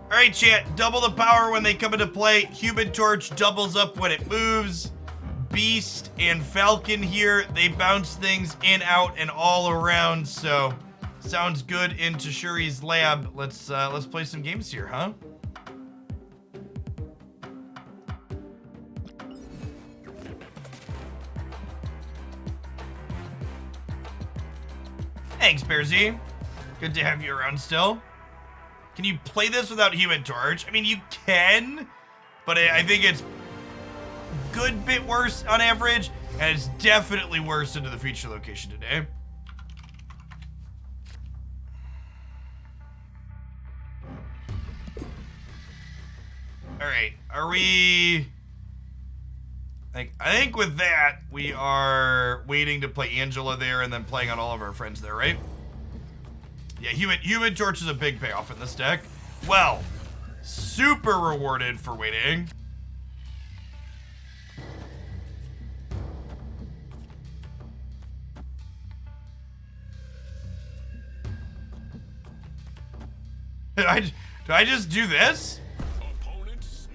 All right, chat, double the power when they come into play. Human Torch doubles up when it moves. Beast and Falcon here, they bounce things in, out, and all around, so sounds good into Shuri's lab. Let's play some games here, huh? Thanks, Bear Z. Good to have you around still. Can you play this without Human Torch? I mean, you can, but I think it's good bit worse on average, and it's definitely worse into the feature location today. All right, are we... I think with that, we are waiting to play Angela there and then playing on all of our friends there, right? Yeah, Human Torch is a big payoff in this deck. Well, super rewarded for waiting. Do I just do this? Opponent snap.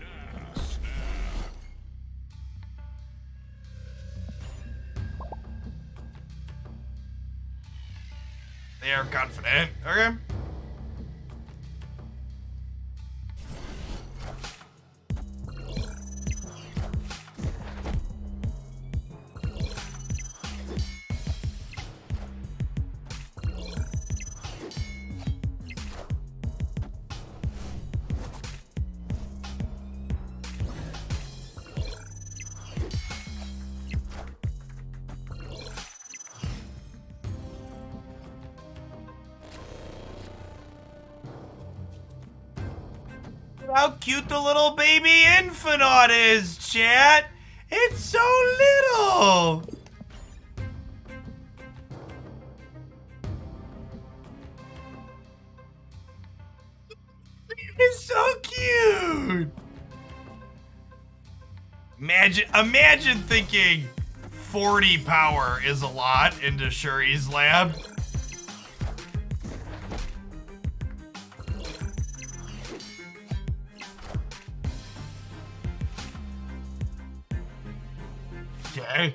They are confident. Okay. How cute the little baby Infinite is, chat. It's so little. It's so cute. Imagine thinking 40 power is a lot into Shuri's lab. Okay.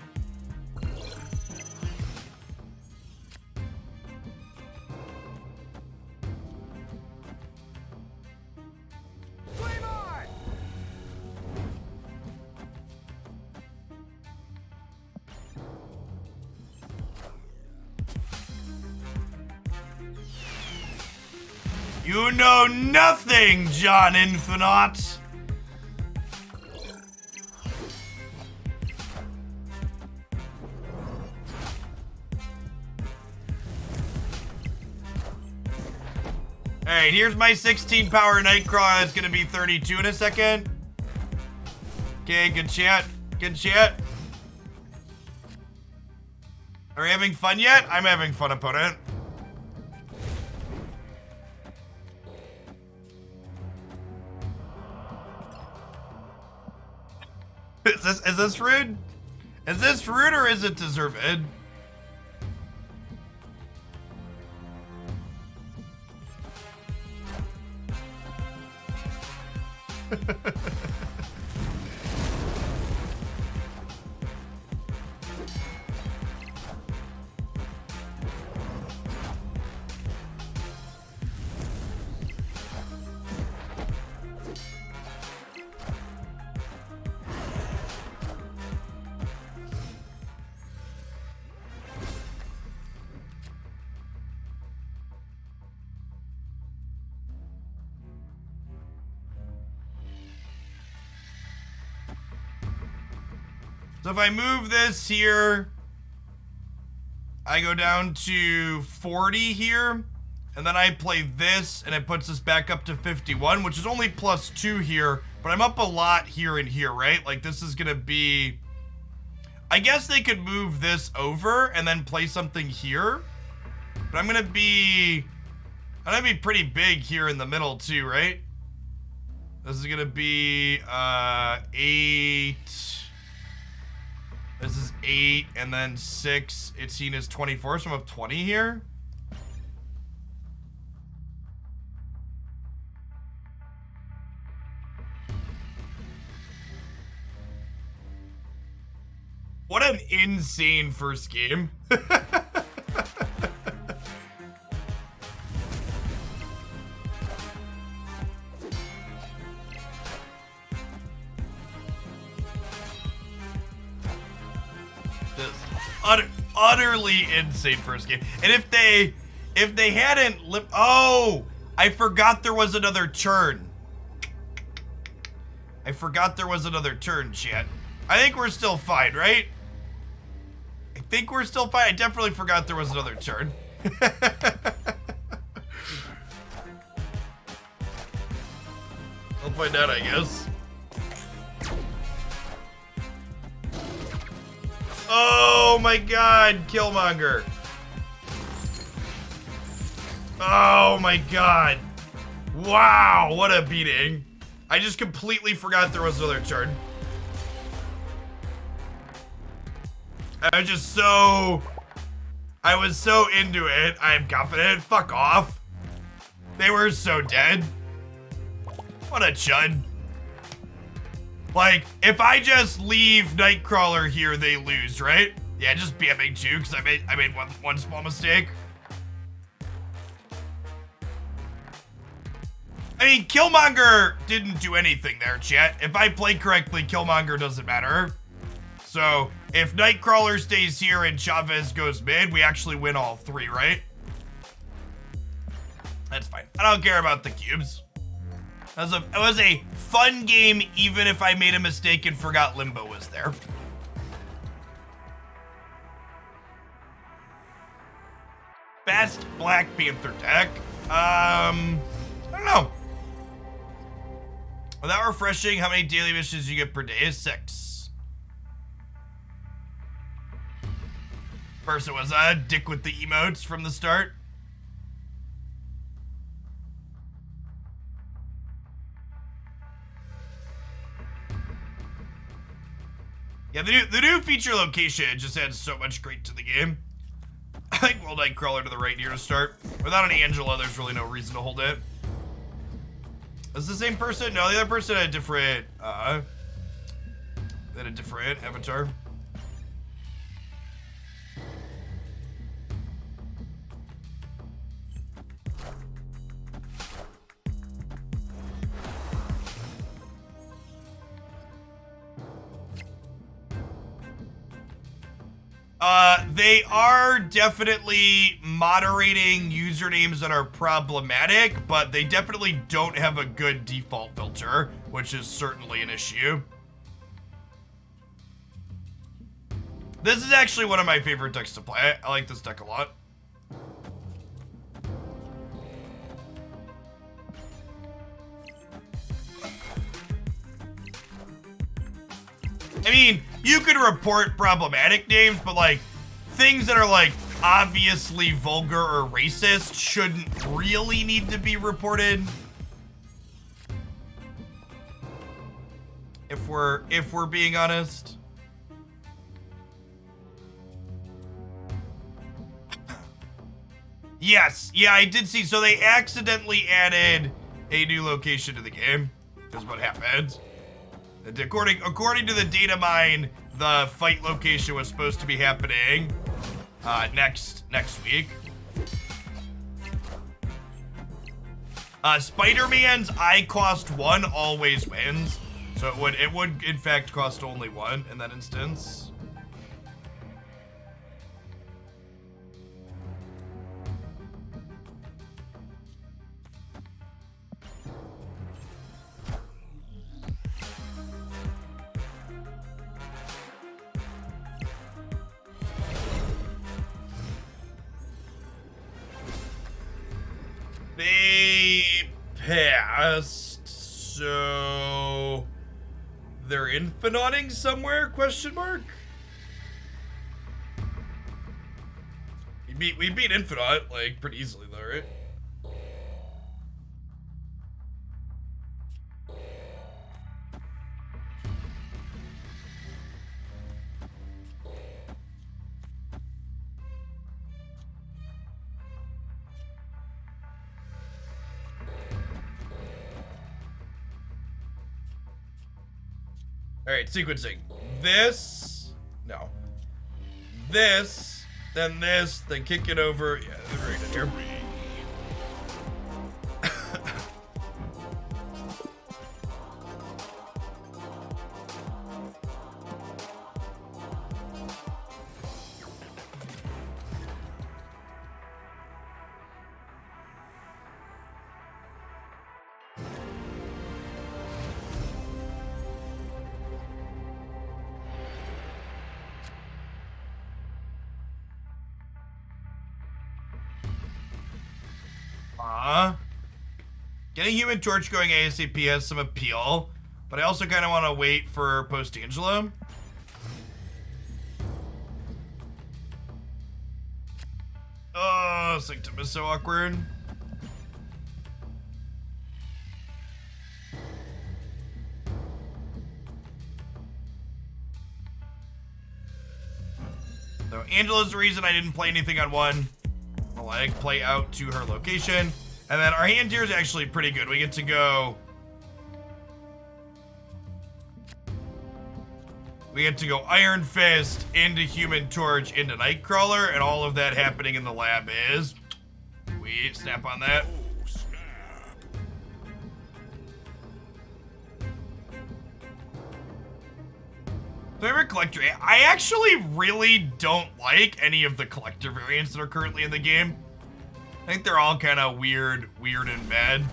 You know nothing, John Infinite. Alright, here's my 16 power Nightcrawler. It's gonna be 32 in a second. Okay, good chat. Good chat. Are we having fun yet? I'm having fun, opponent. Is this rude? Is this rude or is it deserved? So if I move this here, I go down to 40 here, and then I play this, and it puts us back up to 51, which is only +2 here, but I'm up a lot here and here, right? Like, this is gonna be... I guess they could move this over and then play something here, but I'm gonna be pretty big here in the middle too, right? This is gonna be 8. This is 8, and then 6. It's seen as 24, so I'm up 20 here. What an insane first game. Utterly insane first game. And if they hadn't oh, I forgot there was another turn. I forgot there was another turn, chat. I think we're still fine, right? I think we're still fine. I definitely forgot there was another turn. I'll find out, I guess. Oh my god, Killmonger. Oh my god. Wow, what a beating. I just completely forgot there was another turn. I was so into it. I am confident. Fuck off. They were so dead. What a chud. Like, if I just leave Nightcrawler here, they lose, right? Yeah, just BMing too, because I made one small mistake. I mean, Killmonger didn't do anything there, chat. If I play correctly, Killmonger doesn't matter. So, if Nightcrawler stays here and Chavez goes mid, we actually win all three, right? That's fine. I don't care about the cubes. It was a fun game, even if I made a mistake and forgot Limbo was there. Best Black Panther deck? I don't know. Without refreshing, how many daily missions you get per day is 6. Person was a dick with the emotes from the start. Yeah, the new feature location just adds so much great to the game. I think we'll Nightcrawler to the right here to start. Without an Angela, there's really no reason to hold it. Is the same person? No, the other person had a different, avatar. They are definitely moderating usernames that are problematic, but they definitely don't have a good default filter, which is certainly an issue. This is actually one of my favorite decks to play. I like this deck a lot. I mean, you could report problematic names, but like, things that are like obviously vulgar or racist shouldn't really need to be reported. If we're being honest. Yes, yeah, I did see. So they accidentally added a new location to the game. Is what happened. According to the data mine, the fight location was supposed to be happening next week. Spider-Man's I cost 1 always wins, so it would in fact cost only 1 in that instance. They passed, so they're infinauting somewhere? Question mark. We beat Infinaut like pretty easily though, right? All right, sequencing. This, no. this, then kick it over. Yeah, they're right here. Getting Human Torch going ASAP has some appeal, but I also kind of want to wait for post-Angela. Oh, Sanctum is so awkward. So Angela's the reason I didn't play anything on one. I'll like play out to her location. And then our hand here is actually pretty good. We get to go... Iron Fist into Human Torch into Nightcrawler, and all of that happening in the lab is... We snap on that. Oh, snap. Favorite collector? I actually really don't like any of the collector variants that are currently in the game. I think they're all kind of weird and bad.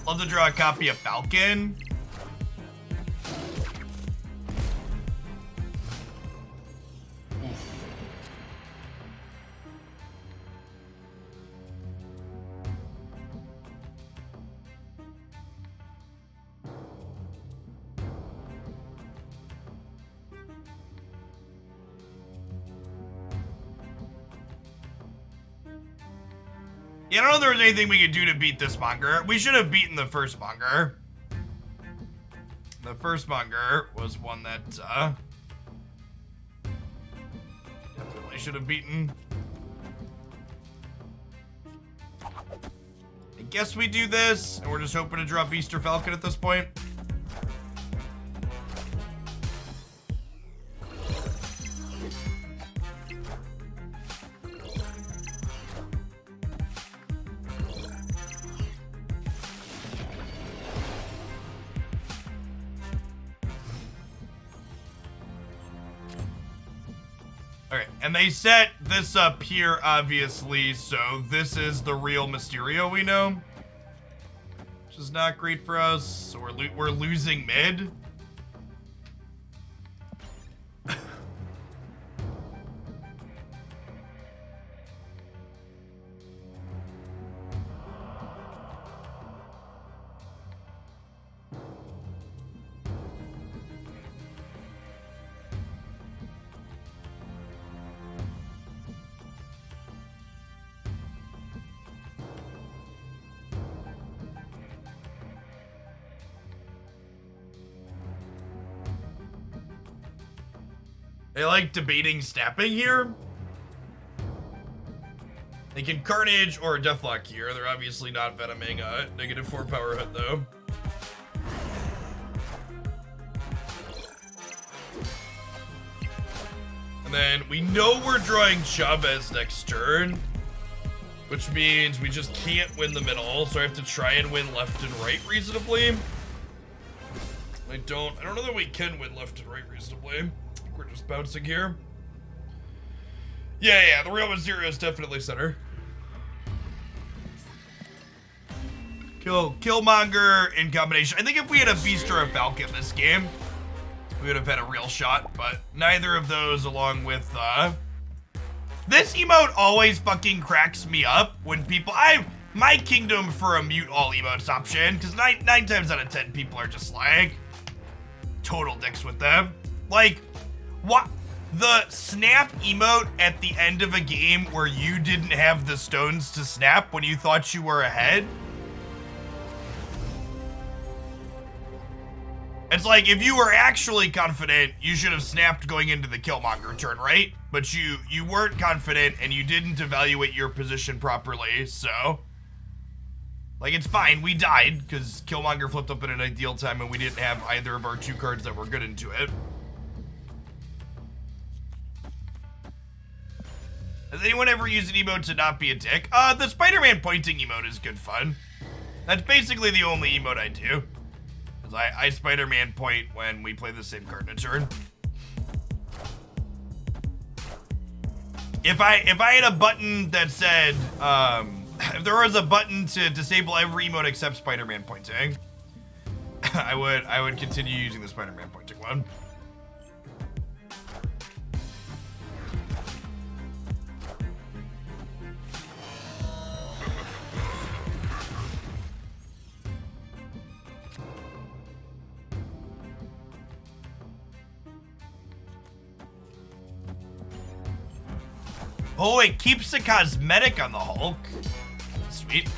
Love to draw a copy of Falcon. Yeah, I don't know if there was anything we could do to beat this Monger. We should have beaten the first Monger. The first Monger was one that, definitely should have beaten. I guess we do this, and we're just hoping to draw Beast or Falcon at this point. Alright, and they set this up here, obviously, so this is the real Mysterio we know. Which is not great for us, so we're losing mid. They like debating snapping here. They can Carnage or Deathlock here. They're obviously not venoming a -4 power hit though. And then we know we're drawing Chavez next turn, which means we just can't win the middle, so I have to try and win left and right reasonably. I don't know that we can win left and right reasonably. We're just bouncing here. Yeah, the real Mysterio is definitely center. Killmonger in combination. I think if we had a Beast or a Falcon this game, we would have had a real shot, but neither of those along with, this emote always fucking cracks me up when people, my kingdom for a mute all emotes option, because nine times out of 10 people are just like, total dicks with them. Like, what? The snap emote at the end of a game where you didn't have the stones to snap when you thought you were ahead? It's like, if you were actually confident, you should have snapped going into the Killmonger turn, right? But you weren't confident, and you didn't evaluate your position properly, so... Like, it's fine, we died, because Killmonger flipped up at an ideal time, and we didn't have either of our 2 cards that were good into it. Has anyone ever used an emote to not be a dick? The Spider-Man pointing emote is good fun. That's basically the only emote I do. I Spider-Man point when we play the same card in a turn. If I had a button that said, if there was a button to disable every emote except Spider-Man pointing, I would continue using the Spider-Man pointing one. Oh, it keeps the cosmetic on the Hulk. Sweet.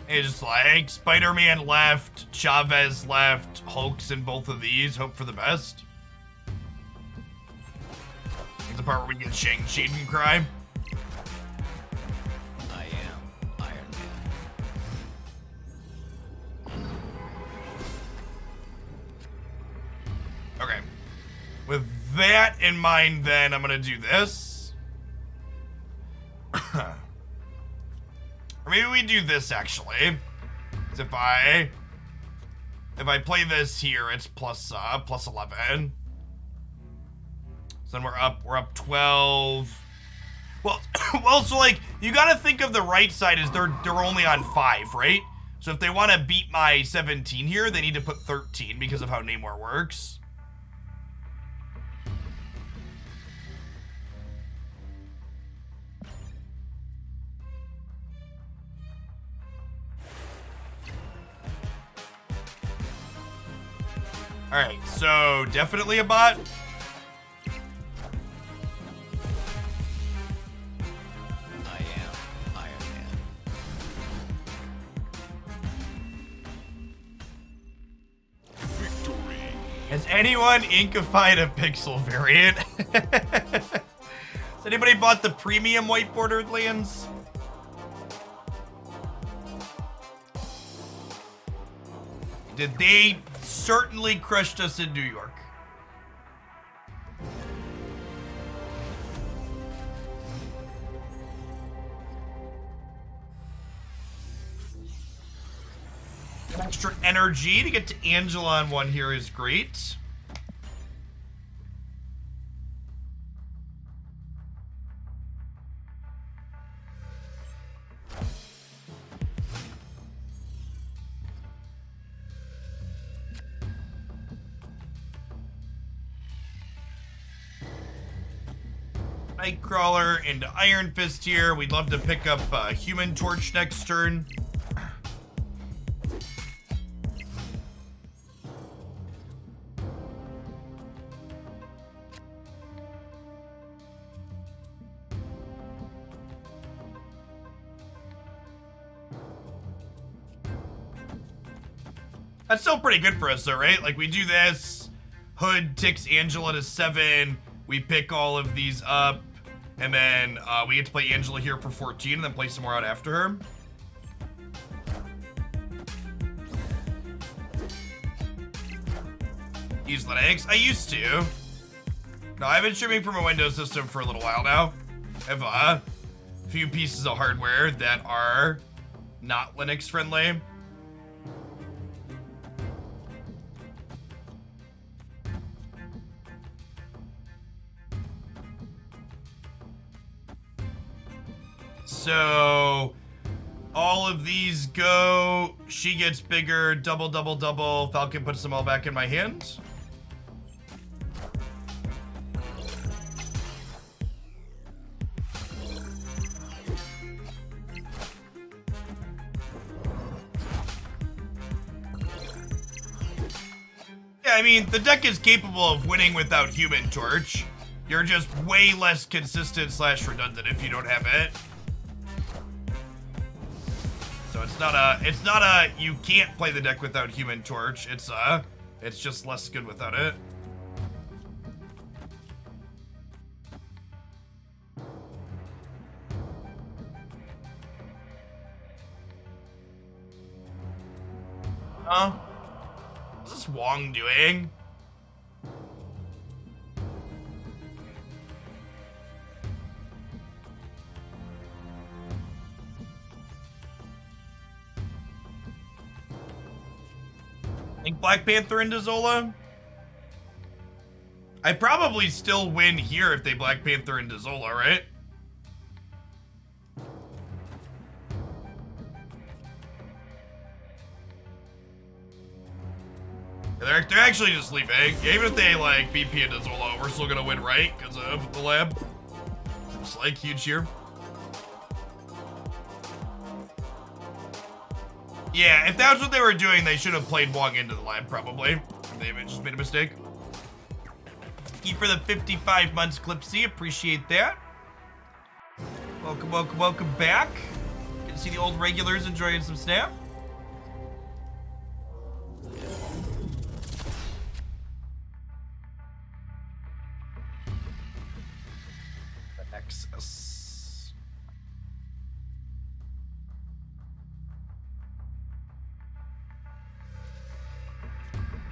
It's like Spider-Man left, Chavez left, Hulk's in both of these. Hope for the best. It's the part where we get Shang-Chi and cry. Okay. With that in mind, then, I'm gonna do this. Or maybe we do this, actually. Because if I play this here, it's plus 11. So then we're up 12. Well, so, like, you gotta think of the right side as they're only on 5, right? So if they want to beat my 17 here, they need to put 13 because of how Namor works. Alright, so definitely a bot. I am Iron Man. Victory. Has anyone inkified a pixel variant? Has anybody bought the premium white bordered lands? Did they certainly crushed us in New York? Extra energy to get to Angela on one here is great. Nightcrawler into Iron Fist here. We'd love to pick up Human Torch next turn. That's still pretty good for us though, right? Like, we do this, Hood ticks Angela to 7, we pick all of these up, and then we get to play Angela here for 14 and then play some more out after her. Use Linux? I used to. No, I've been streaming from a Windows system for a little while now. I have a few pieces of hardware that are not Linux friendly. So all of these go, she gets bigger, double, double, double. Falcon puts them all back in my hand. Yeah, I mean, the deck is capable of winning without Human Torch. You're just way less consistent / redundant if you don't have it. So it's not a you can't play the deck without Human Torch. It's just less good without it. Huh? What's this Wong doing? Think Black Panther into Zola? I probably still win here if they Black Panther into Zola, right? They're actually just leaving. Even if they like BP into Zola, we're still gonna win, right? Because of the lab. Looks like huge here. Yeah, if that's what they were doing, they should have played Wong into the lab, probably. They just made a mistake. Thank you for the 55 months, Clipsy. Appreciate that. Welcome, welcome, welcome back. Good to see the old regulars enjoying some Snap. Access.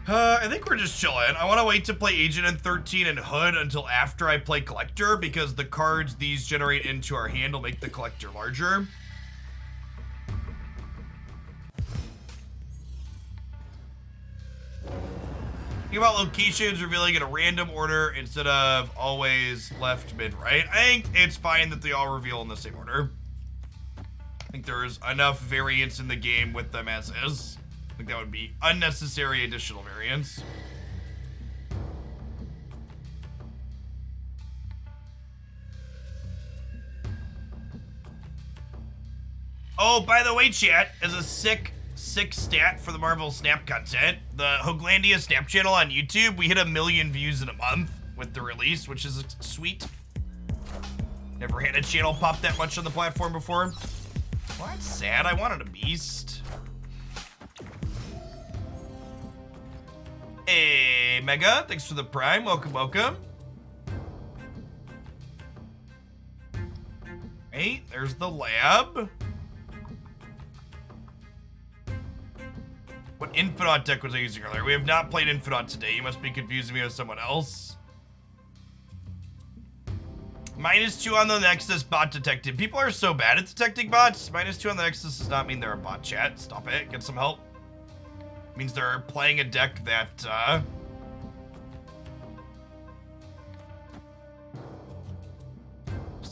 I think we're just chilling. I want to wait to play Agent and 13 and Hood until after I play Collector, because the cards these generate into our hand will make the Collector larger. Think about locations revealing in a random order instead of always left, mid, right. I think it's fine that they all reveal in the same order. I think there's enough variance in the game with them as is. I think that would be unnecessary additional variance. Oh, by the way, chat, as a sick stat for the Marvel Snap content, the Hoaglandia Snap channel on YouTube, we hit 1 million views in a month with the release, which is sweet. Never had a channel pop that much on the platform before. Well, that's sad. I wanted a beast. Hey, Mega, thanks for the Prime. Welcome, welcome. Hey, there's the lab. What Infinite deck was I using earlier? We have not played Infinite today. You must be confusing me with someone else. -2 on the Nexus bot detected. People are so bad at detecting bots. -2 on the Nexus does not mean they're a bot, chat. Stop it. Get some help. Means they're playing a deck that, that's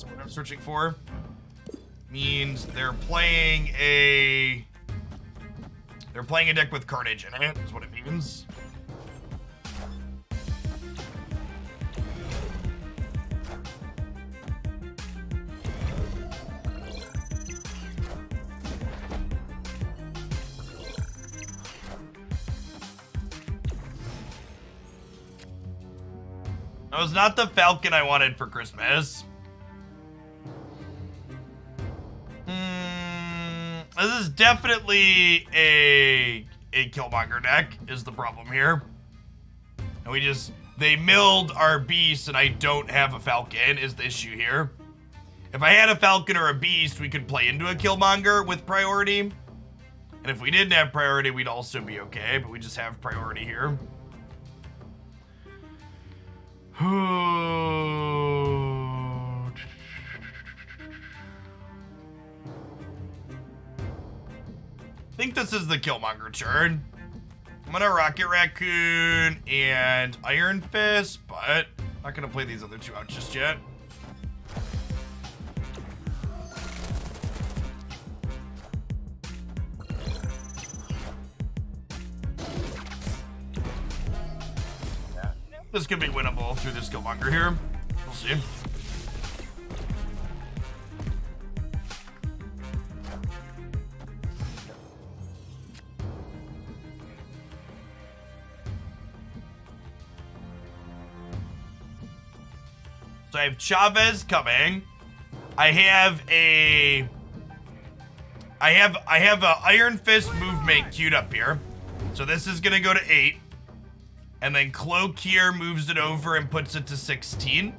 what I'm searching for. Means they're playing a deck with Carnage in it, is what it means. That was not the Falcon I wanted for Christmas. This is definitely a Killmonger deck, is the problem here. And they milled our beast and I don't have a Falcon is the issue here. If I had a Falcon or a beast, we could play into a Killmonger with priority. And if we didn't have priority, we'd also be okay, but we just have priority here. I think this is the Killmonger turn. I'm gonna Rocket Raccoon and Iron Fist, but I'm not gonna play these other two out just yet. This could be winnable through this Killmonger here. We'll see. So I have Chavez coming. I have a Iron Fist movement queued up here. So this is gonna go to 8. And then Cloak here moves it over and puts it to 16.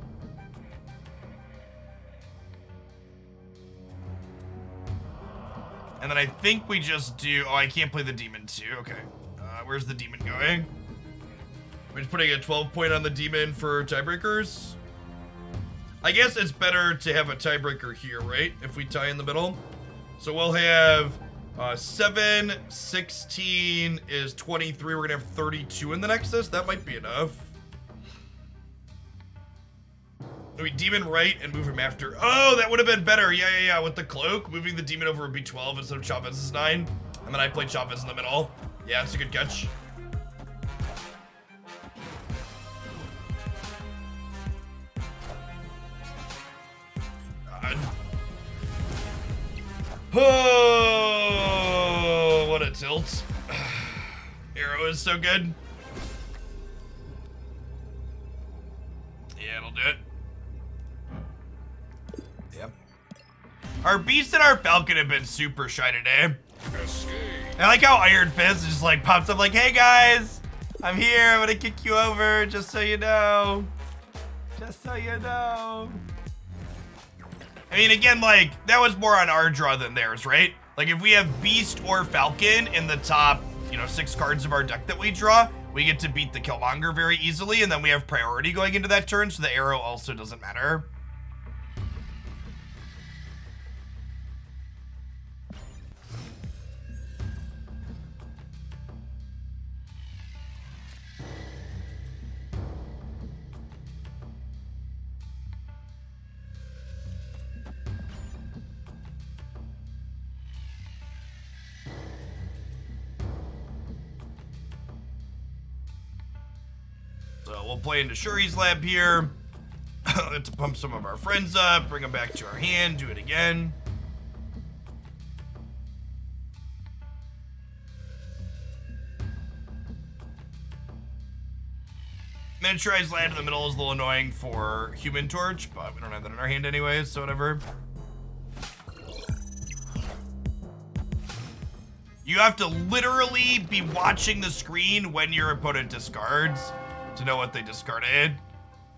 And then I think we just do... Oh, I can't play the demon too. Okay. Where's the demon going? We're just putting a 12 point on the demon for tiebreakers. I guess it's better to have a tiebreaker here, right? If we tie in the middle. So we'll have 7, 16 is 23. We're going to have 32 in the Nexus. That might be enough. So we demon right and move him after. Oh, that would have been better. Yeah. With the cloak, moving the demon over would be 12 instead of Chavez's 9. And then I play Chavez in the middle. Yeah, it's a good catch. Oh, what a tilt. Arrow is so good. Yeah, it'll do it. Yep. Our Beast and our Falcon have been super shy today. I like how Iron Fist just like pops up like, hey guys, I'm here, I'm gonna kick you over, just so you know. Just so you know. I mean, again, like, that was more on our draw than theirs, right? Like, if we have Beast or Falcon in the top, 6 cards of our deck that we draw, we get to beat the Killmonger very easily, and then we have priority going into that turn, so the arrow also doesn't matter. So we'll play into Shuri's lab here. Let's pump some of our friends up, bring them back to our hand, do it again. Miniaturized land in the middle is a little annoying for Human Torch, but we don't have that in our hand anyways, so whatever. You have to literally be watching the screen when your opponent discards to know what they discarded.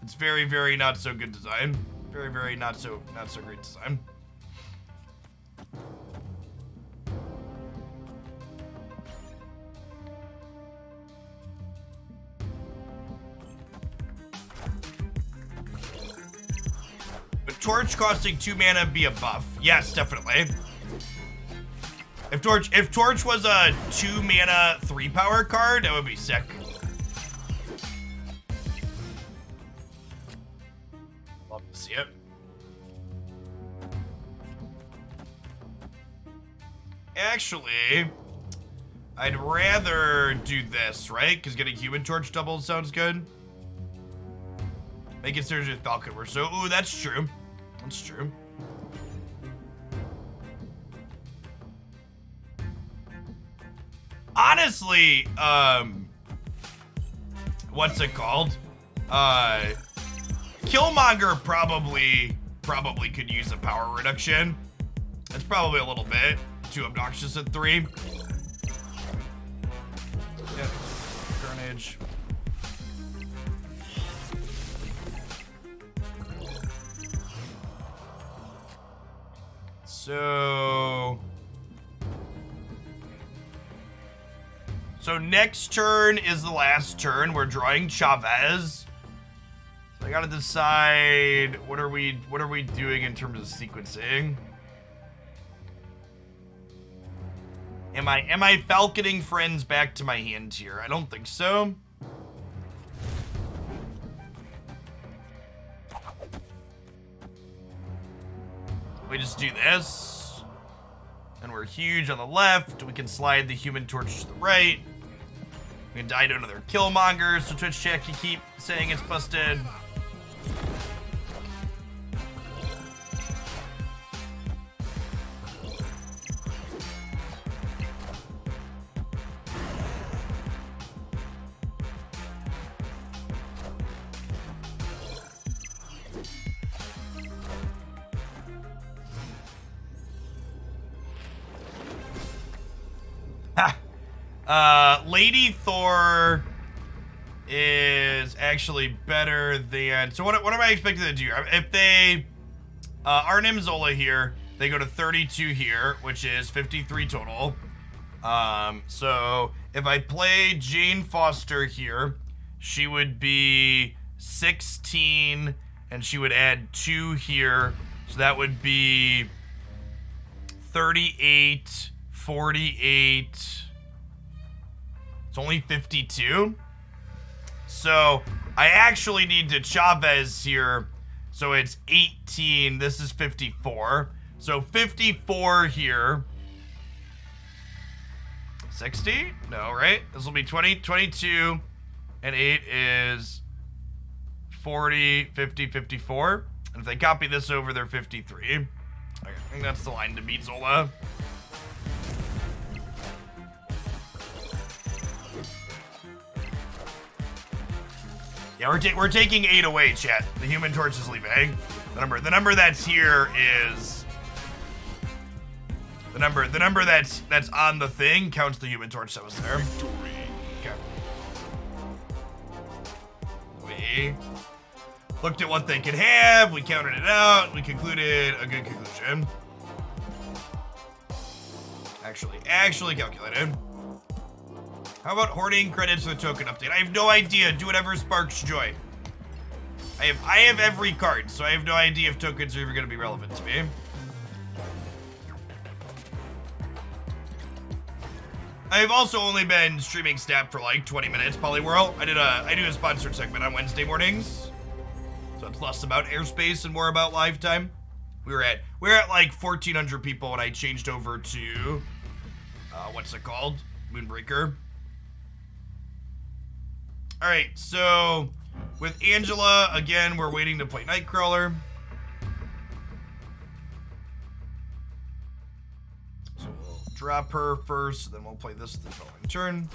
It's very, very not so good design. Very, very not so great design. But Torch costing 2 mana be a buff. Yes, definitely. If Torch was a 2 mana 3 power card, that would be sick. Love to see it. Actually, I'd rather do this, right? Because getting Human Torch double sounds good. Make it Surge with Falcon. We're so... Ooh, that's true. That's true. Honestly, what's it called? Killmonger probably could use a power reduction. That's probably a little bit too obnoxious at 3. Yep, Carnage. So next turn is the last turn. We're drawing Chavez. So I gotta decide what are we doing in terms of sequencing. Am I falconing friends back to my hand here? I don't think so. We just do this. And we're huge on the left. We can slide the Human Torch to the right. We can die to another Killmonger, so Twitch chat can keep saying it's busted. Lady Thor is actually better than... So what am I expecting to do? If they... Arnim Zola here, they go to 32 here, which is 53 total. So if I play Jane Foster here, she would be 16, and she would add 2 here. So that would be 38, 48. It's only 52. So I actually need to Chavez here. So it's 18. This is 54. So 54 here. 60? No, right? This will be 20, 22. And 8 is 40, 50, 54. And if they copy this over, they're 53. Okay, I think that's the line to beat Zola. Yeah, we're taking 8 away, chat. The Human Torch is leaving. The number that's here is the number that's on the thing counts the Human Torch that was there. Okay. We looked at what they could have. We counted it out. We concluded a good conclusion. Actually calculated. How about hoarding credits for the token update? I have no idea. Do whatever sparks joy. I have every card, so I have no idea if tokens are ever going to be relevant to me. I've also only been streaming Snap for like 20 minutes, Polywhirl. I do a sponsored segment on Wednesday mornings. So it's less about airspace and more about live time. We're at like 1,400 people when I changed over to what's it called? Moonbreaker. Alright, so with Angela, again, we're waiting to play Nightcrawler. So we'll drop her first, then we'll play this the following turn.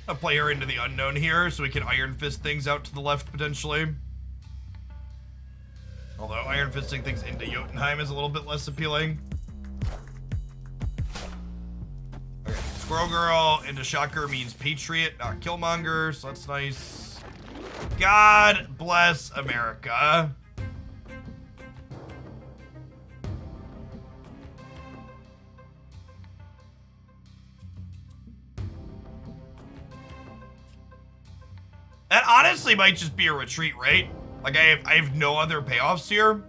I'll play her into the unknown here so we can Iron Fist things out to the left potentially. Although Iron Fisting things into Jotunheim is a little bit less appealing. Okay, Squirrel Girl into Shocker means Patriot, not Killmonger, so that's nice. God bless America. That honestly might just be a retreat, right? Like I have no other payoffs here.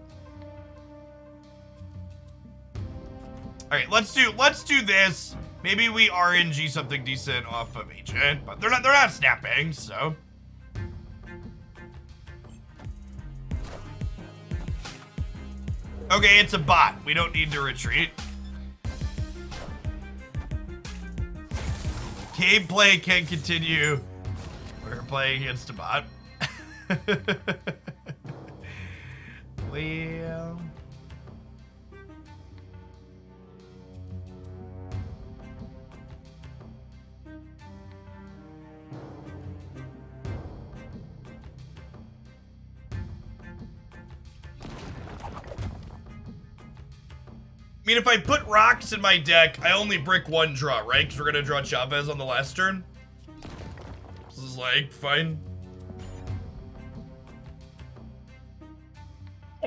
All right, let's do this. Maybe we RNG something decent off of Agent, but they're not snapping, so. Okay, it's a bot. We don't need to retreat. Gameplay can continue. We're playing against a bot. Well, I mean, if I put rocks in my deck, I only brick 1 draw, right? Because we're gonna draw Chavez on the last turn. This is like fine.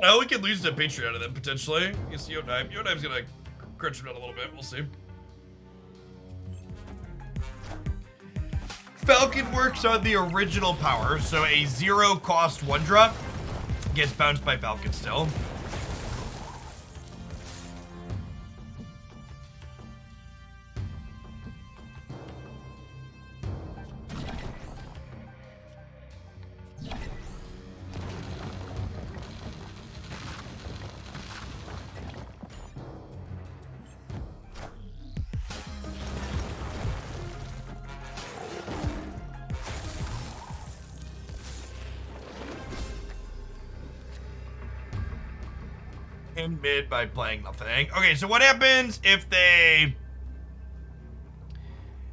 Oh, we could lose to Patriot of them potentially. You can see Jotunheim. Jotunheim's gonna crunch him down a little bit. We'll see. Falcon works on the original power, so a 0 cost 1 drop gets bounced by Falcon still. In mid by playing nothing. Okay, so what happens if they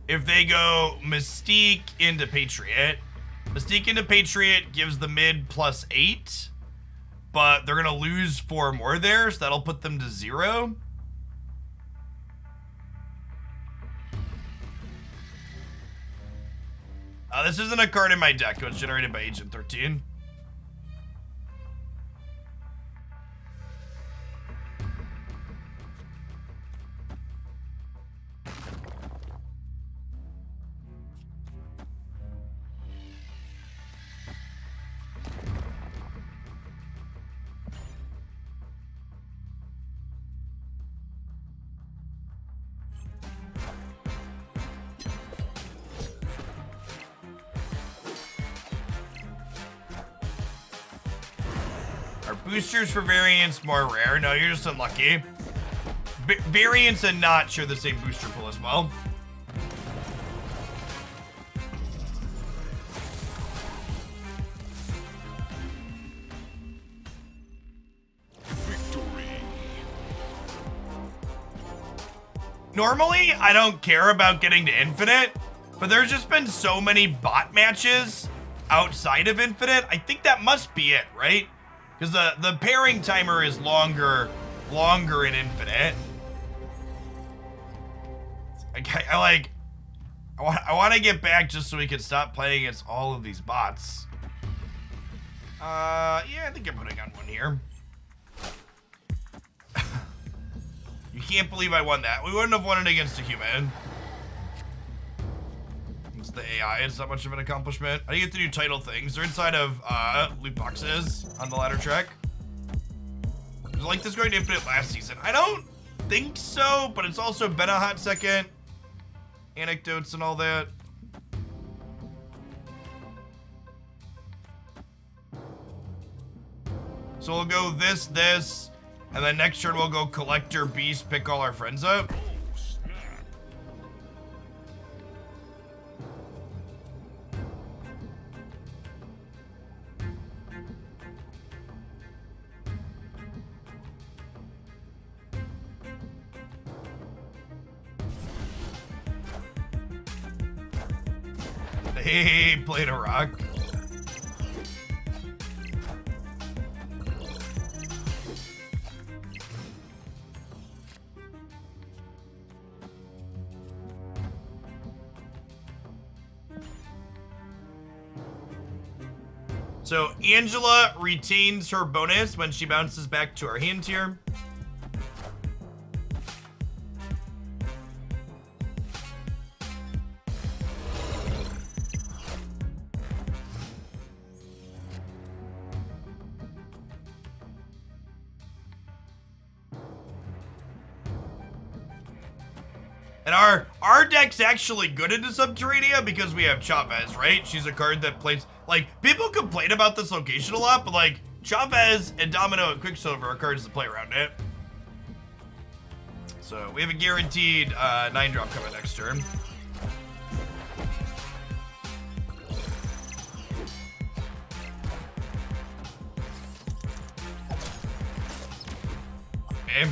go Mystique into Patriot? Mystique into Patriot gives the mid +8, but they're gonna lose 4 more there, so that'll put them to 0. This isn't a card in my deck. It was generated by Agent 13. Are boosters for variants more rare? No, you're just unlucky. Variants and not share the same booster pool as well. Normally, I don't care about getting to Infinite, but there's just been so many bot matches outside of Infinite. I think that must be it, right? Because the pairing timer is longer in Infinite. I want to get back just so we can stop playing against all of these bots. Yeah, I think I'm putting on one here. You can't believe I won that. We wouldn't have won it against a human. It's the AI. It's not much of an accomplishment. I get to do title things. They're inside of loot boxes on the ladder track. Was like this going to Infinite last season? I don't think so, but it's also been a hot second. Anecdotes and all that. So we'll go this, and then next turn we'll go Collector, Beast, pick all our friends up. Hey, played a rock. So Angela retains her bonus when she bounces back to her hand tier. And our deck's actually good into Subterranea because we have Chavez, right? She's a card that plays, like, people complain about this location a lot, but like, Chavez and Domino and Quicksilver are cards that play around it. So we have a guaranteed 9-drop coming next turn. Okay.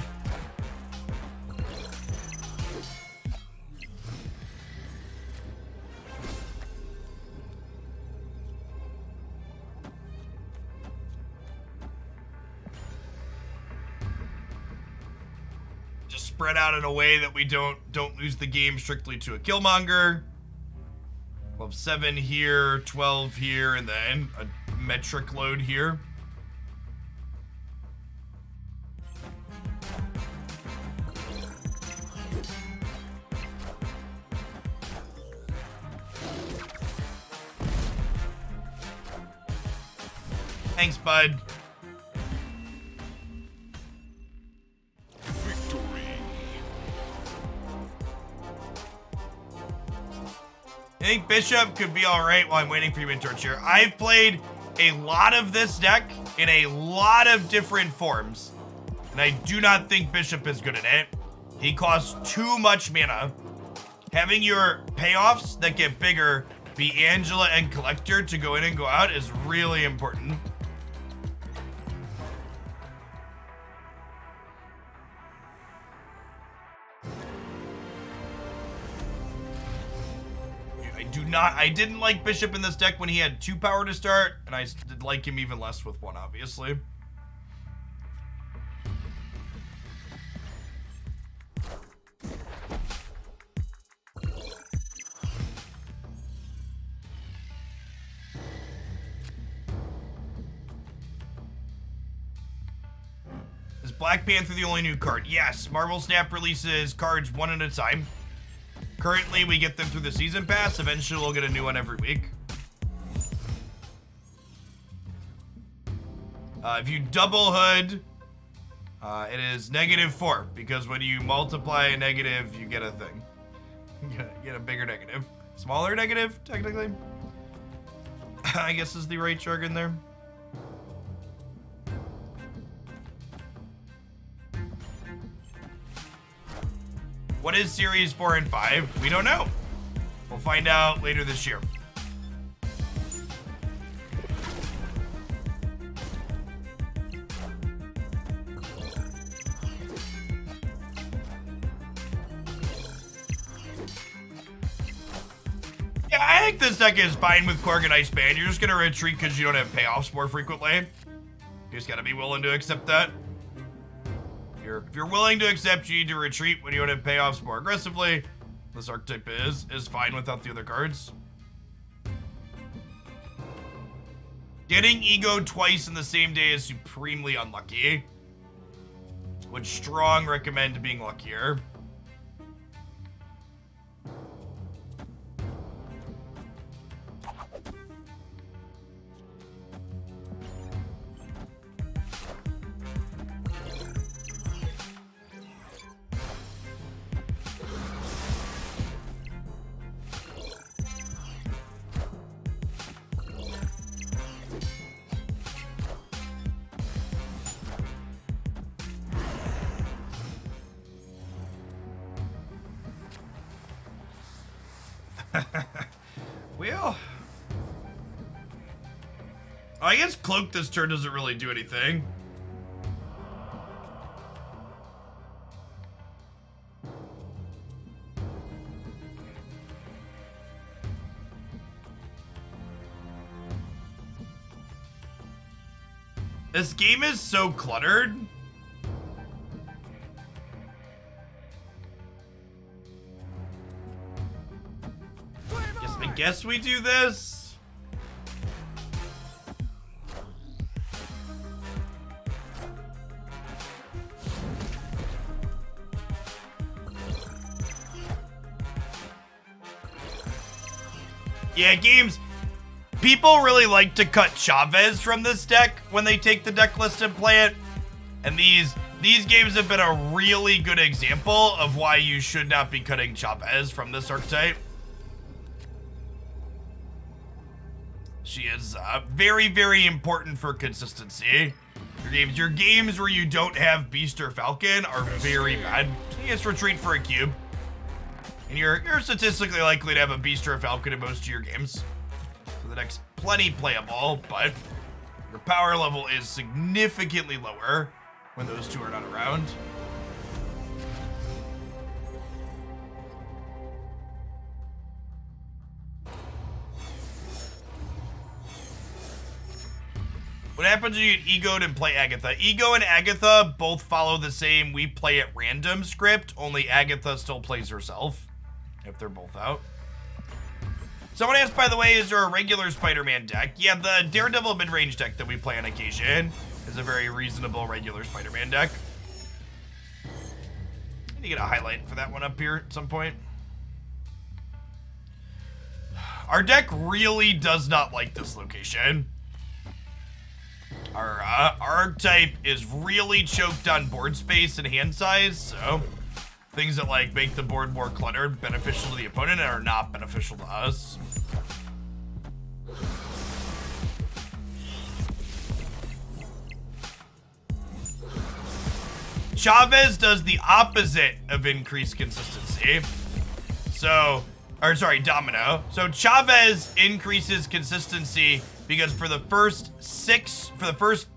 Spread out in a way that we don't lose the game strictly to a Killmonger. We'll have 7 here, 12 here, and then a metric load here. Thanks, bud. I think Bishop could be alright while I'm waiting for you in torch here. I've played a lot of this deck in a lot of different forms, and I do not think Bishop is good at it. He costs too much mana. Having your payoffs that get bigger be Angela and Collector to go in and go out is really important. I I didn't like Bishop in this deck when he had 2 power to start, and I did like him even less with 1, obviously. Is Black Panther the only new card? Yes, Marvel Snap releases cards 1 at a time. Currently, we get them through the season pass. Eventually, we'll get a new one every week. If you double hood, it is -4, because when you multiply a negative, you get a thing. You get a bigger negative. Smaller negative, technically. I guess is the right jargon there. What is Series 4 and 5? We don't know. We'll find out later this year. Yeah, I think this deck is fine with Korg and Iceman. You're just gonna retreat because you don't have payoffs more frequently. You just gotta be willing to accept that. If you're willing to accept, you need to retreat when you don't have payoffs more aggressively. This archetype is fine without the other cards. Getting Ego twice in the same day is supremely unlucky. Would strong recommend being luckier. Well, I guess Cloak this turn doesn't really do anything. This game is so cluttered. I guess we do this. Yeah, games. People really like to cut Chavez from this deck when they take the deck list and play it. And these games have been a really good example of why you should not be cutting Chavez from this archetype. She is very, very important for consistency. Your games where you don't have Beast or Falcon are very bad. You just retreat for a cube. And you're statistically likely to have a Beast or a Falcon in most of your games. So the deck's plenty playable, but your power level is significantly lower when those two are not around. What happens when you get Egoed and play Agatha? Ego and Agatha both follow the same we play at random script, only Agatha still plays herself, if they're both out. Someone asked, by the way, is there a regular Spider-Man deck? Yeah, the Daredevil mid-range deck that we play on occasion is a very reasonable regular Spider-Man deck. I need to get a highlight for that one up here at some point. Our deck really does not like this location. Our archetype is really choked on board space and hand size, so things that like make the board more cluttered beneficial to the opponent and are not beneficial to us. Chavez does the opposite of increased consistency. Domino. So Chavez increases consistency because for the first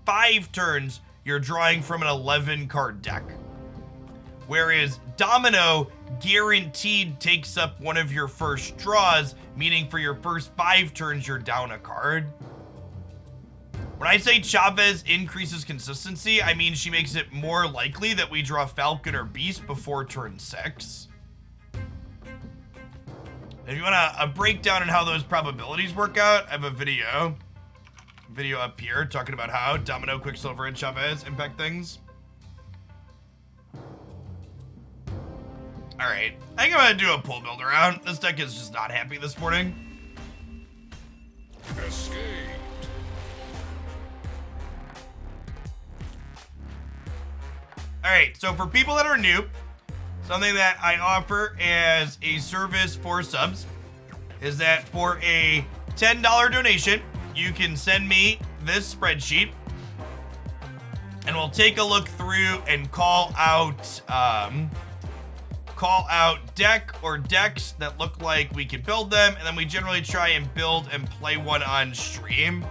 5 turns, you're drawing from an 11 card deck. whereas Domino guaranteed takes up one of your first draws, meaning for your first 5 turns you're down a card. When I say Chavez increases consistency, I mean she makes it more likely that we draw Falcon or Beast before turn 6. If you want a breakdown on how those probabilities work out, I have a video up here talking about how Domino, Quicksilver, and Chavez impact things. Alright, I think I'm gonna do a pull build around. This deck is just not happy this morning. Escaped. Alright, so for people that are new, something that I offer as a service for subs is that for a $10 donation, you can send me this spreadsheet and we'll take a look through and call out deck or decks that look like we can build them, and then we generally try and build and play one on stream.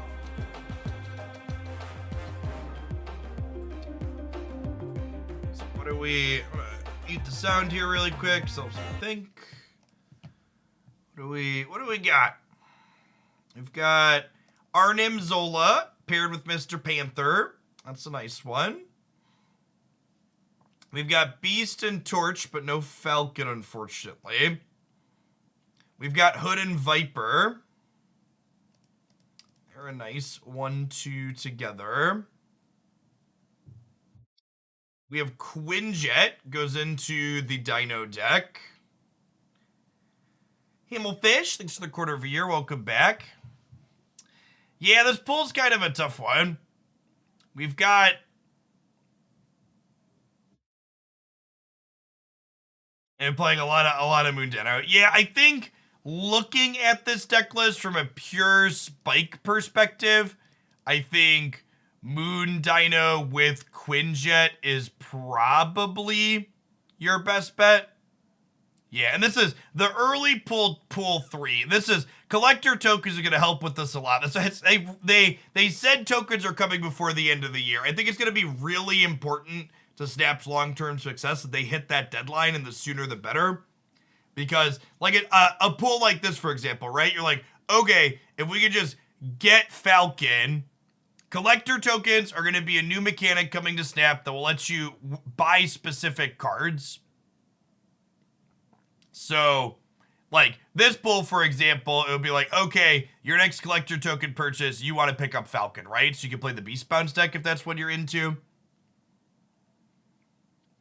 So what do we... eat the sound here really quick so I think. What do we got? We've got Arnim Zola paired with Mr. Panther. That's a nice one. We've got Beast and Torch, but no Falcon, unfortunately. We've got Hood and Viper. They're a nice 1-2 together. We have Quinjet, goes into the Dino deck. Himmelfish, thanks for the quarter of a year, welcome back. Yeah, this pool's kind of a tough one. We've got... and playing a lot of Moon Dino. Yeah, I think looking at this deck list from a pure spike perspective, I think Moon Dino with Quinjet is probably your best bet. Yeah, and this is the early pool 3. This is collector tokens are going to help with this a lot. They said tokens are coming before the end of the year. I think it's going to be really important to Snap's long-term success that they hit that deadline, and the sooner the better. Because like a pool like this, for example, right? You're like, okay, if we could just get Falcon. Collector tokens are going to be a new mechanic coming to Snap that will let you buy specific cards. So, like, this pull, for example, it would be like, okay, your next collector token purchase, you want to pick up Falcon, right? So you can play the Beast Bounce deck if that's what you're into.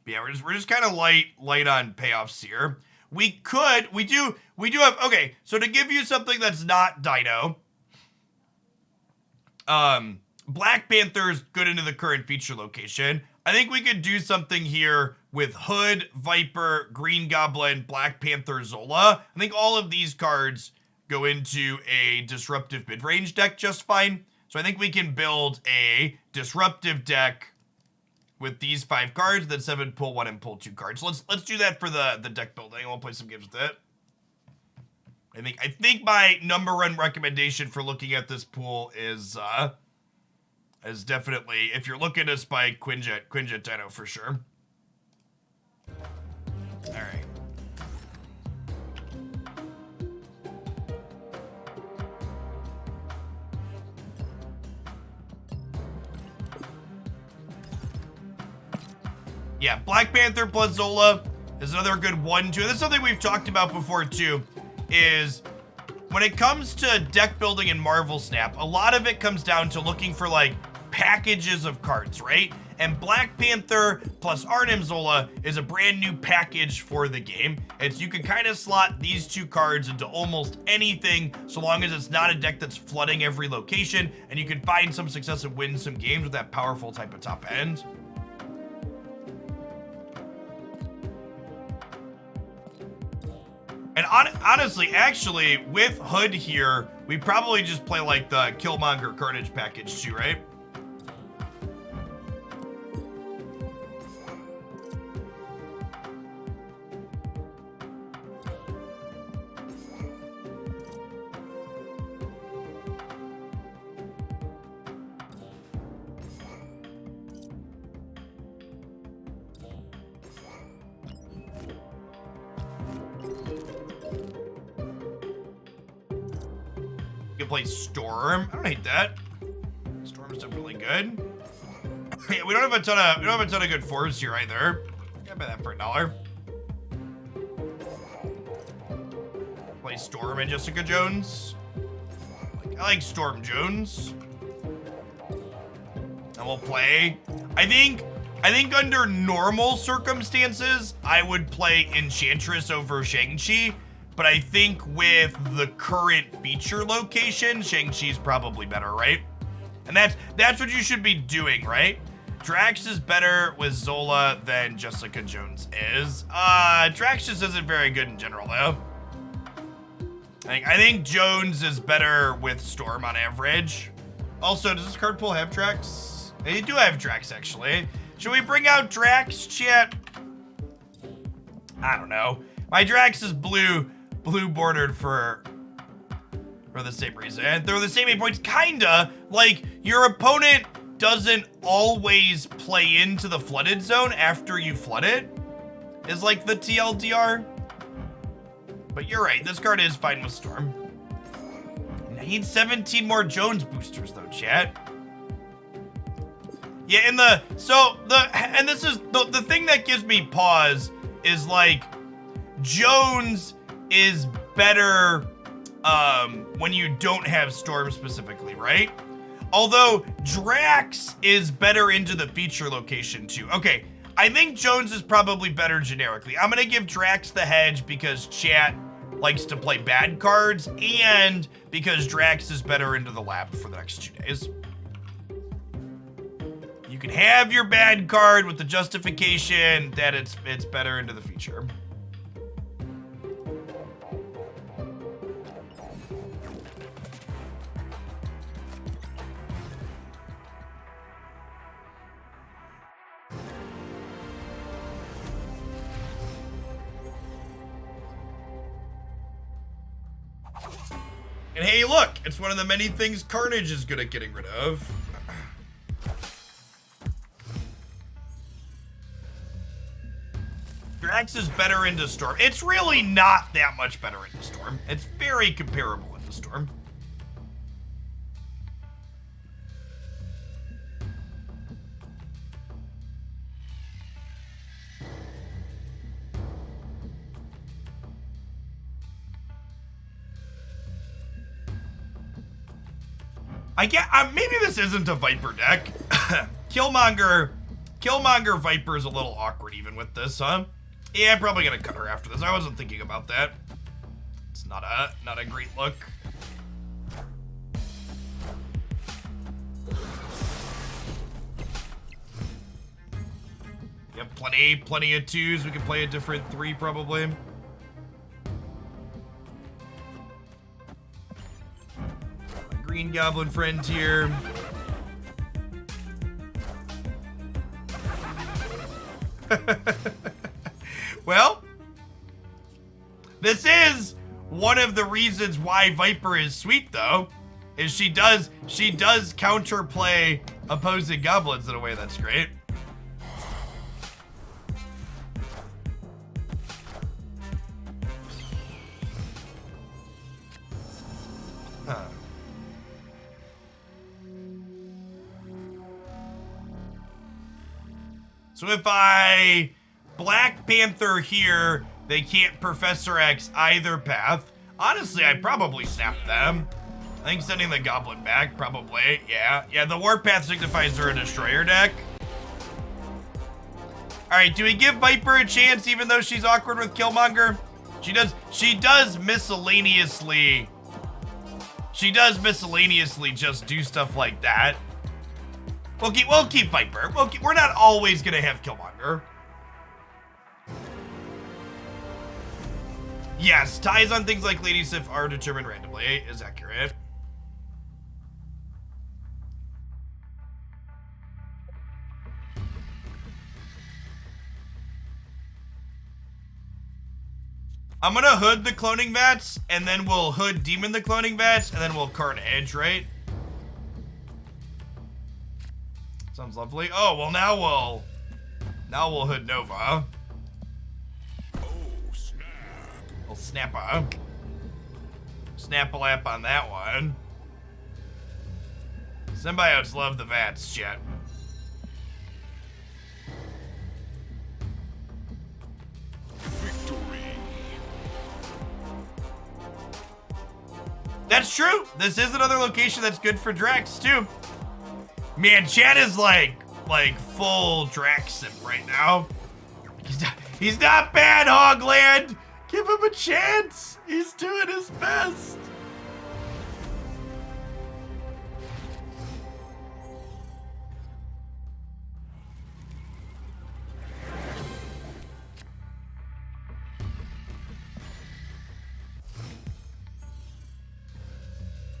But yeah, we're just kind of light on payoffs here. We do have, okay, so to give you something that's not Dino, Black Panther's good into the current feature location. I think we could do something here with Hood, Viper, Green Goblin, Black Panther, Zola. I think all of these cards go into a disruptive mid-range deck just fine. So I think we can build a disruptive deck with these 5 cards, then 7 pull 1 and pull 2 cards. So let's do that for the deck building. We'll play some games with it. I think my number 1 recommendation for looking at this pool is definitely, if you're looking to spike, Quinjet Dino for sure. All right. Yeah, Black Panther plus Zola is another good 1-2. This is something we've talked about before too, is when it comes to deck building in Marvel Snap, a lot of it comes down to looking for like packages of cards, right? And Black Panther plus Arnim Zola is a brand new package for the game. It's you can kind of slot these 2 cards into almost anything so long as it's not a deck that's flooding every location, and you can find some success and win some games with that powerful type of top end. And honestly, actually, with Hood here, we probably just play like the Killmonger Carnage package too, right? can play Storm. I don't hate that. Storm's definitely good. Yeah, we don't have a ton of good fours here either. I buy that for $1. Play Storm and Jessica Jones. I like Storm Jones. And we'll play. I think under normal circumstances, I would play Enchantress over Shang-Chi. But I think with the current feature location, Shang-Chi's probably better, right? And that's what you should be doing, right? Drax is better with Zola than Jessica Jones is. Drax just isn't very good in general, though. I think Jones is better with Storm on average. Also, does this card pool have Drax? They do have Drax, actually. Should we bring out Drax, chat? I don't know. My Drax is blue bordered for the same reason. They're the same 8 points, kinda. Like, your opponent doesn't always play into the flooded zone after you flood it, is like the TLDR. But you're right, this card is fine with Storm. I need 17 more Jones boosters though, chat. Yeah, and this is the thing that gives me pause is like Jones is better when you don't have Storm specifically, right? Although Drax is better into the feature location too. Okay, I think Jones is probably better generically. I'm gonna give Drax the hedge because chat likes to play bad cards and because Drax is better into the lab for the next 2 days. You can have your bad card with the justification that it's better into the feature. And hey, look, it's one of the many things Carnage is good at getting rid of. Drax is better into Storm. It's really not that much better into Storm. It's very comparable into Storm. Maybe this isn't a Viper deck. Killmonger Viper is a little awkward even with this, huh? Yeah, I'm probably gonna cut her after this. I wasn't thinking about that. It's not a great look. You have plenty of 2s. We can play a different 3 probably. Green Goblin friend here. Well, this is one of the reasons why Viper is sweet though, is she does counterplay opposing goblins in a way that's great. Huh. So if I Black Panther here, they can't Professor X either path. Honestly, I'd probably snap them. I think sending the Goblin back, probably. Yeah, the Warpath signifies they're a Destroyer deck. Alright, do we give Viper a chance even though she's awkward with Killmonger? She does miscellaneously just do stuff like that. We'll keep Viper. We're not always gonna have Killmonger. Yes, ties on things like Lady Sif are determined randomly, is accurate. I'm gonna hood the cloning vats, and then we'll hood demon the cloning vats, and then we'll Carnage, right? Sounds lovely. Oh, well now we'll hood Nova. We'll snap a lap on that one. Symbiotes love the vats, chat. That's true. This is another location that's good for Drax, too. Man, chat is like full Draxim right now. He's not bad, Hogland. Give him a chance. He's doing his best.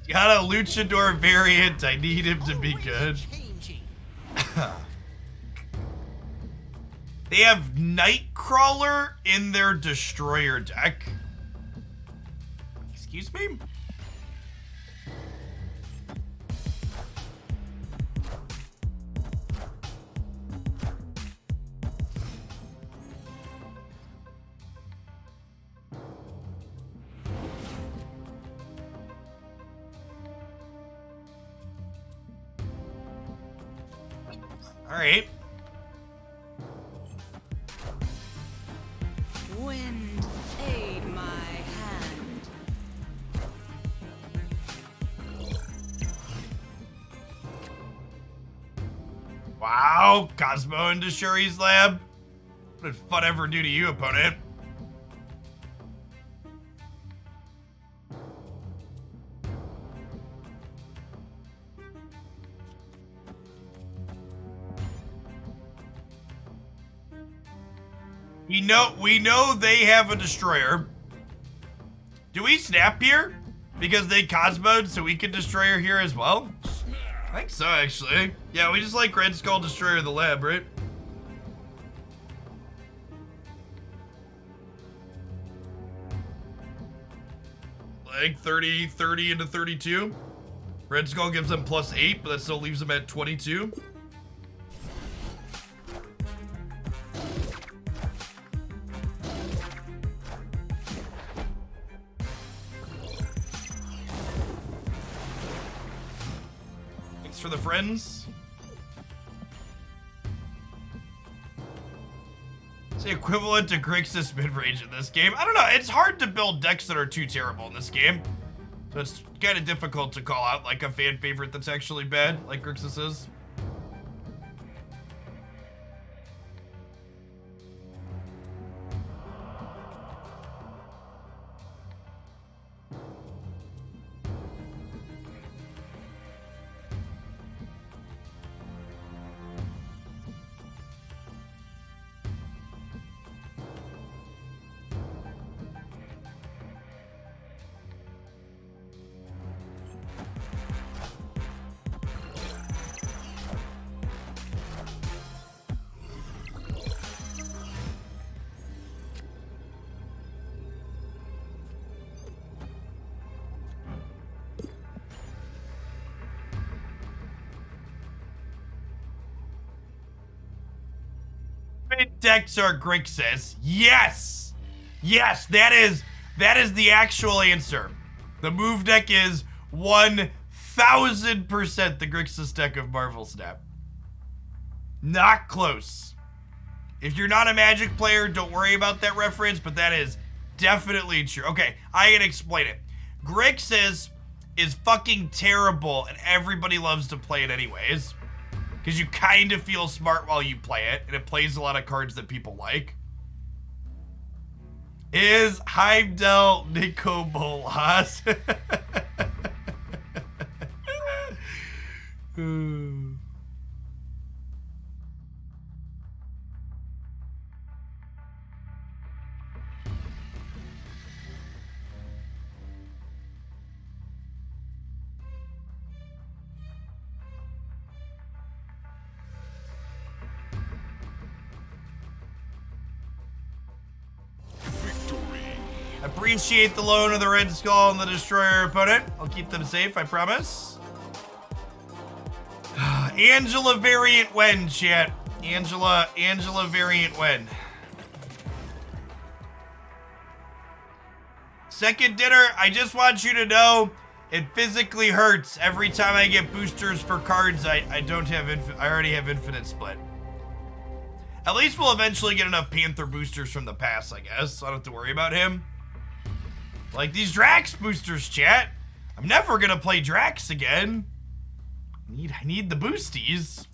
Got a luchador variant. I need him to be good. They have Nightcrawler in their Destroyer deck. Excuse me? All right. Wind, aid my hand. Wow, Cosmo into Shuri's lab. What did fun ever do to you, opponent? We know they have a destroyer. Do we snap here? Because they Cosmoed, so we can destroyer here as well? I think so, actually. Yeah, we just like Red Skull Destroyer the lab, right? Like 30 into 32. Red Skull gives them +8, but that still leaves them at 22. For the friends. It's the equivalent to Grixis mid-range in this game. I don't know, it's hard to build decks that are too terrible in this game. So it's kind of difficult to call out like a fan favorite that's actually bad, like Grixis is. Mid decks are Grixis. Yes! Yes, that is the actual answer. The move deck is 1000% the Grixis deck of Marvel Snap. Not close. If you're not a Magic player, don't worry about that reference, but that is definitely true. Okay, I can explain it. Grixis is fucking terrible, and everybody loves to play it anyways. Because you kind of feel smart while you play it, and it plays a lot of cards that people like. Is Heimdall Nico Bolas? Appreciate the loan of the Red Skull and the Destroyer opponent. I'll keep them safe, I promise. Angela variant when, chat. Angela variant when. Second dinner, I just want you to know It physically hurts every time I get boosters for cards. I don't have I already have infinite split. At least we'll eventually get enough Panther boosters from the past, I guess. I don't have to worry about him. Like these Drax boosters, chat. I'm never gonna play Drax again. I need the boosties.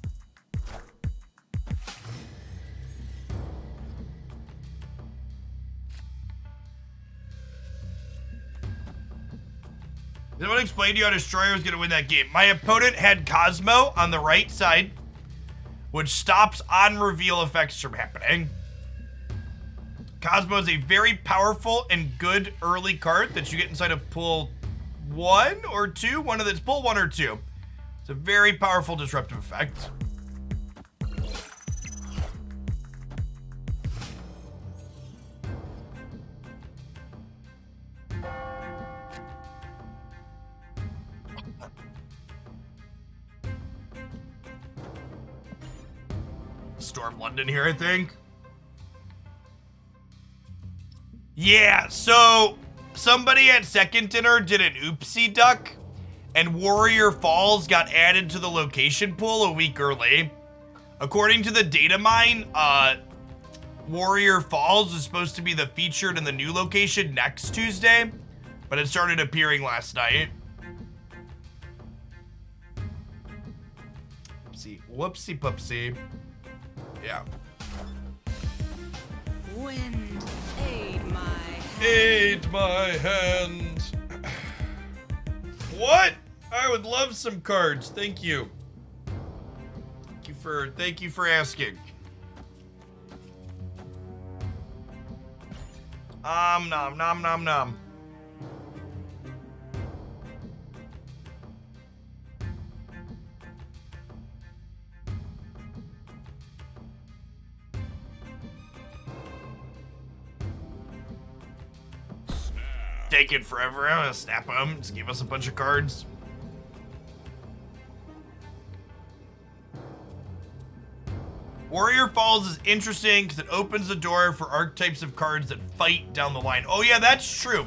Did anyone explain to you how Destroyer was gonna win that game? My opponent had Cosmo on the right side, which stops on reveal effects from happening. Cosmo is a very powerful and good early card that you get inside of pull 1 or 2. One of those, pull 1 or 2. It's a very powerful disruptive effect. Storm London here, I think. Yeah, so somebody at Second Dinner did an oopsie duck, and Warrior Falls got added to the location pool a week early. According to the data mine, Warrior Falls is supposed to be the featured in the new location next Tuesday, but it started appearing last night. Whoopsie poopsie. Yeah. Wind, aid my hand. Aid my hand. What? I would love some cards. Thank you. Thank you for asking. Nom nom nom nom. Taking forever. I'm gonna snap them. Just give us a bunch of cards. Warrior Falls is interesting because it opens the door for archetypes of cards that fight down the line. Oh yeah, that's true.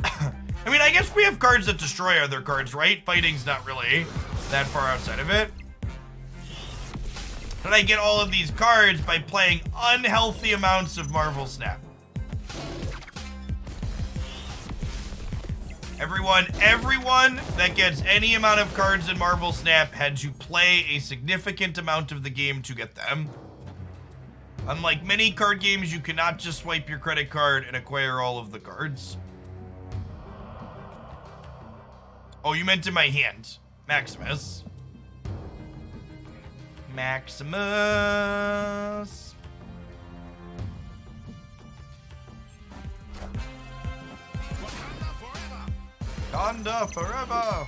I mean, I guess we have cards that destroy other cards, right? Fighting's not really that far outside of it. But I get all of these cards by playing unhealthy amounts of Marvel Snap. Everyone that gets any amount of cards in Marvel Snap had to play a significant amount of the game to get them. Unlike many card games, you cannot just swipe your credit card and acquire all of the cards. Oh, you meant in my hand. Maximus. Maximus. Wakanda forever.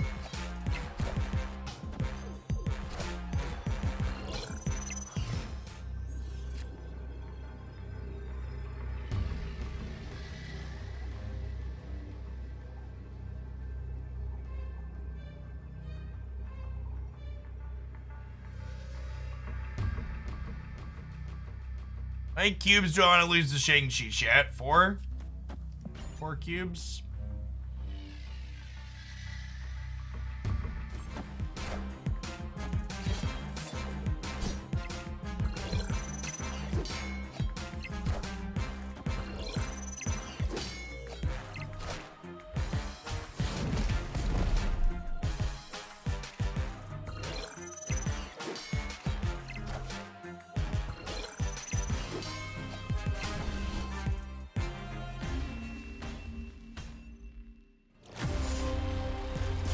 How many cubes do I want to lose to Shang-Chi, chat? 4? 4 cubes?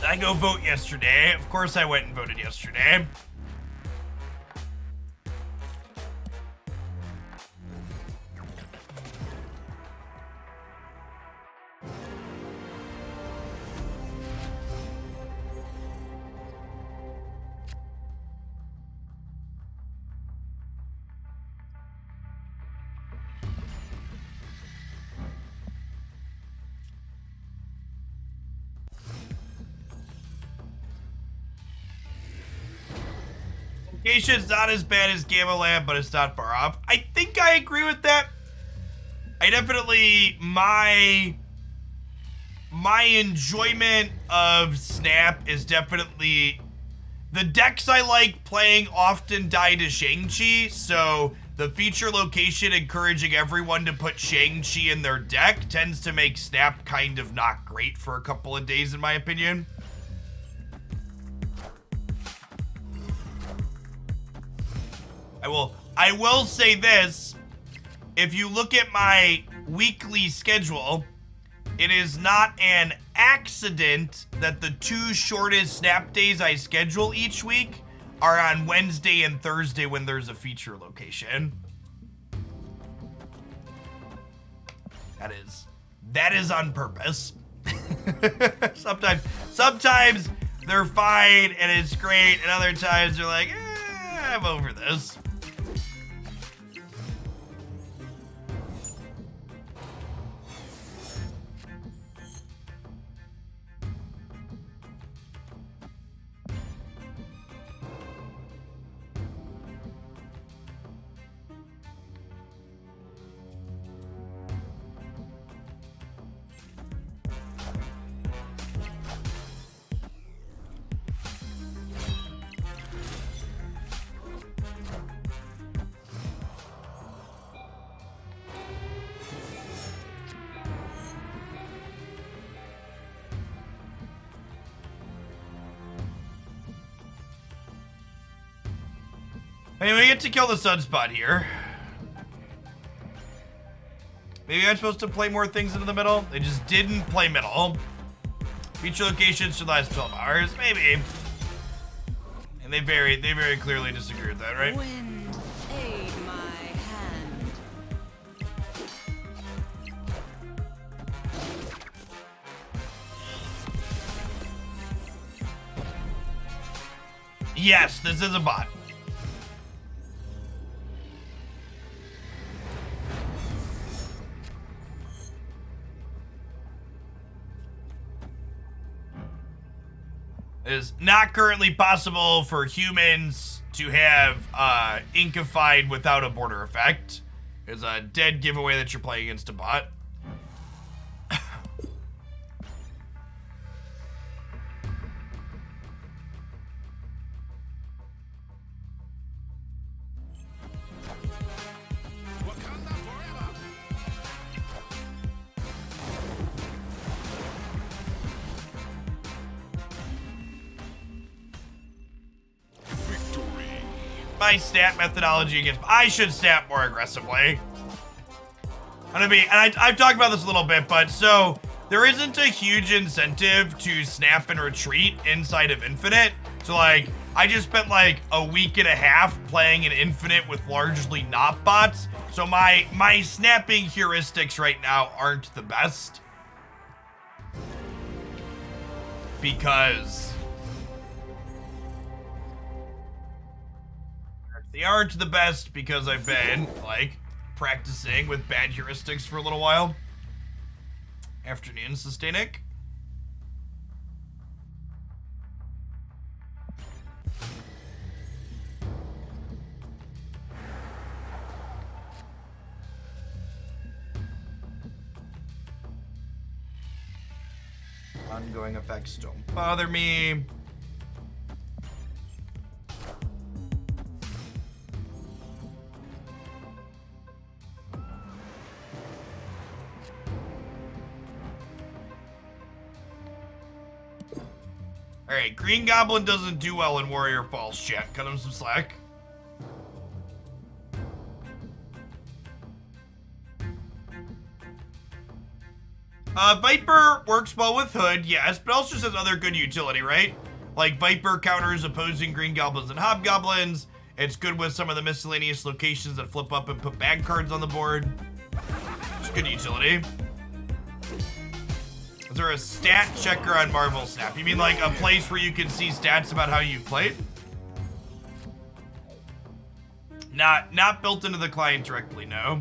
I go vote yesterday. Of course I went and voted yesterday. Location's not as bad as Gamma Lab, but it's not far off. I think I agree with that. I definitely, my my enjoyment of Snap is definitely the decks I like playing often die to Shang-Chi, so the feature location encouraging everyone to put Shang-Chi in their deck tends to make Snap kind of not great for a couple of days, in my opinion. I will say this, if you look at my weekly schedule, it is not an accident that the 2 shortest Snap days I schedule each week are on Wednesday and Thursday when there's a feature location. That is on purpose. Sometimes they're fine and it's great, and other times they're like, I'm over this. Anyway, we get to kill the Sunspot here. Maybe I'm supposed to play more things into the middle? They just didn't play middle. Feature locations should last 12 hours, maybe. And they very clearly disagree with that, right? Wind, aid my hand. Yes, this is a bot. It is not currently possible for humans to have Inkified without a border effect. It's a dead giveaway that you're playing against a bot. My snap methodology against... I should snap more aggressively. I've talked about this a little bit, but so there isn't a huge incentive to snap and retreat inside of Infinite. So like, I just spent like a week and a half playing an Infinite with largely not bots. So my snapping heuristics right now aren't the best. Because they aren't the best because I've been, like, practicing with bad heuristics for a little while. Afternoon, Sustainic. Ongoing effects don't bother me. Alright, Green Goblin doesn't do well in Warrior Falls, chat. Cut him some slack. Viper works well with Hood, yes, but also has other good utility, right? Like, Viper counters opposing Green Goblins and Hobgoblins. It's good with some of the miscellaneous locations that flip up and put bad cards on the board. It's good utility. Is there a stat checker on Marvel Snap? You mean like a place where you can see stats about how you've played? Not built into the client directly, no.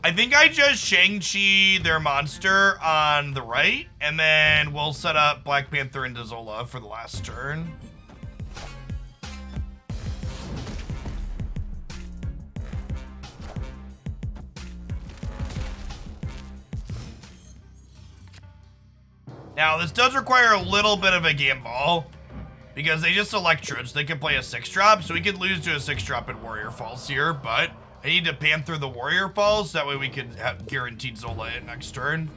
I think I just Shang-Chi their monster on the right, and then we'll set up Black Panther and Zola for the last turn. Now, this does require a little bit of a gamble, because they just electrodes. They can play a 6-drop, so we could lose to a 6-drop in Warrior Falls here, but I need to Panther the Warrior Falls, that way we can have guaranteed Zola in next turn.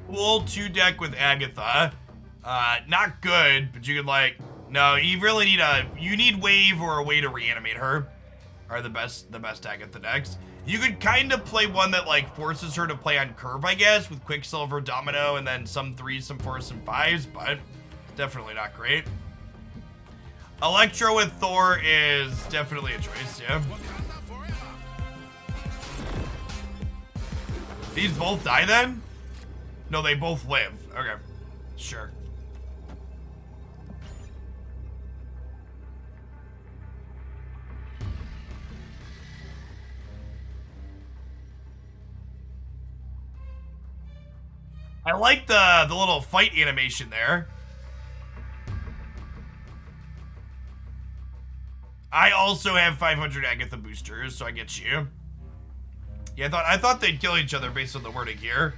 Cool, 2-deck with Agatha. Not good, but you could like, no, you really need you need Wave or a way to reanimate her are the best Agatha decks. You could kind of play one that like forces her to play on curve, I guess, with Quicksilver, Domino, and then some 3s, some 4s, some 5s, but definitely not great. Electro with Thor is definitely a choice, yeah. These both die then? No, they both live. Okay, sure. I like the little fight animation there. I also have 500 Agatha boosters, so I get you. Yeah, I thought they'd kill each other based on the wording here.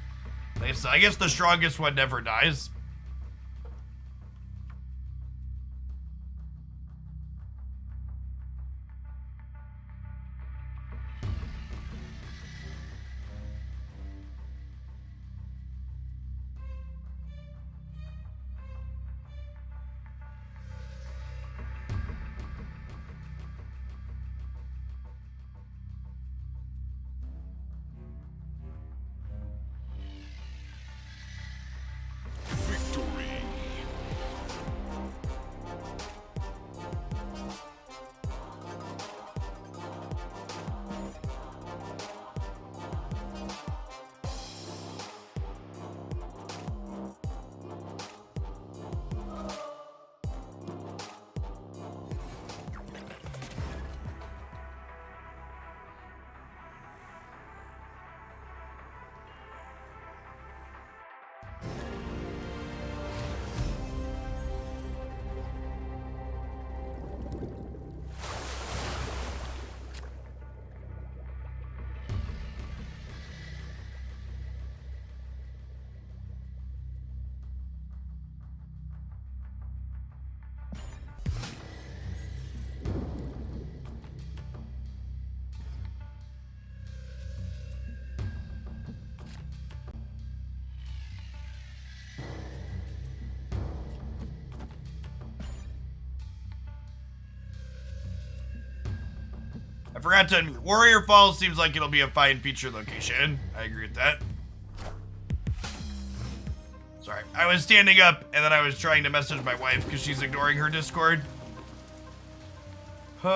I guess the strongest one never dies. I forgot to unmute. Warrior Falls seems like it'll be a fine feature location. I agree with that. Sorry, I was standing up and then I was trying to message my wife because she's ignoring her Discord. This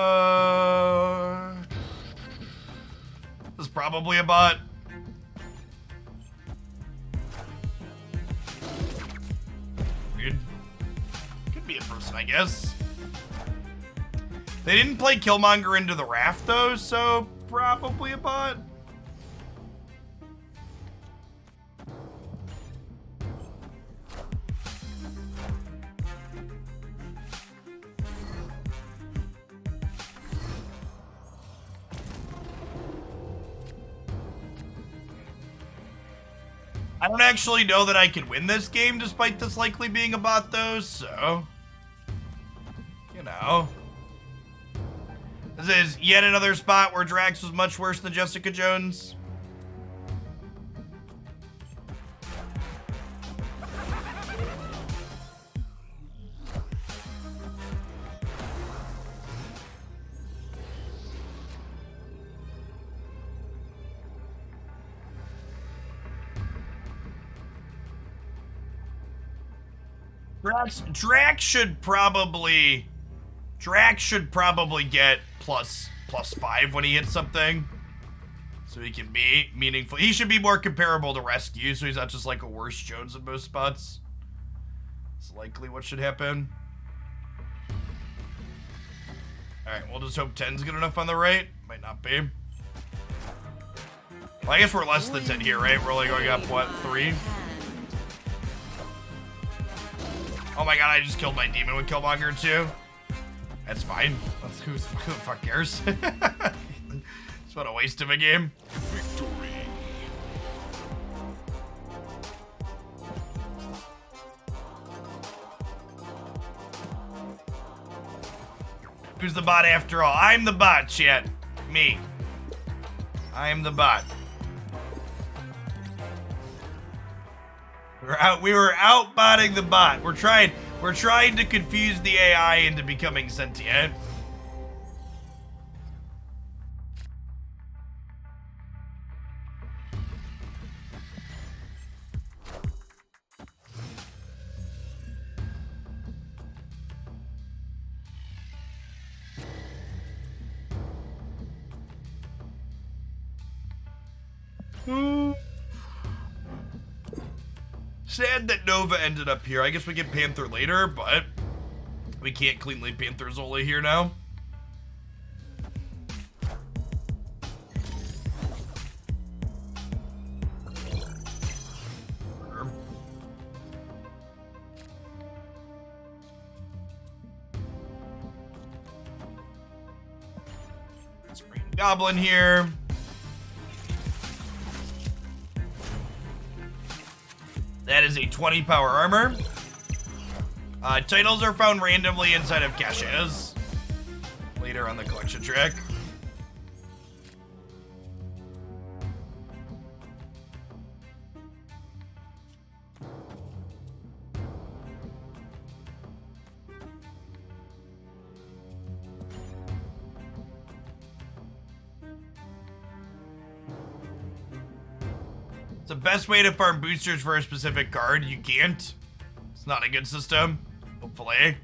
is probably a bot. Could be a person, I guess. They didn't play Killmonger into the raft though, so probably a bot. I don't actually know that I can win this game despite this likely being a bot though, so, you know. This is yet another spot where Drax was much worse than Jessica Jones. Drax should probably get plus 5 when he hits something, so he can be meaningful. He should be more comparable to Rescue, so he's not just like a worse Jones in most spots. It's likely what should happen. Alright, we'll just hope 10's good enough on the right. Might not be. Well, I guess we're less than 10 here, right? We're only going up, what, 3? Oh my god, I just killed my demon with Killmonger too. That's fine. Who the fuck cares? It's what a waste of a game. Victory. Who's the bot after all? I'm the bot, chat. Me. I am the bot. We were out botting the bot. We're trying to confuse the AI into becoming sentient. Sad that Nova ended up here. I guess we get Panther later, but we can't cleanly Panther Zola here now. Let's bring Goblin here. That is a 20 power armor. Titles are found randomly inside of caches later on the collection track. It's the best way to farm boosters for a specific card. You can't. It's not a good system. Hopefully.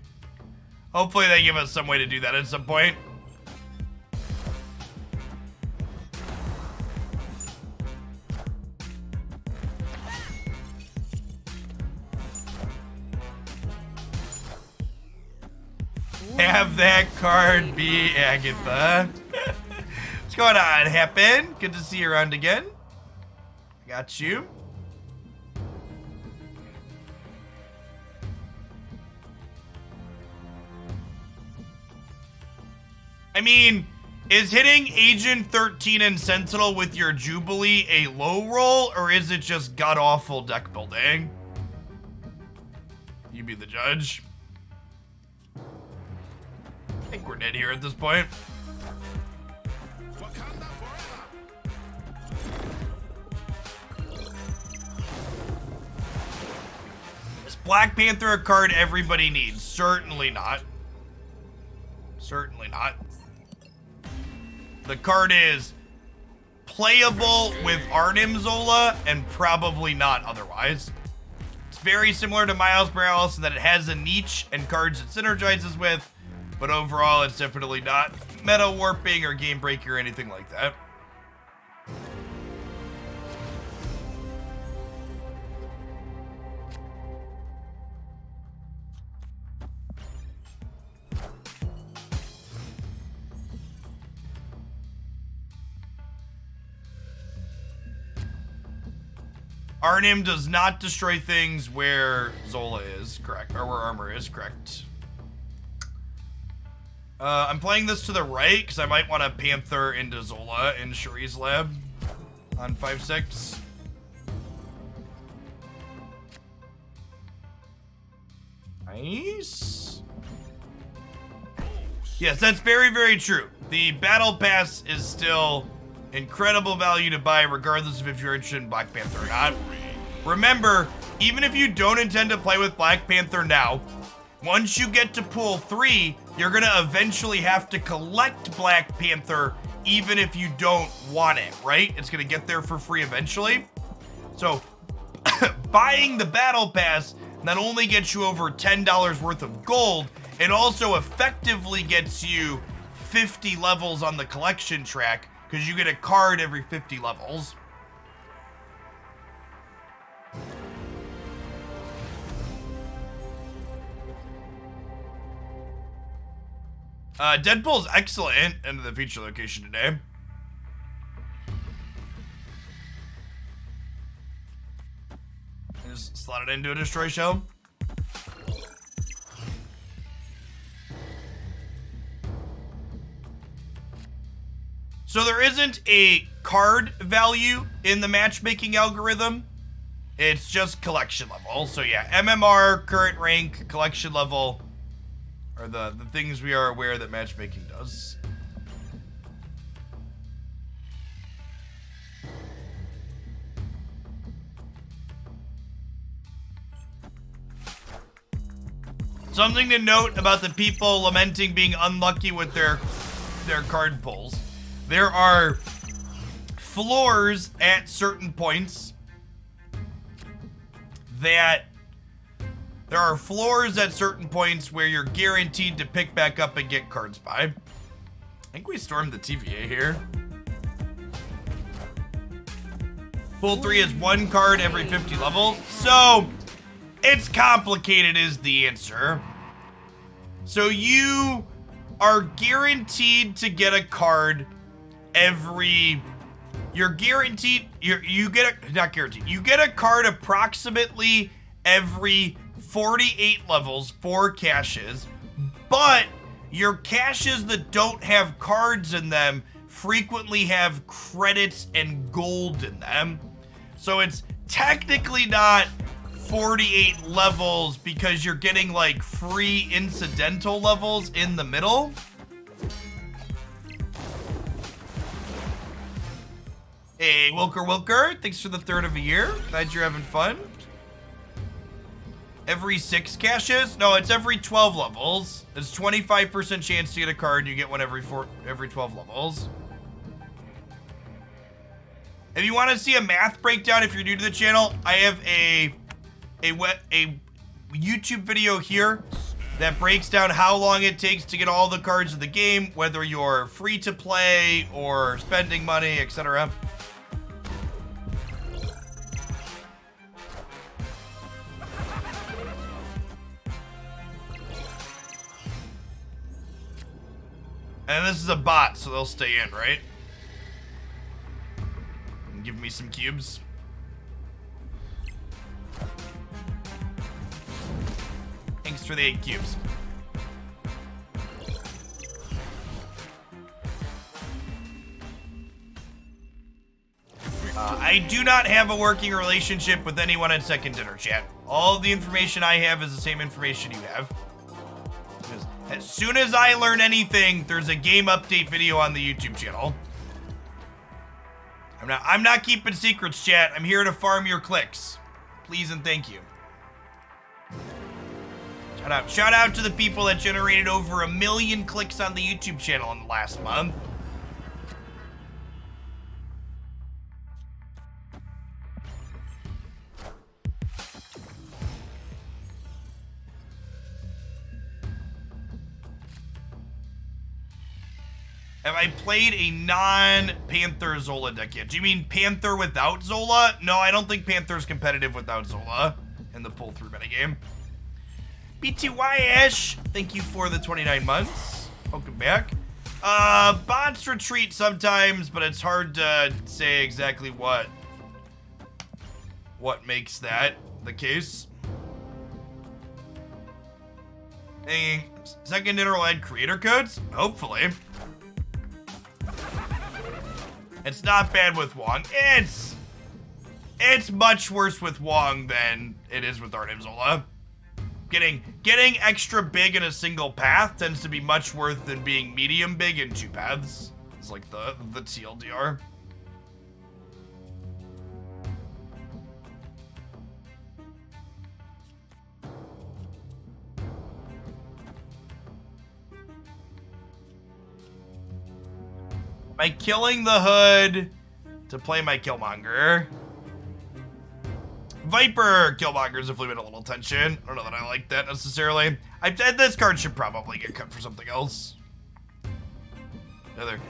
Hopefully they give us some way to do that at some point. Have that card be Agatha. What's going on, Happen? Good to see you around again. Got you. I mean, is hitting Agent 13 and Sentinel with your Jubilee a low roll, or is it just god-awful deck building? You be the judge. I think we're dead here at this point. Is Black Panther a card everybody needs? Certainly not. Certainly not. The card is playable with Arnim Zola and probably not otherwise. It's very similar to Miles Morales in that it has a niche and cards it synergizes with, but overall it's definitely not meta warping or game breaking or anything like that. Arnim does not destroy things where Zola is, correct, or where armor is, correct. I'm playing this to the right because I might want to Panther into Zola in Shuri's lab on 5/6. Nice. Yes, that's very, very true. The battle pass is still incredible value to buy regardless of if you're interested in Black Panther or not. Remember, even if you don't intend to play with Black Panther now, once you get to pool 3, you're gonna eventually have to collect Black Panther even if you don't want it, right? It's gonna get there for free eventually. So buying the battle pass not only gets you over $10 worth of gold, it also effectively gets you 50 levels on the collection track because you get a card every 50 levels. Deadpool's excellent into the feature location today. Just slot it into a destroy shell. So there isn't a card value in the matchmaking algorithm. It's just collection level. So yeah, MMR, current rank, collection level are the things we are aware that matchmaking does. Something to note about the people lamenting being unlucky with their card pulls. There are floors at certain points where you're guaranteed to pick back up and get cards by. I think we stormed the TVA here. Pull 3 is 1 card every 50 levels. So, it's complicated is the answer. So you are guaranteed to get a card every... You get a card approximately every 48 levels, 4 caches, but your caches that don't have cards in them frequently have credits and gold in them. So it's technically not 48 levels because you're getting like free incidental levels in the middle. Hey, Wilker, thanks for the 3rd of a year. Glad you're having fun. Every 6 caches? No, it's every 12 levels. It's 25% chance to get a card. You get one every 12 levels. If you want to see a math breakdown, if you're new to the channel, I have a YouTube video here that breaks down how long it takes to get all the cards of the game, whether you're free to play or spending money, etc. And this is a bot, so they'll stay in, right? And give me some cubes. Thanks for the 8 cubes. I do not have a working relationship with anyone at Second Dinner Chat. All of the information I have is the same information you have. Because as soon as I learn anything, there's a game update video on the YouTube channel. I'm not keeping secrets, chat. I'm here to farm your clicks. Please and thank you. Shout out to the people that generated over 1 million clicks on the YouTube channel in the last month. Have I played a non-Panther Zola deck yet? Do you mean Panther without Zola? No, I don't think Panther's competitive without Zola in the pull-through metagame. BTY Ash, thank you for the 29 months. Welcome back. Bots retreat sometimes, but it's hard to say exactly what makes that the case. And Second Dinner will add creator codes? Hopefully. It's not bad with Wong. It's much worse with Wong than it is with Arnim Zola. Getting extra big in a single path tends to be much worse than being medium big in 2 paths. It's like the TLDR. Am I killing the hood to play my Killmonger? Viper Killmonger's definitely been a little tension. I don't know that I like that necessarily. This card should probably get cut for something else.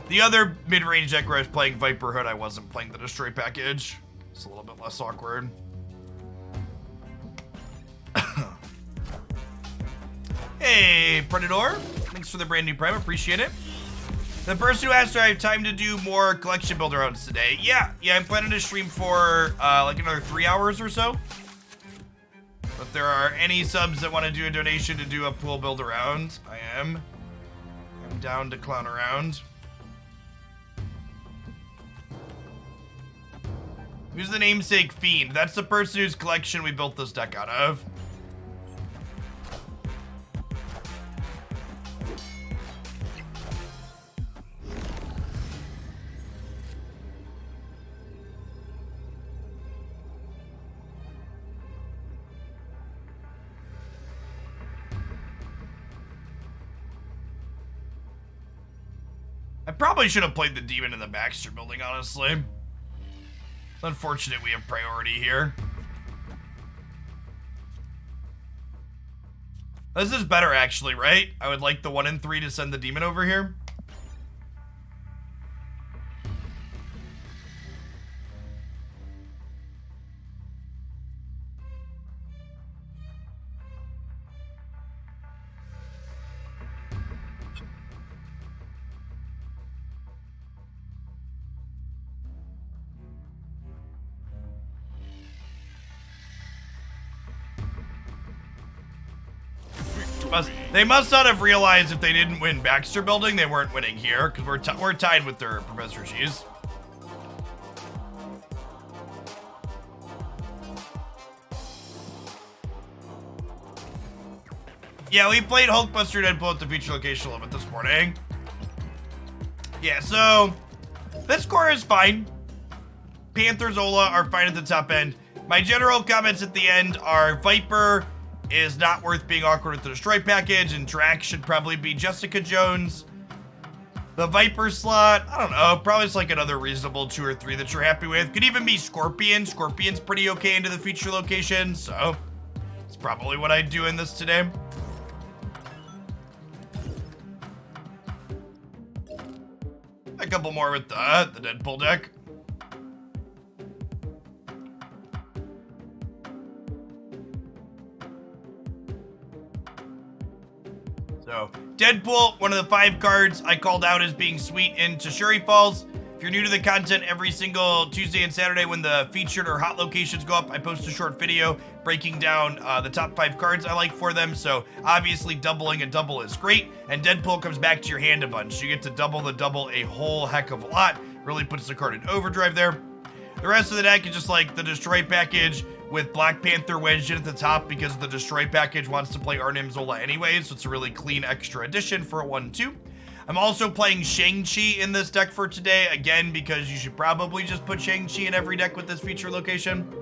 The other mid-range deck where I was playing Viper Hood, I wasn't playing the Destroy package. It's a little bit less awkward. Hey, Predator. Thanks for the brand new Prime. Appreciate it. The person who asked, do I have time to do more collection builder rounds today? Yeah, I'm planning to stream for like another 3 hours or so. If there are any subs that want to do a donation to do a pool build around, I'm down to clown around. Who's the namesake fiend? That's the person whose collection we built this deck out of. I probably should have played the demon in the Baxter building, honestly. It's unfortunate we have priority here. This is better, actually, right? I would like the 1 and 3 to send the demon over here. They must not have realized if they didn't win Baxter building, they weren't winning here, because we're tied with their Professor G's. Yeah, we played Hulkbuster Deadpool at the feature location a little bit this morning. Yeah, so this core is fine. Panther, Zola are fine at the top end. My general comments at the end are Viper is not worth being awkward with the Destroy package, and Drax should probably be Jessica Jones. The Viper slot, I don't know, probably just like another reasonable 2 or 3 that you're happy with. Could even be Scorpion. Scorpion's pretty okay into the feature location, so it's probably what I'd do in this today. A couple more with the Deadpool deck. So, Deadpool, one of the 5 cards I called out as being sweet into Shuri Falls. If you're new to the content, every single Tuesday and Saturday when the featured or hot locations go up, I post a short video breaking down the top 5 cards I like for them. So, obviously, doubling a double is great, and Deadpool comes back to your hand a bunch. You get to double the double a whole heck of a lot. Really puts the card in overdrive there. The rest of the deck is just like the Destroy package with Black Panther wedged in at the top because the Destroy package wants to play Arnim Zola anyways, so it's a really clean extra addition for a 1-2. I'm also playing Shang-Chi in this deck for today, again, because you should probably just put Shang-Chi in every deck with this feature location.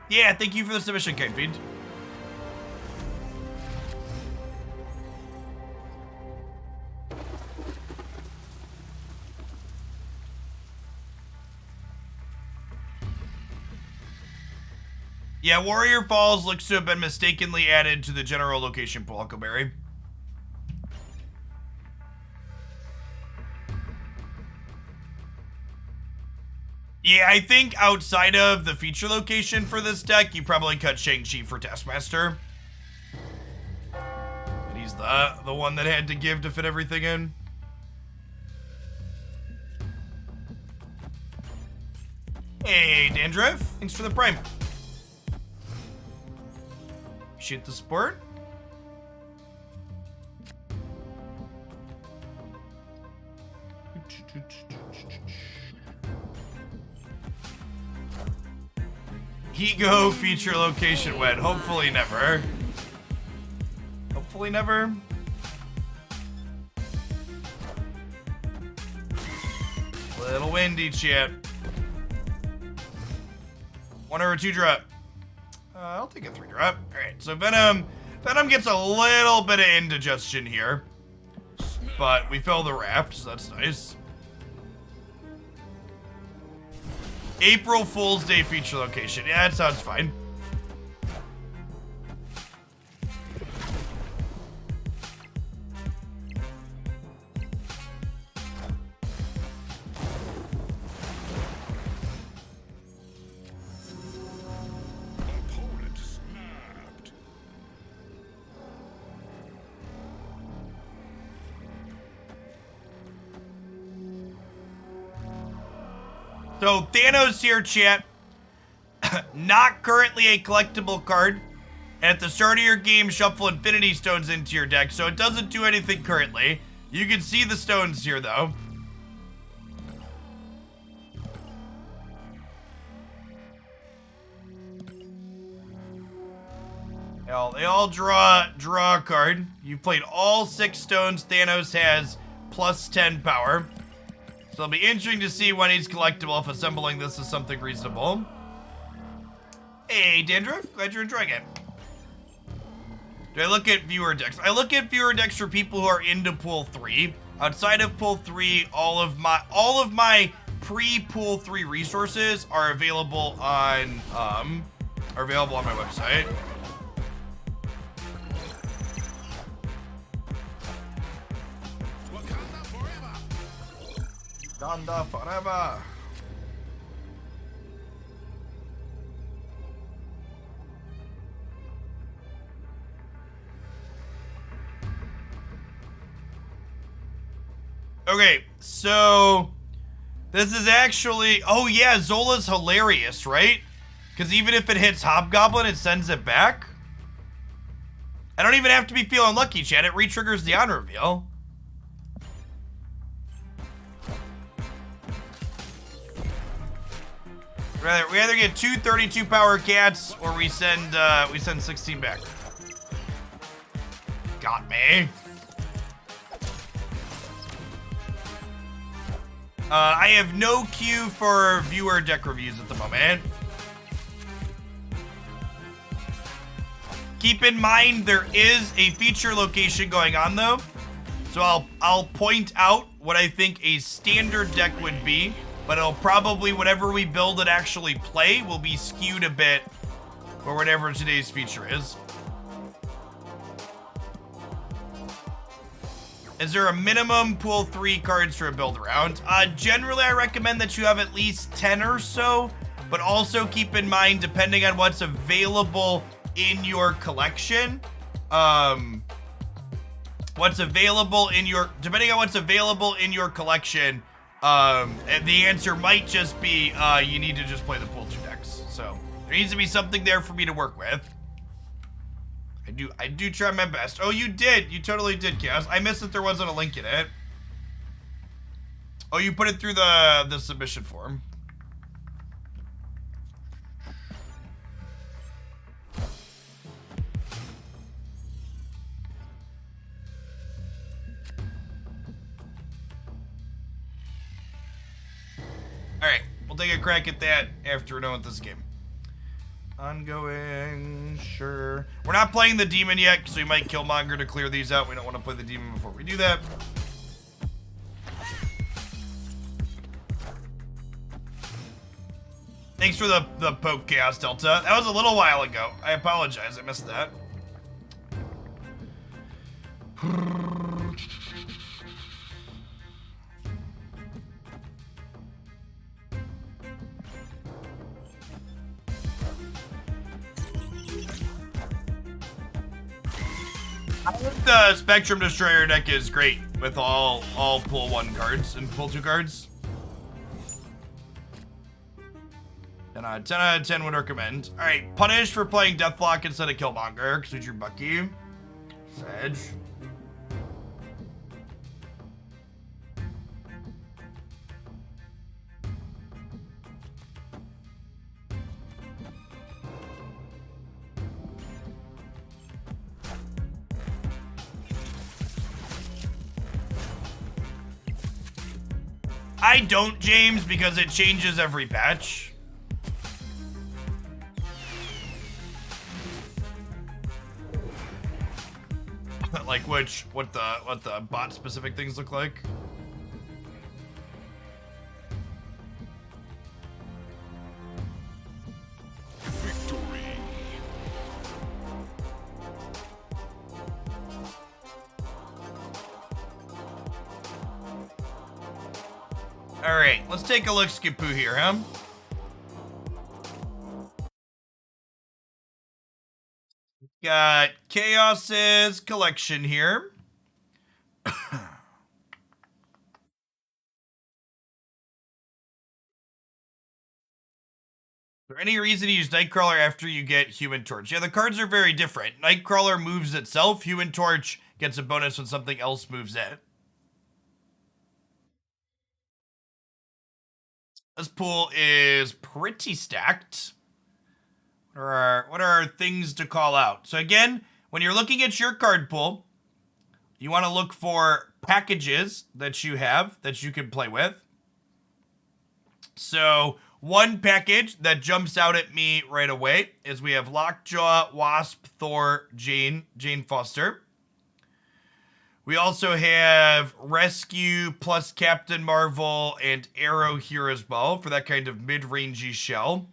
Yeah, thank you for the submission, Kind Fiend. Yeah, Warrior Falls looks to have been mistakenly added to the general location pool, Huckleberry. Yeah, I think outside of the feature location for this deck, you probably cut Shang-Chi for Taskmaster. And he's the one that had to give to fit everything in. Hey, Dandruff. Thanks for the prime. Shoot the sport. Ego feature location wed. Hopefully never. Hopefully never. Little windy, chat. 1 or a 2 drop. I'll take a 3 drop. Alright, so Venom gets a little bit of indigestion here. But we fill the raft, so that's nice. April Fool's Day feature location. Yeah, that sounds fine. So, Thanos here, chat. Not currently a collectible card. At the start of your game, shuffle infinity stones into your deck, so it doesn't do anything currently. You can see the stones here, though. They all draw a card. You've played all 6 stones Thanos has, plus 10 power. So it'll be interesting to see when he's collectible if assembling this is something reasonable. Hey, Dandruff, glad you're enjoying it. Do I look at viewer decks? I look at viewer decks for people who are into Pool 3. Outside of Pool 3, all of my pre-Pool 3 resources are available on my website. Wakanda forever. Okay, so this is actually, oh yeah, Zola's hilarious, right? Because even if it hits Hobgoblin, it sends it back. I don't even have to be feeling lucky, chat. It re-triggers the on reveal. We either get 2 32 power cats or we send 16 back. Got me. I have no queue for viewer deck reviews at the moment. Keep in mind there is a feature location going on though. So I'll point out what I think a standard deck would be, but it'll probably, whatever we build and actually play, will be skewed a bit for whatever today's feature is. Is there a minimum Pool 3 cards for a build around? Generally, I recommend that you have at least 10 or so, but also keep in mind, depending on what's available in your collection, depending on what's available in your collection, and the answer might just be, you need to just play the Pool 2 decks. So there needs to be something there for me to work with. I do try my best. Oh, you did. You totally did, Chaos. I missed that there wasn't a link in it. Oh, you put it through the submission form. Alright, we'll take a crack at that after we're done with this game. Ongoing, sure. We're not playing the demon yet, because we might Killmonger to clear these out. We don't want to play the demon before we do that. Thanks for the poke, Chaos Delta. That was a little while ago. I apologize, I missed that. I think the Spectrum Destroyer deck is great with all Pool 1 cards and Pool 2 cards. 10 out of 10 would recommend. Alright, punish for playing Deathlock instead of Killmonger, because we drew Bucky. Sedge. I don't, James, because it changes every patch. Like what the bot specific things look like. Victory. All right, let's take a look, Skipoo here, huh? Got Chaos's collection here. there any reason to use Nightcrawler after you get Human Torch? Yeah, the cards are very different. Nightcrawler moves itself. Human Torch gets a bonus when something else moves it. This pool is pretty stacked. What are things to call out? So again, when you're looking at your card pool, you want to look for packages that you have that you can play with. So one package that jumps out at me right away is we have Lockjaw, Wasp, Thor, Jane Foster. We also have Rescue plus Captain Marvel and Arrow here as well for that kind of mid-rangey shell.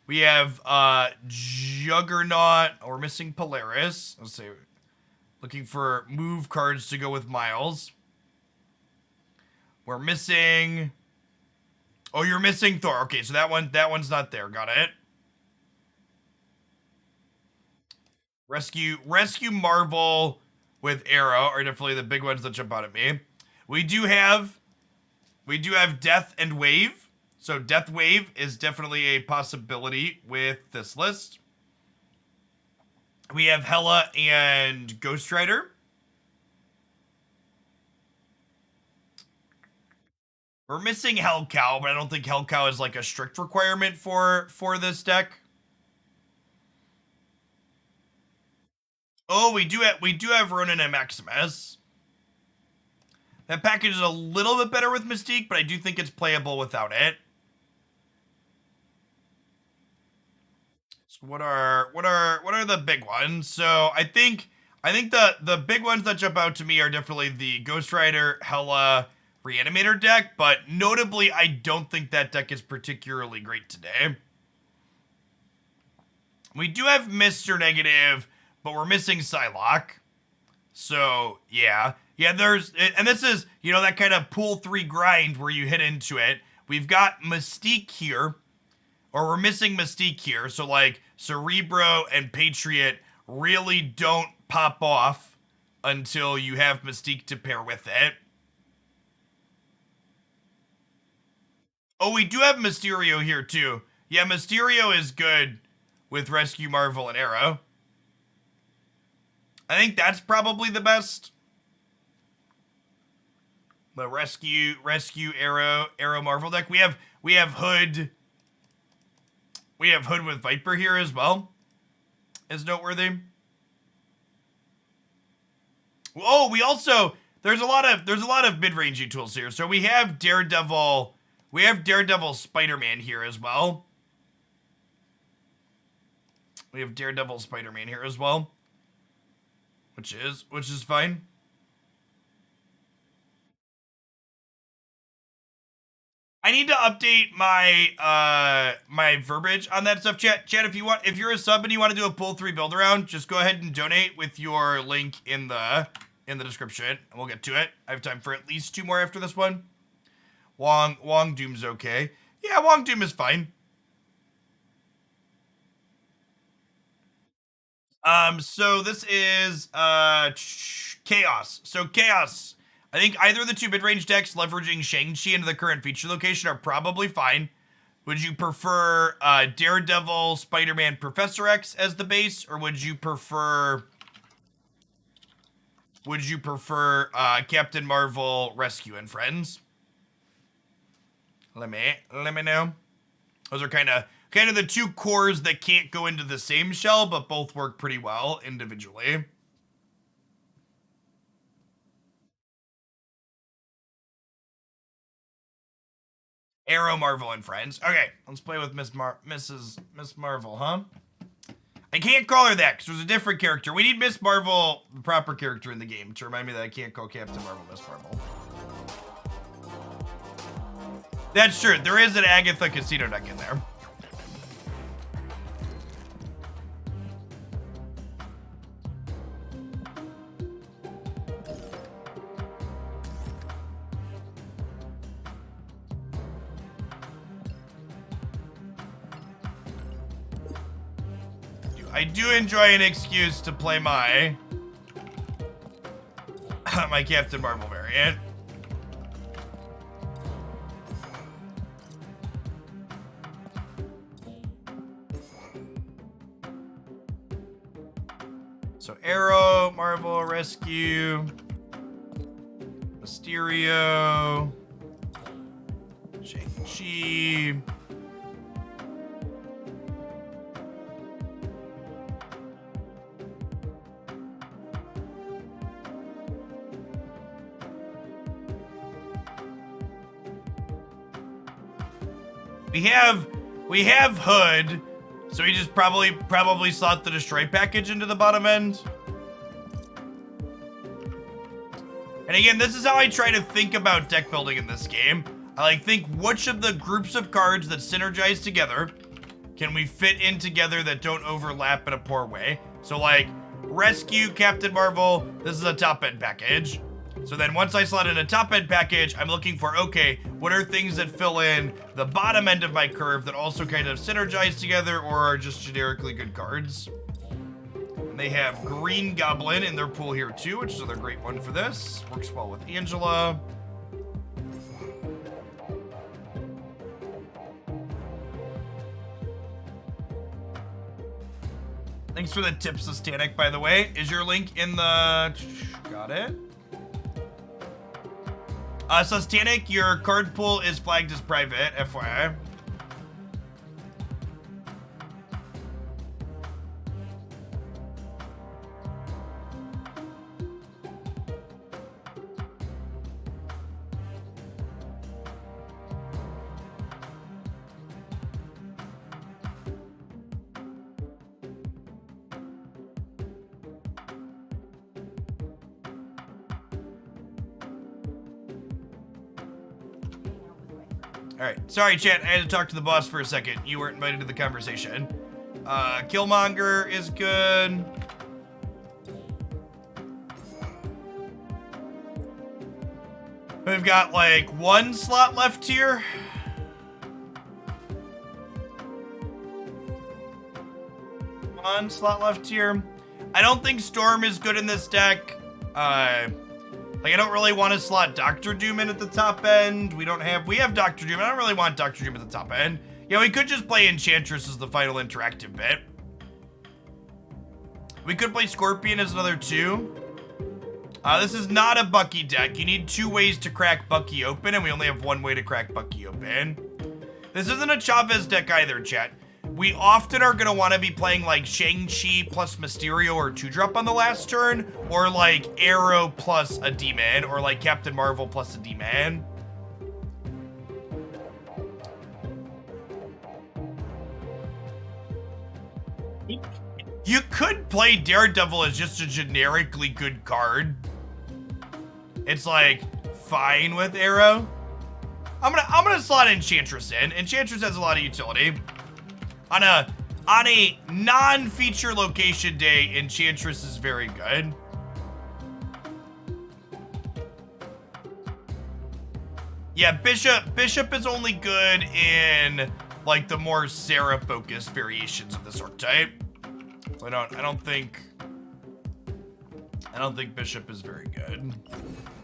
We have Juggernaut. Oh, we're missing Polaris. Let's see. Looking for move cards to go with Miles. We're missing... Oh, you're missing Thor. Okay, so that one's not there. Got it. Rescue Marvel with Arrow are definitely the big ones that jump out at me. We do have Death and Wave. So Death Wave is definitely a possibility with this list. We have Hela and Ghost Rider. We're missing Hellcow, but I don't think Hellcow is like a strict requirement for this deck. Oh, we do have Ronan and Maximus. That package is a little bit better with Mystique, but I do think it's playable without it. So what are the big ones? So I think the big ones that jump out to me are definitely the Ghost Rider, Hela, Reanimator deck, but notably, I don't think that deck is particularly great today. We do have Mr. Negative, but we're missing Psylocke. So, yeah. Yeah, and this is, that kind of pool 3 grind where you hit into it. We've got Mystique here, or we're missing Mystique here, so like, Cerebro and Patriot really don't pop off until you have Mystique to pair with it. Oh, we do have Mysterio here, too. Yeah, Mysterio is good with Rescue Marvel and Arrow. I think that's probably the best. The Rescue Arrow Marvel deck. We have Hood. We have Hood with Viper here as well. Is noteworthy. Oh, we also there's a lot of mid-rangey tools here. So we have Daredevil. We have Daredevil Spider-Man here as well. We have Daredevil Spider-Man here as well. Which is fine. I need to update my my verbiage on that stuff. Chat, if you're a sub and you want to do a pull 3 build around, just go ahead and donate with your link in the description, and we'll get to it. I have time for at least 2 more after this one. Wong Doom's okay. Yeah, Wong Doom is fine. So this is Chaos. So Chaos, I think either of the 2 mid-range decks leveraging Shang-Chi into the current feature location are probably fine. Would you prefer Daredevil, Spider-Man, Professor X as the base, or would you prefer Captain Marvel, Rescue and Friends? Let me know. Those are kind of the 2 cores that can't go into the same shell, but both work pretty well individually. Arrow, Marvel, and Friends. Okay, let's play with Miss Marvel, huh? I can't call her that because there's a different character. We need Miss Marvel, the proper character in the game, to remind me that I can't call Captain Marvel Miss Marvel. That's true. There is an Agatha Casino deck in there. I do enjoy an excuse to play my my Captain Marvel variant. So Arrow, Marvel, Rescue, Mysterio, Shang-Chi. We have Hood, so he just probably slot the Destroy package into the bottom end. And again, this is how I try to think about deck building in this game. I like think which of the groups of cards that synergize together can we fit in together that don't overlap in a poor way. So like Rescue, Captain Marvel, this is a top end package. So then once I slot in a top end package, I'm looking for, okay, what are things that fill in the bottom end of my curve that also kind of synergize together or are just generically good cards. And they have Green Goblin in their pool here too, which is another great one for this. Works well with Angela. Thanks for the tips, Sustanic, by the way. Is your link in the... Got it. Sustanic, your card pool is flagged as private, FYI. Alright, sorry chat, I had to talk to the boss for a second. You weren't invited to the conversation. Killmonger is good. We've got like one slot left here. One slot left here. I don't think Storm is good in this deck. Like, I don't really want to slot Dr. Doom in at the top end. We have Dr. Doom. I don't really want Dr. Doom at the top end. Yeah, we could just play Enchantress as the final interactive bit. We could play Scorpion as another 2. This is not a Bucky deck. You need 2 ways to crack Bucky open, and we only have 1 way to crack Bucky open. This isn't a Chavez deck either, chat. We often are going to want to be playing like Shang-Chi plus Mysterio or 2-drop on the last turn, or like Arrow plus a D-Man, or like Captain Marvel plus a D-Man. You could play Daredevil as just a generically good card. It's like fine with Arrow. I'm gonna slot Enchantress in. Enchantress has a lot of utility. On a non-feature location day, Enchantress is very good. Yeah, Bishop is only good in like the more Sarah-focused variations of this archetype. So I don't think Bishop is very good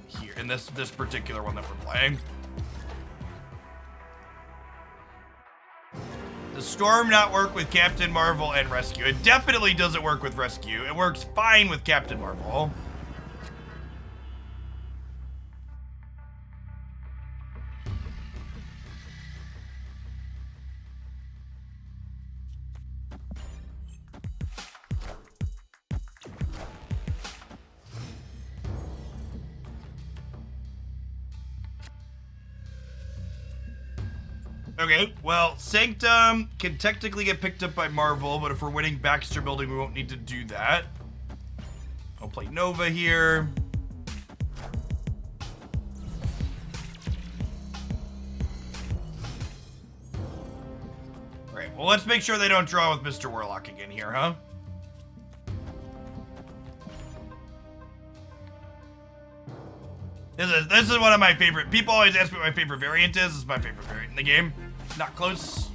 here in this particular one that we're playing. Does Storm not work with Captain Marvel and Rescue? It definitely doesn't work with Rescue. It works fine with Captain Marvel. Okay, well, Sanctum can technically get picked up by Marvel, but if we're winning Baxter building, we won't need to do that. I'll play Nova here. Alright, well, let's make sure they don't draw with Mr. Warlock again here, huh? This is one of my favorite. People always ask me what my favorite variant is. This is my favorite variant in the game. Not close.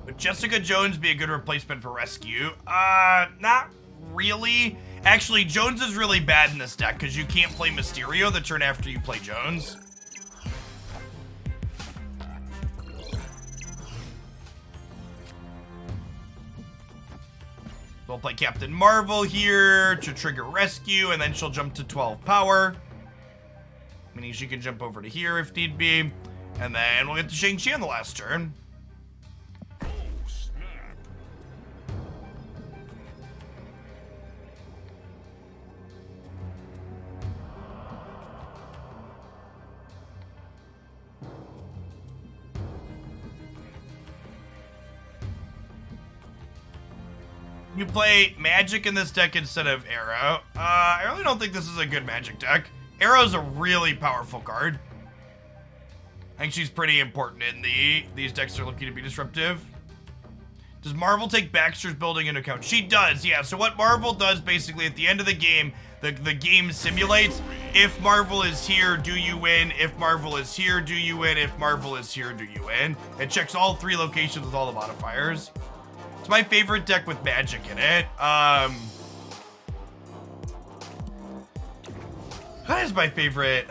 Would Jessica Jones be a good replacement for Rescue? Not really. Actually, Jones is really bad in this deck because you can't play Mysterio the turn after you play Jones. We'll play Captain Marvel here to trigger rescue, and then she'll jump to 12 power. Meaning she can jump over to here if need be. And then we'll get to Shang-Chi on the last turn. Oh, snap. You play Magic in this deck instead of Arrow. I really don't think this is a good Magic deck. Arrow's a really powerful card. I think she's pretty important in these decks are looking to be disruptive. Does Marvel take Baxter's building into account? She does, yeah. So what Marvel does basically at the end of the game, the game simulates, if Marvel is here, do you win? If Marvel is here, do you win? If Marvel is here, do you win? It checks all 3 locations with all the modifiers. It's my favorite deck with Magic in it. That is my favorite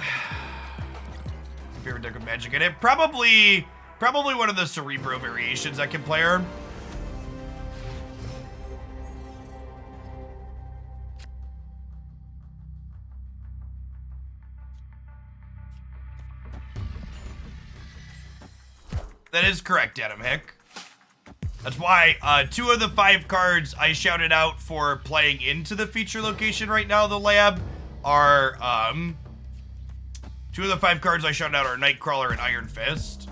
deck with Magic in it. Probably one of the Cerebro variations I can play her. That is correct, Adam Hick. That's why 2 of the 5 cards I shouted out for playing into the feature location right now, the lab, are 2 of the 5 cards I shouted out are Nightcrawler and Iron Fist.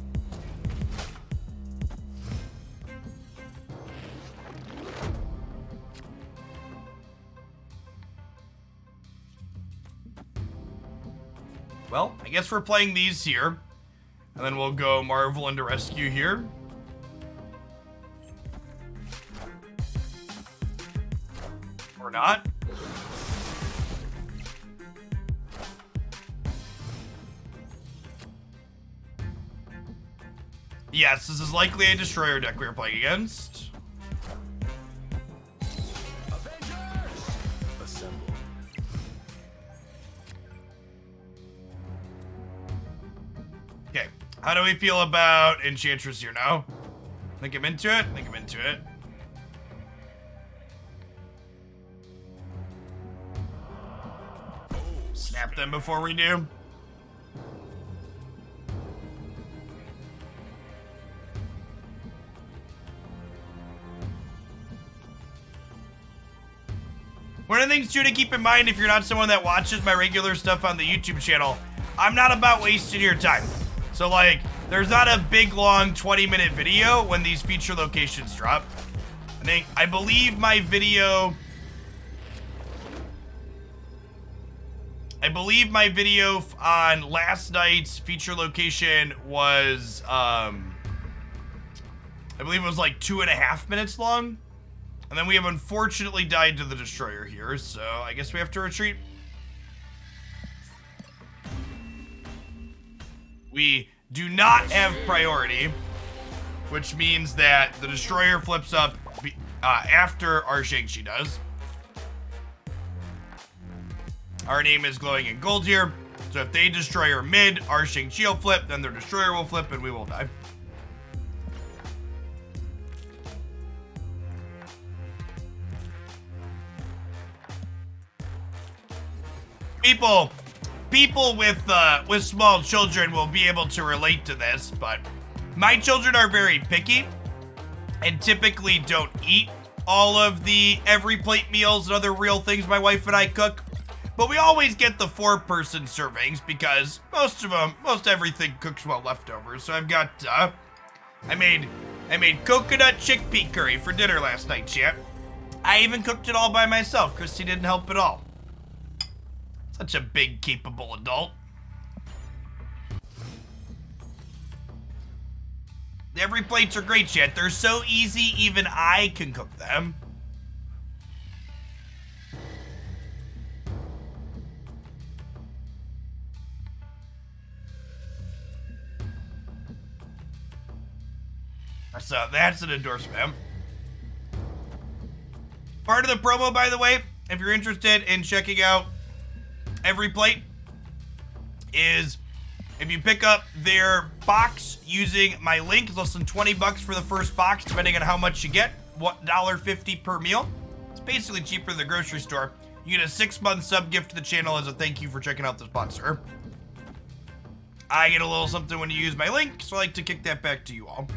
Well, I guess we're playing these here. And then we'll go Marvel into rescue here. Or not. Yes, this is likely a Destroyer deck we are playing against. Avengers! Assemble. Okay, how do we feel about Enchantress here now? Think I'm into it? Think I'm into it. Snap them before we do. One of the things too to keep in mind if you're not someone that watches my regular stuff on the YouTube channel, I'm not about wasting your time. So like, there's not a big long 20-minute video when these feature locations drop. I believe my video on last night's feature location was, I believe it was like 2.5 minutes long. And then we have unfortunately died to the Destroyer here, so I guess we have to retreat. We do not have priority, which means that the Destroyer flips up after our Shang-Chi does. Our name is glowing in gold here, so if they Destroyer mid, our Shang-Chi will flip, then their Destroyer will flip, and we will die. People with small children will be able to relate to this, but my children are very picky and typically don't eat all of the every plate meals and other real things my wife and I cook. But we always get the 4-person servings because most everything cooks well leftovers. So I've got I made coconut chickpea curry for dinner last night, chat. I even cooked it all by myself. Christy didn't help at all. Such a big, capable adult. Every plates are great, chat. They're so easy, even I can cook them. So that's an endorsement. Part of the promo, by the way, if you're interested in checking out Every Plate, is if you pick up their box using my link, it's less than 20 bucks for the first box, depending on how much you get. $1.50 per meal. It's basically cheaper than the grocery store. You get a 6-month sub gift to the channel as a thank you for checking out the sponsor. I get a little something when you use my link, so I like to kick that back to you all.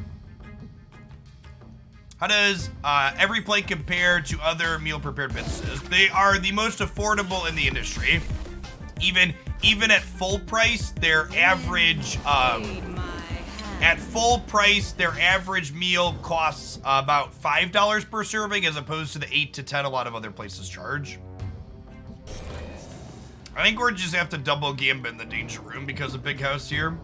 How does Every Plate compare to other meal prepared businesses? They are the most affordable in the industry. Even at full price, their average their average meal costs about $5 per serving, as opposed to the 8 to 10 a lot of other places charge. I think we're just have to double gamba in the danger room because of Big House here.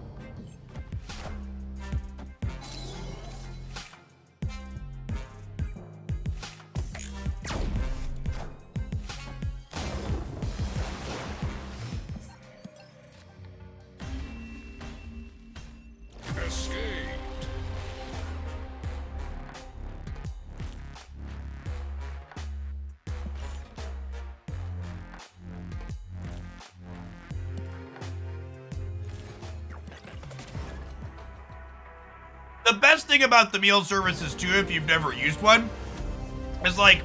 Escaped. The best thing about the meal services too, if you've never used one, is like,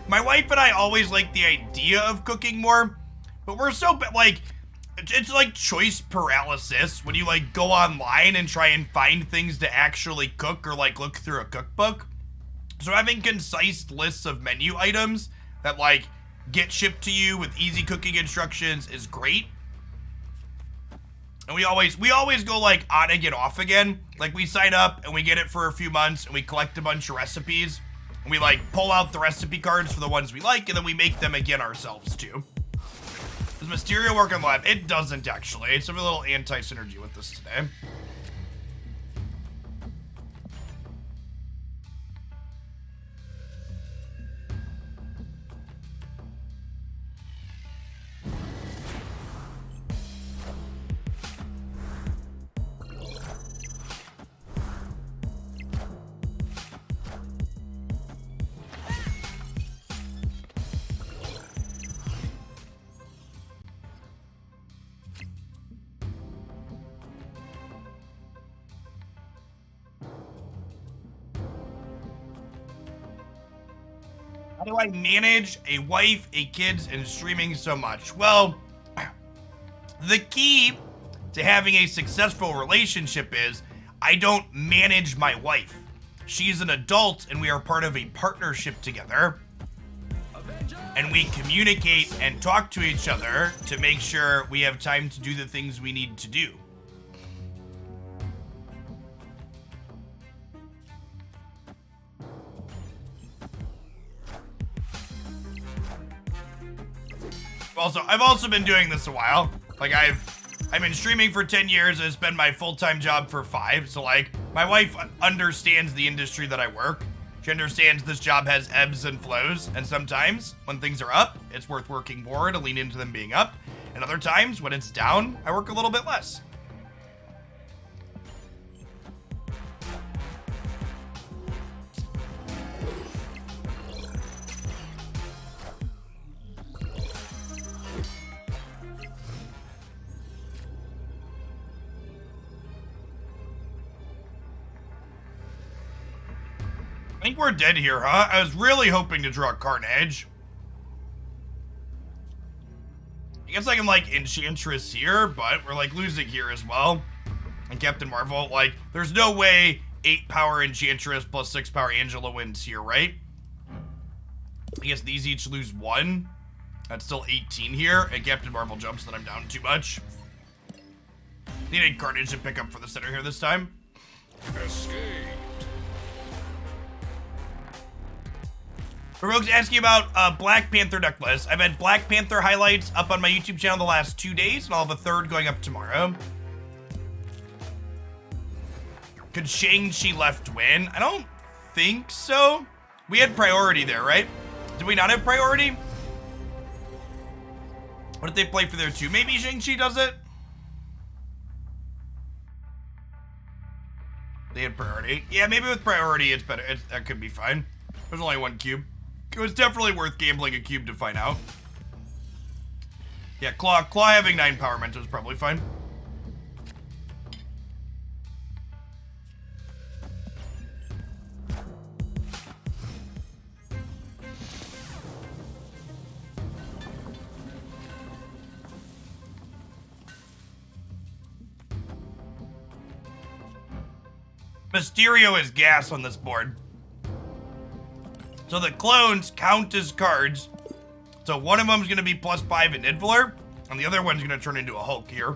my wife and I always like the idea of cooking more, but we're so, like, it's like choice paralysis when you like go online and try and find things to actually cook or like look through a cookbook. So having concise lists of menu items that like get shipped to you with easy cooking instructions is great. And we always go like on again, off again. Like we sign up and we get it for a few months and we collect a bunch of recipes and we like pull out the recipe cards for the ones we like and then we make them again ourselves too. Does Mysterio work on lab? It doesn't actually. It's a little anti-synergy with this today. How do I manage a wife, kids, and streaming so much? Well, the key to having a successful relationship is I don't manage my wife. She's an adult and we are part of a partnership together. And we communicate and talk to each other to make sure we have time to do the things we need to do. I've also been doing this a while. Like I've been streaming for 10 years and it's been my full-time job for 5. So like my wife understands the industry that I work. She understands this job has ebbs and flows, and sometimes when things are up, it's worth working more to lean into them being up. And other times when it's down, I work a little bit less. I think we're dead here, huh? I was really hoping to draw Carnage. I guess I can, like, Enchantress here, but we're, like, losing here as well. And Captain Marvel, like, there's no way 8 power Enchantress plus 6 power Angela wins here, right? I guess these each lose 1. That's still 18 here, and Captain Marvel jumps that I'm down too much. Needed Carnage to pick up for the center here this time. Escaped. Rogue's asking about Black Panther necklace. I've had Black Panther highlights up on my YouTube channel the last 2 days, and I'll have a third going up tomorrow. Could Shang-Chi left win? I don't think so. We had priority there, right? Did we not have priority? What did they play for there too? Maybe Shang-Chi does it? They had priority. Yeah, maybe with priority it's better. That could be fine. There's only 1 cube. It was definitely worth gambling a cube to find out. Yeah, Claw having 9 power mentos is probably fine. Mysterio is gas on this board. So the clones count as cards. So one of them is going to be +5 in Nidavellir, and the other one's going to turn into a Hulk here.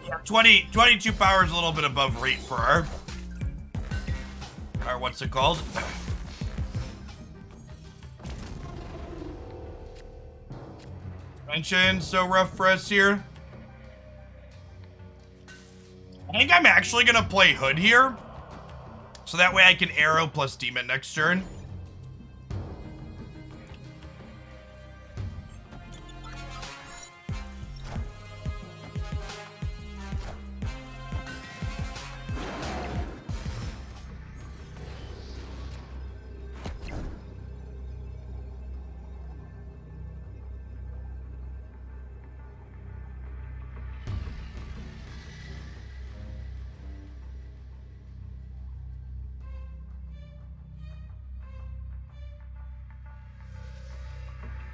Yeah, 22 power is a little bit above rate for our what's it called? Mention so rough for us here. I think I'm actually gonna play Hood here, so that way I can arrow plus demon next turn.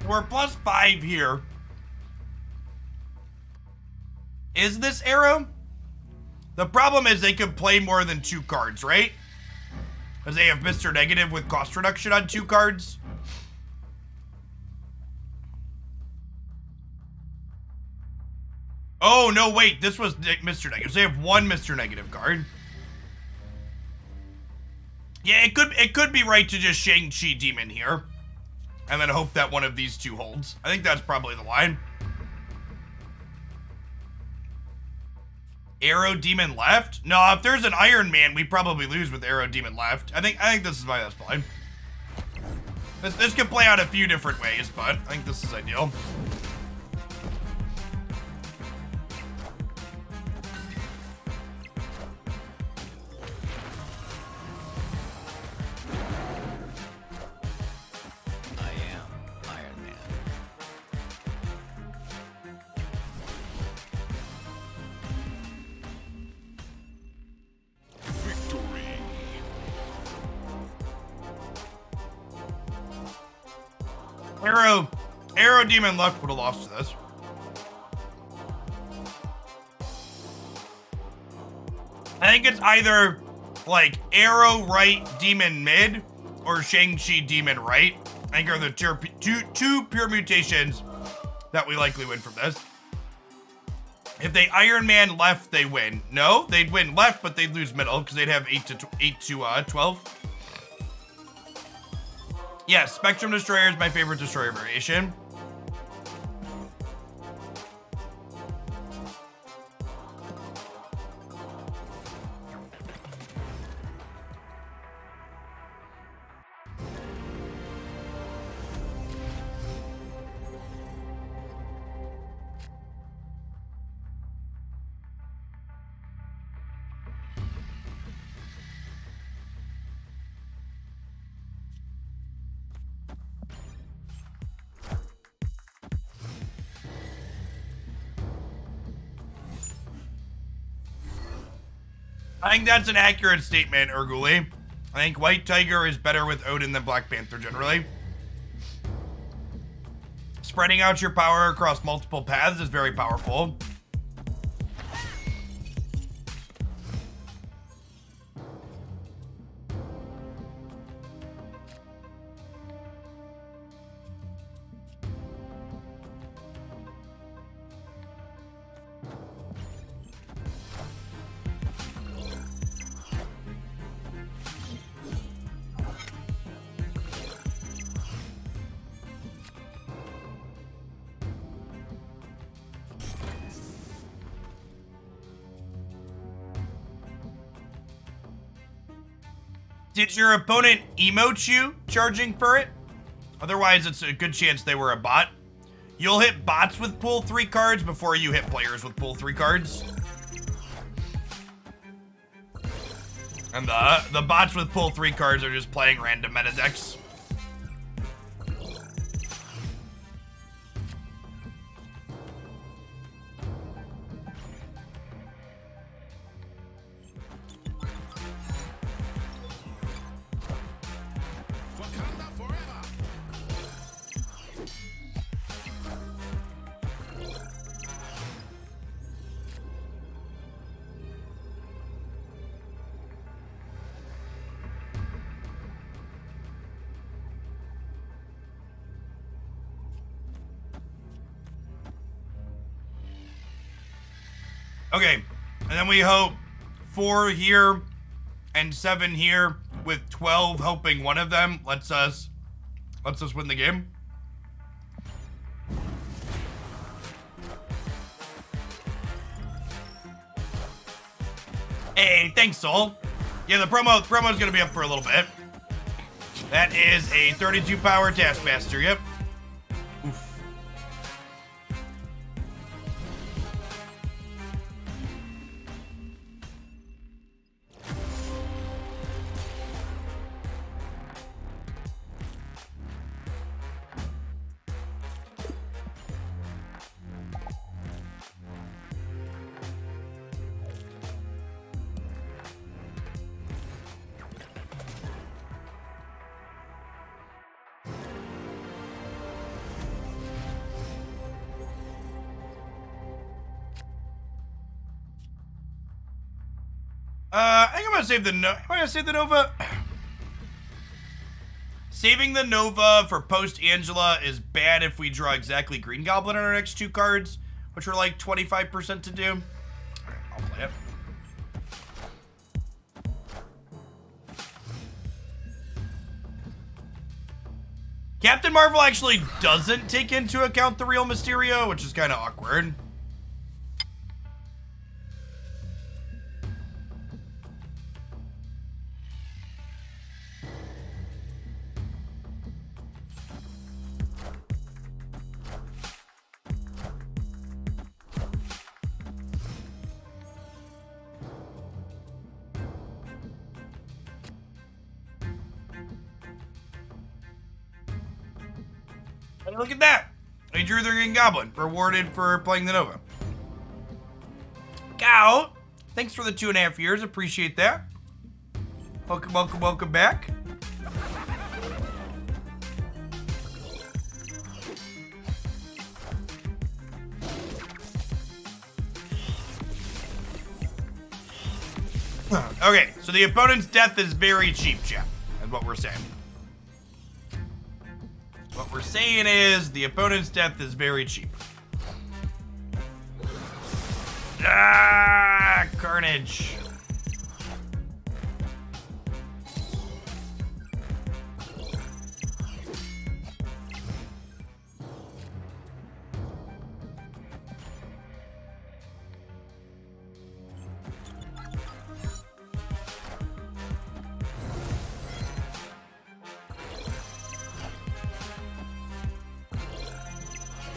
We're +5 here. Is this arrow? The problem is they could play more than 2 cards, right? Because they have Mr. Negative with cost reduction on 2 cards. Oh, no, wait. This was Mr. Negative. So they have 1 Mr. Negative card. Yeah, it could be right to just Shang-Chi Demon here. And then hope that one of these 2 holds. I think that's probably the line. Arrow Demon left? No, if there's an Iron Man, we probably lose with Arrow Demon left. I think this is my best line. This could play out a few different ways, but I think this is ideal. Arrow Demon left would have lost to this. I think it's either like Arrow right, Demon mid, or Shang-Chi Demon right. I think are the two pure mutations that we likely win from this. If they Iron Man left, they win. No, they'd win left, but they'd lose middle because they'd have 8 to 12. Yes, Spectrum Destroyer is my favorite Destroyer variation. I think that's an accurate statement, Urguli. I think White Tiger is better with Odin than Black Panther generally. Spreading out your power across multiple paths is very powerful. Did your opponent emote you charging for it? Otherwise, it's a good chance they were a bot. You'll hit bots with pull 3 cards before you hit players with pull 3 cards. And the bots with pull 3 cards are just playing random meta decks. Wakanda forever. Okay, and then we hope 4 here and 7 here with 12, hoping one of them lets us win the game. Hey, thanks, Soul. Yeah, the promo's gonna be up for a little bit. That is a 32 power Taskmaster, yep. Oof. I think I'm gonna save the Am I gonna save the Nova? Saving the Nova for post Angela is bad if we draw exactly Green Goblin on our next 2 cards, which are like 25% to do. Alright, I'll play it. Captain Marvel actually doesn't take into account the real Mysterio, which is kind of awkward. Hey, look at that! I drew the Green Goblin, rewarded for playing the Nova. Cow, thanks for the 2.5 years, appreciate that. Welcome, welcome, welcome back. Okay, so the opponent's death is very cheap, chat, is what we're saying. What we're saying is the opponent's death is very cheap. Ah, carnage.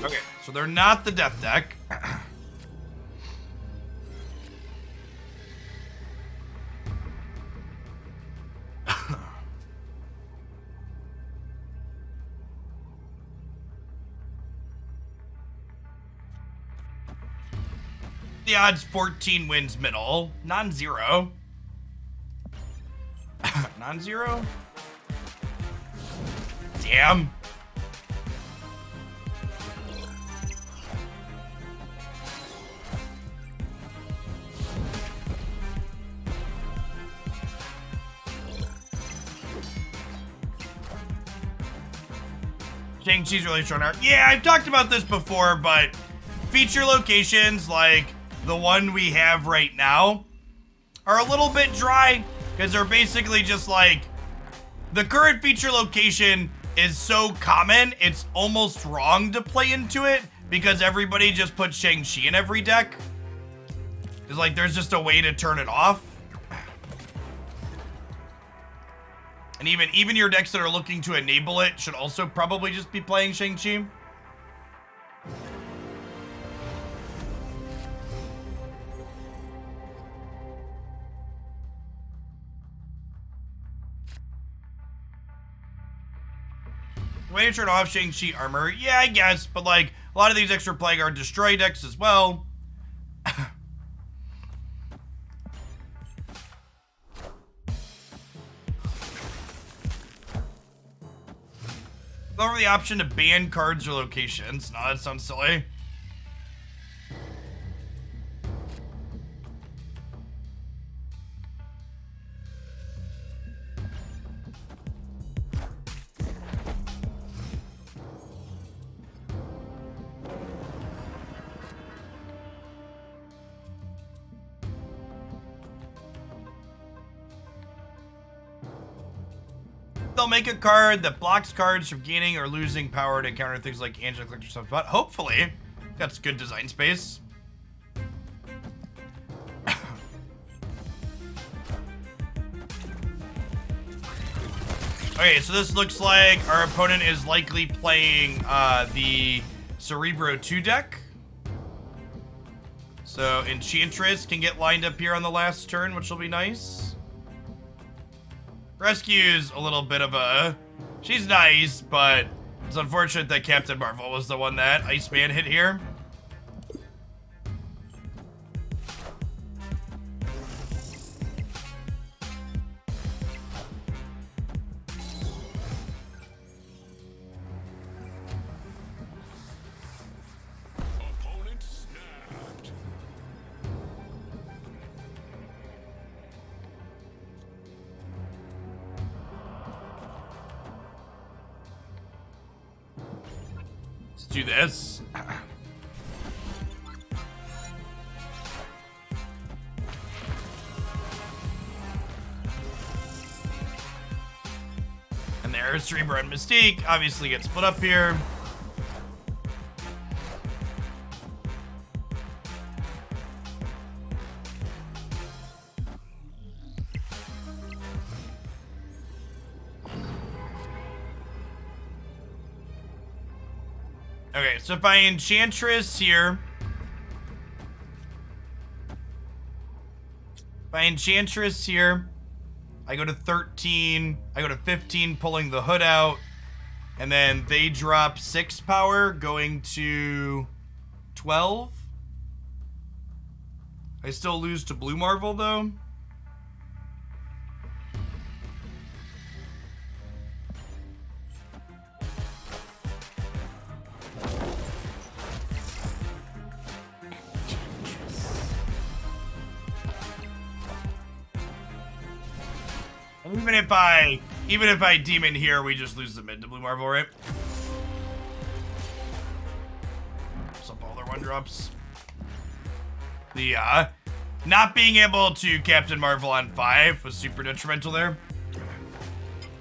Okay, so they're not the death deck. The odds 14 wins middle, non-zero. Non-zero? Damn. Shang-Chi's really short out. Yeah, I've talked about this before, but feature locations like the one we have right now are a little bit dry because they're basically just like the current feature location is so common, it's almost wrong to play into it because everybody just puts Shang-Chi in every deck. It's like there's just a way to turn it off. And even your decks that are looking to enable it should also probably just be playing Shang-Chi. Way to turn off Shang-Chi armor, yeah, I guess, but like a lot of these decks we're playing are destroy decks as well. Lower the option to ban cards or locations. No, that sounds silly. They'll make a card that blocks cards from gaining or losing power to counter things like Angelic Collector stuff. But hopefully, that's good design space. Okay, so this looks like our opponent is likely playing the Cerebro 2 deck. So Enchantress can get lined up here on the last turn, which will be nice. Rescue's a little bit of a... She's nice, but it's unfortunate that Captain Marvel was the one that Iceman hit here. Opponent snapped. Let's do this. And there's Cerebro and Mystique. Obviously get split up here. Okay, so if I Enchantress here... If I Enchantress here, I go to 13, I go to 15, pulling the hood out, and then they drop 6 power, going to 12. I still lose to Blue Marvel, though. And even if I demon here, we just lose the mid to Blue Marvel, right? Up all their 1-drops. The not being able to Captain Marvel on 5 was super detrimental there.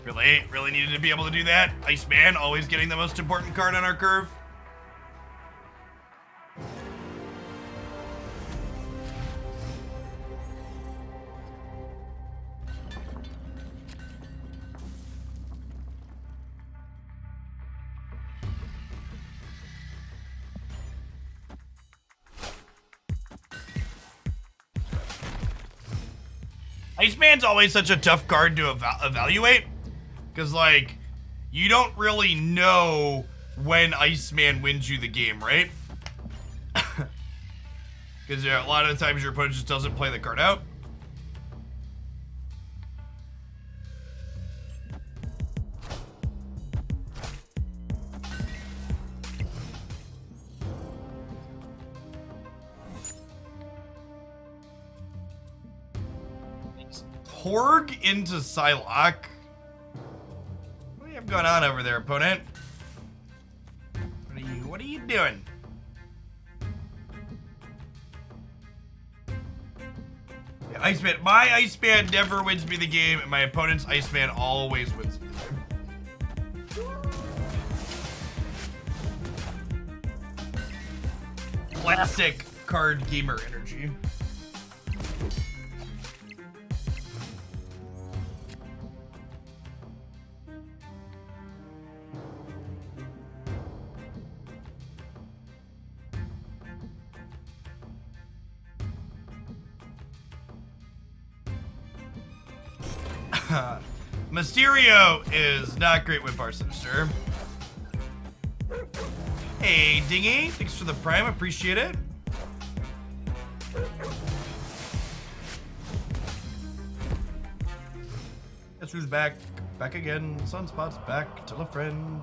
Really needed to be able to do that. Iceman always getting the most important card on our curve. Iceman's always such a tough card to evaluate, because, like, you don't really know when Iceman wins you the game, right? Because a lot of the times your opponent just doesn't play the card out. Horg into Psylocke. What do you have going on over there, opponent? What are you doing? Yeah, Iceman. My Iceman never wins me the game, and my opponent's Iceman always wins me the game. Classic card gamer energy. Mysterio is not great with Bar Sinister. Hey, Dingy, thanks for the prime, appreciate it. Guess who's back? Back again. Sunspot's back. Tell a friend.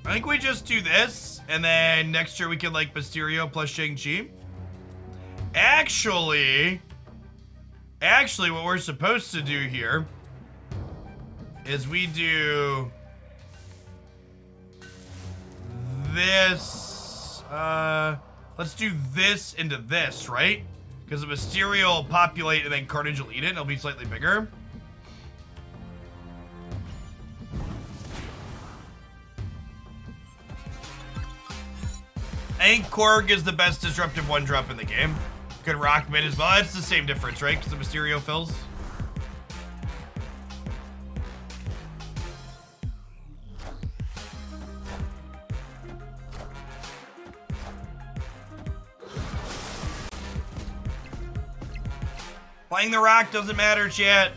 I think we just do this, and then next year we can like Mysterio plus Shang-Chi. Actually, what we're supposed to do here is we do this. Let's do this into this, right? Because the Mysterio will populate and then Carnage will eat it and it'll be slightly bigger. I think Korg is the best disruptive one drop in the game. Could rock mid as well. It's the same difference, right? Because the Mysterio fills. Playing the rock doesn't matter, chat.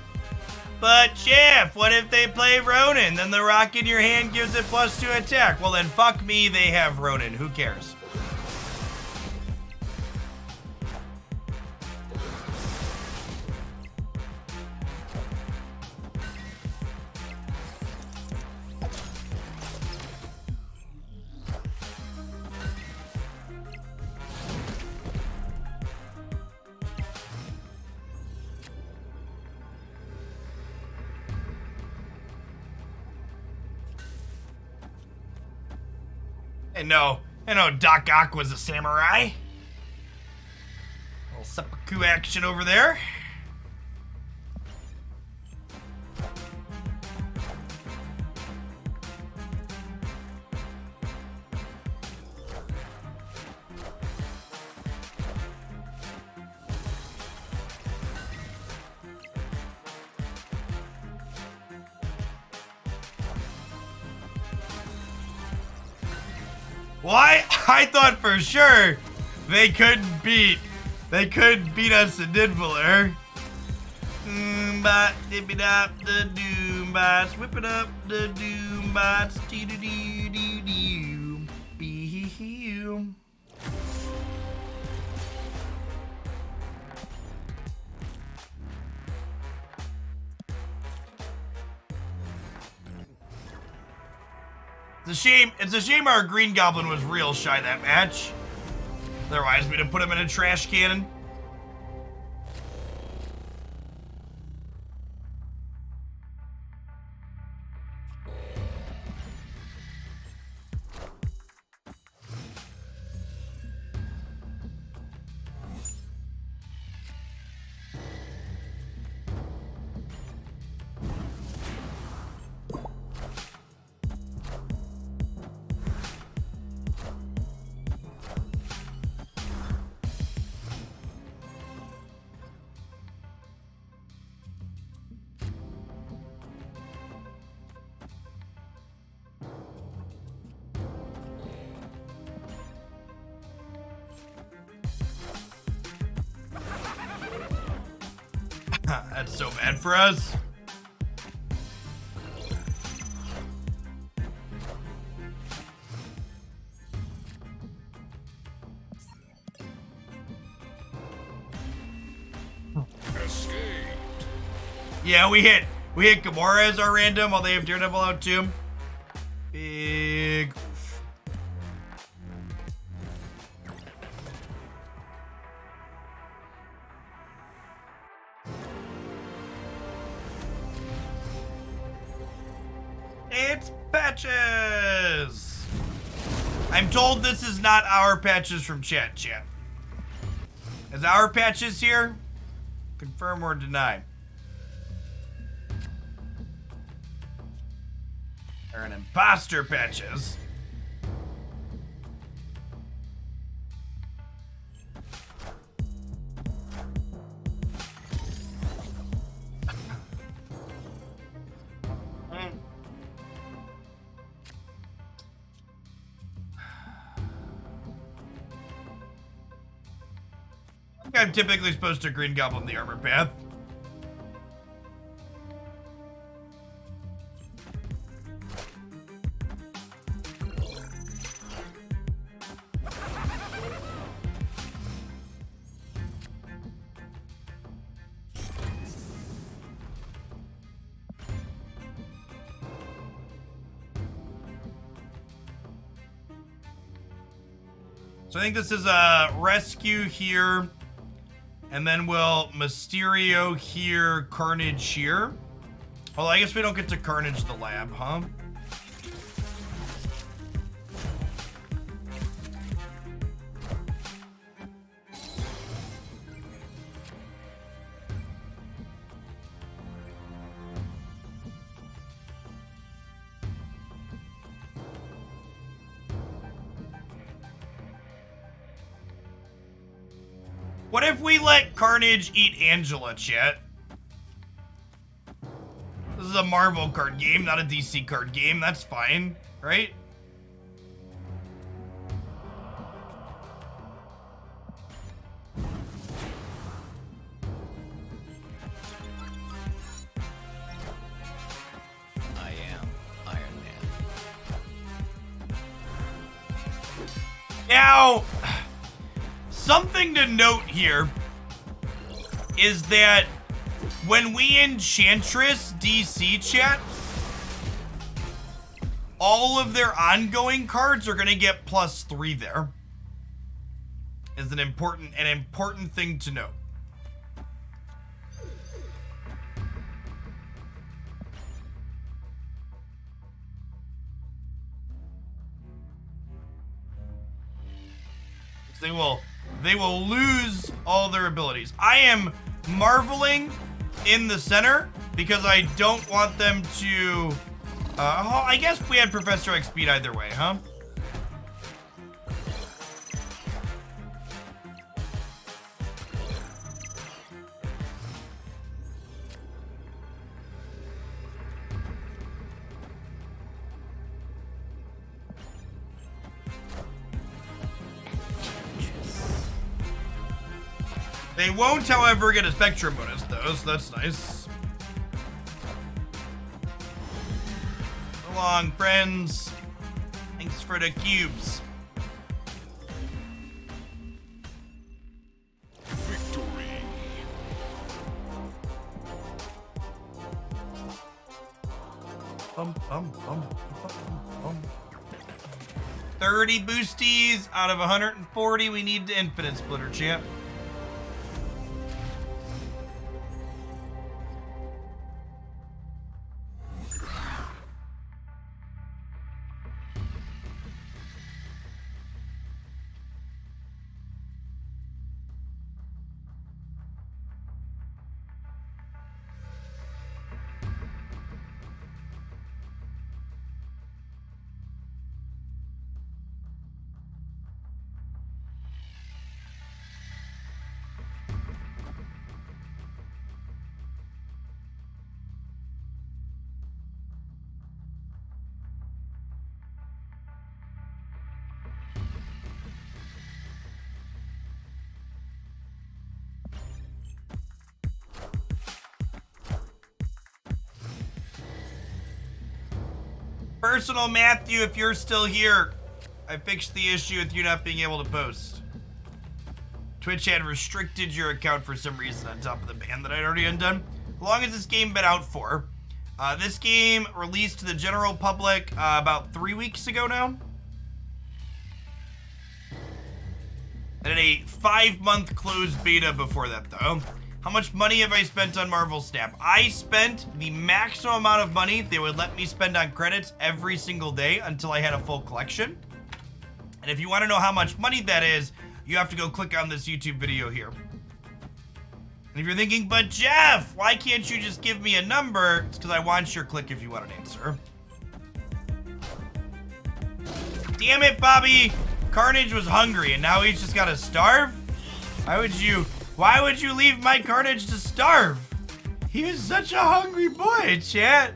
But Jeff, what if they play Ronin? Then the rock in your hand gives it +2 attack. Well then fuck me, they have Ronin. Who cares? I know Doc Ock was a samurai. Little seppuku action over there. Why? I thought for sure they couldn't beat us in Nidvaler. Doombot, dip it up the Doombots, whip it up the Doombots, doo doo doo doo doo, be. It's a shame our Green Goblin was real shy that match. Otherwise, we'd have put him in a trash cannon. That's so bad for us. Escaped. Yeah, we hit Gamora as our random while they have Daredevil out too. Big. It's patches! I'm told this is not our patches from chat. Is our patches here? Confirm or deny. They're an imposter patches. I'm typically supposed to Green Goblin the armor path. So I think this is a rescue here. And then we'll Mysterio here, Carnage here. Well, I guess we don't get to Carnage the lab, huh? What if we let Carnage eat Angela, chat? This is a Marvel card game, not a DC card game. That's fine, right? I am Iron Man. Now, something to note here is that when we Enchantress DC chat, all of their ongoing cards are gonna get +3 there. Is an important thing to note. They will lose all their abilities. I am marveling in the center because I don't want them to. I guess we had Professor X speed either way, huh? They won't, however, get a Spectrum bonus, though, so that's nice. So long, friends. Thanks for the cubes. Victory. Bum, bum, bum, bum, bum. 30 boosties out of 140. We need the Infinite Splitter, champ. Personal Matthew, if you're still here, I fixed the issue with you not being able to post. Twitch had restricted your account for some reason on top of the ban that I'd already undone. How long has this game been out for? This game released to the general public about 3 weeks ago now. And a 5-month closed beta before that, though. How much money have I spent on Marvel Snap? I spent the maximum amount of money they would let me spend on credits every single day until I had a full collection. And if you want to know how much money that is, you have to go click on this YouTube video here. And if you're thinking, but Jeff, why can't you just give me a number? It's because I want your click if you want an answer. Damn it, Bobby. Carnage was hungry and now he's just got to starve? Why would you leave my Carnage to starve? He was such a hungry boy, chat.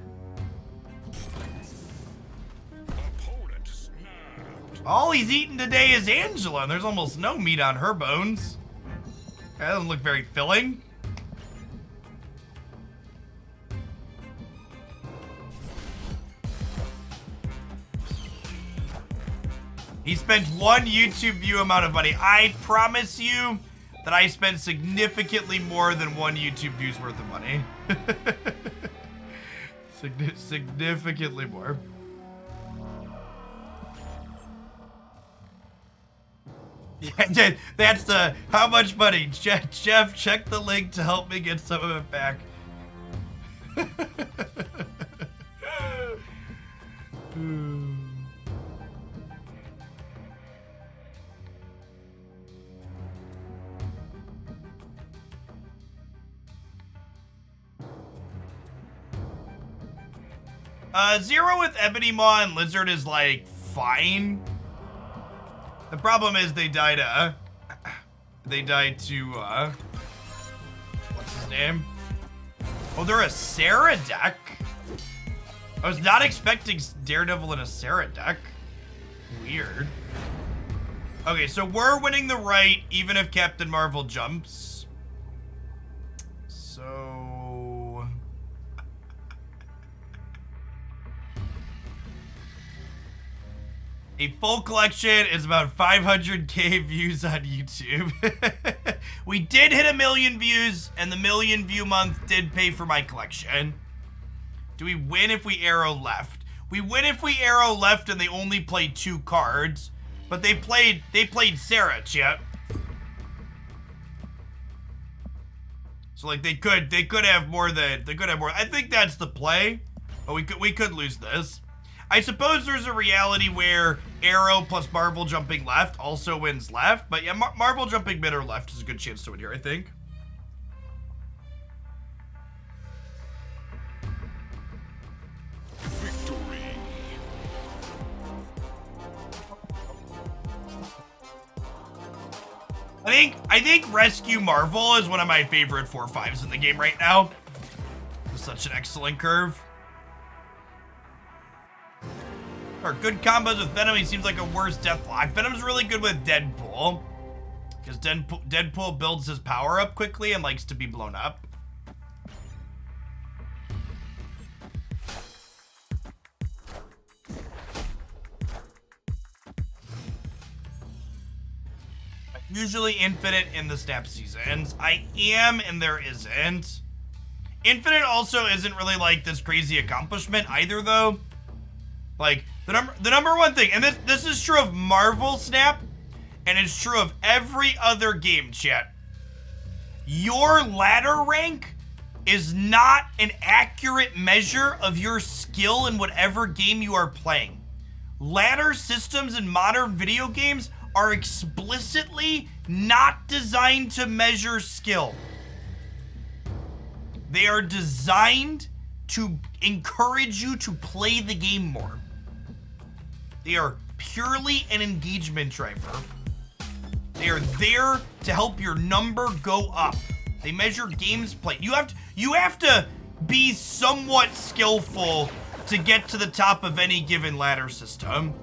Opponent snapped. All he's eaten today is Angela, and there's almost no meat on her bones. That doesn't look very filling. He spent one YouTube view amount of money. I promise you that I spent significantly more than one YouTube view's worth of money. Significantly more. Yeah, that's the, how much money? Jeff, check the link to help me get some of it back. Zero with Ebony Maw and Lizard is like fine. The problem is they died to what's his name? Oh, they're a Sarah deck. I was not expecting Daredevil in a Sarah deck. Weird. Okay, so we're winning the right even if Captain Marvel jumps. So a full collection is about 500k views on YouTube. We did hit 1 million views, and the 1 million view month did pay for my collection. Do we win if we arrow left? We win if we arrow left and they only played 2 cards, but they played Sarah, chat. So like they could have more than I think that's the play. But we could lose this. I suppose there's a reality where arrow plus Marvel jumping left also wins left, but yeah, Marvel jumping mid or left is a good chance to win here, I think. Victory. I think Rescue Marvel is one of my favorite 4/5s in the game right now. It's such an excellent curve. Or good combos with Venom. He seems like a worse death block. Venom's really good with Deadpool, because Deadpool builds his power up quickly and likes to be blown up. Usually infinite in the snap seasons. I am, and there isn't. Infinite also isn't really like this crazy accomplishment either, though. Like, the number one thing, and this is true of Marvel Snap, and it's true of every other game, chat. Your ladder rank is not an accurate measure of your skill in whatever game you are playing. Ladder systems in modern video games are explicitly not designed to measure skill. They are designed to encourage you to play the game more. They are purely an engagement driver. They are there to help your number go up. They measure games played. You have to be somewhat skillful to get to the top of any given ladder system.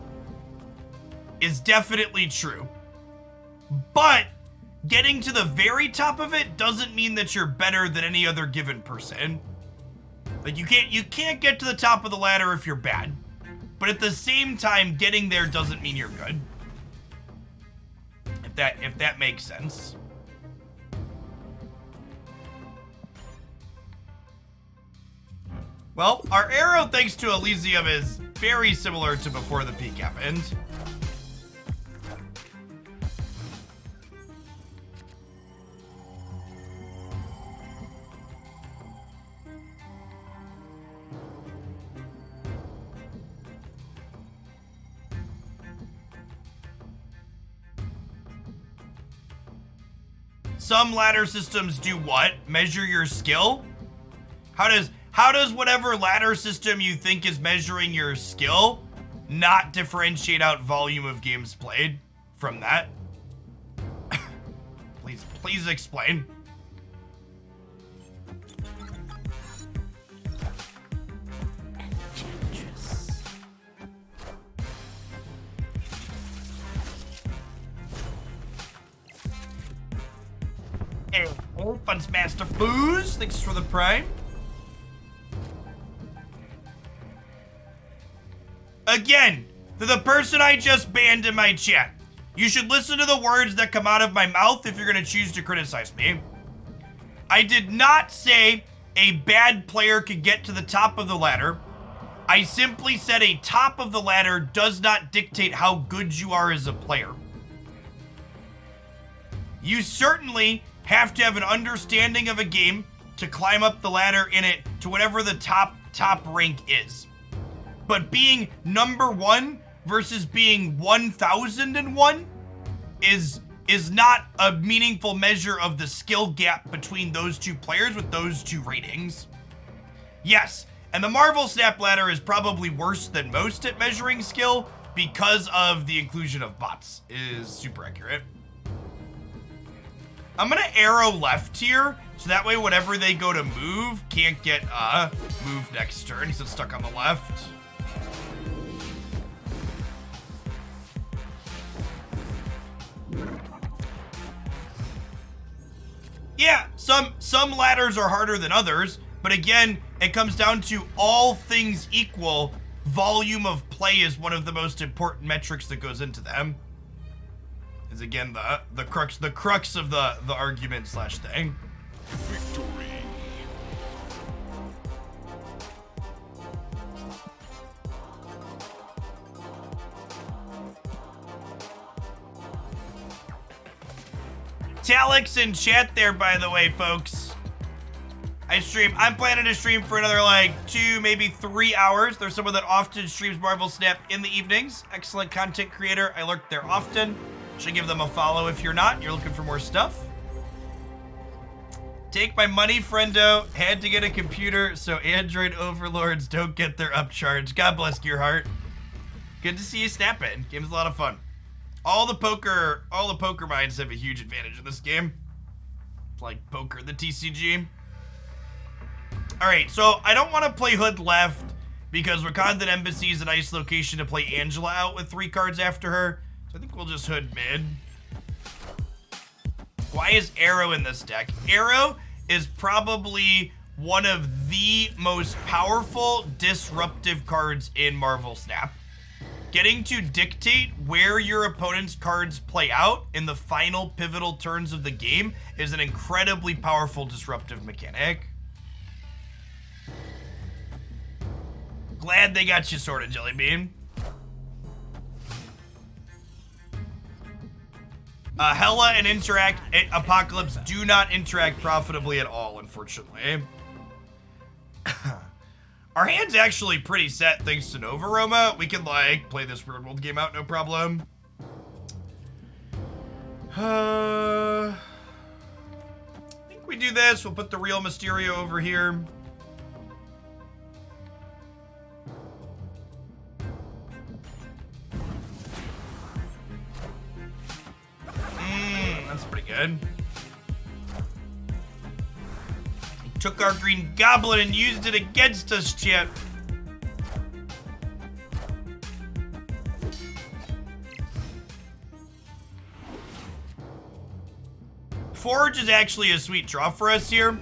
Is definitely true. But getting to the very top of it doesn't mean that you're better than any other given person. Like you can't get to the top of the ladder if you're bad. But at the same time, getting there doesn't mean you're good. If that makes sense. Well, our arrow, thanks to Elysium, is very similar to before the peak happened. Some ladder systems do what? Measure your skill? How does whatever ladder system you think is measuring your skill not differentiate out volume of games played from that? Please explain. Hey, Fun's Master Booze, thanks for the prime. Again, to the person I just banned in my chat, you should listen to the words that come out of my mouth if you're gonna choose to criticize me. I did not say a bad player could get to the top of the ladder. I simply said a top of the ladder does not dictate how good you are as a player. You certainly have to have an understanding of a game to climb up the ladder in it to whatever the top rank is. But being number 1 versus being 1001 is not a meaningful measure of the skill gap between those two players with those two ratings. Yes, and the Marvel Snap ladder is probably worse than most at measuring skill because of the inclusion of bots, is super accurate. I'm gonna arrow left here, so that way whatever they go to move can't get moved next turn, because it's stuck on the left. Yeah, some ladders are harder than others, but again, it comes down to all things equal, volume of play is one of the most important metrics that goes into them. Is again the crux of the argument slash thing. Victory. Talix in chat there, by the way, folks. I'm planning to stream for another like 2, maybe 3 hours. There's someone that often streams Marvel Snap in the evenings. Excellent content creator. I lurk there often. Should give them a follow if you're not. You're looking for more stuff. Take my money, friendo. Had to get a computer so Android overlords don't get their upcharge. God bless your heart. Good to see you snapping. Game's a lot of fun. All the poker minds have a huge advantage in this game. It's like poker, the TCG. All right, so I don't want to play Hood left because Wakandan Embassy is a nice location to play Angela out with 3 cards after her. So I think we'll just Hood mid. Why is Arrow in this deck? Arrow is probably one of the most powerful disruptive cards in Marvel Snap. Getting to dictate where your opponent's cards play out in the final pivotal turns of the game is an incredibly powerful disruptive mechanic. Glad they got you sorted, Jellybean. Hela and Apocalypse do not interact profitably at all, unfortunately. Our hand's actually pretty set thanks to Nova Roma. We can, like, play this Weird World game out, no problem. I think we do this. We'll put the real Mysterio over here. That's pretty good. Took our Green Goblin and used it against us, Chip. Forge is actually a sweet draw for us here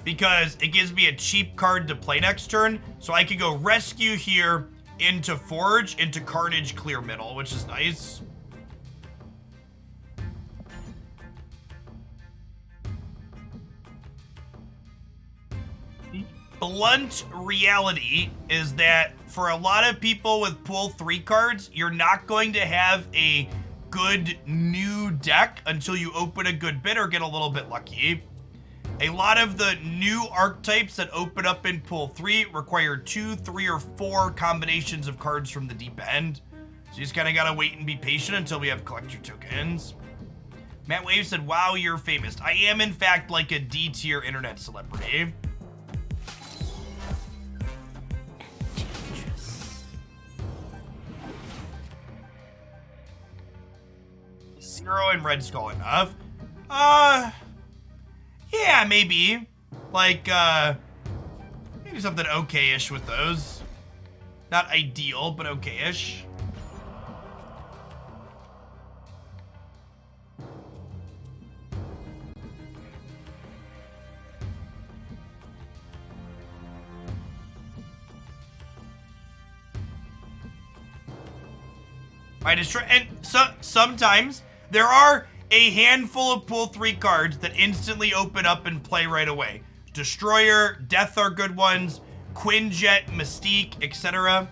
because it gives me a cheap card to play next turn. So I could go Rescue here into Forge, into Carnage, clear middle, which is nice. Blunt reality is that for a lot of people with pool 3 cards, you're not going to have a good new deck until you open a good bit or get a little bit lucky. A lot of the new archetypes that open up in pool 3 require 2, 3, or 4 combinations of cards from the deep end. So you just kind of gotta wait and be patient until we have collector tokens. Matt Wave said, wow, you're famous. I am, in fact, like a D-tier internet celebrity. Zero and Red Skull enough. Yeah, maybe. Like, maybe something okay-ish with those. Not ideal, but okay-ish. My destroy, and so sometimes there are a handful of pool 3 cards that instantly open up and play right away. Destroyer, Death are good ones, Quinjet, Mystique, etc.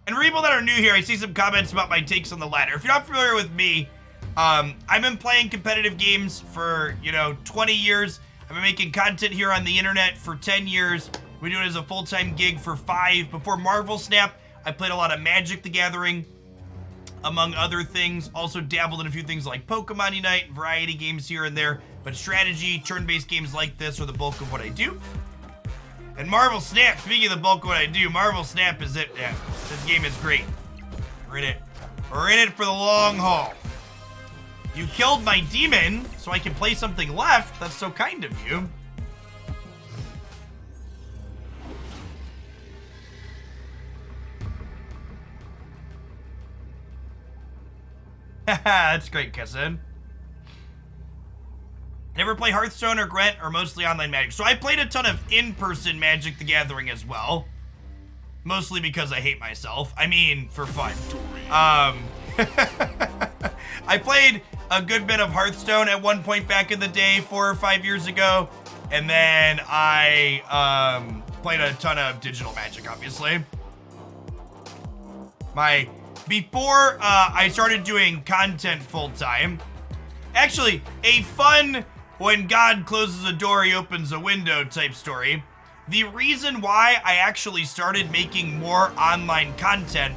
And for people that are new here, I see some comments about my takes on the ladder. If you're not familiar with me, I've been playing competitive games for, 20 years. I've been making content here on the internet for 10 years. We do it as a full-time gig for 5. Before Marvel Snap, I played a lot of Magic the Gathering, among other things. Also dabbled in a few things like Pokemon Unite, variety games here and there. But strategy, turn-based games like this are the bulk of what I do. And Marvel Snap, speaking of the bulk of what I do, Marvel Snap is it. Yeah, this game is great. We're in it. We're in it for the long haul. You killed my demon, so I can play something left. That's so kind of you. Haha, that's great, Kessin. Never play Hearthstone or Gwent, or mostly online Magic. So I played a ton of in-person Magic the Gathering as well. Mostly because I hate myself. I mean, for fun. I played a good bit of Hearthstone at one point back in the day, 4 or 5 years ago. And then I played a ton of digital Magic, obviously. Before I started doing content full-time, actually, a fun when God closes a door, he opens a window type story. The reason why I actually started making more online content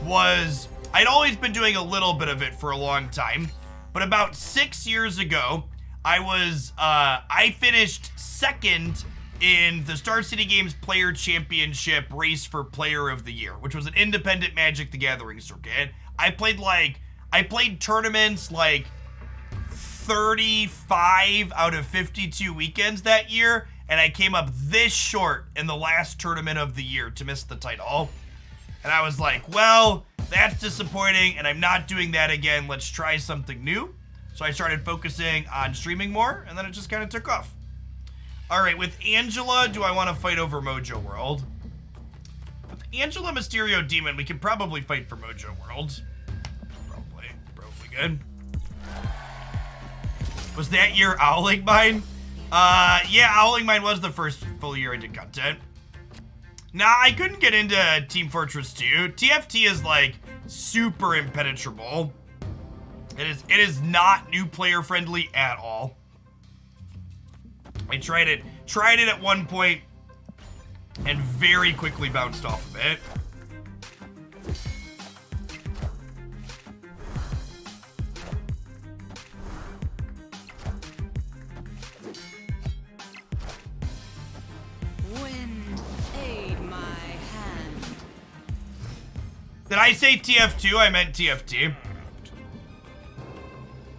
was I'd always been doing a little bit of it for a long time, but about 6 years ago, I finished second in the Star City Games Player Championship race for Player of the Year, which was an independent Magic the Gathering circuit. I played tournaments like 35 out of 52 weekends that year, and I came up this short in the last tournament of the year to miss the title. And I was like, well, that's disappointing, and I'm not doing that again. Let's try something new. So I started focusing on streaming more, and then it just kind of took off. All right, with Angela, do I want to fight over Mojo World? With Angela Mysterio Demon, we can probably fight for Mojo World. Probably good. Was that year Owling Mine? Yeah, Owling Mine was the first full year I did content. Nah, I couldn't get into Team Fortress 2. TFT is like super impenetrable. It is not new player friendly at all. I tried it at one point and very quickly bounced off of it. Wind, aid my hand. Did I say TF2? I meant TFT.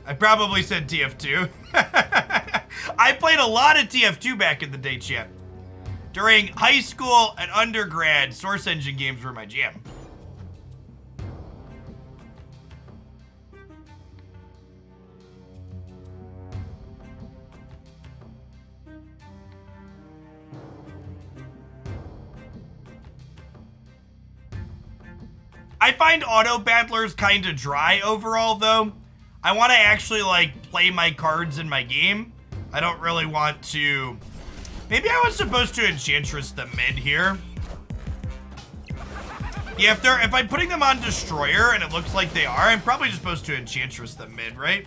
I probably said TF2. I played a lot of TF2 back in the day, chat. During high school and undergrad, Source Engine games were my jam. I find auto battlers kind of dry overall, though. I want to actually, like, play my cards in my game. I don't really want to... Maybe I was supposed to Enchantress the mid here. Yeah, if I'm putting them on Destroyer and it looks like they are, I'm probably just supposed to Enchantress the mid, right?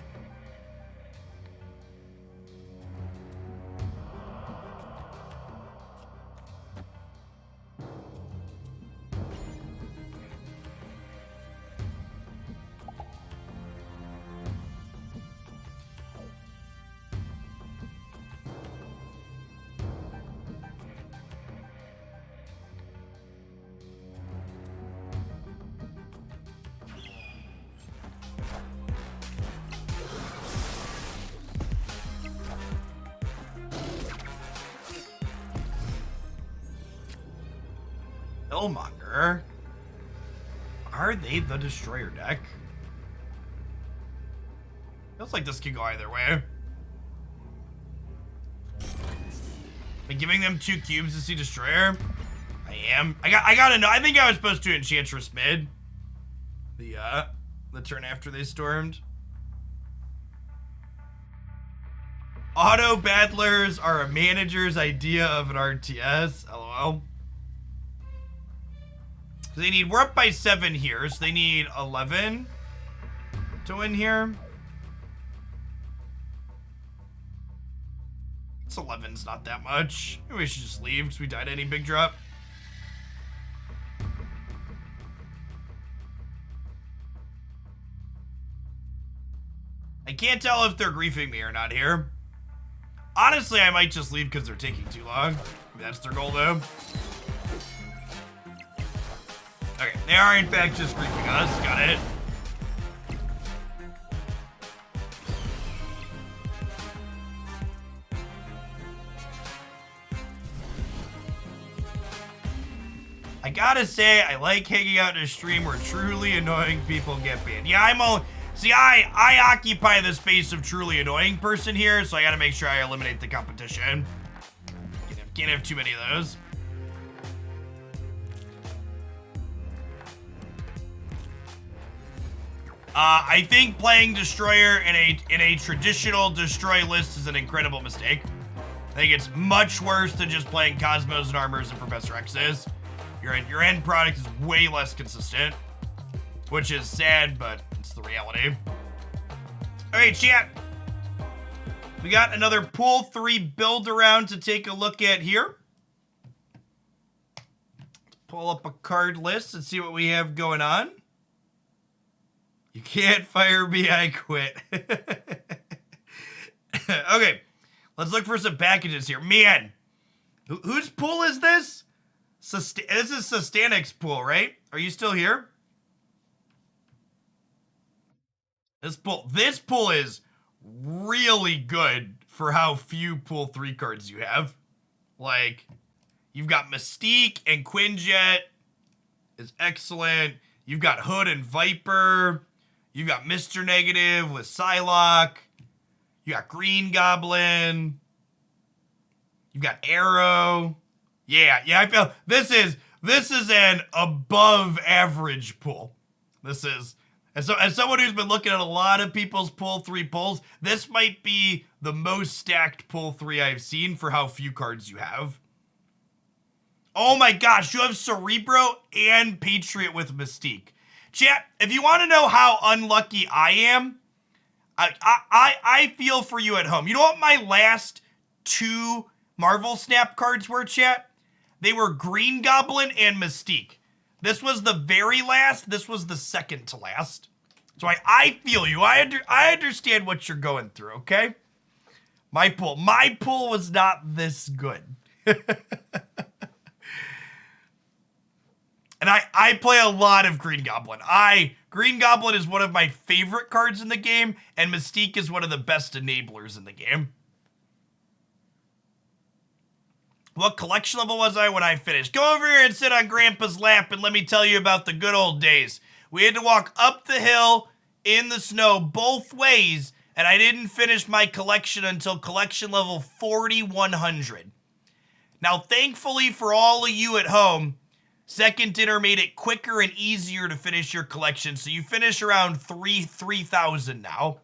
Killmonger? Are they the Destroyer deck? Feels like this could go either way. Am I giving them 2 cubes to see Destroyer? I am. I gotta know. I think I was supposed to Enchantress mid. The turn after they stormed. Auto battlers are a manager's idea of an RTS. LOL. We're up by 7 here, so they need 11 to win here. It's 11's not that much. Maybe we should just leave because we died any big drop. I can't tell if they're griefing me or not here. Honestly, I might just leave because they're taking too long. That's their goal, though. Okay, they are in fact just griefing us. Got it. I gotta say, I like hanging out in a stream where truly annoying people get banned. Yeah, I occupy the space of truly annoying person here, so I gotta make sure I eliminate the competition. Can't have too many of those. I think playing Destroyer in a traditional Destroy list is an incredible mistake. I think it's much worse than just playing Cosmos and Armors and Professor X's. Your end product is way less consistent, which is sad, but it's the reality. All right, chat. We got another pool 3 build around to take a look at here. Let's pull up a card list and see what we have going on. You can't fire me, I quit. Okay, let's look for some packages here. Man, whose pool is this? This is Sustanic's pool, right? Are you still here? This pool is really good for how few pool 3 cards you have. Like, you've got Mystique and Quinjet is excellent. You've got Hood and Viper. You've got Mr. Negative with Psylocke. You got Green Goblin. You've got Arrow. Yeah, I feel this is an above average pool. This is, as someone who's been looking at a lot of people's pool 3 pulls, this might be the most stacked pool 3 I've seen for how few cards you have. Oh my gosh, you have Cerebro and Patriot with Mystique. Chat, if you want to know how unlucky I am, I feel for you at home. You know what my last 2 Marvel Snap cards were, chat? They were Green Goblin and Mystique. This was the very last. This was the second to last. So I feel you. I understand what you're going through, okay? My pool was not this good. And I play a lot of Green Goblin. Green Goblin is one of my favorite cards in the game, and Mystique is one of the best enablers in the game. What collection level was I when I finished? Go over here and sit on Grandpa's lap and let me tell you about the good old days. We had to walk up the hill in the snow both ways, and I didn't finish my collection until collection level 4100. Now, thankfully for all of you at home, Second Dinner made it quicker and easier to finish your collection, so you finish around 3,000 now.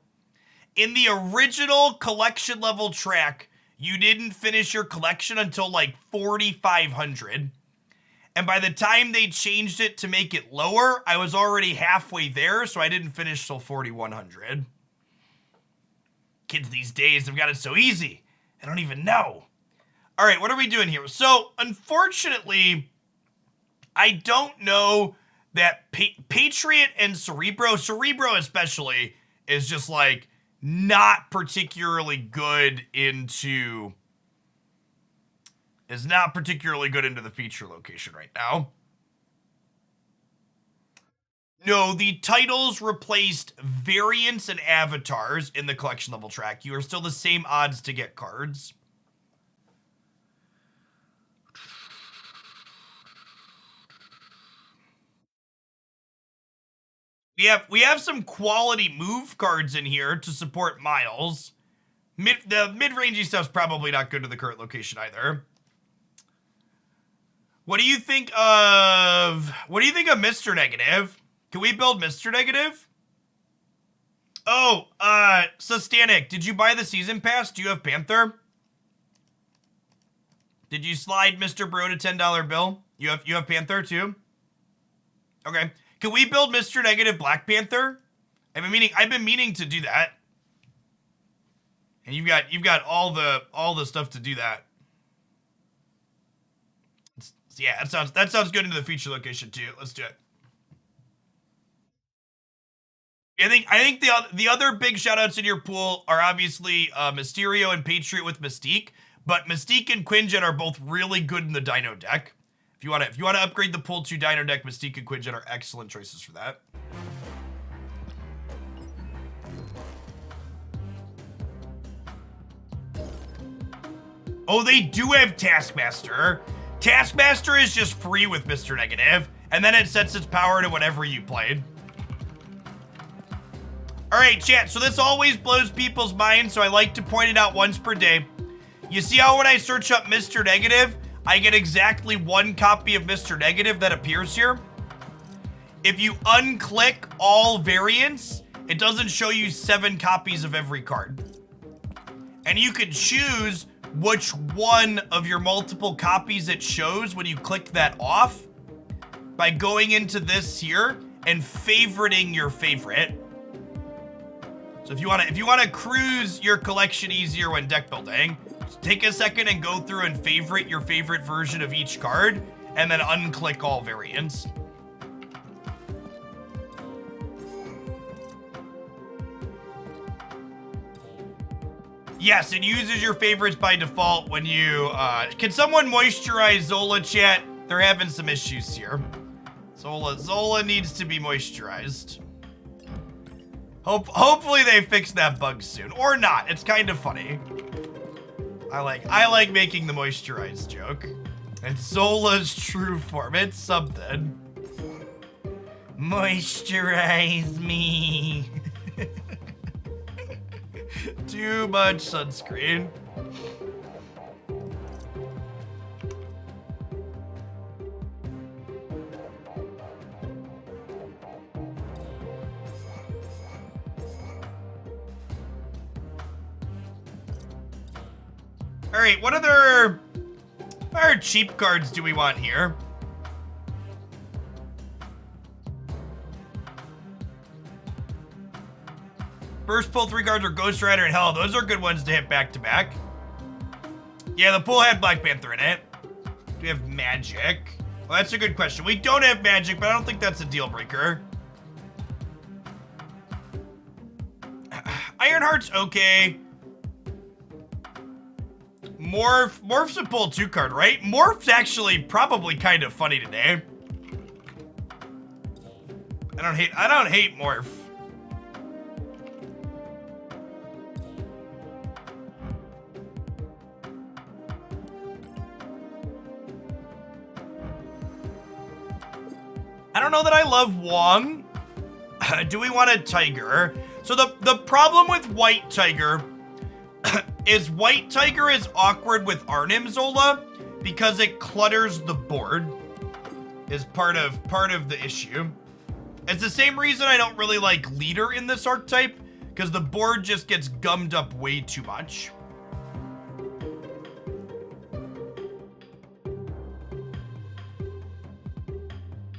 In the original collection level track, you didn't finish your collection until like 4,500. And by the time they changed it to make it lower, I was already halfway there, so I didn't finish till 4,100. Kids these days have got it so easy. I don't even know. All right, what are we doing here? So, unfortunately, I don't know that Patriot and Cerebro especially, is just like not particularly good into the feature location right now. No, the titles replaced variants and avatars in the collection level track. You are still the same odds to get cards. We have some quality move cards in here to support Miles. The mid-rangey stuff's probably not good to the current location either. What do you think of Mr. Negative? Can we build Mr. Negative? Oh, Sustanik, did you buy the season pass? Do you have Panther? Did you slide Mr. Bro to $10 bill? You have Panther too? Okay. Can we build Mr. Negative Black Panther? I've been meaning to do that. And you've got all the stuff to do that. Yeah, that sounds good into the feature location too. Let's do it. I think the other big shoutouts in your pool are obviously Mysterio and Patriot with Mystique, but Mystique and Quinjet are both really good in the Dino deck. If you want to upgrade the pool to Dino deck, Mystique and Quinjet are excellent choices for that. Oh, they do have Taskmaster. Taskmaster is just free with Mr. Negative, and then it sets its power to whatever you played. All right, chat, so this always blows people's minds, so I like to point it out once per day. You see how when I search up Mr. Negative, I get exactly one copy of Mr. Negative that appears here? If you unclick all variants, it doesn't show you 7 copies of every card. And you can choose which one of your multiple copies it shows when you click that off by going into this here and favoriting your favorite. So if you want to cruise your collection easier when deck building, just take a second and go through and favorite your favorite version of each card and then unclick all variants. Yes, it uses your favorites by default when you, can someone moisturize Zola, chat? They're having some issues here. Zola needs to be moisturized. Hopefully they fix that bug soon, or not. It's kind of funny. I like making the moisturized joke. It's Zola's true form. It's something. Moisturize me. Too much sunscreen. All right, what other cheap cards do we want here? First pull 3 cards are Ghost Rider and Hell. Those are good ones to hit back to back. Yeah, the pool had Black Panther in it. Do we have Magic? Well, that's a good question. We don't have Magic, but I don't think that's a deal breaker. Ironheart's okay. Morph's a pull 2 card, right? Morph's actually probably kind of funny today. I don't hate Morph. I don't know that I love Wong. Do we want a Tiger? So the problem with White Tiger is White Tiger is awkward with Arnim Zola because it clutters the board. Is part of the issue. It's the same reason I don't really like Leader in this archetype, because the board just gets gummed up way too much.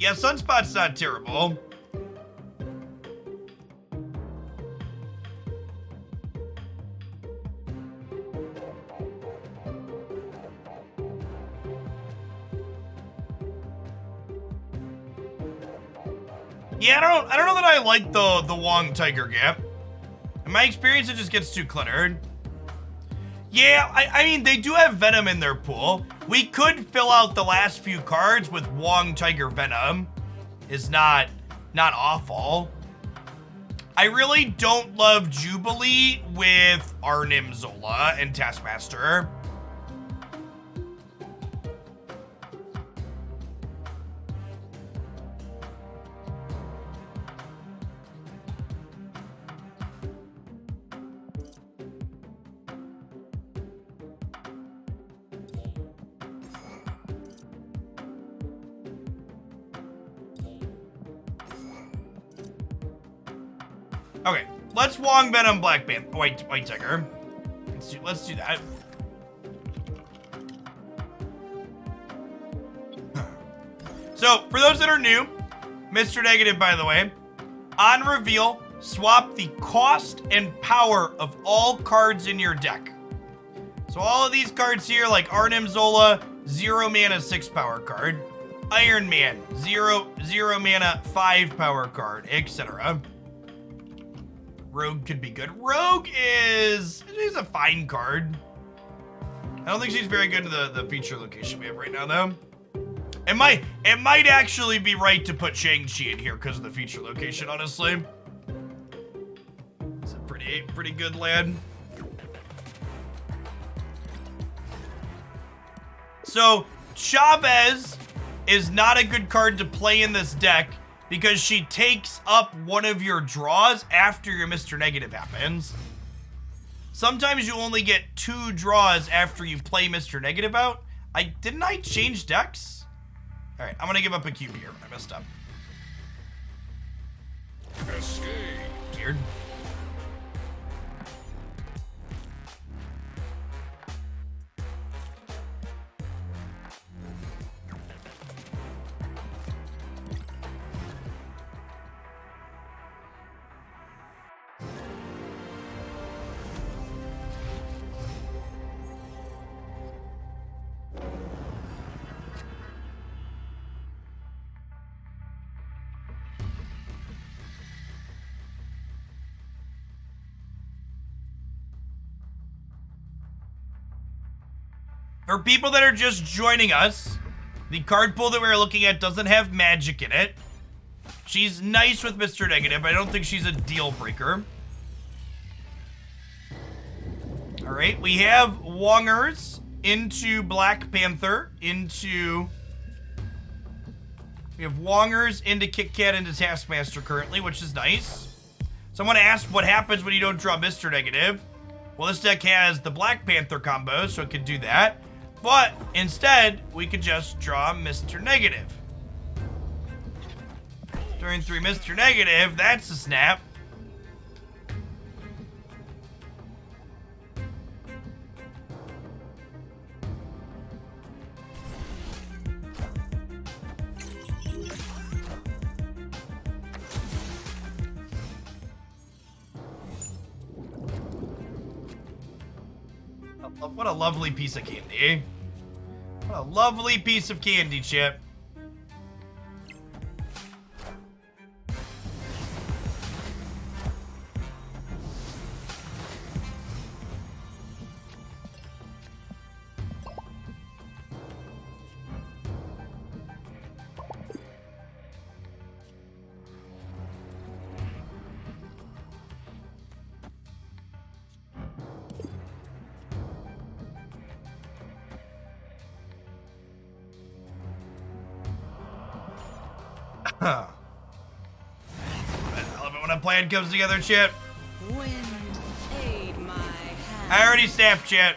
Yeah, Sunspot's not terrible. Yeah, I don't know that I like the Wong Tiger Gap. In my experience, it just gets too cluttered. Yeah, I mean, they do have Venom in their pool. We could fill out the last few cards with Wong Tiger Venom. Is not awful. I really don't love Jubilee with Arnim Zola and Taskmaster. Okay, let's Wong Venom Black Panther. White Tiger. Let's do that. So, for those that are new, Mr. Negative, by the way, on reveal, swap the cost and power of all cards in your deck. So all of these cards here, like Arnim Zola, 0 mana 6 power card. Iron Man, 0 mana 5 power card, etc. Rogue could be good. Rogue she's a fine card. I don't think she's very good to the feature location we have right now, though. It might actually be right to put Shang-Chi in here because of the feature location, honestly. It's a pretty good lad. So, Chavez is not a good card to play in this deck because she takes up one of your draws after your Mr. Negative happens. Sometimes you only get 2 draws after you play Mr. Negative out. Didn't I change decks? All right, I'm gonna give up a cube here. I messed up. Escape. Weird. For people that are just joining us, the card pool that we're looking at doesn't have magic in it. She's nice with Mr. Negative, but I don't think she's a deal breaker. All right, we have Wongers into Black Panther, we have Wongers into Kit Kat into Taskmaster currently, which is nice. Someone asked what happens when you don't draw Mr. Negative. Well, this deck has the Black Panther combo, so it could do that. But instead, we could just draw Mr. Negative. During 3 Mr. Negative, that's a snap. What a lovely piece of candy. What a lovely piece of candy, Chip. I love it when a plan comes together, Chip. Wind, aid my hand. I already snapped, Chip.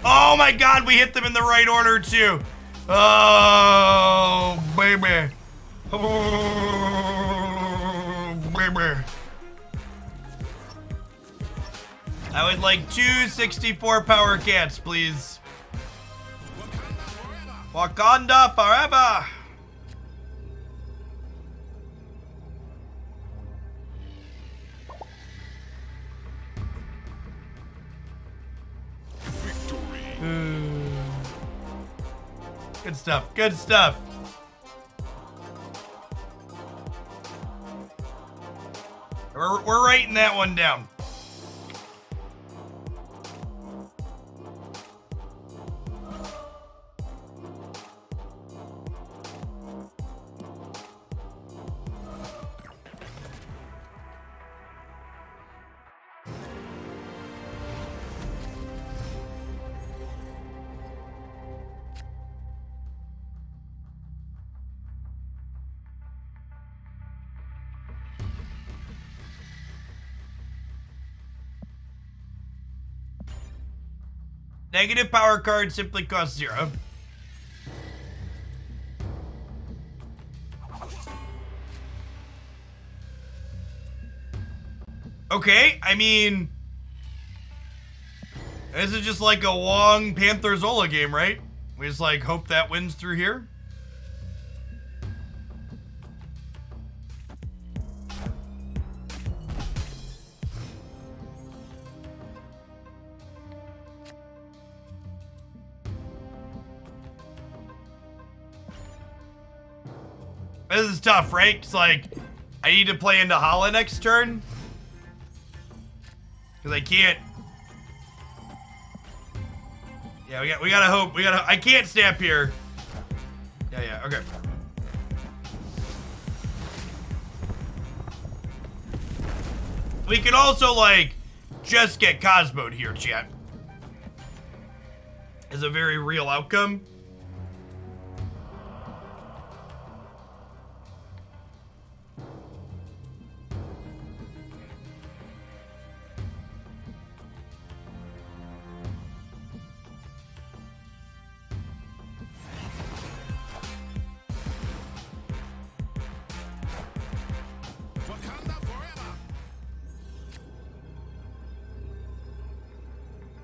Oh my god, we hit them in the right order, too. Oh, baby. Oh, baby. I would like 2 64 power cats, please. Wakanda forever. Good stuff. Good stuff. We're writing that one down. Negative power card simply costs 0. Okay, I mean, this is just like a long Panther Zola game, right? We just like hope that wins through here. This is tough, right? It's like, I need to play into Hala next turn. Because I can't. Yeah, we gotta hope. I can't snap here. Yeah, okay. We can also, like, just get Cosmo'd here, chat. Is a very real outcome.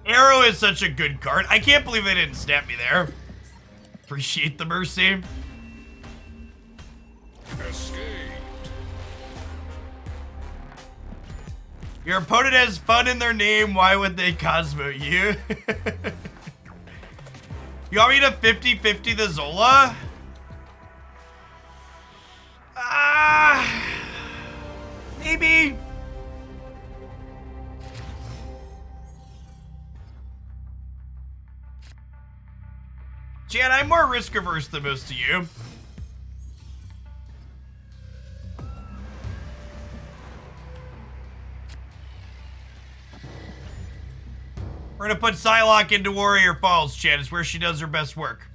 Arrow is such a good card. I can't believe they didn't snap me there. Appreciate the mercy. Escaped. Your opponent has fun in their name. Why would they Cosmo you? You want me to 50-50 the Zola? Maybe. Jan, I'm more risk averse than most of you. We're gonna put Psylocke into Warrior Falls, Chad. It's where she does her best work.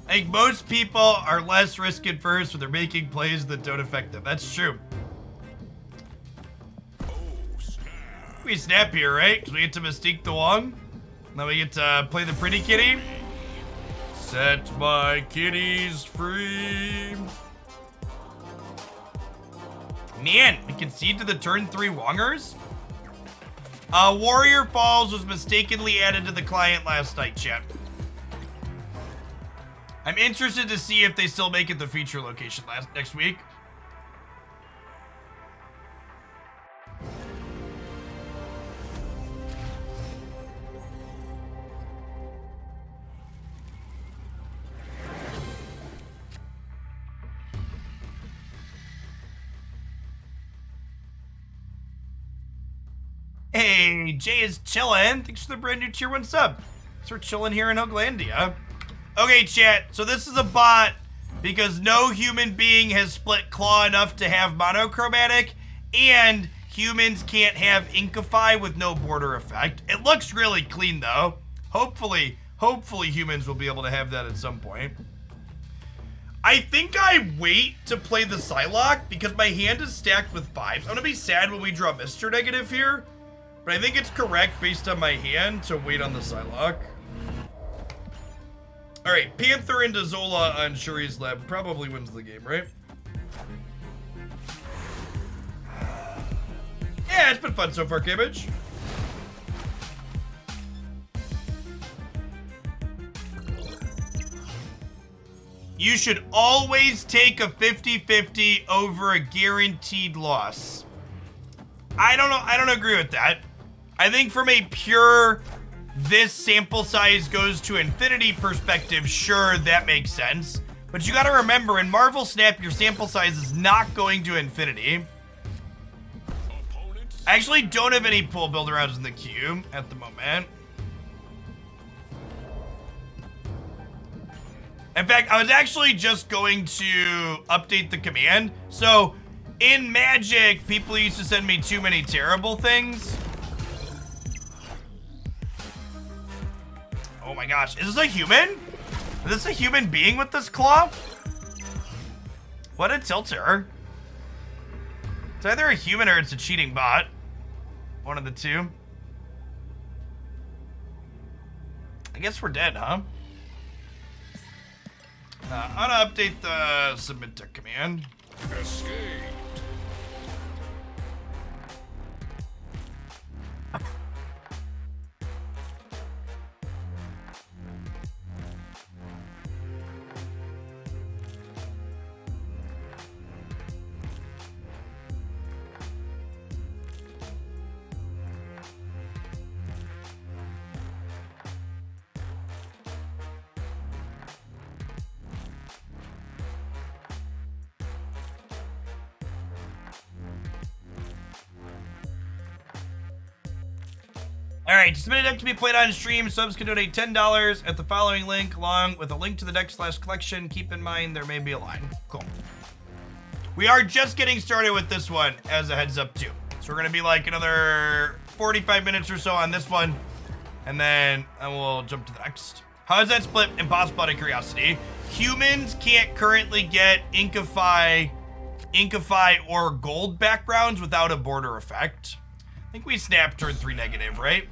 I think most people are less risk adverse when they're making plays that don't affect them. That's true. We snap here, right? Because we get to Mystique the Wong. Then we get to play the pretty kitty. Set my kitties free. Man, we concede to the turn 3 Wongers. Warrior Falls was mistakenly added to the client last night, chat. I'm interested to see if they still make it the feature location next week. Hey, Jay is chillin'. Thanks for the brand new tier 1 sub. So we're chillin' here in Hoaglandia. Okay, chat, so this is a bot because no human being has split claw enough to have monochromatic, and humans can't have Inkify with no border effect. It looks really clean, though. Hopefully humans will be able to have that at some point. I think I wait to play the Psylocke because my hand is stacked with 5s. I'm gonna be sad when we draw Mr. Negative here, but I think it's correct based on my hand to wait on the Psylocke. All right, Panther into Zola on Shuri's lab probably wins the game, right? Yeah, it's been fun so far, Cabbage. You should always take a 50-50 over a guaranteed loss. I don't know. I don't agree with that. I think from a pure this sample size goes to infinity perspective, sure, that makes sense. But you gotta remember, in Marvel Snap, your sample size is not going to infinity. I actually don't have any pool builder outs in the queue at the moment. In fact, I was actually just going to update the command. So In Magic, people used to send me too many terrible things. Oh my gosh, is this a human? Is this a human being with this claw? What a tilter. It's either a human or it's a cheating bot. One of the two. I guess we're dead, huh? I'm gonna update the submit to command. Escape. All right, submit a deck to be played on stream. Subs can donate $10 at the following link, along with a link to the deck/collection. Keep in mind, there may be a line. Cool. We are just getting started with this one, as a heads up too. So we're gonna be like another 45 minutes or so on this one, and then we'll jump to the next. How is that split? Impossible, out of curiosity. Humans can't currently get Inkify or gold backgrounds without a border effect. I think we snapped turn 3 negative, right?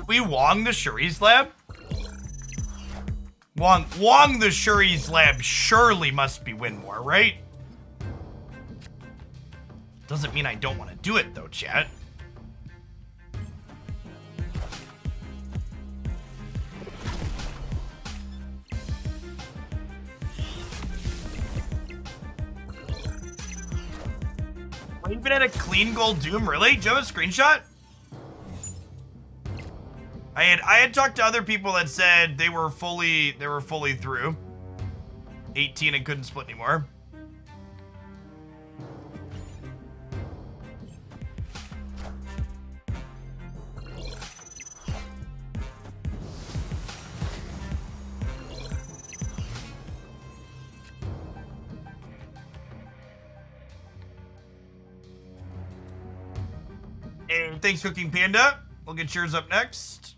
We Wong the Shuri's lab? Wong the Shuri's lab surely must be win more, right? Doesn't mean I don't want to do it though, chat. Raven had a clean gold Doom, really? Do you have a screenshot? I had talked to other people that said they were fully through 18 and couldn't split anymore. Hey, thanks, Cooking Panda. We'll get yours up next.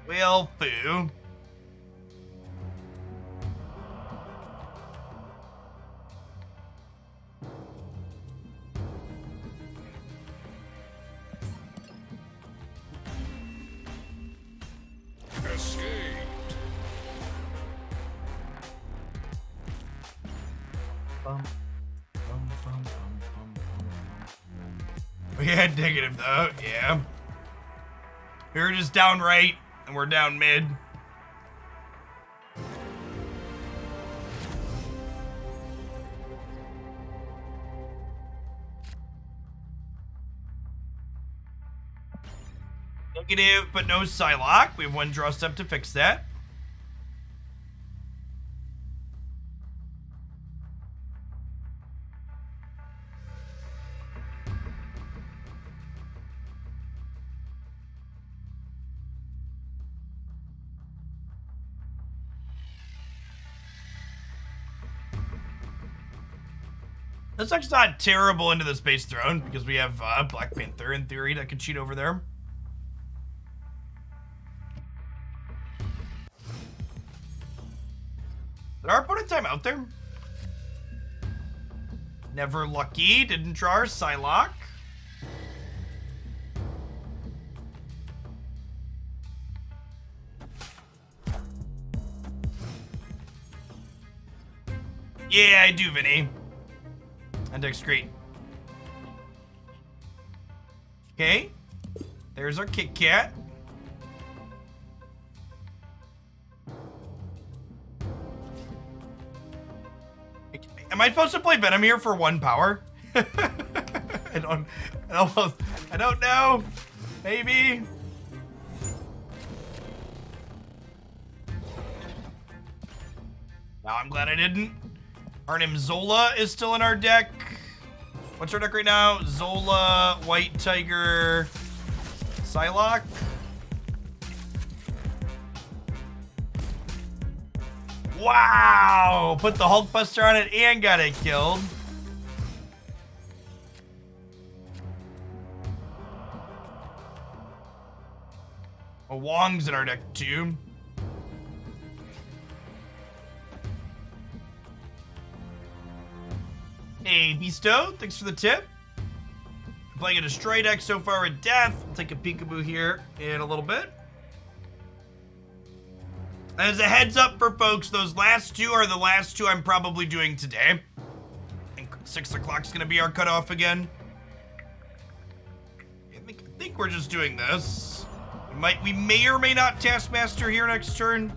Well, foo. Escape. We had negative though, yeah. We were just down right. And we're down mid. Negative, but no Psylocke. We have one draw step to fix that. This deck's not terrible into the Space Throne because we have Black Panther in theory that could cheat over there. Did our opponent time out there? Never lucky. Didn't draw our Psylocke. Yeah, I do, Vinny. That deck's great. Okay. There's our Kit Kat. am I supposed to play Venom here for 1 power? I don't know. Maybe. Now I'm glad I didn't. Our name Zola is still in our deck. What's our deck right now? Zola, White Tiger, Psylocke. Wow! Put the Hulkbuster on it and got it killed. Oh, Wong's in our deck too. Hey, Beasto, thanks for the tip. I'm playing a Destroy deck so far with Death. I'll take a peekaboo here in a little bit. As a heads up for folks, those last 2 are the last 2 I'm probably doing today. And 6 o'clock's gonna be our cutoff again. I think we're just doing this. We may or may not Taskmaster here next turn.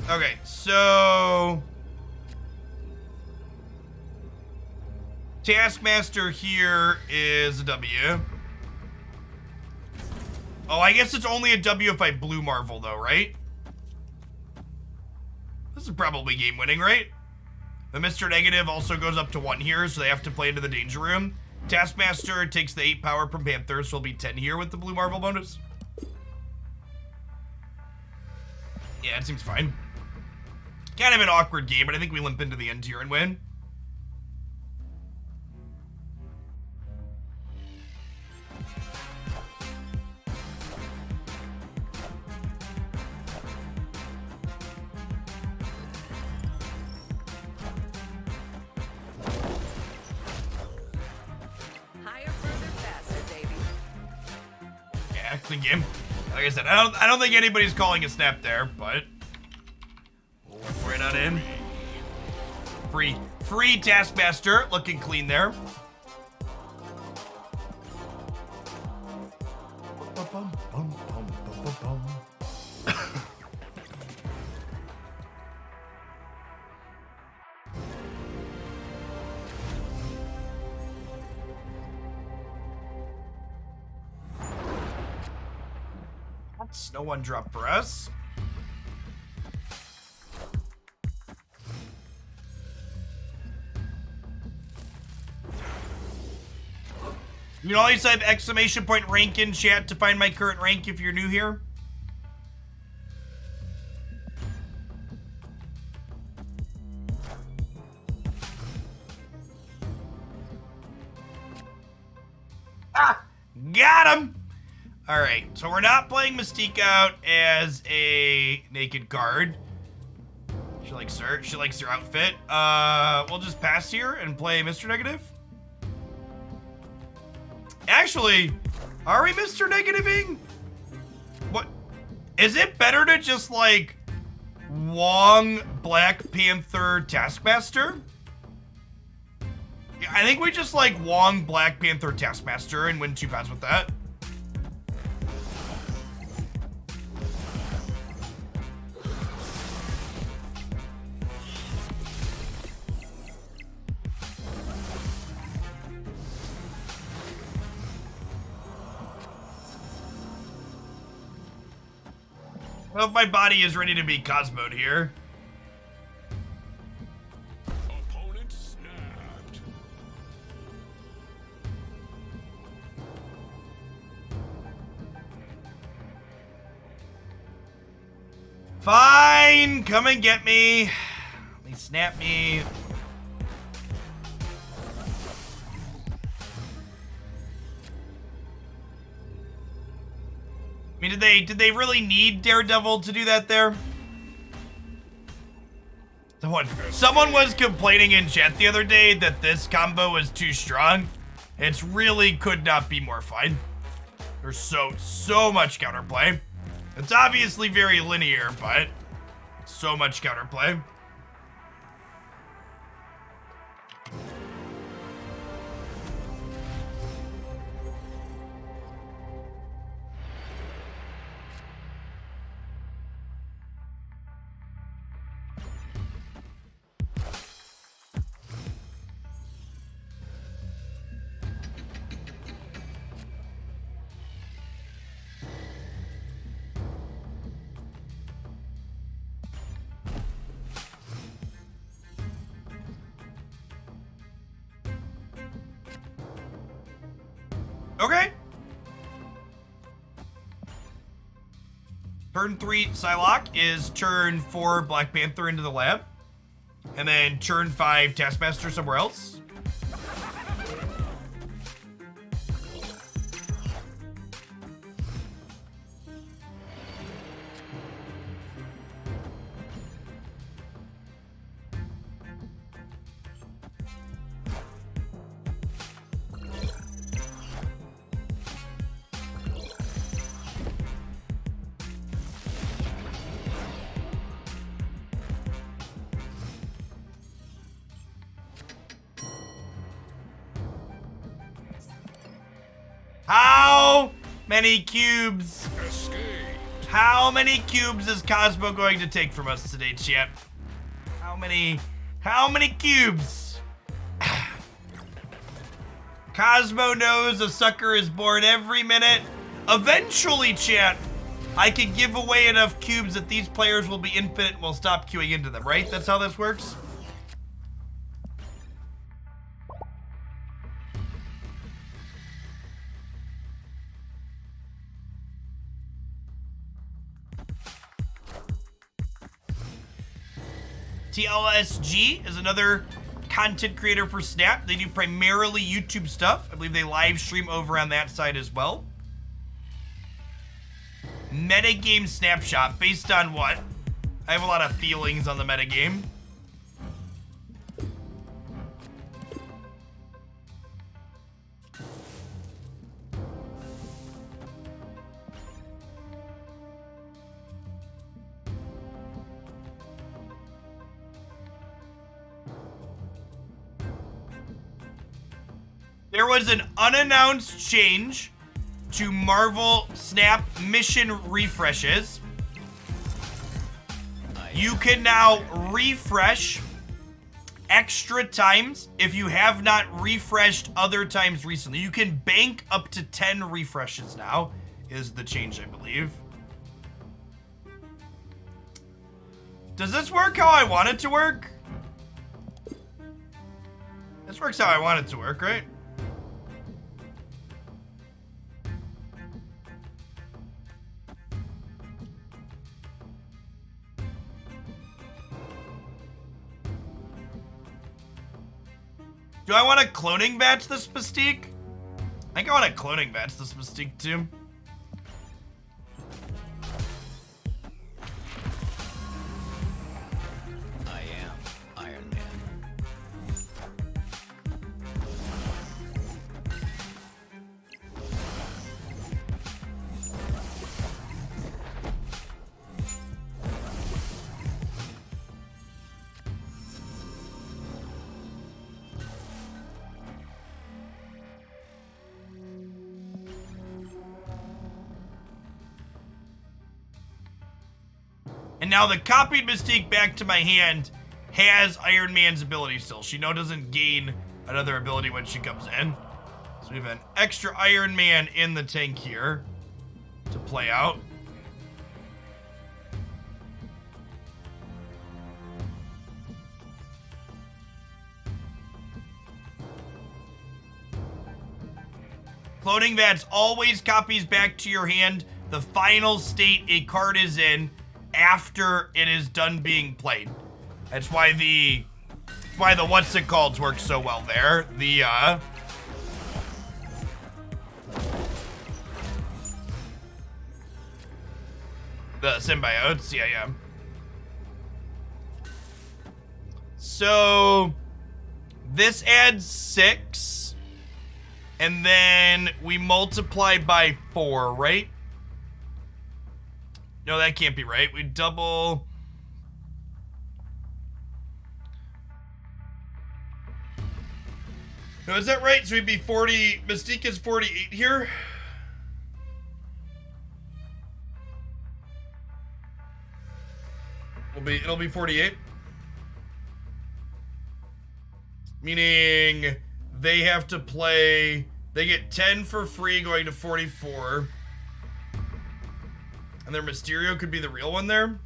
Okay, so Taskmaster here is a W. Oh, I guess it's only a W if I blue Marvel though, right? This is probably game winning, right? The Mr. Negative also goes up to 1 here, so they have to play into the danger room. Taskmaster takes the 8 power from Panther, so it'll be 10 here with the blue Marvel bonus. Yeah, it seems fine. Kind of an awkward game, but I think we limp into the end here and win. Higher, further, faster, baby. Yeah, clean game. Like I said, I don't think anybody's calling a snap there, but we'll walk right on in. Free Taskmaster, looking clean there. That's no 1 drop for us. You can always type exclamation point rank in chat to find my current rank if you're new here. Ah! Got him! Alright, so we're not playing Mystique out as a naked guard. She likes her. She likes her outfit. We'll just pass here and play Mr. Negative. Actually, are we Mr. Negativing? What? Is it better to just, like, Wong, Black Panther, Taskmaster? Yeah, I think we just, like, Wong, Black Panther, Taskmaster and win 2 pounds with that. Well, if my body is ready to be Cosmo'd here. Opponent snapped. Fine, come and get me. Let me snap me. I mean, did they really need Daredevil to do that there? Someone was complaining in chat the other day that this combo was too strong. It's really could not be more fine. There's so much counterplay. It's obviously very linear, but so much counterplay. Okay. Turn 3 Psylocke is turn 4 Black Panther into the lab. And then turn 5 Taskmaster somewhere else. How many cubes? Escape. How many cubes is Cosmo going to take from us today, chat? How many cubes? Cosmo knows a sucker is born every minute. Eventually, chat, I can give away enough cubes that these players will be infinite and will stop queuing into them, right? That's how this works? TLSG is another content creator for Snap. They do primarily YouTube stuff. I believe they live stream over on that side as well. Metagame snapshot. Based on what? I have a lot of feelings on the metagame. There was an unannounced change to Marvel Snap mission refreshes. You can now refresh extra times if you have not refreshed other times recently. You can bank up to 10 refreshes now, is the change, I believe. Does this work how I want it to work? This works how I want it to work, right? Do I want to cloning batch this Mystique? I think I want to cloning batch this Mystique too. I am Iron Man. And now the copied Mystique back to my hand has Iron Man's ability still. She now doesn't gain another ability when she comes in. So we have an extra Iron Man in the tank here to play out. Cloning Vats always copies back to your hand the final state a card is in after it is done being played. That's why the what's it called works so well there. The symbiotes, yeah. So this adds 6, and then we multiply by 4, right? No, that can't be right. We double. No, is that right? So we'd be 40. Mystique is 48 here. It'll be 48. Meaning they have to play. They get 10 for free going to 44. And their Mysterio could be the real one there.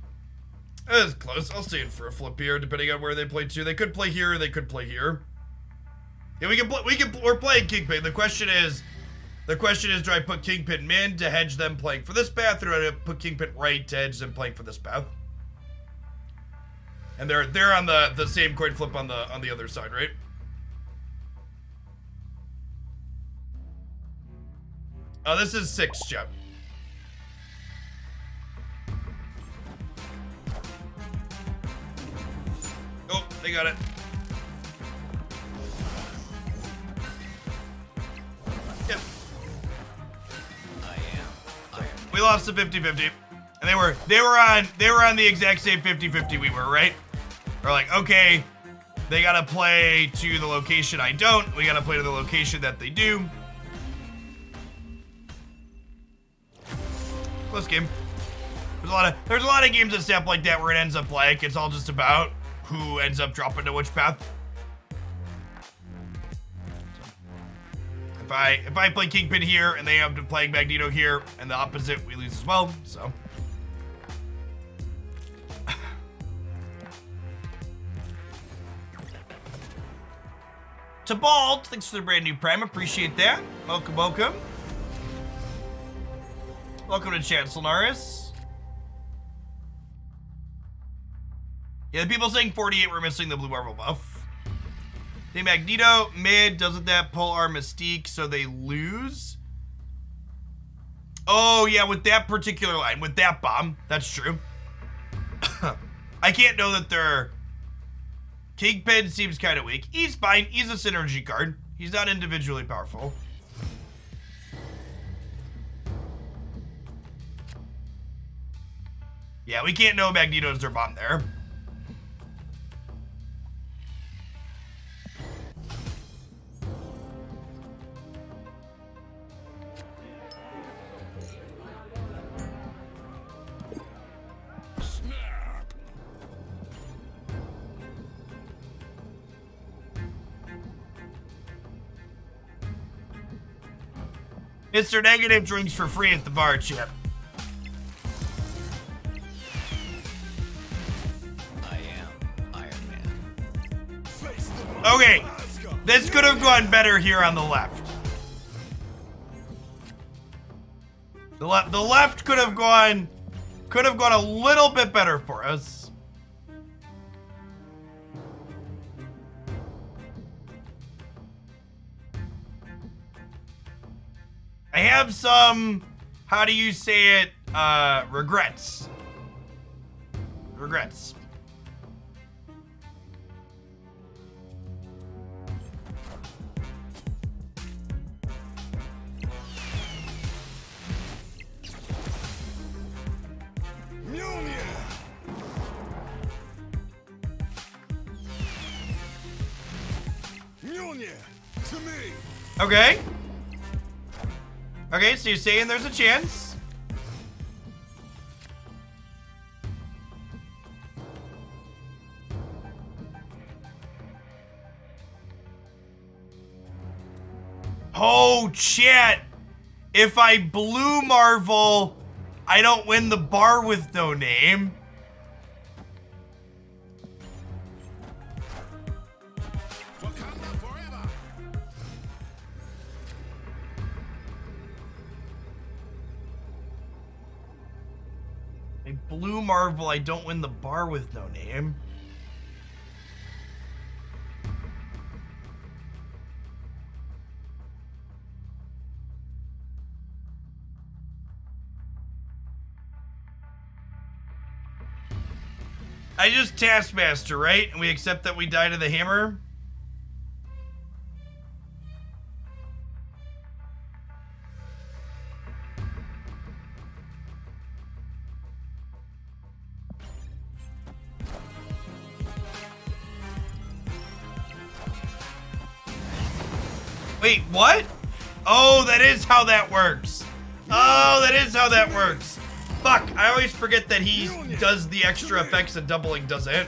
That is close. I'll stay in for a flip here, depending on where they play to. They could play here, or they could play here. Yeah, we're playing Kingpin. The question is, The question is, do I put Kingpin mid to hedge them playing for this path, or do I put Kingpin right to hedge them playing for this path? And they're on the same coin flip on the other side, right? Oh, this is 6, Jeff. Oh, they got it. Yep. I am Iron Man. We lost to 50-50. And they were on the exact same 50-50 we were, right? We're like, okay, they gotta play to the location I don't. We gotta play to the location that they do. Close game. There's a lot of games that step like that where it ends up like it's all just about who ends up dropping to which path. If I play Kingpin here and they end up playing Magneto here and the opposite, we lose as well. So. Tybalt, thanks for the brand new Prime. Appreciate that. Welcome, welcome. Welcome to Chancellor. Yeah, the people saying 48 were missing the Blue Marvel buff. The Magneto mid, doesn't that pull our Mystique so they lose? Oh, yeah, with that particular line, with that bomb. That's true. I can't know that they're... Kingpin seems kind of weak. He's fine. He's a synergy card. He's not individually powerful. Yeah, we can't know Magneto's their bomb there. Snap. Mr. Negative drinks for free at the bar, Chip. I am Iron Man. Okay, this could have gone better here on the left. The left could have gone a little bit better for us. I have some, how do you say it, regrets. Regrets. Mjolnir. Mjolnir. To me. Okay. Okay, so you're saying there's a chance. Oh, chat. If I blue Marvel, I don't win the bar with no name. Wakanda forever. I blue Marvel, I don't win the bar with no name. I just Taskmaster, right? And we accept that we die to the hammer? Wait, what? Oh, that is how that works. Oh, that is how that works. Fuck, I always forget that he does the extra effects and doubling does it.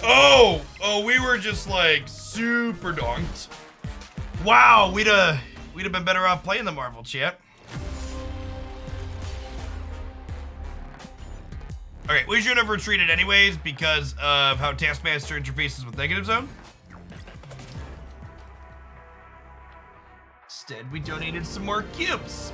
Oh, we were just like super donked. Wow, we'd have been better off playing the Marvel, chat. Okay, we should have retreated anyways because of how Taskmaster interfaces with Negative Zone. instead we donated some more cubes.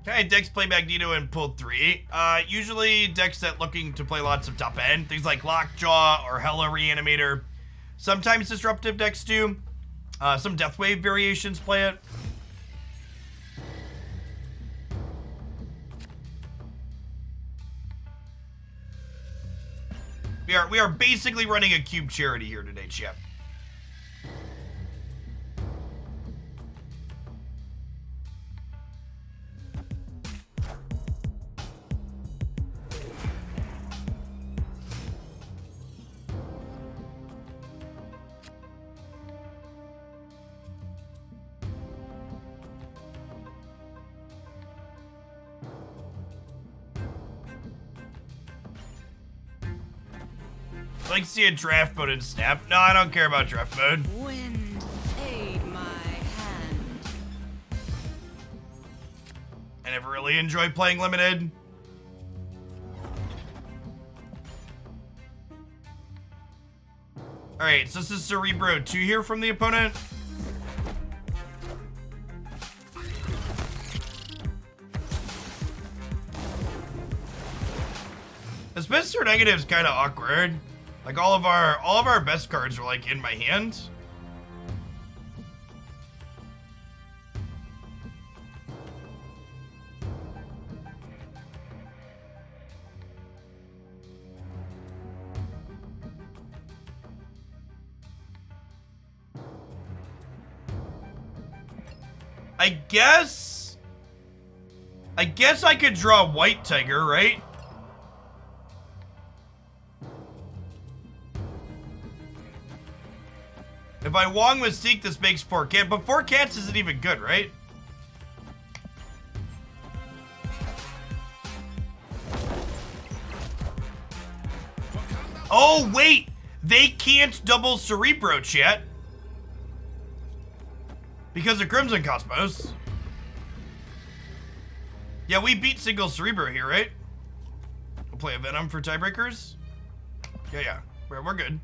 Okay, decks play Magneto and pulled 3. Usually decks that looking to play lots of top end, things like Lockjaw or Hella Reanimator. Sometimes disruptive decks do. Some Deathwave variations play it. We are basically running a cube charity here today, chat. I'd like to see a draft mode in Snap. No, I don't care about draft mode. Wind, aid my hand. I never really enjoyed playing limited. Alright, so this is Cerebro 2 here from the opponent. This Mr. Negative is kind of awkward. Like all of our best cards are like in my hand. I guess I could draw White Tiger, right? If I Wong Mystique, this makes 4 cats, but 4 cats isn't even good, right? Oh, wait! They can't double Cerebro, chat. Because of Crimson Cosmos. Yeah, we beat single Cerebro here, right? We'll play a Venom for tiebreakers. Yeah. We're good.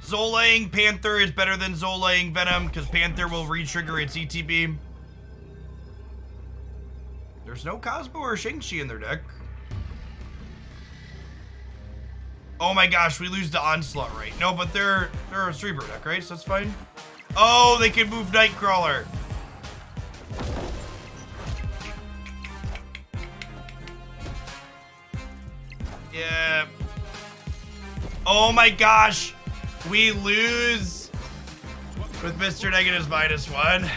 Zolaing Panther is better than Zolaing Venom because Panther will re-trigger its ETB. There's no Cosmo or Shang-Chi in their deck. Oh my gosh, we lose to Onslaught, right? No, but they're a Cerebro deck, right? So that's fine. Oh, they can move Nightcrawler. Yeah. Oh my gosh. We lose with Mr. Negative's -1.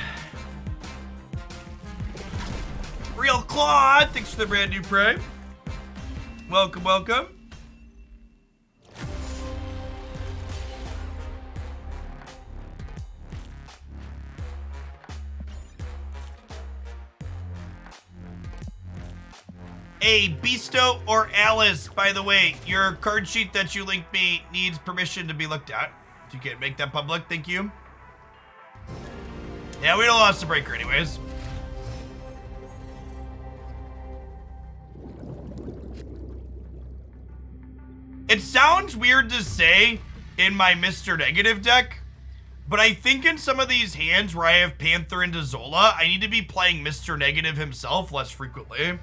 Real Claude, thanks for the brand new Prime. Welcome, welcome. Hey, Beasto or Alice, by the way, your card sheet that you linked me needs permission to be looked at. If you can't make that public, thank you. Yeah, we don't lost the breaker anyways. It sounds weird to say in my Mr. Negative deck, but I think in some of these hands where I have Panther into Zola, I need to be playing Mr. Negative himself less frequently.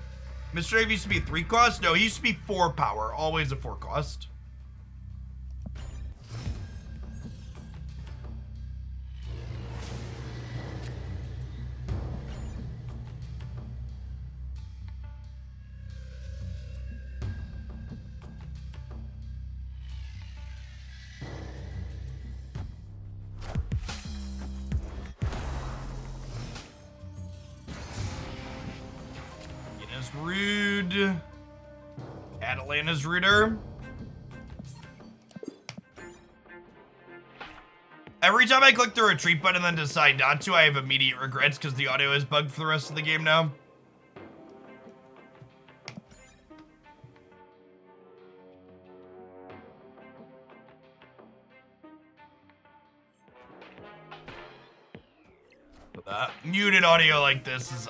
Mr. Negative used to be 3 cost? No, he used to be 4 power. Always a 4 cost. Rude. Atalanta's ruder. Every time I click the retreat button and then decide not to, I have immediate regrets because the audio is bugged for the rest of the game now. Muted audio like this is,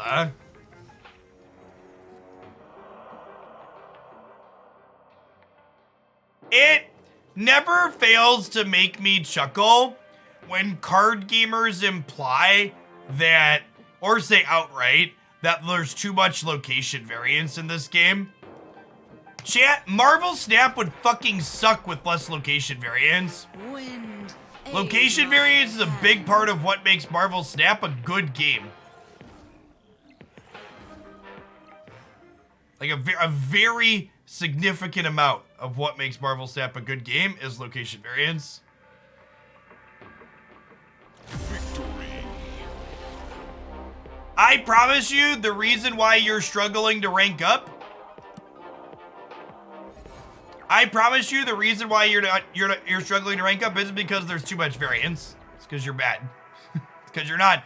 It never fails to make me chuckle when card gamers imply that, or say outright, that there's too much location variance in this game. Chat, Marvel Snap would fucking suck with less location variance. Wind. Location variance is a big part of what makes Marvel Snap a good game. Like a very significant amount of what makes Marvel Snap a good game is location variance. Victory. I promise you, the reason why you're struggling to rank up, I promise you, the reason why you're struggling to rank up isn't because there's too much variance. It's because you're bad. It's because you're not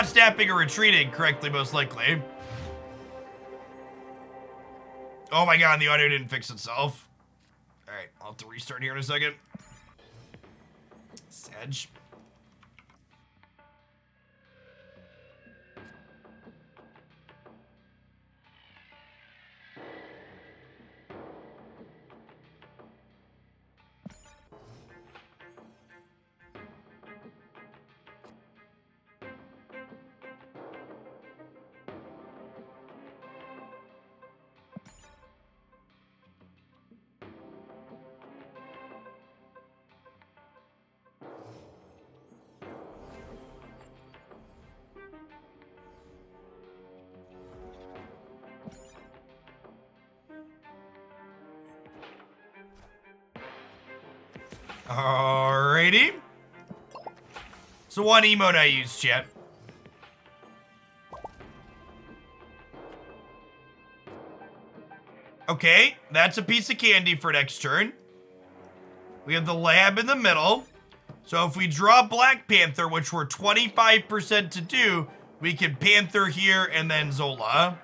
snapping or retreating correctly, most likely. Oh my god, the audio didn't fix itself. All right, I'll have to restart here in a second. Sedge. Alrighty. So one emote I use, chat. Okay, that's a piece of candy for next turn. We have the lab in the middle. So if we draw Black Panther, which we're 25% to do, we can Panther here and then Zola.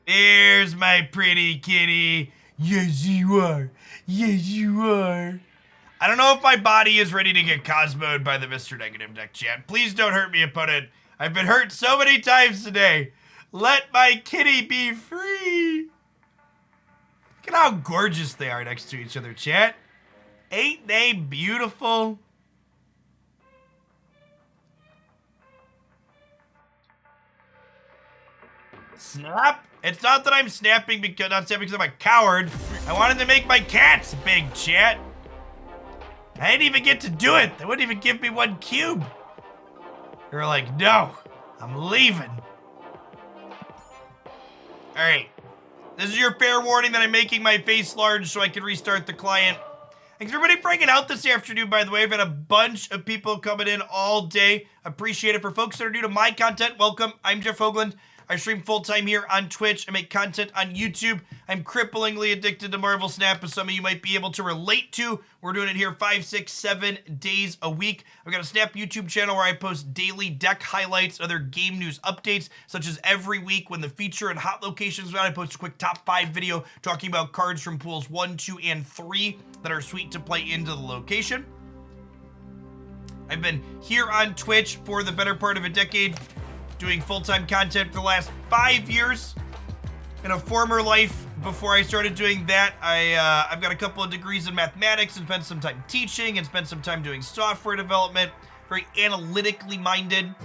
There's my pretty kitty. Yes, you are. Yes, you are. I don't know if my body is ready to get Cosmoed by the Mr. Negative deck, chat. Please don't hurt me, opponent. I've been hurt so many times today. Let my kitty be free. Look at how gorgeous they are next to each other, chat. Ain't they beautiful? Snap? It's not that I'm snapping because I'm a coward. I wanted to make my cats big, chat. I didn't even get to do it. They wouldn't even give me one cube. They were like, no, I'm leaving. All right. This is your fair warning that I'm making my face large so I can restart the client. Thanks everybody for hanging out this afternoon, by the way. I've had a bunch of people coming in all day. Appreciate it. For folks that are new to my content, welcome. I'm Jeff Hoagland. I stream full-time here on Twitch. I make content on YouTube. I'm cripplingly addicted to Marvel Snap, as some of you might be able to relate to. We're doing it here 5, 6, 7 days a week. I've got a Snap YouTube channel where I post daily deck highlights, other game news updates, such as every week when the feature and hot locations are out. I post a quick top 5 video talking about cards from pools 1, 2, and 3 that are sweet to play into the location. I've been here on Twitch for the better part of a decade, doing full-time content for the last 5 years. In a former life, before I started doing that, I've got a couple of degrees in mathematics and spent some time teaching and spent some time doing software development. Very analytically minded.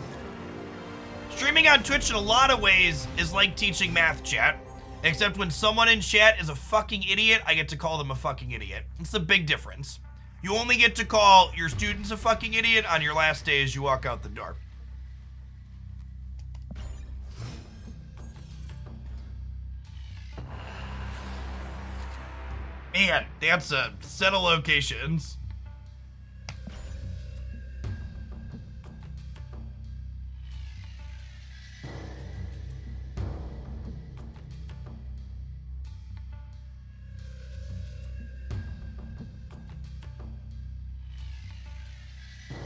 Streaming on Twitch in a lot of ways is like teaching math, chat. Except when someone in chat is a fucking idiot, I get to call them a fucking idiot. It's a big difference. You only get to call your students a fucking idiot on your last day as you walk out the door. Man, that's a set of locations.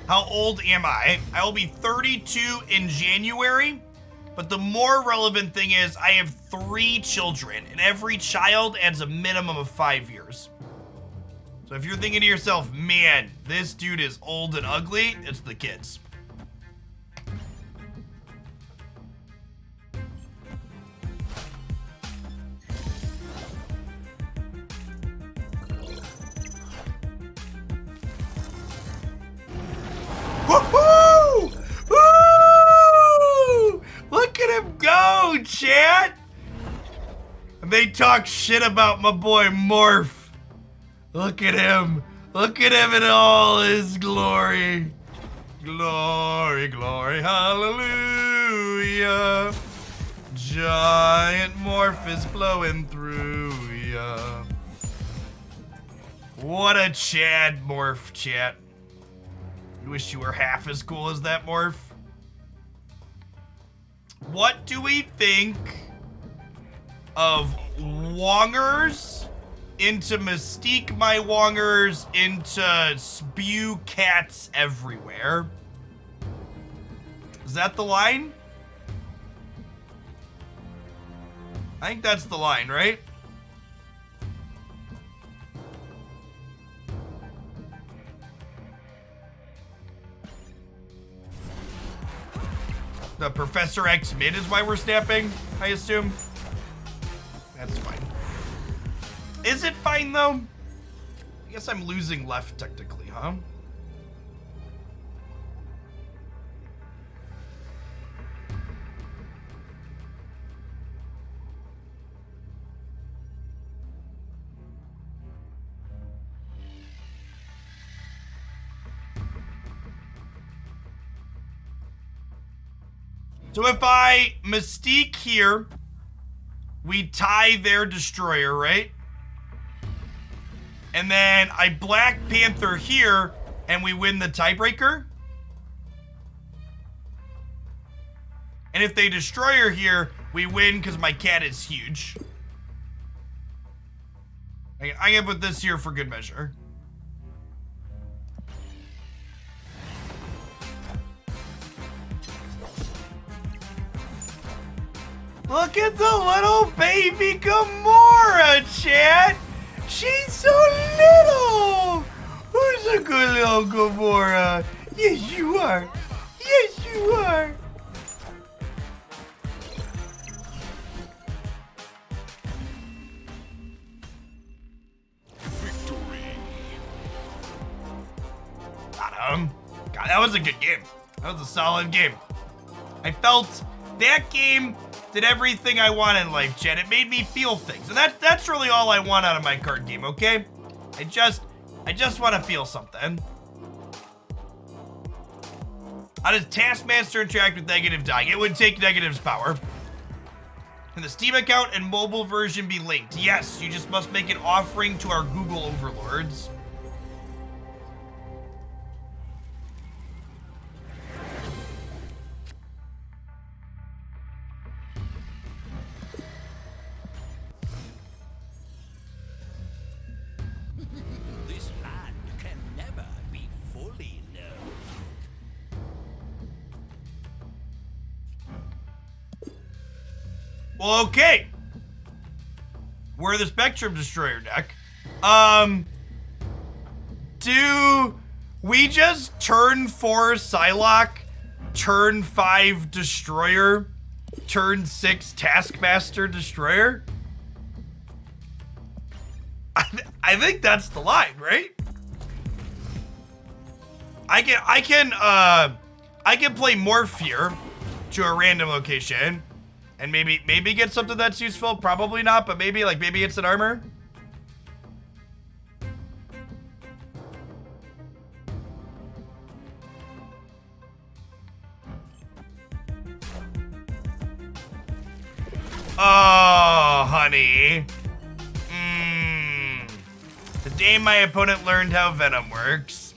How old am I? I will be 32 in January. But the more relevant thing is I have 3 children, and every child adds a minimum of 5 years. So if you're thinking to yourself, man, this dude is old and ugly, it's the kids. Woohoo! Woo! Look at him go, chat! And they talk shit about my boy Morph. Look at him. Look at him in all his glory. Glory, glory, hallelujah. Giant Morph is blowing through ya. What a Chad Morph, chat. You wish you were half as cool as that Morph. What do we think of Wongers into Mystique my Wongers into Spew Cats everywhere? Is that the line? I think that's the line, right? The Professor X mid is why we're snapping, I assume. That's fine. Is it fine, though? I guess I'm losing left, technically, huh? So if I Mystique here, we tie their Destroyer, right? And then I Black Panther here, and we win the tiebreaker. And if they Destroyer here, we win because my cat is huge. I'm gonna put this here for good measure. Look at the little baby Gamora, chat. She's so little. Who's a good little Gamora? Yes, you are. Yes, you are. Victory. Got him. God, that was a good game. That was a solid game. I felt that game did everything I want in life, chat. It made me feel things. And that's really all I want out of my card game, okay? I just want to feel something. How does Taskmaster interact with negative dying? It would take negative's power. Can the Steam account and mobile version be linked? Yes, you just must make an offering to our Google overlords. This land can never be fully known. Well, okay. We're the Spectrum Destroyer deck. Do we just turn 4 Psylocke, turn 5 Destroyer, turn 6 Taskmaster Destroyer? I think that's the line, right? I can play Morph here to a random location. And maybe get something that's useful. Probably not, but maybe it's an armor. Oh, honey. The day my opponent learned how Venom works.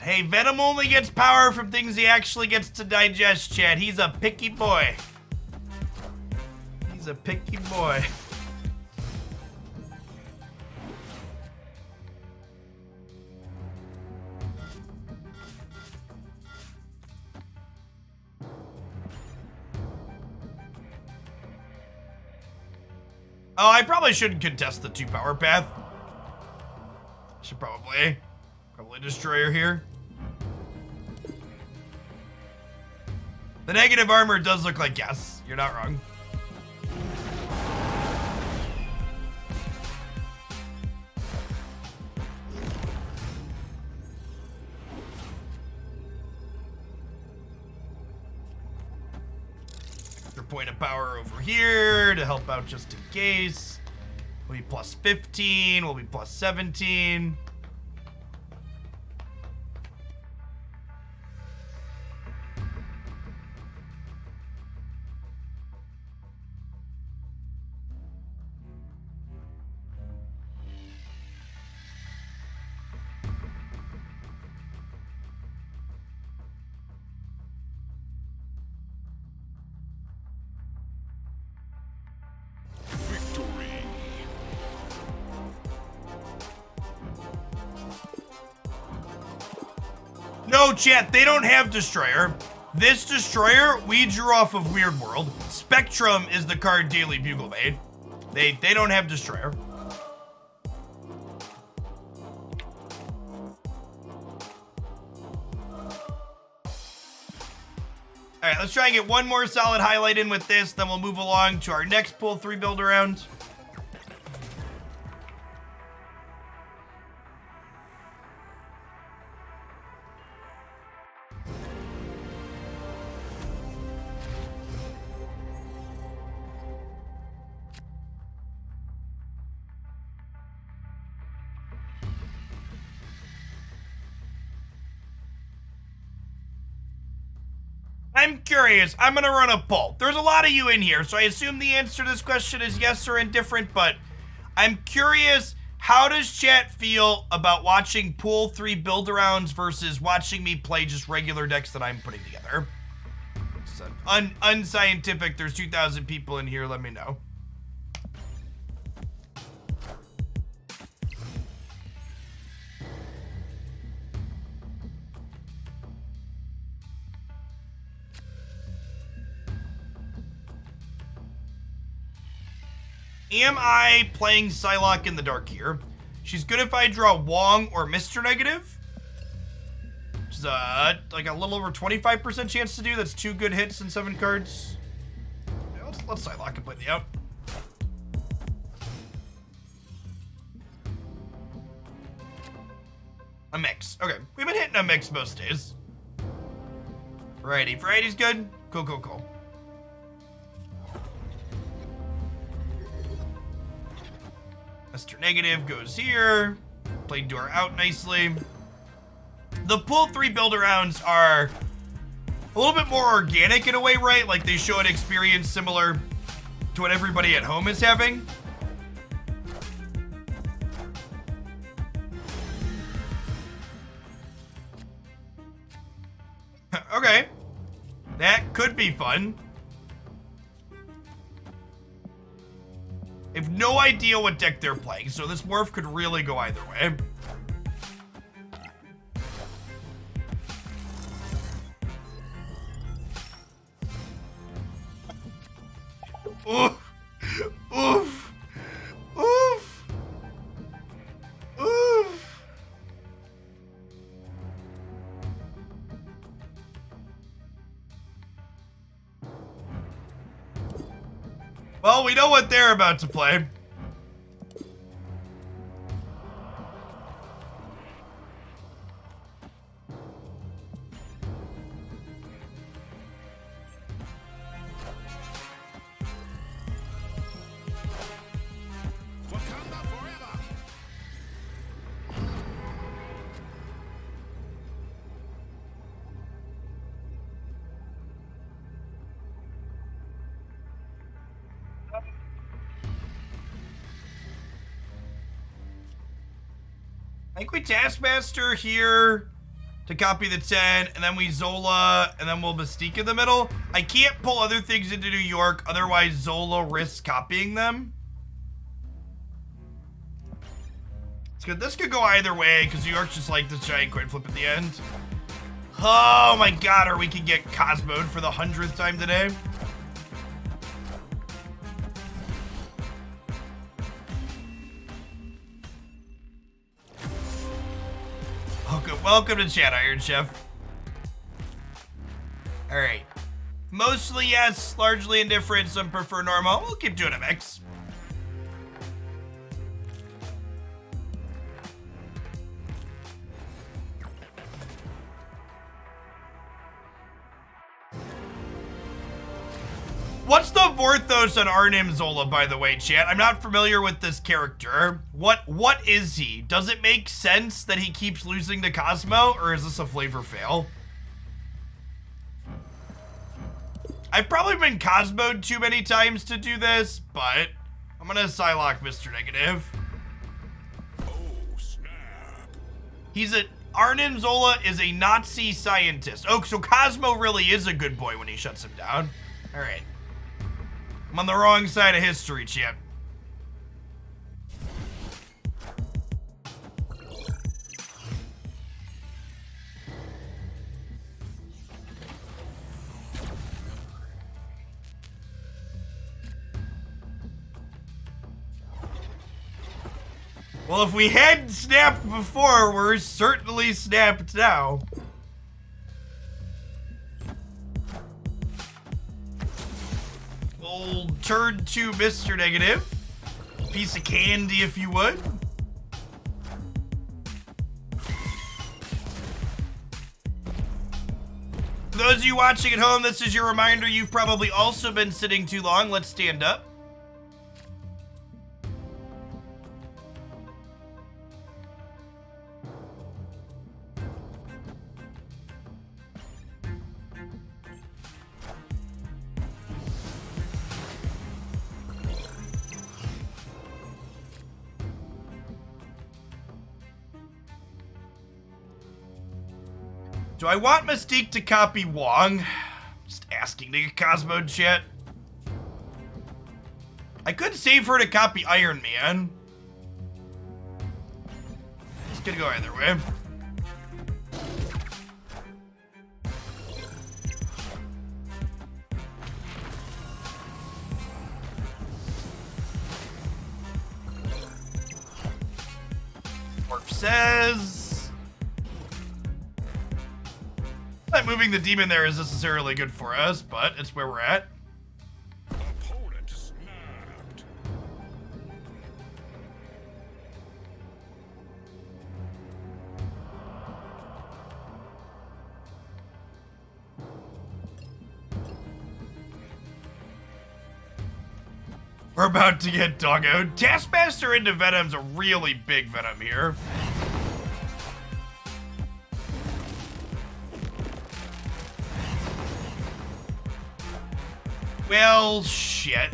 Hey, Venom only gets power from things he actually gets to digest, chat. He's a picky boy. He's a picky boy. Oh, I probably shouldn't contest the 2 power path. Should probably destroyer here. The negative armor does look like yes. You're not wrong. Extra point of power over here to help out just in case. We'll be plus 15. We'll be plus 17. Victory. No, chat, they don't have Destroyer. This Destroyer, we drew off of Weird World. Spectrum is the card Daily Bugle made. They don't have Destroyer. All right, let's try and get one more solid highlight in with this, then we'll move along to our next pool 3 build around. I'm curious. I'm going to run a poll. There's a lot of you in here, so I assume the answer to this question is yes or indifferent, but I'm curious, how does chat feel about watching Pool 3 build-arounds versus watching me play just regular decks that I'm putting together? It's unscientific. There's 2,000 people in here. Let me know. Am I playing Psylocke in the dark here? She's good if I draw Wong or Mr. Negative. Which is like a little over 25% chance to do. That's 2 good hits and 7 cards. Yeah, let's Psylocke completely out. A mix. Okay, we've been hitting a mix most days. Variety's good. Cool. Mr. Negative goes here. Played Door out nicely. The Pool 3 build-arounds are a little bit more organic in a way, right? Like they show an experience similar to what everybody at home is having. Okay. That could be fun. I have no idea what deck they're playing, so this morph could really go either way. Oof. Oof. Oof. Oof. Well, we know what they're about to play. Wakanda forever. I think we Taskmaster here to copy the 10, and then we Zola, and then we'll Mystique in the middle. I can't pull other things into New York, otherwise Zola risks copying them. It's good. This could go either way, because New York's just like this giant coin flip at the end. Oh my god, or we could get Cosmoed for the 100th time today. Welcome to chat, Iron Chef. Alright. Mostly yes, largely indifferent, some prefer normal. We'll keep doing a mix. What's the Vorthos on Arnim Zola, by the way, chat? I'm not familiar with this character. What is he? Does it make sense that he keeps losing to Cosmo, or is this a flavor fail? I've probably been Cosmo'd too many times to do this, but I'm gonna Psylocke Mr. Negative. Oh, snap. Arnim Zola is a Nazi scientist. Oh, so Cosmo really is a good boy when he shuts him down. All right. I'm on the wrong side of history, champ. Well, if we hadn't snapped before, we're certainly snapped now. We'll turn to Mr. Negative. Piece of candy, if you would. For those of you watching at home, this is your reminder you've probably also been sitting too long. Let's stand up. Do I want Mystique to copy Wong? Just asking to get Cosmo chat. I could save her to copy Iron Man. It's gonna go either way. Morph says... Not moving the demon there is necessarily good for us, but it's where we're at. Opponent snapped. We're about to get doggoed. Taskmaster into Venom's a really big Venom here. Well, shit.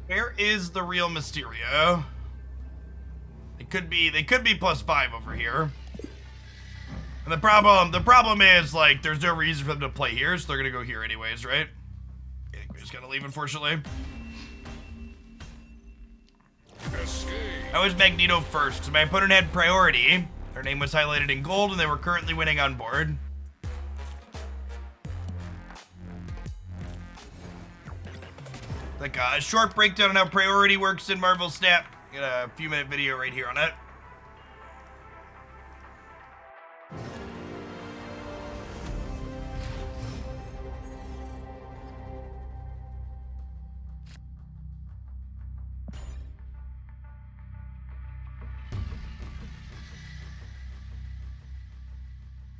Where is the real Mysterio? They could be +5 over here. And the problem is, like, there's no reason for them to play here, so they're gonna go here anyways, right? I think we just gotta leave, unfortunately. Escape. I was Magneto first, because my opponent had priority. Their name was highlighted in gold, and they were currently winning on board. Like a short breakdown on how priority works in Marvel Snap. Got a few-minute video right here on it.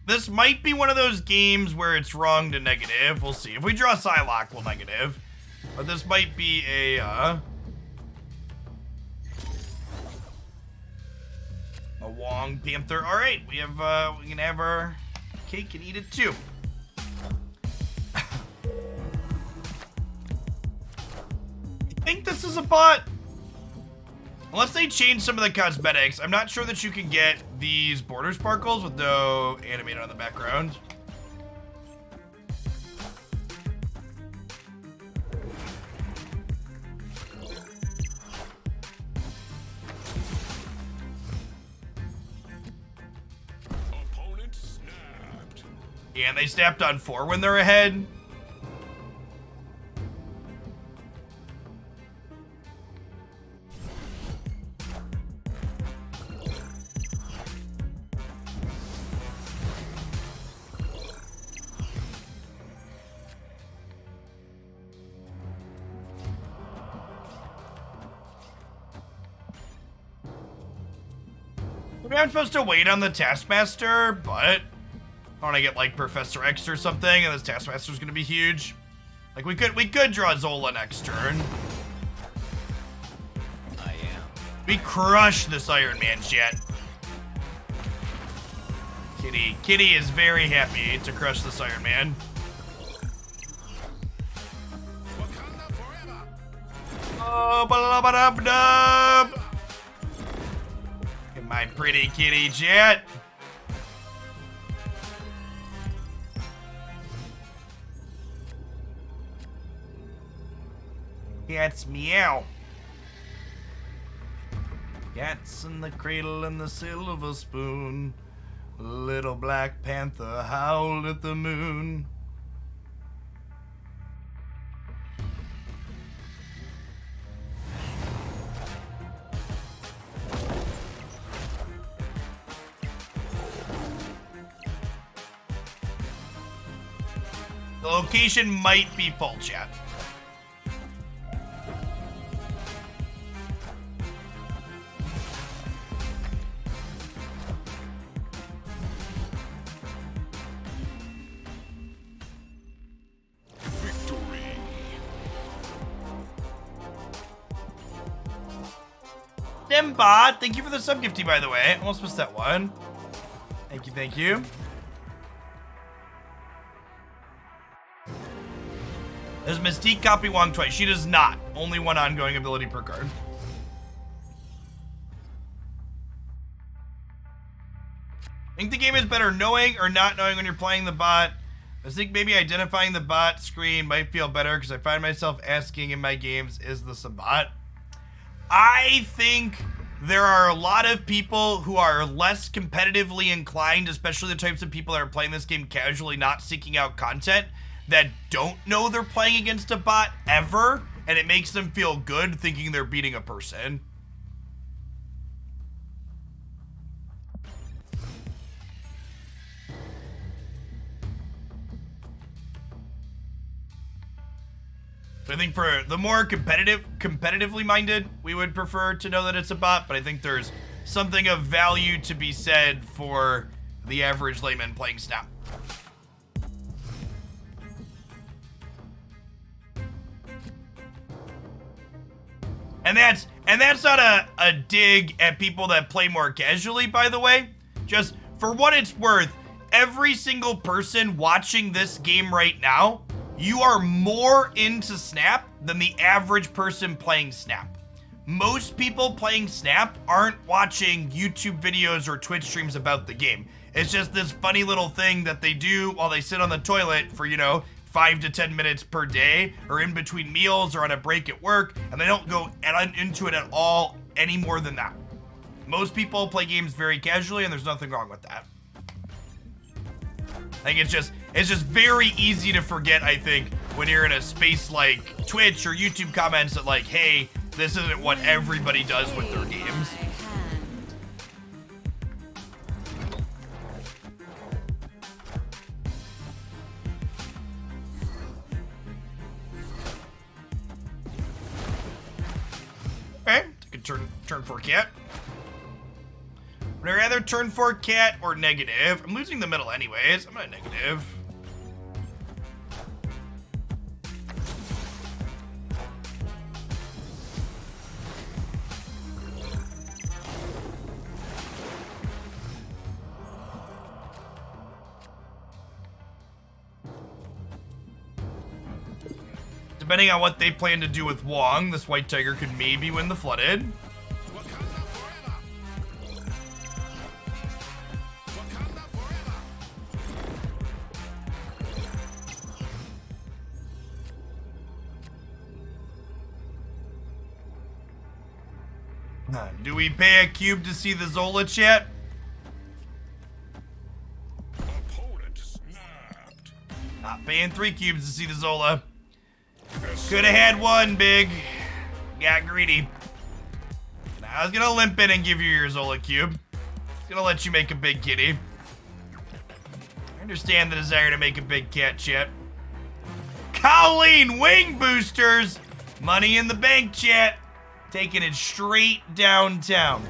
This might be one of those games where it's wrong to negative. We'll see. If we draw Psylocke, we'll negative. But this might be a Wong Panther. All right, we can have our cake and eat it too. I think this is a bot. Unless they change some of the cosmetics, I'm not sure that you can get these border sparkles with no animated on the background. Yeah, and they snapped on 4 when they're ahead. Maybe I'm supposed to wait on the Taskmaster, but I want to get like Professor X or something, and this Taskmaster's gonna be huge. Like we could draw Zola next turn. I am. We crush this Iron Man jet. Kitty is very happy to crush this Iron Man. Wakanda forever. Oh, ba-da-ba-da-ba-dub. Look at my pretty kitty jet. Cats meow. Cats in the cradle and the silver spoon. Little Black Panther howled at the moon. The location might be full, chat. Victory. Dimbot, thank you for the sub-gifty, by the way. Almost missed that one. Thank you, thank you. Does Mystique copy Wong twice? She does not. Only one ongoing ability per card. I think the game is better knowing or not knowing when you're playing the bot. I think maybe identifying the bot screen might feel better because I find myself asking in my games, is this a bot? I think there are a lot of people who are less competitively inclined, especially the types of people that are playing this game casually, not seeking out content, that don't know they're playing against a bot ever, and it makes them feel good thinking they're beating a person. So I think for the more competitively minded, we would prefer to know that it's a bot, but I think there's something of value to be said for the average layman playing Snap. And that's not a dig at people that play more casually, by the way. Just for what it's worth, every single person watching this game right now, you are more into Snap than the average person playing Snap. Most people playing Snap aren't watching YouTube videos or Twitch streams about the game. It's just this funny little thing that they do while they sit on the toilet for, 5 to 10 minutes per day, or in between meals or on a break at work, and they don't go into it at all any more than that. Most people play games very casually, and there's nothing wrong with that. I think it's just very easy to forget, I think, when you're in a space like Twitch or YouTube comments that like, hey, this isn't what everybody does with their games. Okay, take a turn for cat. Would I rather turn for cat or negative? I'm losing the middle anyways. I'm not negative. Depending on what they plan to do with Wong, this white tiger could maybe win the flooded. Wakanda forever. Wakanda forever. Do we pay a cube to see the Zola chat? Opponent snapped. Not paying 3 cubes to see the Zola. Could have had 1, big. Got greedy. I was gonna limp in and give you your Zola cube. I was gonna let you make a big kitty. I understand the desire to make a big cat, chat. Colleen wing boosters. Money in the bank, chat. Taking it straight downtown.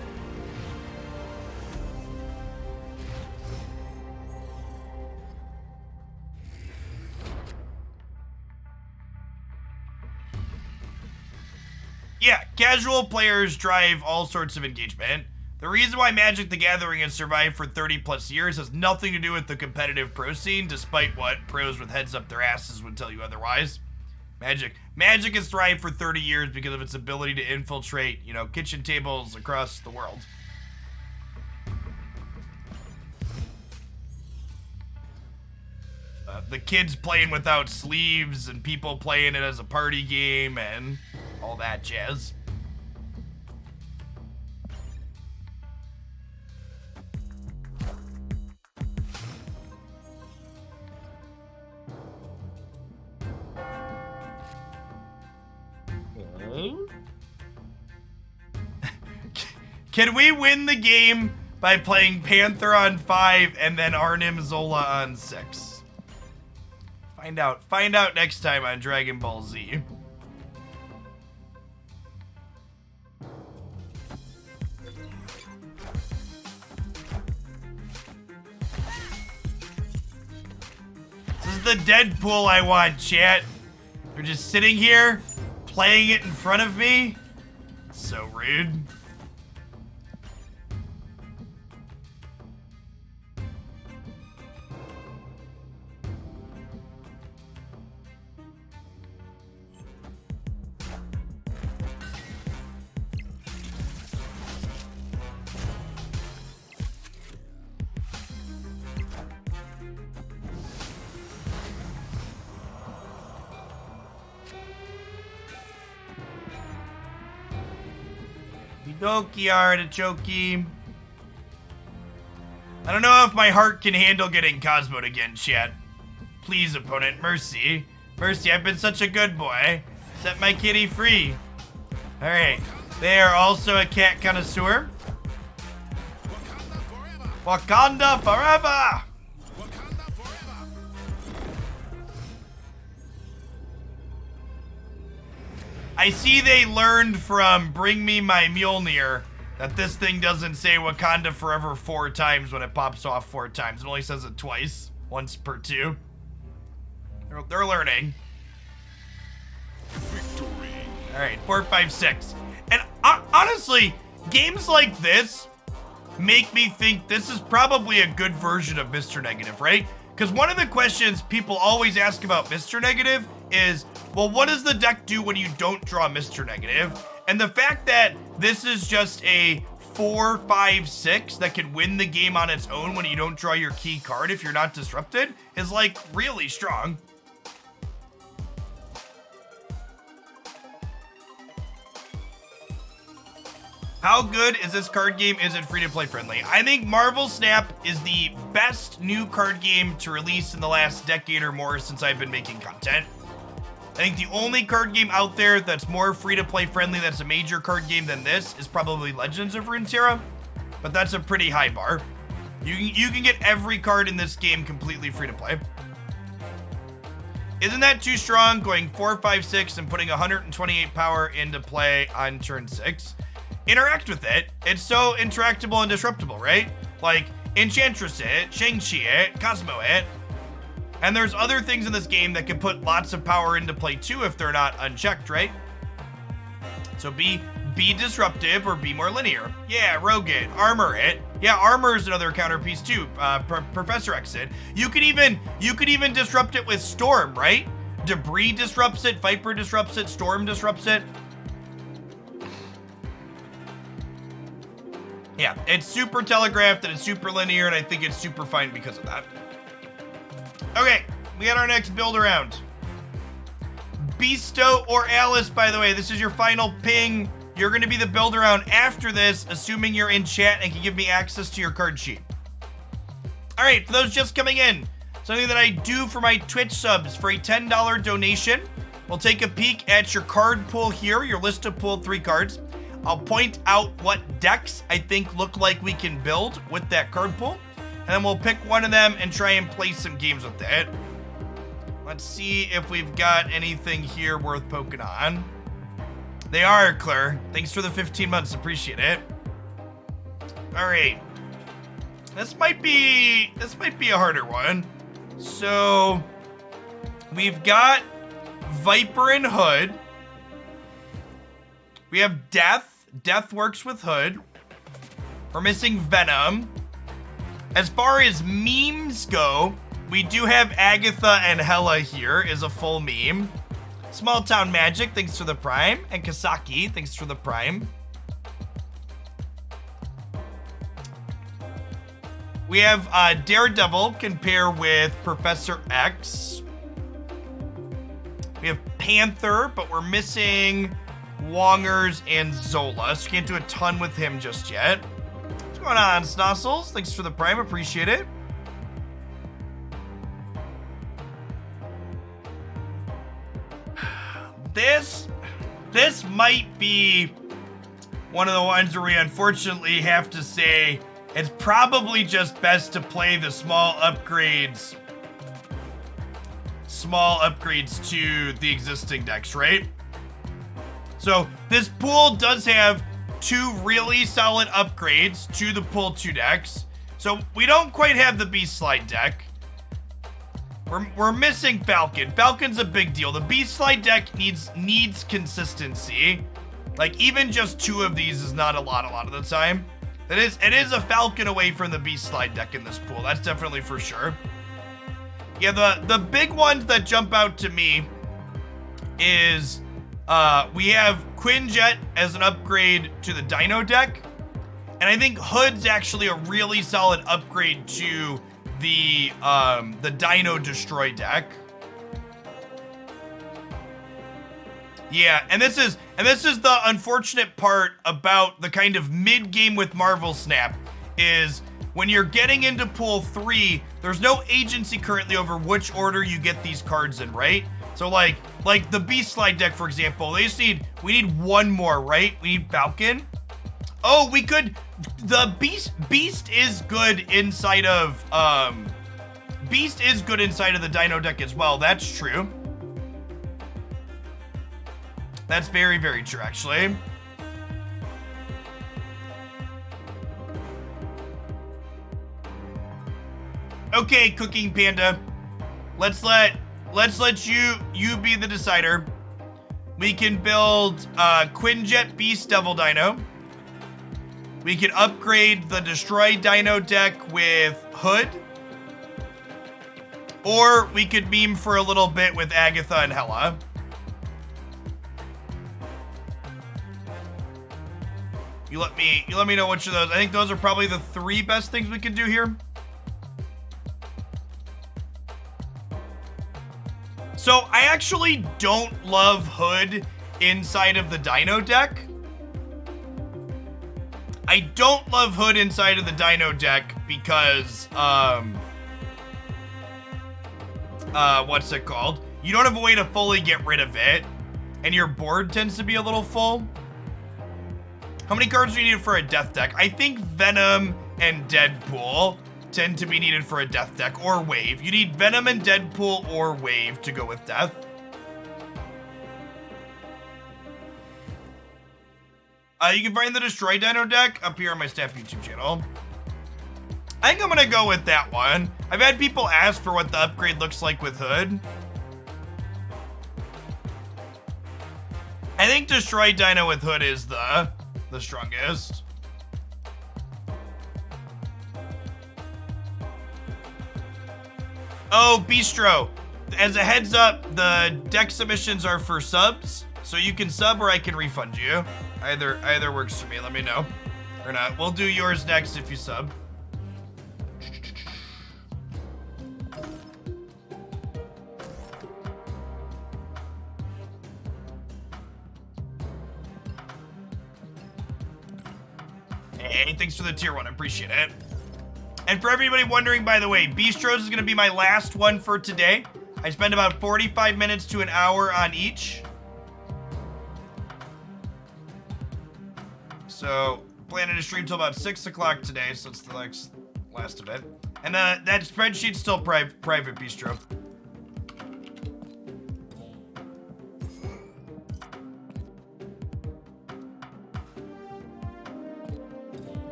Yeah, casual players drive all sorts of engagement. The reason why Magic the Gathering has survived for 30 plus years has nothing to do with the competitive pro scene, despite what pros with heads up their asses would tell you otherwise. Magic has thrived for 30 years because of its ability to infiltrate, you know, kitchen tables across the world. The kids playing without sleeves and people playing it as a party game and all that jazz. Can we win the game by playing Panther on 5 and then Arnim Zola on 6? Find out next time on Dragon Ball Z. This is the Deadpool I want, chat. They're just sitting here, playing it in front of me. So rude. Doki artichoke. I don't know if my heart can handle getting Cosmoed again, chat. Please, opponent, mercy. Mercy, I've been such a good boy. Set my kitty free. Alright. They are also a cat connoisseur. Wakanda forever! Wakanda forever! Wakanda forever! I see they learned from Bring Me My Mjolnir that this thing doesn't say Wakanda forever 4 times when it pops off 4 times. It only says it twice. Once per 2. They're learning. Victory! Alright, 4, 5, 6. And honestly, games like this make me think this is probably a good version of Mr. Negative, right? Because one of the questions people always ask about Mr. Negative is, well, what does the deck do when you don't draw Mr. Negative? And the fact that this is just a 4, 5, 6 that can win the game on its own when you don't draw your key card if you're not disrupted is, like, really strong. How good is this card game? Is it free-to-play friendly? I think Marvel Snap is the best new card game to release in the last decade or more since I've been making content. I think the only card game out there that's more free-to-play friendly that's a major card game than this is probably Legends of Runeterra, but that's a pretty high bar. You can get every card in this game completely free-to-play. Isn't that too strong, going 4, 5, 6 and putting 128 power into play on turn 6? Interact with it. It's so interactable and disruptible, right? Like, Enchantress it, Shang-Chi it, Cosmo it. And there's other things in this game that can put lots of power into play too if they're not unchecked, right? So be disruptive or be more linear. Yeah, Rogue it, Armor it. Yeah, Armor is another counterpiece too. Professor X it. You could even disrupt it with Storm, right? Debris disrupts it, Viper disrupts it, Storm disrupts it. Yeah, it's super telegraphed and it's super linear, and I think it's super fine because of that. Okay, we got our next build around. Beasto or Alice, by the way, this is your final ping. You're going to be the build around after this, assuming you're in chat and can give me access to your card sheet. All right, for those just coming in, something that I do for my Twitch subs. For a $10 donation, we'll take a peek at your card pool here, your list of pulled 3 cards. I'll point out what decks I think look like we can build with that card pool, and then we'll pick one of them and try and play some games with it. Let's see if we've got anything here worth poking on. They are, Claire. Thanks for the 15 months. Appreciate it. All right. This might be a harder one. So we've got Viper and Hood. We have Death. Death works with Hood. We're missing Venom. As far as memes go, we do have Agatha and Hela here is a full meme. Small Town Magic, thanks for the Prime. And Kasaki, thanks for the Prime. We have Daredevil can pair with Professor X. We have Panther, but we're missing Wongers and Zola, so can't do a ton with him just yet. What's going on, Snozzles? Thanks for the Prime, appreciate it. This might be one of the ones where we unfortunately have to say it's probably just best to play the small upgrades to the existing decks, right? So this pool does have 2 really solid upgrades to the pool 2 decks. So we don't quite have the Beast Slide deck. We're missing Falcon. Falcon's a big deal. The Beast Slide deck needs consistency. Like, even just 2 of these is not a lot of the time. It is a Falcon away from the Beast Slide deck in this pool. That's definitely for sure. Yeah, the big ones that jump out to me is we have Quinjet as an upgrade to the Dino deck. And I think Hood's actually a really solid upgrade to the Dino Destroy deck. Yeah, and this is the unfortunate part about the kind of mid-game with Marvel Snap is when you're getting into pool 3, there's no agency currently over which order you get these cards in, right? So like the Beast Slide deck, for example, we need 1 more, right? We need Falcon. Oh, we could, the Beast is good inside of, the Dino deck as well. That's true. That's very, very true, actually. Okay, Cooking Panda. Let's let you be the decider. We can build Quinjet Beast Devil Dino. We can upgrade the Destroy Dino deck with Hood. Or we could meme for a little bit with Agatha and Hela. You let me know which of those. I think those are probably the 3 best things we can do here. So I actually don't love Hood inside of the Dino deck. I don't love Hood inside of the Dino deck because, what's it called? You don't have a way to fully get rid of it, and your board tends to be a little full. How many cards do you need for a Death deck? I think Venom and Deadpool tend to be needed for a Death deck, or Wave. You need Venom and Deadpool or Wave to go with Death. You can find the Destroy Dino deck up here on my staff YouTube channel. I think I'm gonna go with that one. I've had people ask for what the upgrade looks like with Hood. I think Destroy Dino with Hood is the strongest. Oh, Bistro. As a heads up, the deck submissions are for subs, so you can sub or I can refund you. Either works for me. Let me know. Or not. We'll do yours next if you sub. Hey, thanks for the tier 1. I appreciate it. And for everybody wondering, by the way, Bistros is going to be my last one for today. I spend about 45 minutes to an hour on each. So, planning to stream till about 6 o'clock today, so it's the last of it. And that spreadsheet's still private, Bistro.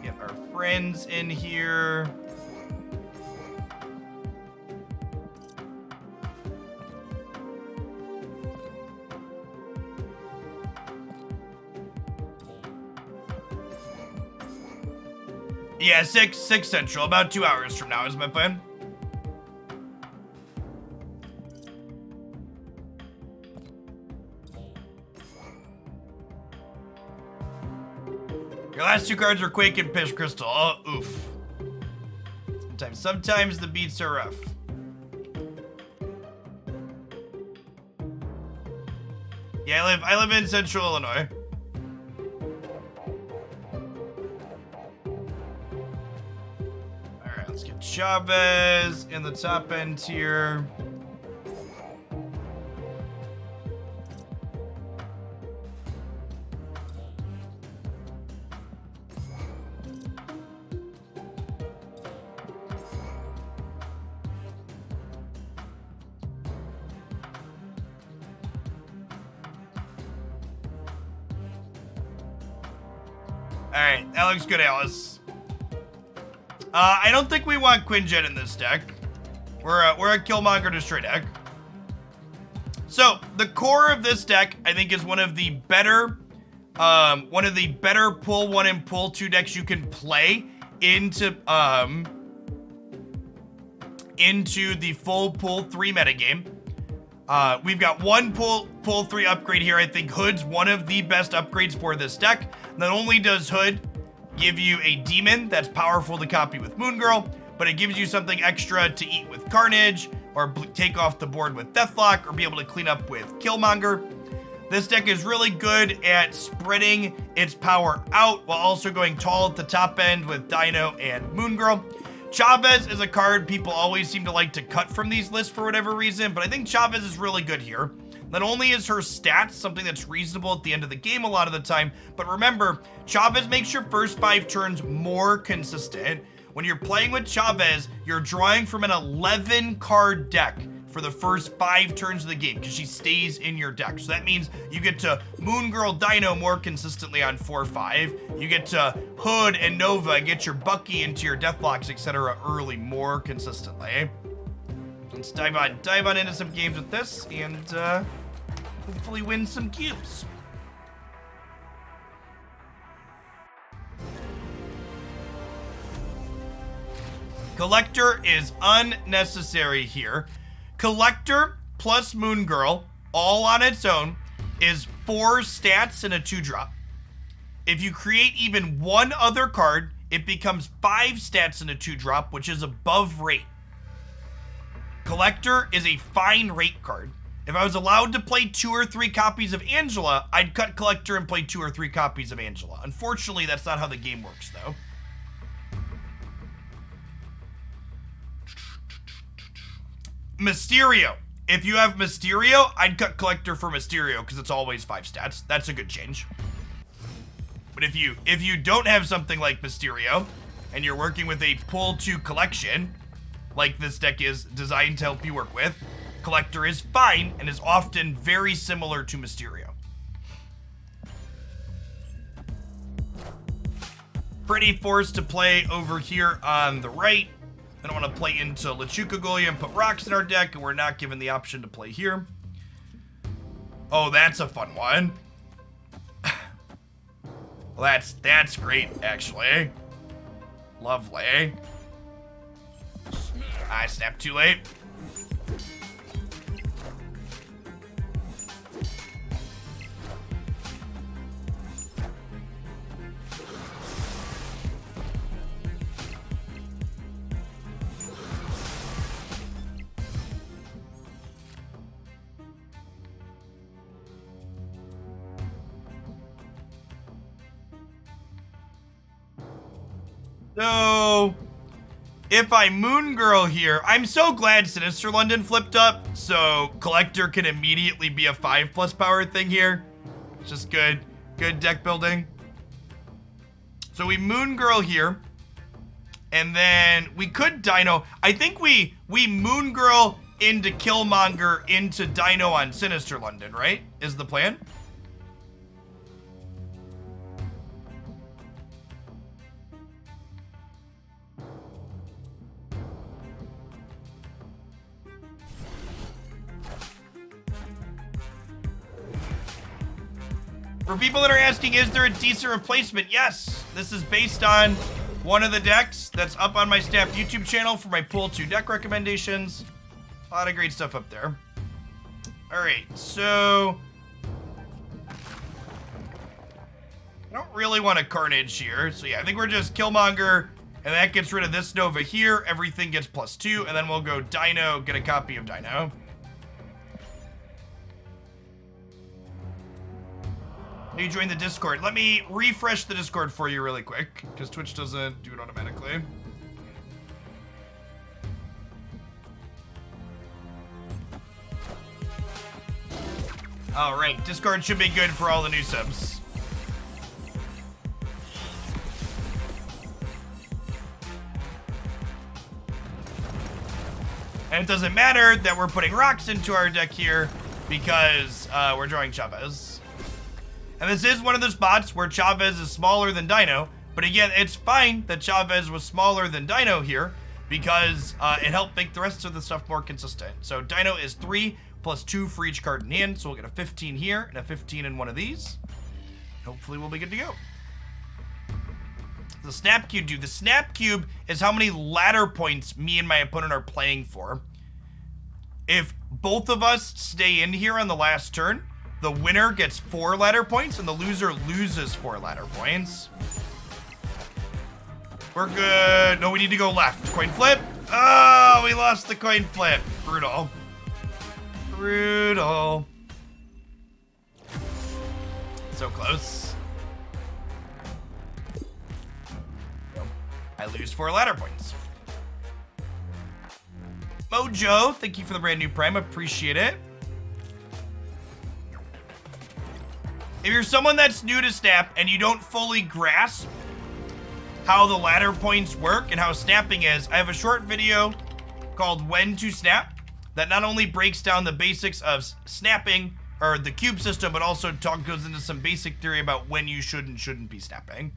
Get our friends in here. Yeah, 6 Central. About 2 hours from now is my plan. Your last 2 cards are Quake and Pish Crystal. Oh, oof. Sometimes the beats are rough. Yeah, I live in Central Illinois. Alright, let's get Chavez in the top end here. Alright, that looks good, Alice. I don't think we want Quinjet in this deck. We're a Killmonger Destroy deck. So, the core of this deck, I think, is one of the better pull 1 and pull 2 decks you can play into the full pull 3 metagame. We've got one pull 3 upgrade here. I think Hood's one of the best upgrades for this deck. Not only does Hood give you a demon that's powerful to copy with Moon Girl, but it gives you something extra to eat with Carnage, or take off the board with Deathlock, or be able to clean up with Killmonger. This deck is really good at spreading its power out while also going tall at the top end with Dino and Moon Girl. Chavez is a card people always seem to like to cut from these lists for whatever reason, but I think Chavez is really good here. Not only is her stats something that's reasonable at the end of the game a lot of the time, but remember, Chavez makes your first 5 turns more consistent. When you're playing with Chavez, you're drawing from an 11 card deck for the first 5 turns of the game because she stays in your deck. So that means you get to Moon Girl Dino more consistently on 4-5. You get to Hood and Nova, get your Bucky into your Deathlocks, etc. early more consistently. Let's dive on into some games with this and hopefully win some cubes. Collector is unnecessary here. Collector plus Moon Girl, all on its own, is 4 stats and a 2-drop. If you create even one other card, it becomes 5 stats and a 2-drop, which is above rate. Collector is a fine rate card. If I was allowed to play 2 or 3 copies of Angela, I'd cut Collector and play 2 or 3 copies of Angela. Unfortunately, that's not how the game works, though. Mysterio. If you have Mysterio, I'd cut Collector for Mysterio because it's always 5 stats. That's a good change. But if you don't have something like Mysterio and you're working with a pull 2 collection, like this deck is designed to help you work with, Collector is fine and is often very similar to Mysterio. Pretty forced to play over here on the right. I don't want to play into Lechuga Golia and put rocks in our deck, and we're not given the option to play here. Oh, that's a fun one. Well, that's great, actually. Lovely. I snapped too late. So, if I Moon Girl here, I'm so glad Sinister London flipped up, so Collector can immediately be a 5+ power thing here. It's just good deck building. So we Moon Girl here, and then we could Dino. I think we Moon Girl into Killmonger into Dino on Sinister London, right? Is the plan? For people that are asking, is there a decent replacement? Yes. This is based on one of the decks that's up on my Snap YouTube channel for my Pool 2 deck recommendations. A lot of great stuff up there. All right, so I don't really want a Carnage here. So yeah, I think we're just Killmonger, and that gets rid of this Nova here. Everything gets +2, and then we'll go Dino, get a copy of Dino. You join the Discord. Let me refresh the Discord for you really quick, because Twitch doesn't do it automatically. All right, Discord should be good for all the new subs. And it doesn't matter that we're putting rocks into our deck here, because we're drawing Chavez. And this is one of those spots where Chavez is smaller than Dino, but again, it's fine that Chavez was smaller than Dino here, because it helped make the rest of the stuff more consistent. So Dino is 3 + 2 for each card in hand, so we'll get a 15 here and a 15 in one of these. Hopefully we'll be good to go. The Snap Cube, dude. The Snap Cube is how many ladder points me and my opponent are playing for. If both of us stay in here on the last turn, the winner gets 4 ladder points and the loser loses 4 ladder points. We're good. No, we need to go left. Coin flip. Oh, we lost the coin flip. Brutal. Brutal. So close. I lose 4 ladder points. Mojo, thank you for the brand new Prime. Appreciate it. If you're someone that's new to Snap and you don't fully grasp how the ladder points work and how snapping is, I have a short video called When to Snap that not only breaks down the basics of snapping or the cube system, but also goes into some basic theory about when you should and shouldn't be snapping.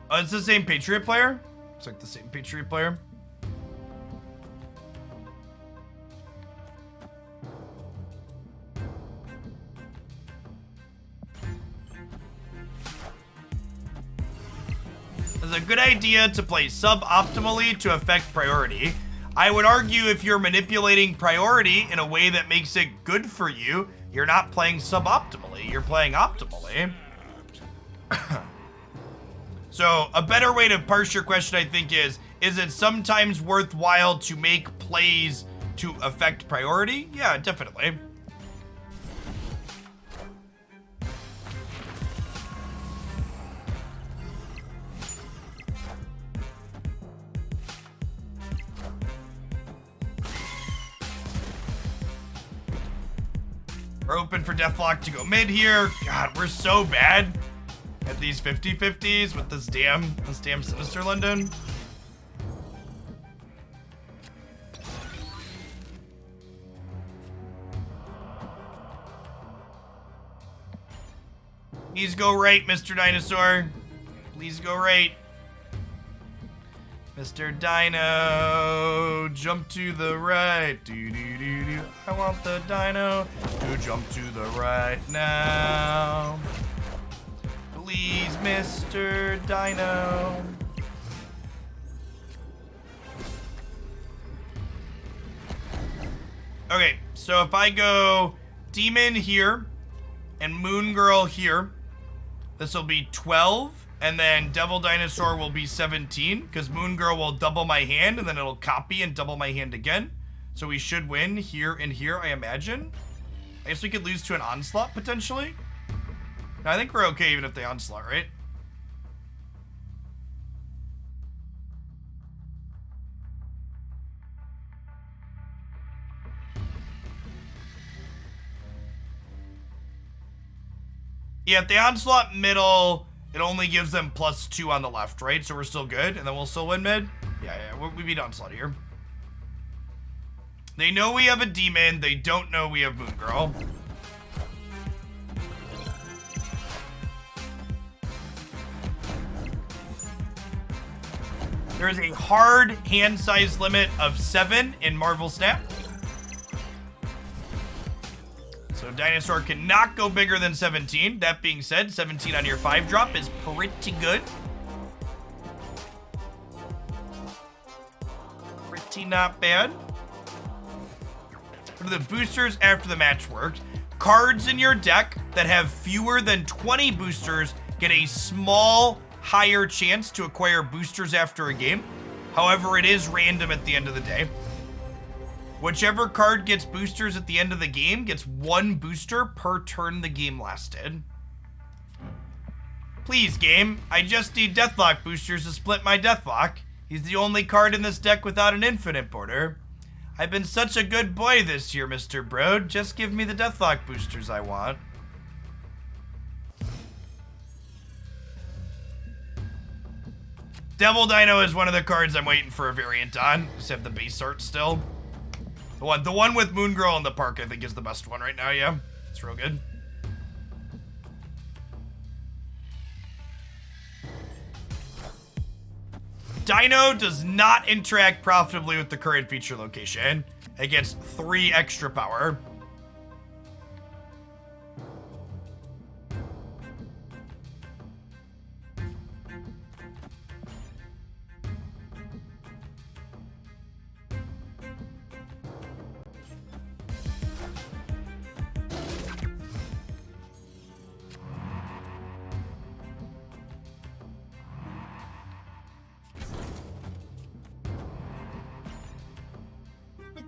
Oh, it's the same Patriot player? It's like the same Patriot player. It's a good idea to play suboptimally to affect priority. I would argue if you're manipulating priority in a way that makes it good for you, you're not playing suboptimally, you're playing optimally. So a better way to parse your question, I think, is it sometimes worthwhile to make plays to affect priority? Yeah, definitely. We're open for Deathlock to go mid here. God, we're so bad at these 50-50s with this damn Sinister London. Please go right, Mr. Dinosaur. Please go right. Mr. Dino, jump to the right. Do. I want the dino to jump to the right now. Please, Mr. Dino. Okay, so if I go Demon here and Moon Girl here, this will be 12. And then Devil Dinosaur will be 17, because Moon Girl will double my hand, and then it'll copy and double my hand again. So we should win here and here, I imagine. I guess we could lose to an Onslaught, potentially. No, I think we're okay even if they Onslaught, right? Yeah, if they Onslaught middle, it only gives them +2 on the left, right? So we're still good, and then we'll still win mid? Yeah, we beat Onslaught here. They know we have a demon. They don't know we have Moon Girl. There is a hard hand size limit of 7 in Marvel Snap. So Dinosaur cannot go bigger than 17. That being said, 17 on your 5 drop is pretty good. Pretty not bad. What are the boosters after the match worked? Cards in your deck that have fewer than 20 boosters get a small, higher chance to acquire boosters after a game. However, it is random at the end of the day. Whichever card gets boosters at the end of the game gets 1 booster per turn the game lasted. Please, game. I just need Deathlock boosters to split my Deathlock. He's the only card in this deck without an infinite border. I've been such a good boy this year, Mr. Broad. Just give me the Deathlock boosters I want. Devil Dino is one of the cards I'm waiting for a variant on. Just have the base art still. The one with Moon Girl in the park, I think, is the best one right now, yeah. It's real good. Dino does not interact profitably with the current feature location. It gets 3 extra power.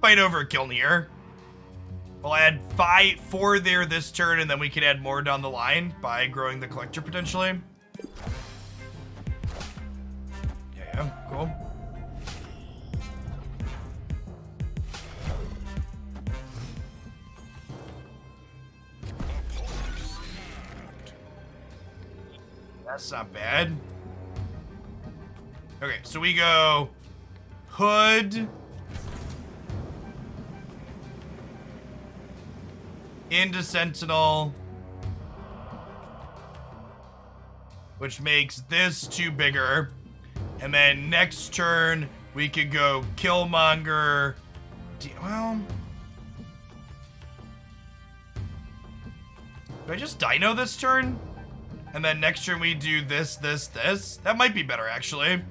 Fight over Kilnir. We'll add 4 there this turn, and then we can add more down the line by growing the collector potentially. Yeah, cool. That's not bad. Okay, so we go Hood into Sentinel, which makes this 2 bigger. And then next turn, we could go Killmonger. Well, do I just Dino this turn? And then next turn we do this. That might be better, actually. Yeah,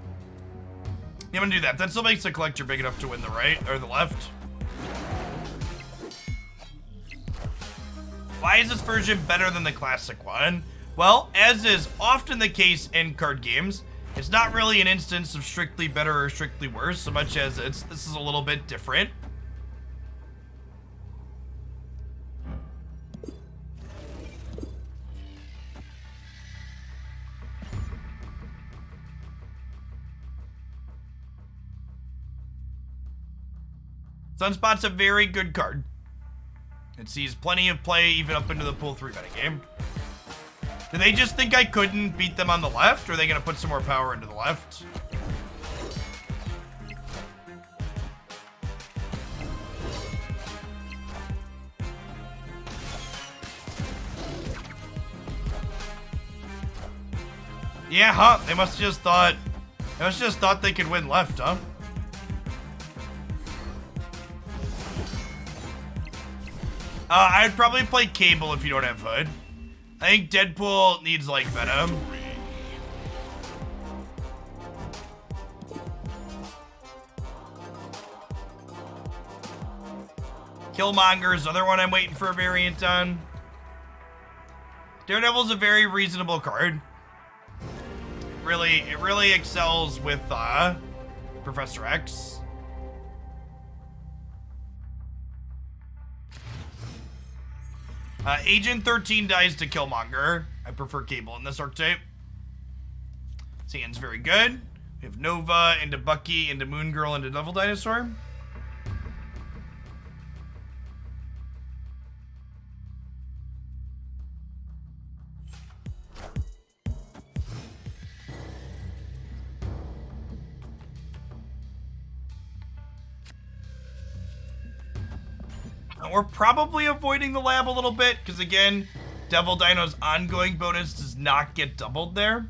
I'm gonna do that. That still makes the collector big enough to win the right, or the left. Why is this version better than the classic one? Well, as is often the case in card games, it's not really an instance of strictly better or strictly worse, so much as this is a little bit different. Sunspot's a very good card. It sees plenty of play even up into the pool 3 metagame. Do they just think I couldn't beat them on the left, or are they going to put some more power into the left? Yeah, huh? They must have just thought they could win left, huh? I'd probably play Cable if you don't have Hood. I think Deadpool needs, like, Venom. Killmonger's the other one I'm waiting for a variant on. Daredevil's a very reasonable card. It really excels with Professor X. Agent 13 dies to Killmonger. I prefer Cable in this archetype. Sand's very good. We have Nova into Bucky into Moon Girl into Devil Dinosaur. We're probably avoiding the lab a little bit, because again, Devil Dino's ongoing bonus does not get doubled there.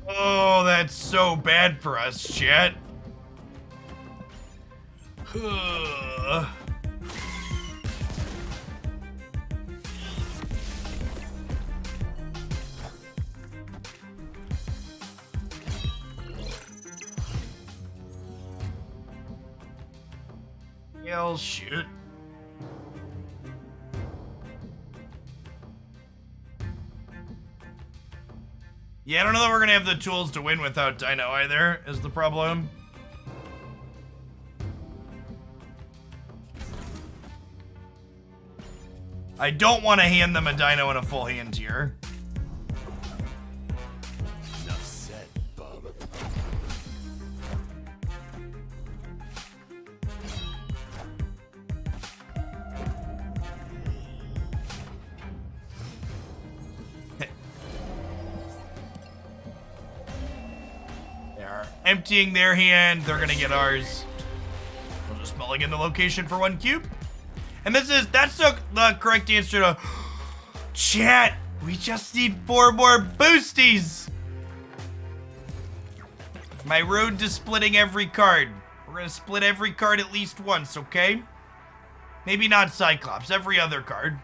Oh, that's so bad for us, chat. Hell, shoot. Yeah, I don't know that we're gonna have the tools to win without Dino either, is the problem. I don't want to hand them a Dino in a full hand tier. Enough said, bub. They're emptying their hand. They're gonna get ours. We'll just mulligan the location for 1 cube. And that's the correct answer to chat. We just need 4 more boosties. My road to splitting every card. We're gonna split every card at least once, okay? Maybe not Cyclops, every other card.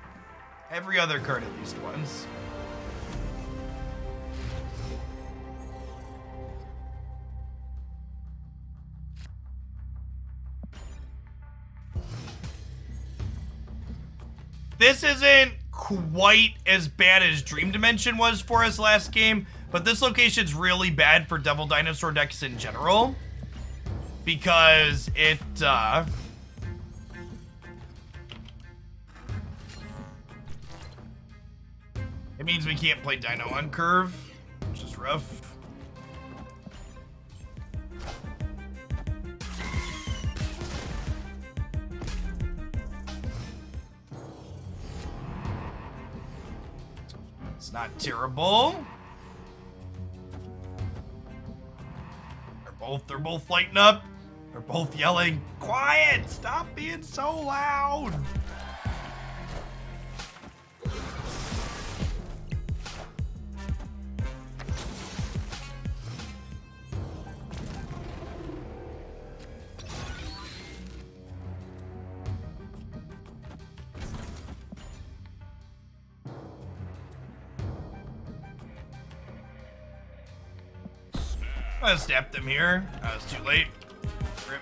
Every other card at least once. This isn't quite as bad as Dream Dimension was for us last game, but this location's really bad for Devil Dinosaur decks in general. Because it means we can't play Dino on curve, which is rough. It's not terrible. They're both lighting up. They're both yelling, "Quiet! Stop being so loud!" I'm gonna snap them here. It's too late. Rip.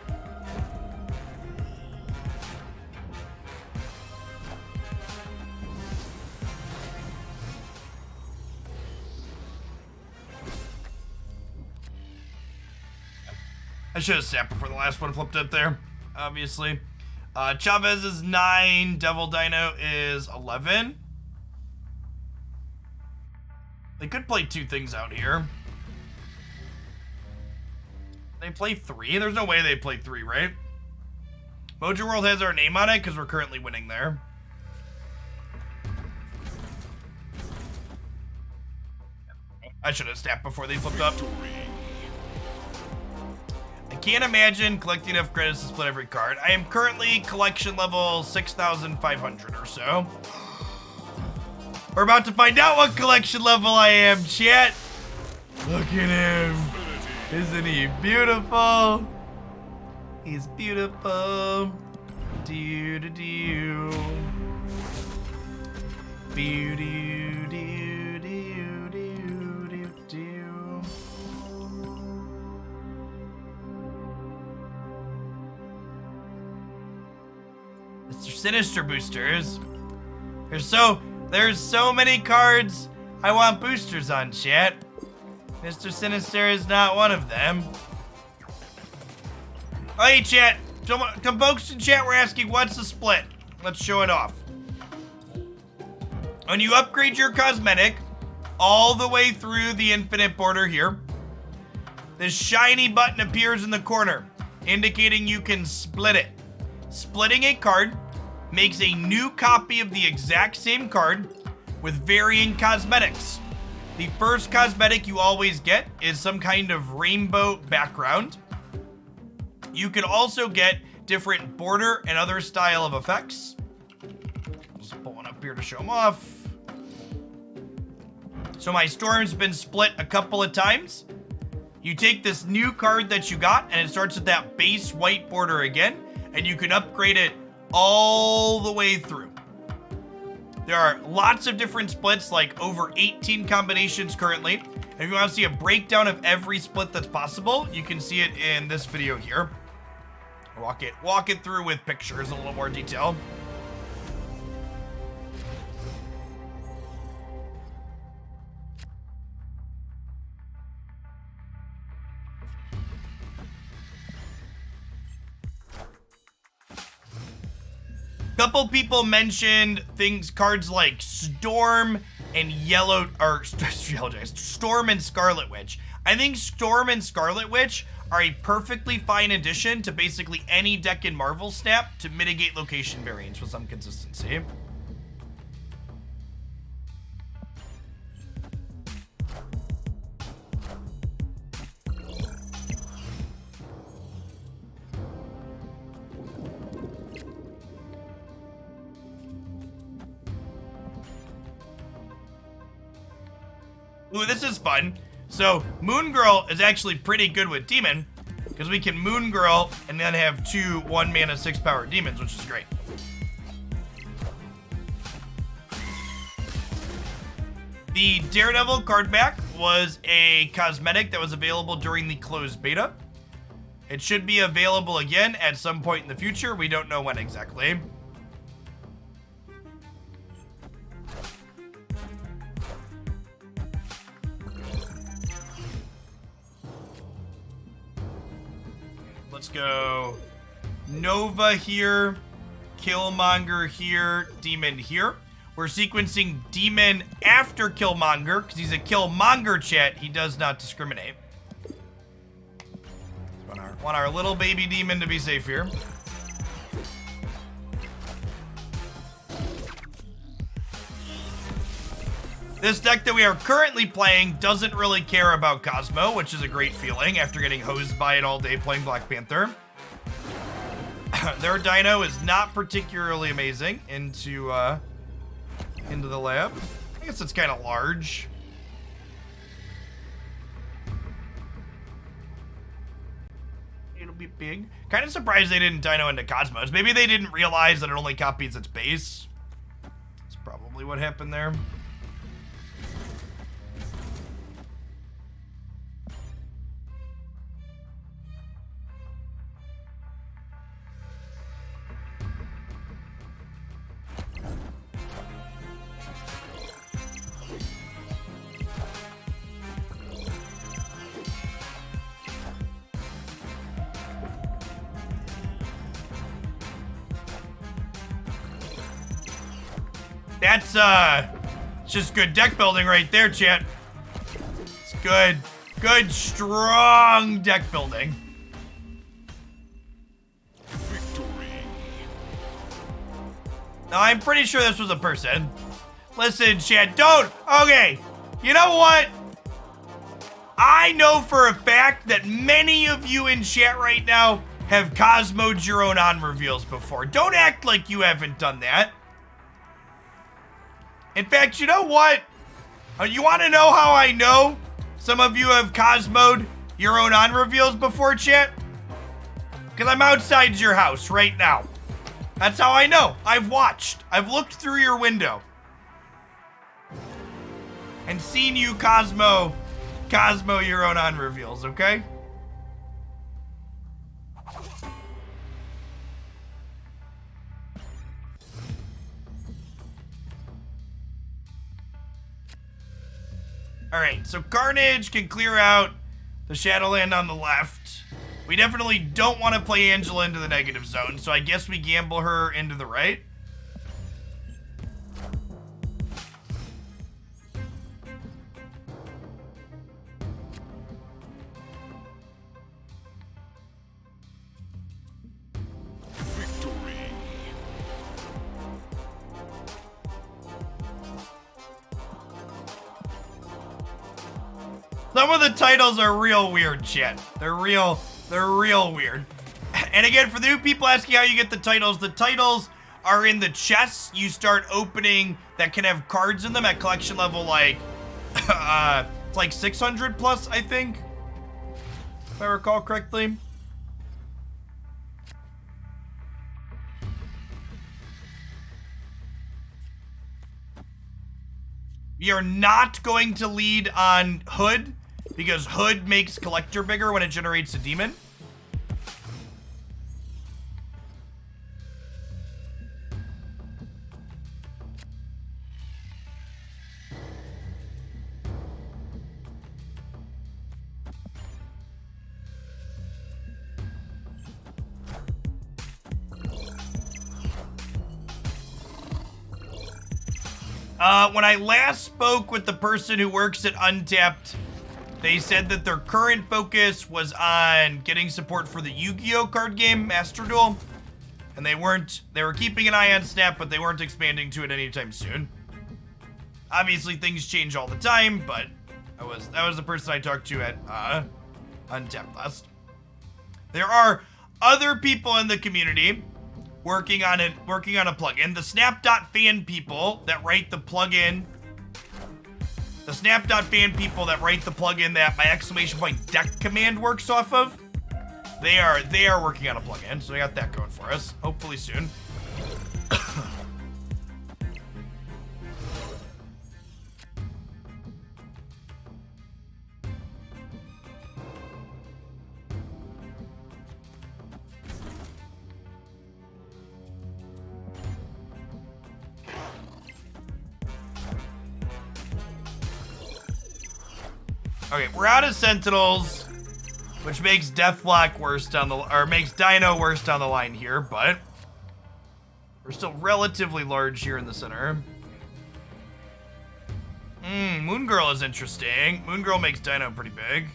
I should have snapped before the last one flipped up there, obviously. Chavez is 9, Devil Dino is 11. They could play 2 things out here. They play 3? There's no way they play 3, right? Mojo World has our name on it because we're currently winning there. I should have snapped before they flipped up. I can't imagine collecting enough credits to split every card. I am currently collection level 6,500 or so. We're about to find out what collection level I am, chat. Look at him. Isn't he beautiful? He's beautiful. Do do do. Do do do do do do. Mr. Sinister boosters. There's so many cards I want boosters on, chat. Mr. Sinister is not one of them. Oh, hey, chat. Some folks in chat were asking, what's the split? Let's show it off. When you upgrade your cosmetic all the way through the infinite border here, this shiny button appears in the corner, indicating you can split it. Splitting a card makes a new copy of the exact same card with varying cosmetics. The first cosmetic you always get is some kind of rainbow background. You can also get different border and other style of effects. Just pull one up here to show them off. So my storm's been split a couple of times. You take this new card that you got and it starts with that base white border again, and you can upgrade it all the way through. There are lots of different splits, like over 18 combinations currently. And if you want to see a breakdown of every split that's possible, you can see it in this video here. Walk it through with pictures in a little more detail. Couple people mentioned cards like Storm and Storm and Scarlet Witch. I think Storm and Scarlet Witch are a perfectly fine addition to basically any deck in Marvel Snap to mitigate location variance with some consistency. Ooh, this is fun. So, Moon Girl is actually pretty good with Demon, because we can Moon Girl and then have 2 1-mana 6-power demons, which is great. The Daredevil card back was a cosmetic that was available during the closed beta. It should be available again at some point in the future. We don't know when exactly. Let's go Nova here, Killmonger here, Demon here. We're sequencing Demon after Killmonger because he's a Killmonger, chat. He does not discriminate. Want our little baby demon to be safe here. This deck that we are currently playing doesn't really care about Cosmo, which is a great feeling after getting hosed by it all day playing Black Panther. Their dino is not particularly amazing into the lab. I guess it's kind of large. It'll be big. Kind of surprised they didn't dino into Cosmos. Maybe they didn't realize that it only copies its base. That's probably what happened there. That's just good deck building right there, chat. It's good, strong deck building. Victory. Now, I'm pretty sure this was a person. Listen, chat, don't. Okay, you know what? I know for a fact that many of you in chat right now have Cosmo'd your own on reveals before. Don't act like you haven't done that. In fact, you know what? You want to know how I know some of you have Cosmo'd your own on reveals before, chat? Because I'm outside your house right now. That's how I know. I've watched. I've looked through your window. And seen you Cosmo your own on reveals, okay? Alright, so Carnage can clear out the Shadowland on the left. We definitely don't want to play Angela into the negative zone, so I guess we gamble her into the right. Some of the titles are real weird, chat. They're real weird. And again, for the new people asking how you get the titles are in the chests you start opening that can have cards in them at collection level, like, it's like 600 plus, I think, if I recall correctly. We are not going to lead on Hood, because Hood makes Collector bigger when it generates a demon. When I last spoke with the person who works at Untapped, they said that their current focus was on getting support for the Yu-Gi-Oh card game, Master Duel. And they were keeping an eye on Snap, but they weren't expanding to it anytime soon. Obviously, things change all the time, but that was the person I talked to at Untapped last. There are other people in the community working on a plugin. The snap.fan people that write the plugin. The snap.fan people that write the plugin that my exclamation point deck command works off of. They are working on a plugin, so we got that going for us. Hopefully soon. Okay, we're out of Sentinels, which makes Deathlock worse makes Dino worse down the line here, but we're still relatively large here in the center. Moon Girl is interesting. Moon Girl makes Dino pretty big.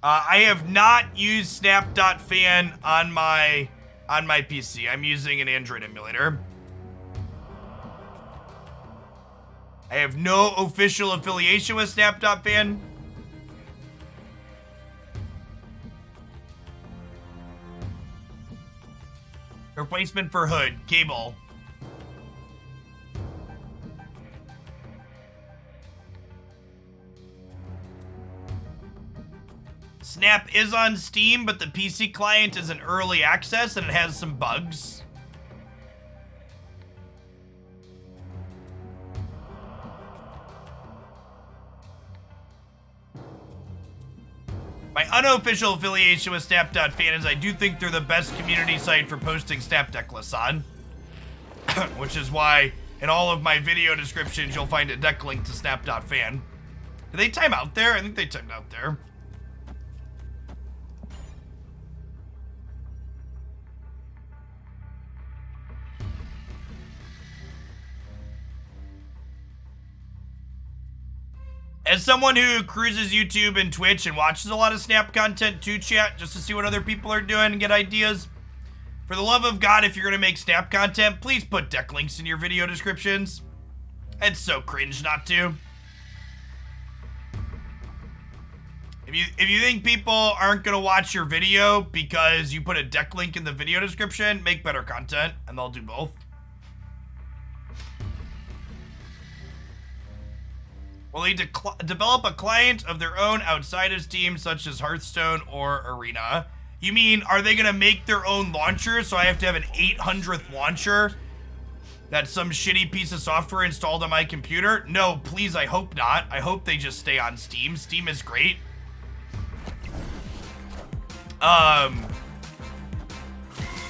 I have not used snap.fan on my PC. I'm using an Android emulator. I have no official affiliation with snap.fan. Replacement for Hood, cable. Snap is on Steam, but the PC client is in early access and it has some bugs. My unofficial affiliation with Snap.fan is I do think they're the best community site for posting Snap deck lists on. Which is why in all of my video descriptions you'll find a deck link to Snap.fan. Did they time out there? I think they timed out there. As someone who cruises YouTube and Twitch and watches a lot of Snap content too, chat, just to see what other people are doing and get ideas, for the love of God, if you're going to make Snap content, please put deck links in your video descriptions. It's so cringe not to. If you think people aren't going to watch your video because you put a deck link in the video description, make better content, and they'll do both. will they develop a client of their own outside of Steam, such as Hearthstone or Arena. You mean, are they gonna make their own launcher, so I have to have an 800th launcher? That's some shitty piece of software installed on my computer? No, please, I hope not. I hope they just stay on Steam. Steam is great.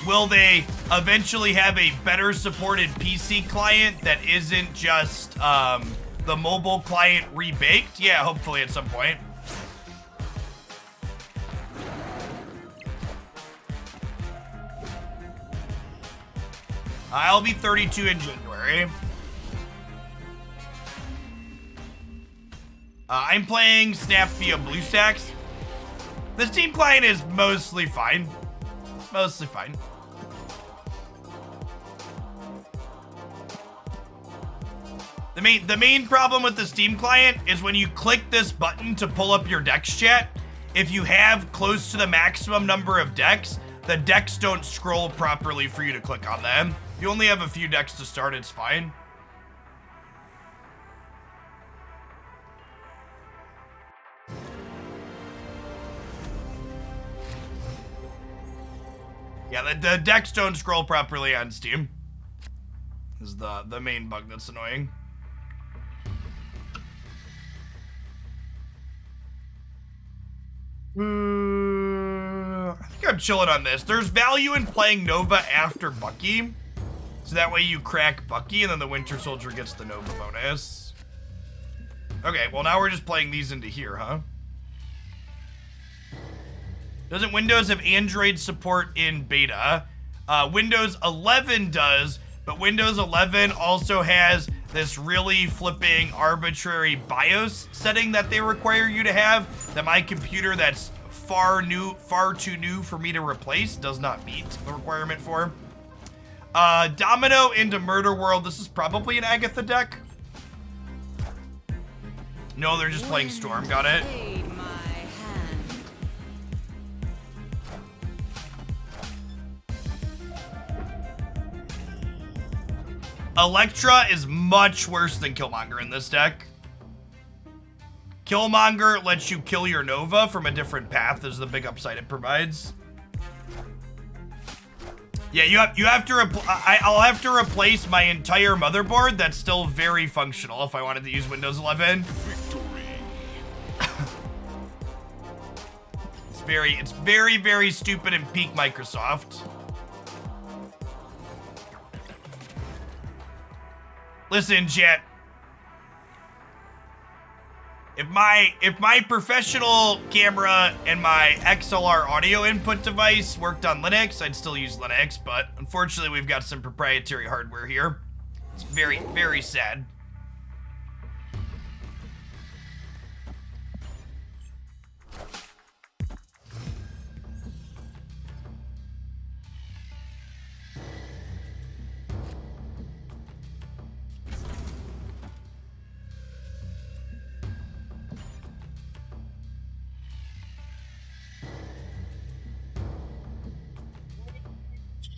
Will they eventually have a better supported PC client that isn't just, the mobile client rebaked? Yeah, hopefully at some point. I'll be 32 in January. I'm playing Snap via BlueStacks. The Steam client is mostly fine. Mostly fine. The main problem with the Steam client is when you click this button to pull up your decks chat, if you have close to the maximum number of decks, the decks don't scroll properly for you to click on them. If you only have a few decks to start, it's fine. Yeah, the decks don't scroll properly on Steam. This is the main bug that's annoying. I think I'm chilling on this. There's value in playing Nova after Bucky. So that way you crack Bucky and then the Winter Soldier gets the Nova bonus. Okay, well now we're just playing these into here, huh? Doesn't Windows have Android support in beta? Windows 11 does, but Windows 11 also has this really flipping arbitrary BIOS setting that they require you to have that my computer that's far too new for me to replace does not meet the requirement for. Domino into Murder World. This is probably an Agatha deck. No, they're just playing Storm. Got it. Aid my hand. Electra is much worse than Killmonger in this deck. Killmonger lets you kill your Nova from a different path is the big upside it provides. Yeah, you have to I'll have to replace my entire motherboard that's still very functional if I wanted to use Windows 11. It's very stupid and peak Microsoft. Listen, chat. If my professional camera and my XLR audio input device worked on Linux, I'd still use Linux, but unfortunately we've got some proprietary hardware here. It's very sad.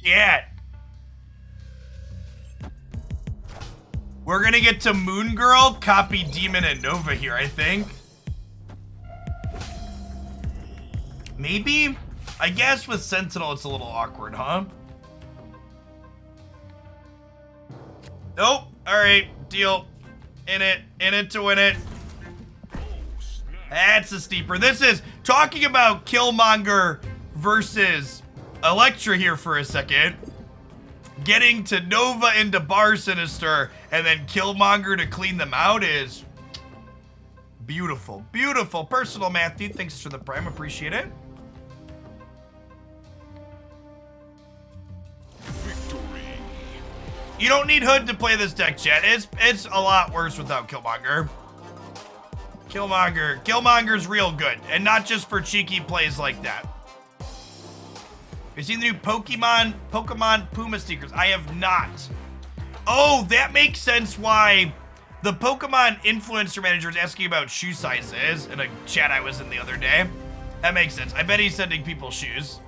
Yeah. We're gonna get to Moon Girl, copy Demon, and Nova here, I think. Maybe? I guess with Sentinel it's a little awkward, huh? Nope. Alright, deal. In it to win it. That's a steeper. This is talking about Killmonger versus Electra here for a second. Getting to Nova into Bar Sinister and then Killmonger to clean them out is beautiful. Beautiful. Personal Matthew, thanks for the prime. Appreciate it. Victory. You don't need Hood to play this deck, chat. It's a lot worse without Killmonger. Killmonger's real good. And not just for cheeky plays like that. You seen the new Pokemon Puma stickers? I have not. Oh, that makes sense why the Pokemon influencer manager is asking about shoe sizes in a chat I was in the other day. That makes sense. I bet he's sending people shoes.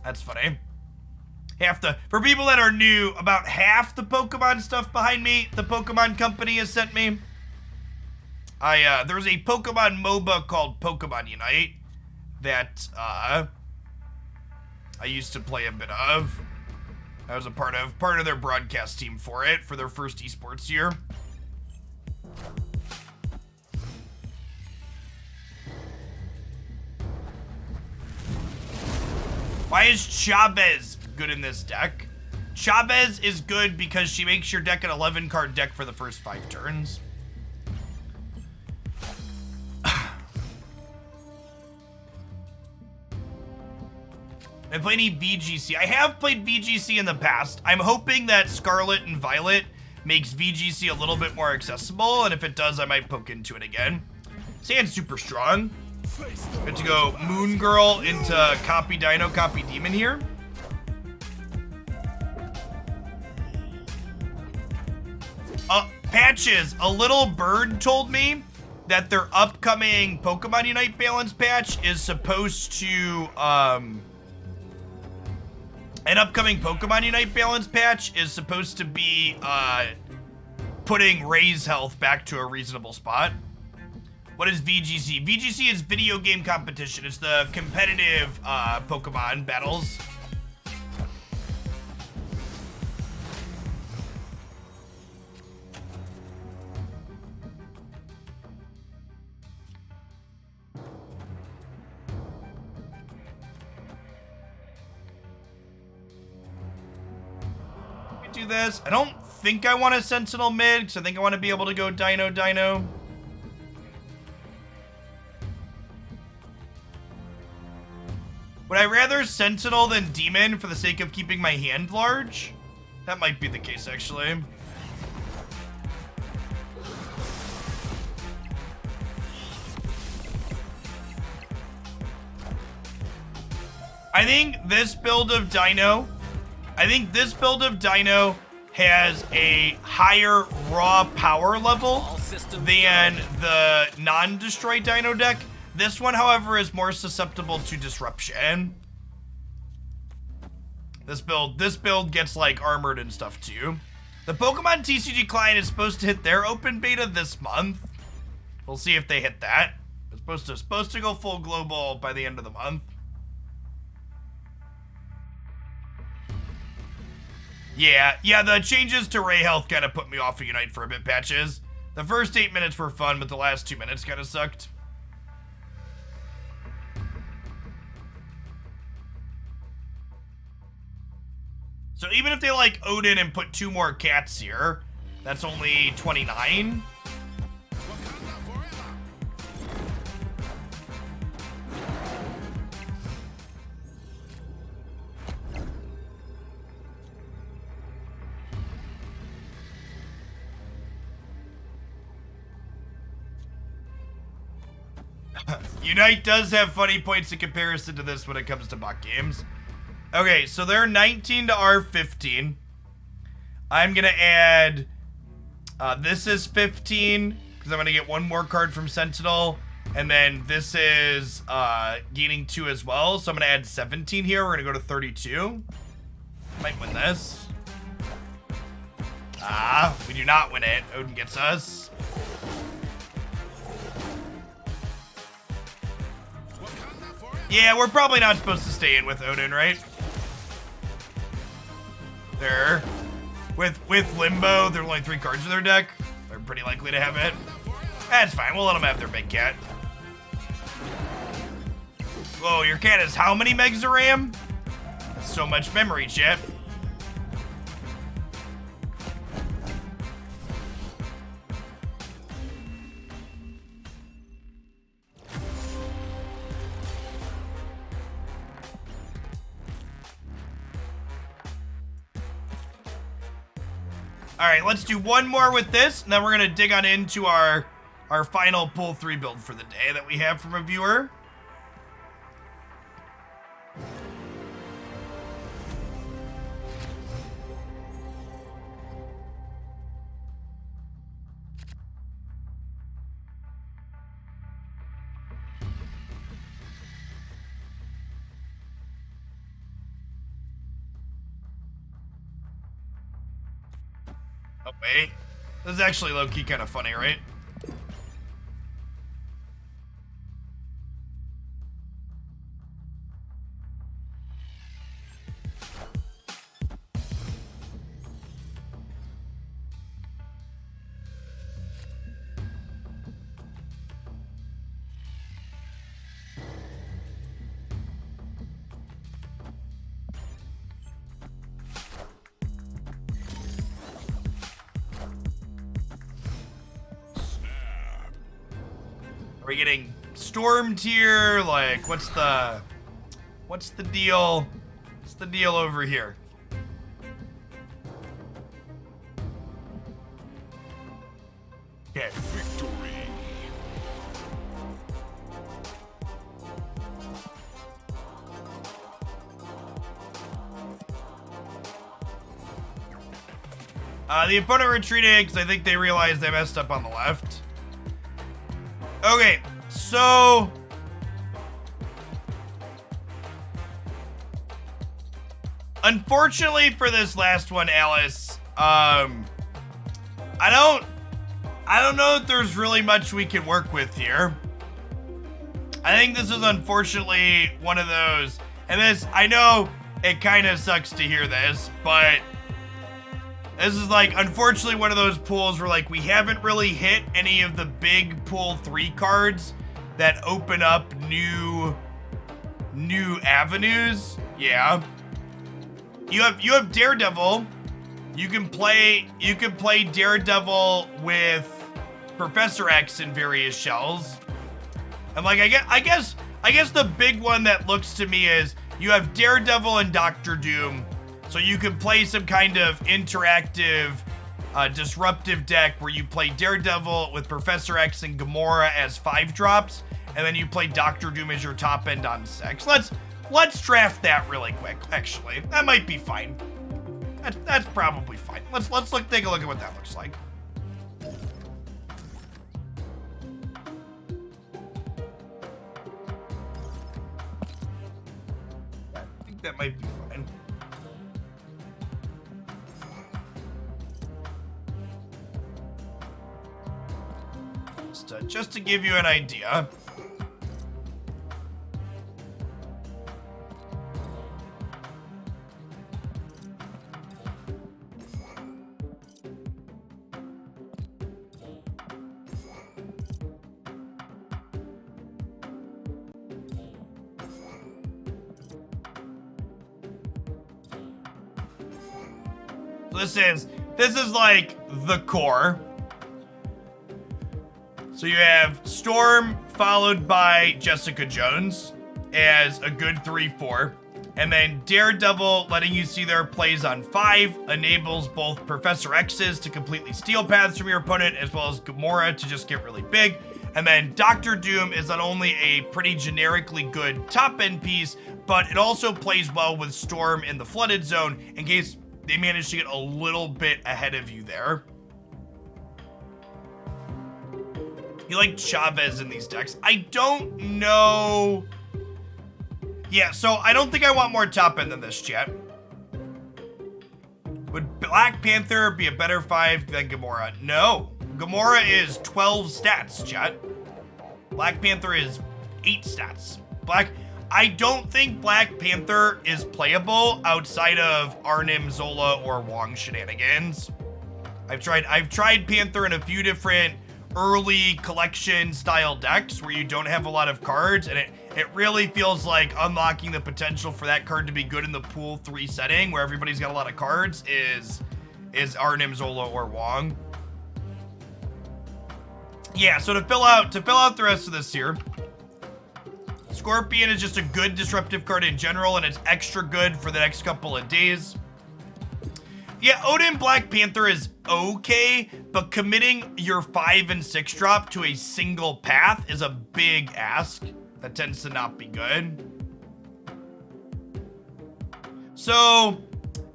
That's funny. For people that are new, about half the Pokemon stuff behind me, the Pokemon company has sent me. There's a Pokemon MOBA called Pokemon Unite that I used to play a bit of. I was a part of their broadcast team for it for their first esports year. Why is Chavez good in this deck? Chavez is good because she makes your deck an 11 card deck for the first 5 turns. I play any VGC. I have played VGC in the past. I'm hoping that Scarlet and Violet makes VGC a little bit more accessible, and if it does, I might poke into it again. Sand's super strong. Good to go Moon Girl into copy Dino, copy Demon here. Patches. A little bird told me that their upcoming Pokemon Unite balance patch is supposed to, an upcoming Pokemon Unite balance patch is supposed to be putting Ray's health back to a reasonable spot. What is VGC? VGC is video game competition. It's the competitive Pokemon battles. Do this. I don't think I want a Sentinel mid, because I think I want to be able to go Dino. Would I rather Sentinel than Demon for the sake of keeping my hand large? That might be the case, actually. I think this build of Dino has a higher raw power level than the non-destroy Dino deck. This one, however, is more susceptible to disruption. This build gets like armored and stuff too. The Pokemon TCG client is supposed to hit their open beta this month. We'll see if they hit that. It's supposed to go full global by the end of the month. Yeah, the changes to Ray Health kind of put me off of Unite for a bit, Patches. The first 8 minutes were fun, but the last 2 minutes kind of sucked. So even if they like Odin and put 2 more cats here, that's only 29. Unite does have funny points in comparison to this when it comes to bot games. Okay, so they're 19 to R15. I'm gonna add, this is 15, because I'm gonna get 1 more card from Sentinel, and then this is gaining 2 as well, so I'm gonna add 17 here. We're gonna go to 32. Might win this. We do not win it. Odin gets us. Yeah, we're probably not supposed to stay in with Odin, right? There. With Limbo, there are only 3 cards in their deck. They're pretty likely to have it. That's fine, we'll let them have their big cat. Whoa, your cat has how many megs of RAM? That's so much memory, chat. All right, let's do 1 more with this, and then we're gonna dig on into our final pull 3 build for the day that we have from a viewer. Oh, wait. This is actually low-key kind of funny, right? we getting stormed here? Like, what's the deal? What's the deal over here? Okay. Victory. The opponent retreated because I think they realized they messed up on the left. Okay, so... Unfortunately for this last one, Alice, I don't know if there's really much we can work with here. I think this is unfortunately one of those, and this, I know it kind of sucks to hear this, but this is like, unfortunately, one of those pools where like we haven't really hit any of the big pool 3 cards that open up new avenues. Yeah. You have Daredevil. You can play Daredevil with Professor X in various shells. And like I guess the big one that looks to me is you have Daredevil and Doctor Doom. So you can play some kind of interactive disruptive deck where you play Daredevil with Professor X and Gamora as 5 drops, and then you play Doctor Doom as your top end on 6. Let's draft that really quick. Actually, that might be fine. That's probably fine. Let's take a look at what that looks like. I think that might be fine. Just to give you an idea. This is like the core. So you have Storm followed by Jessica Jones as a good 3/4. And then Daredevil letting you see their plays on 5 enables both Professor X's to completely steal paths from your opponent as well as Gamora to just get really big. And then Doctor Doom is not only a pretty generically good top end piece, but it also plays well with Storm in the flooded zone in case they manage to get a little bit ahead of you there. You like Chavez in these decks. I don't know. Yeah, so I don't think I want more top end than this, chat. Would Black Panther be a better 5 than Gamora? No. Gamora is 12 stats, chat. Black Panther is 8 stats. I don't think Black Panther is playable outside of Arnim, Zola, or Wong shenanigans. I've tried Panther in a few different early collection style decks where you don't have a lot of cards, and it really feels like unlocking the potential for that card to be good in the pool 3 setting where everybody's got a lot of cards is Arnim, Zola, or Wong. Yeah, so to fill out the rest of this here, Scorpion is just a good disruptive card in general, and it's extra good for the next couple of days. Yeah, Odin Black Panther is okay, but committing your 5 and 6 drop to a single path is a big ask. That tends to not be good. So,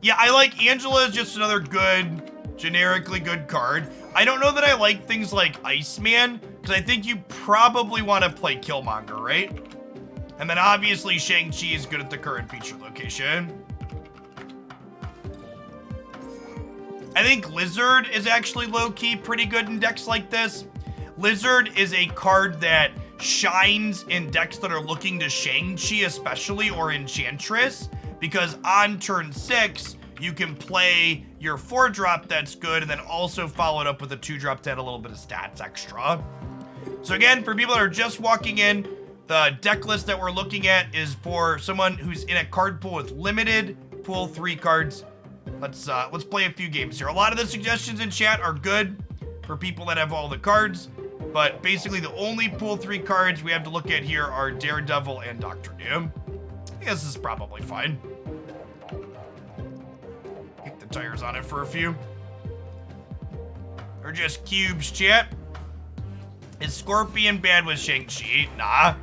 yeah, I like Angela is just another good, generically good card. I don't know that I like things like Iceman, because I think you probably want to play Killmonger, right? And then obviously Shang-Chi is good at the current feature location. I think Lizard is actually low-key pretty good in decks like this. Lizard is a card that shines in decks that are looking to Shang-Chi especially, or Enchantress, because on turn 6, you can play your 4-drop that's good, and then also follow it up with a 2-drop to add a little bit of stats extra. So again, for people that are just walking in, the deck list that we're looking at is for someone who's in a card pool with limited pool 3 cards. Let's play a few games here. A lot of the suggestions in chat are good for people that have all the cards. But basically the only pool 3 cards we have to look at here are Daredevil and Doctor Doom. I guess this is probably fine. Kick the tires on it for a few. Or just cubes, chat. Is Scorpion bad with Shang-Chi? Nah.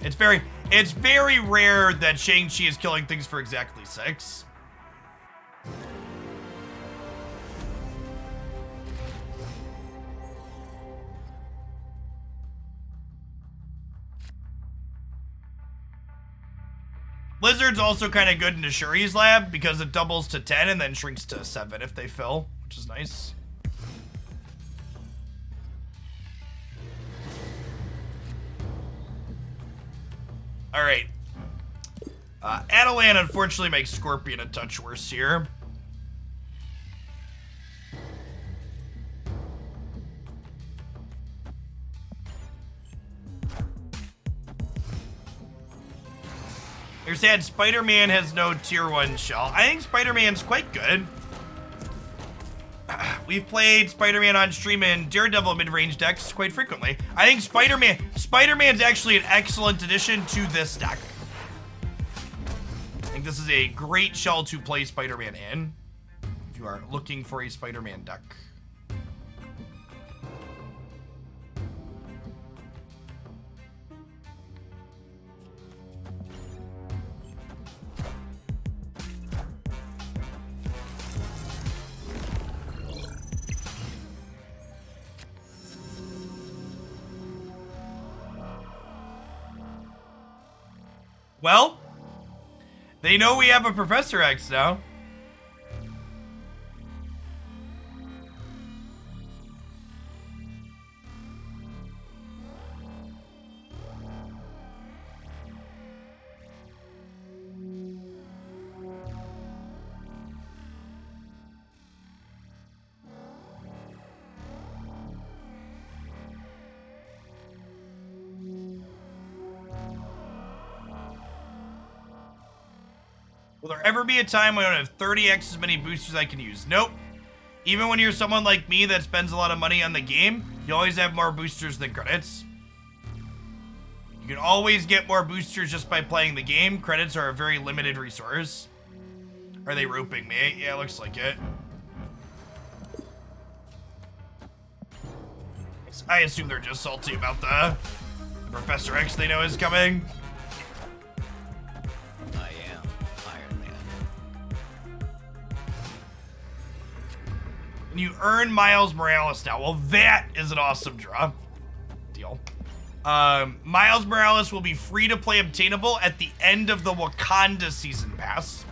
It's very rare that Shang-Chi is killing things for exactly 6. Blizzard's also kind of good into Shuri's lab because it doubles to 10 and then shrinks to 7 if they fill, which is nice. All right. Adelan unfortunately makes Scorpion a touch worse here. You're sad Spider-Man has no tier 1 shell. I think Spider-Man's quite good. We've played Spider-Man on stream and Daredevil mid-range decks quite frequently. I think Spider-Man's actually an excellent addition to this deck. I think this is a great shell to play Spider-Man in if you are looking for a Spider-Man deck. Well, they know we have a Professor X now. Will there ever be a time when I don't have 30x as many boosters I can use? Nope. Even when you're someone like me that spends a lot of money on the game, you always have more boosters than credits. You can always get more boosters just by playing the game. Credits are a very limited resource. Are they roping me? Yeah, looks like it. I assume they're just salty about the Professor X they know is coming. You earn Miles Morales now. Well, that is an awesome draw. Deal. Miles Morales will be free to play obtainable at the end of the Wakanda Season Pass.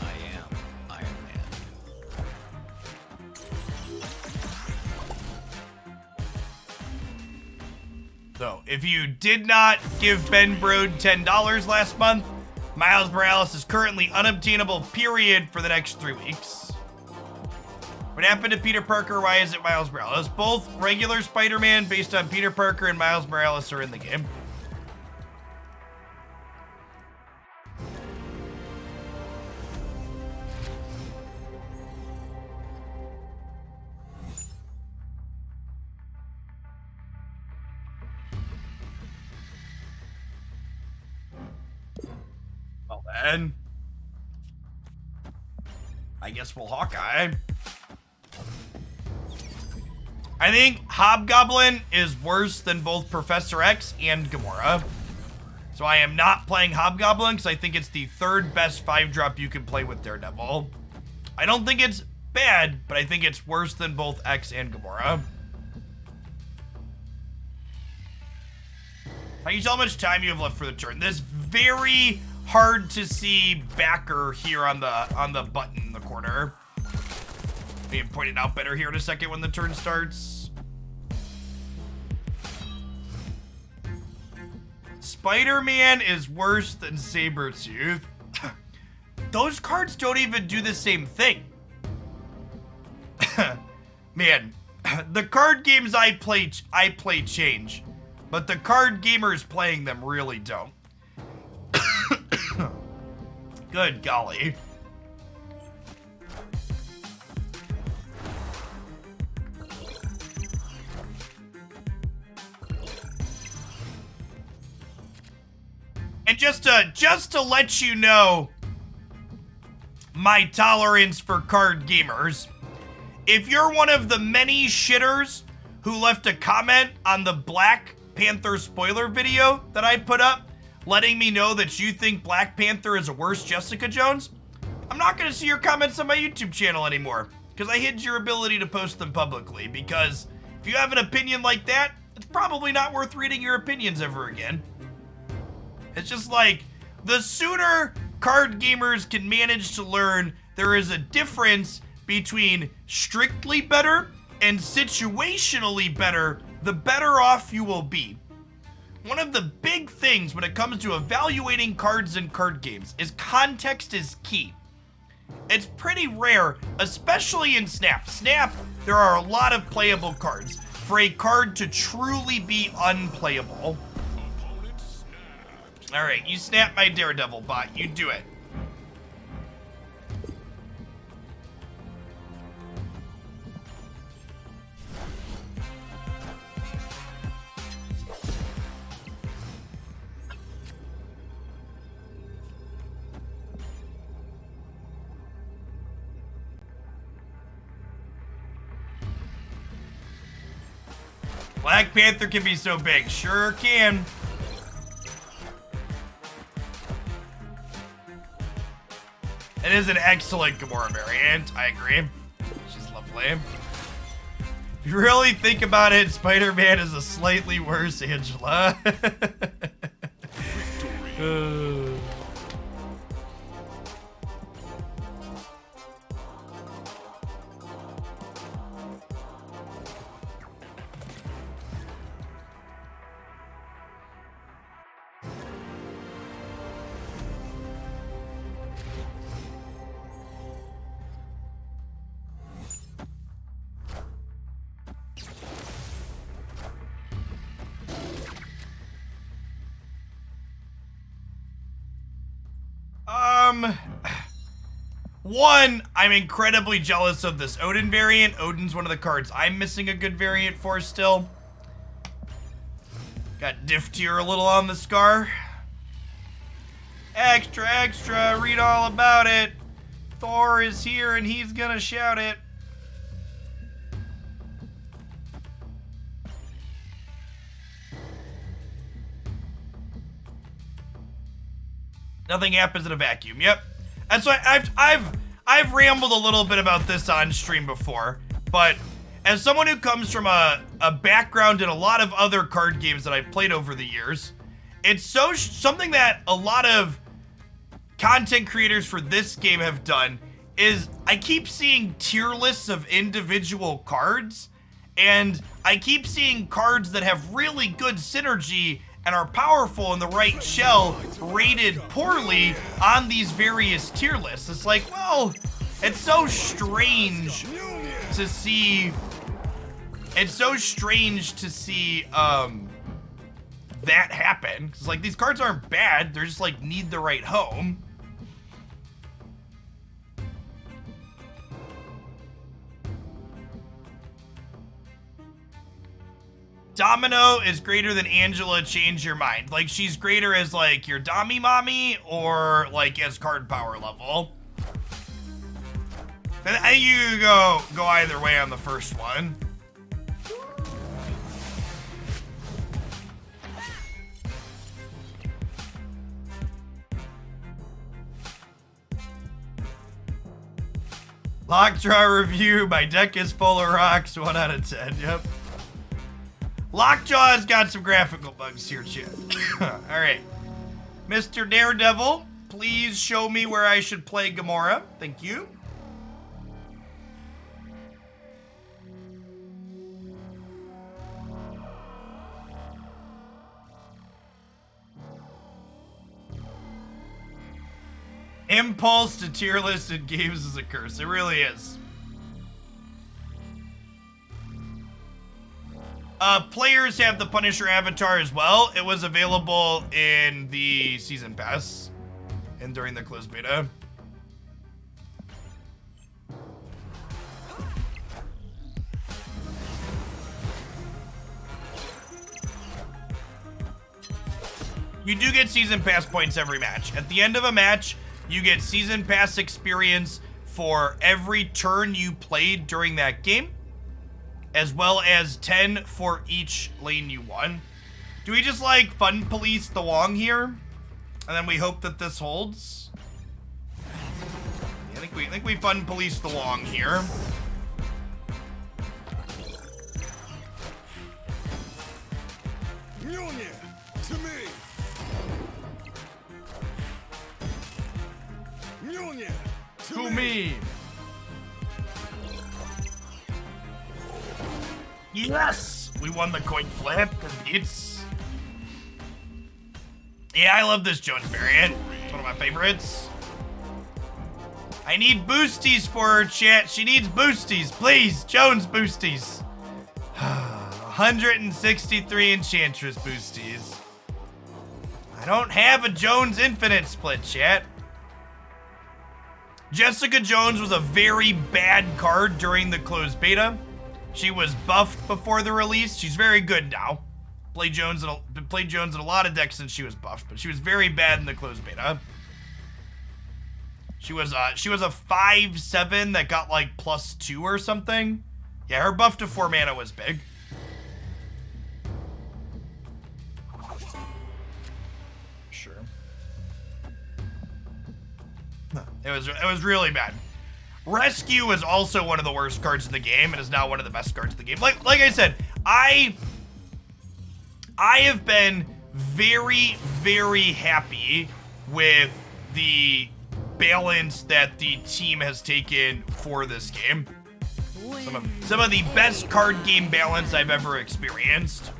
I am Iron Man. So, if you did not give Ben Brode $10 last month, Miles Morales is currently unobtainable, period, for the next 3 weeks. What happened to Peter Parker? Why is it Miles Morales? Both regular Spider-Man based on Peter Parker and Miles Morales are in the game. Well then, I guess we'll Hawkeye. I think Hobgoblin is worse than both Professor X and Gamora. So I am not playing Hobgoblin because I think it's the 3rd best 5-drop you can play with Daredevil. I don't think it's bad, but I think it's worse than both X and Gamora. How you tell how much time you have left for the turn? This very hard to see backer here on the button in the corner. Being pointed out better here in a second when the turn starts. Spider-Man is worse than Sabretooth. Those cards don't even do the same thing. Man, the card games I play change, but the card gamers playing them really don't. Good golly. And just to let you know my tolerance for card gamers, if you're one of the many shitters who left a comment on the Black Panther spoiler video that I put up, letting me know that you think Black Panther is a worse Jessica Jones, I'm not going to see your comments on my YouTube channel anymore, because I hid your ability to post them publicly, because if you have an opinion like that, it's probably not worth reading your opinions ever again. It's just like, the sooner card gamers can manage to learn there is a difference between strictly better and situationally better, the better off you will be. One of the big things when it comes to evaluating cards in card games is context is key. It's pretty rare, especially in Snap. Snap, there are a lot of playable cards. For a card to truly be unplayable. Alright, you snap my Daredevil bot. You do it. Black Panther can be so big. Sure can. It is an excellent Gamora variant. I agree. She's lovely. If you really think about it, Spider-Man is a slightly worse Angela. One, I'm incredibly jealous of this Odin variant. Odin's one of the cards I'm missing a good variant for still. Got diff tier a little on the scar. Extra, extra, read all about it. Thor is here and he's gonna shout it. Nothing happens in a vacuum. Yep. That's why I've rambled a little bit about this on stream before, but as someone who comes from a background in a lot of other card games that I've played over the years, it's something that a lot of content creators for this game have done is I keep seeing tier lists of individual cards, and I keep seeing cards that have really good synergy and are powerful in the right shell rated poorly on these various tier lists. It's like, well, it's so strange to see. It's so strange to see that happen. It's like these cards aren't bad. They're just like need the right home. Domino is greater than Angela, change your mind. Like, she's greater as, like, your Dami Mommy or, like, as card power level. I think you go either way on the first one. Lockjaw review, my deck is full of rocks, 1 out of 10, yep. Lockjaw has got some graphical bugs here, chat. Alright. Mr. Daredevil, please show me where I should play Gamora. Thank you. Impulse to tier list in games is a curse. It really is. Players have the Punisher avatar as well. It was available in the Season Pass and during the closed beta. You do get season pass points every match. At the end of a match, you get season pass experience for every turn you played during that game, as well as 10 for each lane you won. Do we just like fun police the Wong here? And then we hope that this holds? I think we fun police the Wong here. Mjolnir, to me. Mjolnir, To me. Yes! We won the coin flip. It's... Yeah, I love this Jones variant. It's one of my favorites. I need boosties for her, chat. She needs boosties. Please, Jones boosties. 163 Enchantress boosties. I don't have a Jones Infinite split, chat. Jessica Jones was a very bad card during the closed beta. She was buffed before the release. She's very good now. Played Jones in a lot of decks since she was buffed, but she was very bad in the closed beta. She was a 5/7 that got like +2 or something. Yeah, her buff to 4 mana was big. Sure. It was really bad. Rescue was also one of the worst cards in the game and is now one of the best cards in the game. Like I said, I have been very, very happy with the balance that the team has taken for this game. Some of the best card game balance I've ever experienced.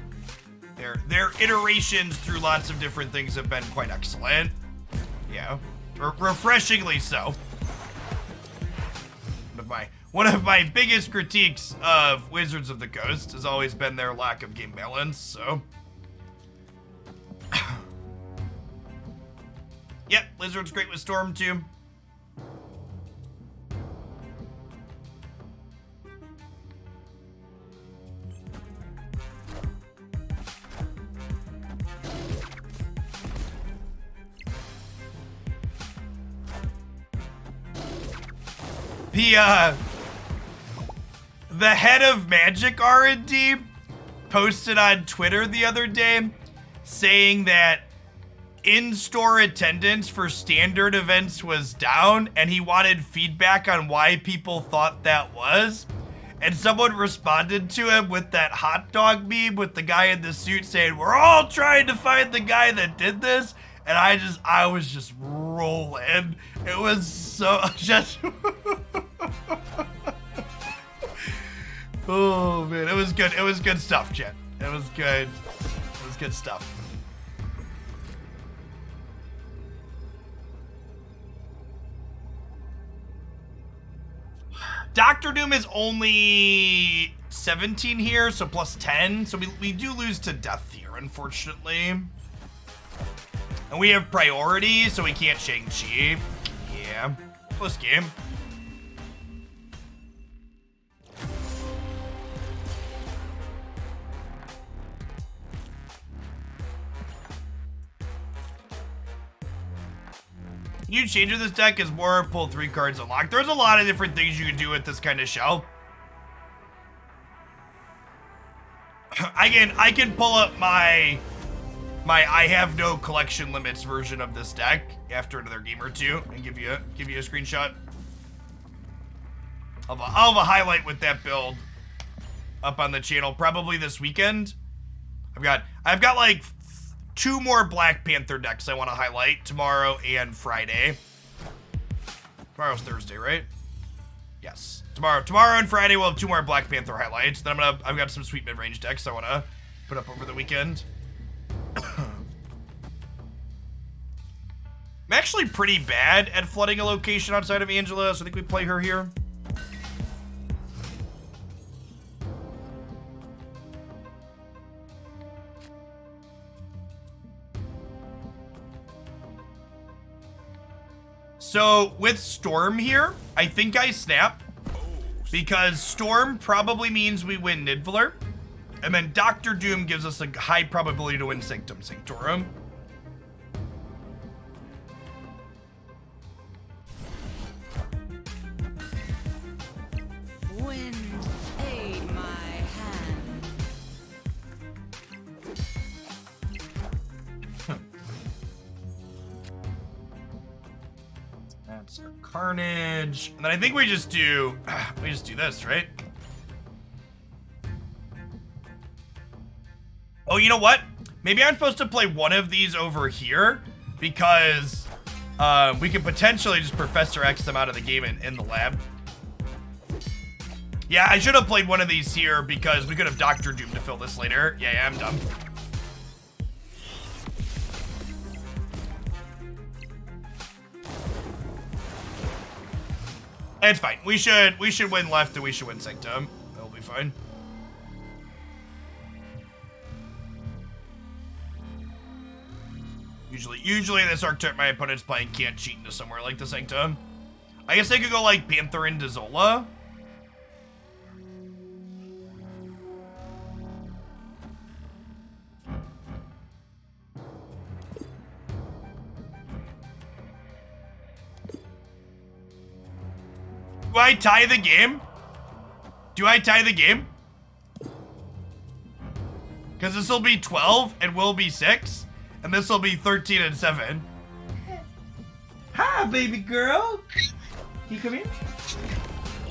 Their iterations through lots of different things have been quite excellent. Yeah, refreshingly so. One of my biggest critiques of Wizards of the Coast has always been their lack of game balance, so. Yep, Lizard's great with Storm too. The head of Magic R&D posted on Twitter the other day saying that in-store attendance for standard events was down and he wanted feedback on why people thought that was. And someone responded to him with that hot dog meme with the guy in the suit saying, "We're all trying to find the guy that did this." And I was just rolling. It was so just oh man, it was good. It was good stuff, chat. It was good. It was good stuff. Dr. Doom is only 17 here, so plus 10. So we do lose to death here, unfortunately. And we have priority, so we can't Shang-Chi. Yeah, close game. New change of this deck is more pull 3 cards unlocked. There's a lot of different things you can do with this kind of shell. I can pull up my I have no collection limits version of this deck after another game or two and give you a screenshot. I'll have a highlight with that build up on the channel probably this weekend. I've got like 2 more Black Panther decks I want to highlight tomorrow and Friday. Tomorrow's Thursday, right? Yes. Tomorrow and Friday we'll have 2 more Black Panther highlights. Then I've got some sweet mid-range decks I want to put up over the weekend. I'm actually pretty bad at flooding a location outside of Angela, so I think we play her here. So with Storm here, I think I snap because Storm probably means we win Nidavellir, and then Dr. Doom gives us a high probability to win Sanctum Sanctorum. Monster Carnage. And then I think we just do this, right? Oh, you know what? Maybe I'm supposed to play one of these over here because we could potentially just Professor X them out of the game in the lab. Yeah, I should have played one of these here because we could have Doctor Doom to fill this later. Yeah, I'm dumb. It's fine. We should win left and we should win Sanctum. That'll be fine. Usually this archetype my opponent's playing can't cheat into somewhere like the Sanctum. I guess I could go like Panther into Zola. Do I tie the game? Do I tie the game? Because this will be 12 and we'll be 6. And this will be 13 and 7. Hi, baby girl. You come here?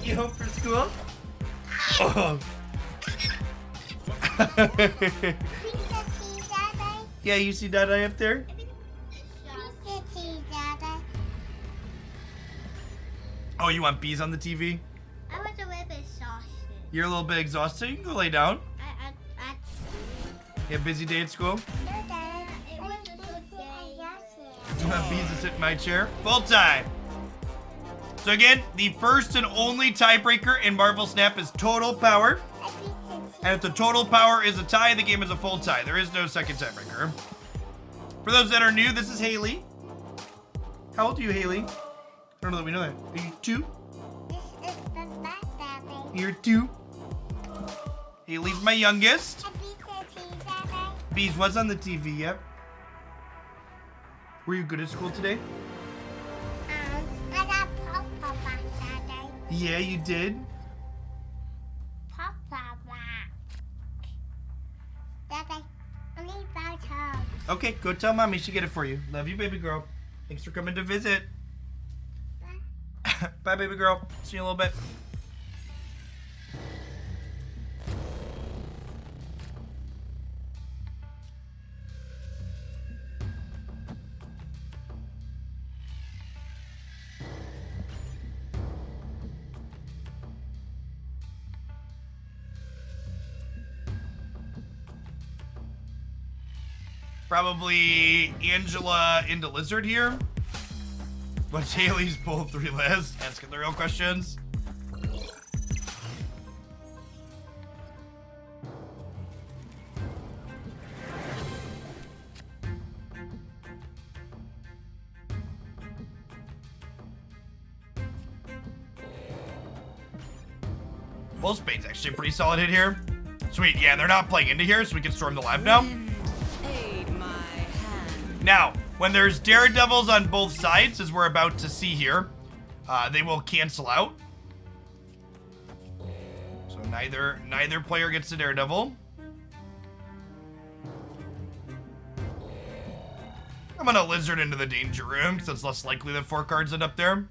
You home for school? Oh. Yeah, you see Dada up there? Oh, you want bees on the TV? I was a little bit exhausted. You're a little bit exhausted? You can go lay down. You have a busy day at school? It was a good day. You want bees to sit in my chair? Full time. So again, the first and only tiebreaker in Marvel Snap is total power. And if the total power is a tie, the game is a full tie. There is no second tiebreaker. For those that are new, this is Haley. How old are you, Haley? I don't know that we know that. Are you 2? You're 2. Haley's my youngest. Bees was on the TV, yep. Were you good at school today? I got Papa back that day. Yeah, you did. Papa back. Daddy, I need vouchers. Okay, go tell mommy she get it for you. Love you, baby girl. Thanks for coming to visit. Bye, baby girl. See you in a little bit. Probably Angela into Lizard here. What's Haley's pull 3 list? Asking the real questions. Spade's actually a pretty solid hit here. Sweet, yeah, they're not playing into here, so we can storm the lab now. Aid my hand. Now, when there's Daredevils on both sides, as we're about to see here, they will cancel out. So neither player gets the Daredevil. I'm gonna Lizard into the Danger Room, because it's less likely that 4 cards end up there.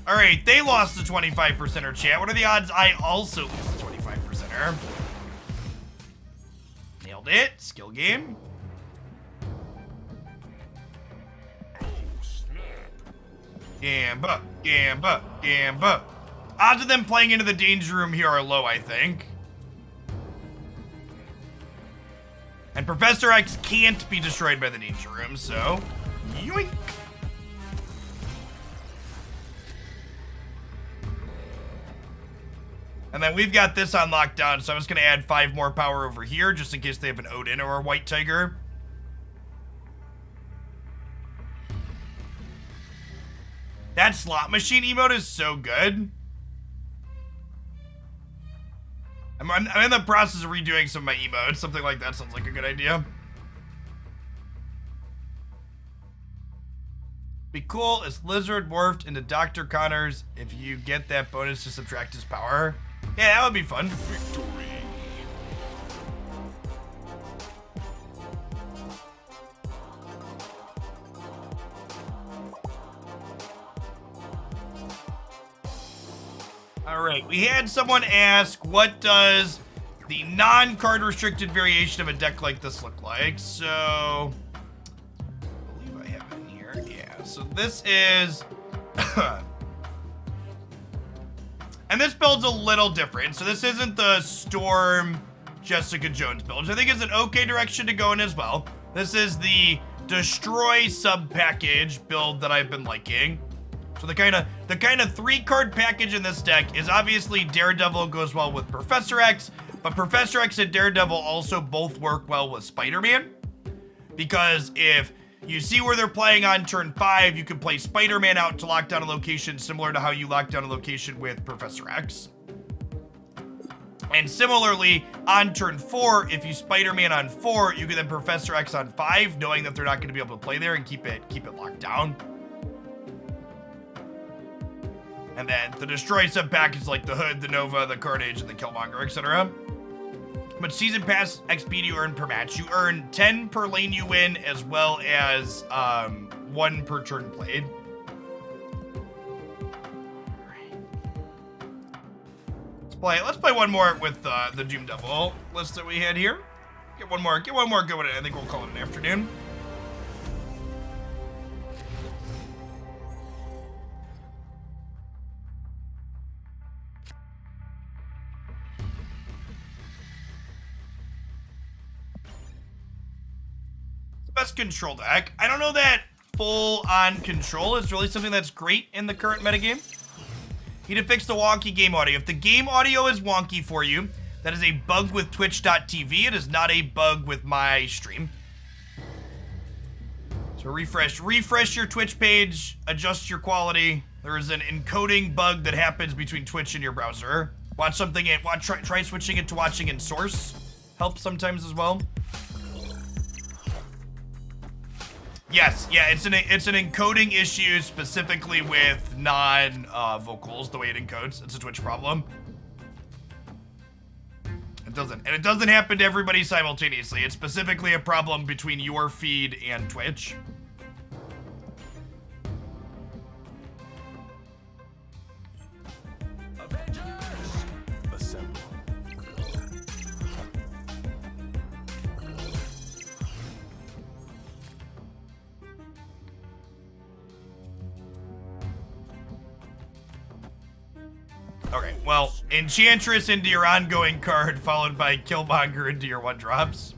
Alright, they lost the 25%er chat. What are the odds I also lose the 25%er? Nailed it. Skill game. Gamba, Gamba, Gamba. Odds of them playing into the Danger Room here are low, I think. And Professor X can't be destroyed by the Danger Room, so... yoink. And then we've got this on lockdown, so I'm just going to add 5 more power over here, just in case they have an Odin or a White Tiger. That slot machine emote is so good. I'm in the process of redoing some of my emotes. Something like that sounds like a good idea. Be cool if Lizard morphed into Dr. Connors if you get that bonus to subtract his power. Yeah, that would be fun. Victory. All right, we had someone ask, what does the non-card restricted variation of a deck like this look like? So, I believe I have it in here. Yeah, so this is, and this build's a little different. So this isn't the Storm Jessica Jones build, which I think is an okay direction to go in as well. This is the Destroy sub-package build that I've been liking. So the kind of 3-card package in this deck is obviously Daredevil goes well with Professor X, but Professor X and Daredevil also both work well with Spider-Man. Because if you see where they're playing on turn 5, you can play Spider-Man out to lock down a location similar to how you lock down a location with Professor X. And similarly, on turn 4, if you Spider-Man on 4, you can then Professor X on 5, knowing that they're not going to be able to play there and keep it locked down. And then the Destroy sub-package like the Hood, the Nova, the Carnage, and the Killmonger, etc. But Season Pass XP you earn per match. You earn 10 per lane you win, as well as 1 per turn played. Let's play one more with the Doom Devil list that we had here. Get one more good one. I think we'll call it an afternoon. Best control deck. I don't know that full-on control is really something that's great in the current metagame. Need to fix the wonky game audio. If the game audio is wonky for you, that is a bug with twitch.tv. It is not a bug with my stream. So refresh your Twitch page, adjust your quality. There is an encoding bug that happens between Twitch and your browser. Watch something and try switching it to watching in source. Helps sometimes as well. Yes, yeah, it's an encoding issue specifically with non-vocals, the way it encodes. It's a Twitch problem. It doesn't happen to everybody simultaneously. It's specifically a problem between your feed and Twitch. Assemble. Okay, well, Enchantress into your ongoing card, followed by Killmonger into your 1-drops.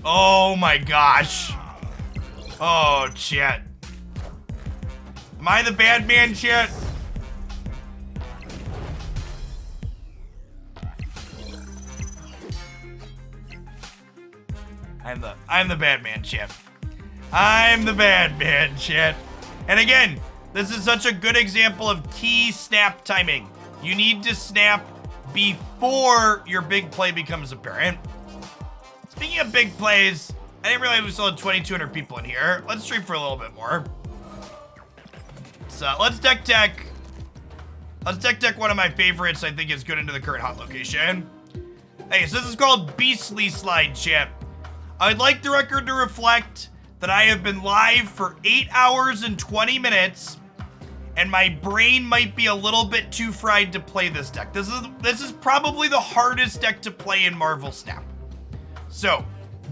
Oh my gosh. Oh, chat. Am I the bad man, chat? I'm the bad man, chat. I'm the bad man, chat. And again, this is such a good example of key snap timing. You need to snap before your big play becomes apparent. Speaking of big plays, I didn't realize we still had 2,200 people in here. Let's stream for a little bit more. So let's deck deck one of my favorites I think is good into the current hot location. Hey, so this is called Beastly Slide, chat. I'd like the record to reflect that I have been live for 8 hours and 20 minutes, and my brain might be a little bit too fried to play this deck. This is probably the hardest deck to play in Marvel Snap. So,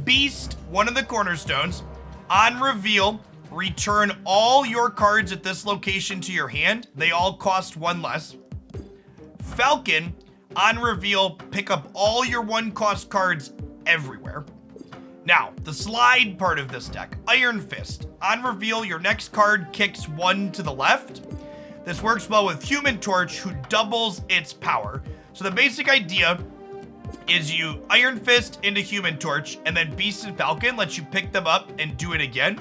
Beast, one of the cornerstones. On reveal, return all your cards at this location to your hand. They all cost 1 less. Falcon, on reveal, pick up all your 1-cost cards everywhere. Now, the slide part of this deck, Iron Fist. On reveal, your next card kicks 1 to the left. This works well with Human Torch, who doubles its power. So the basic idea is you Iron Fist into Human Torch, and then Beast and Falcon lets you pick them up and do it again.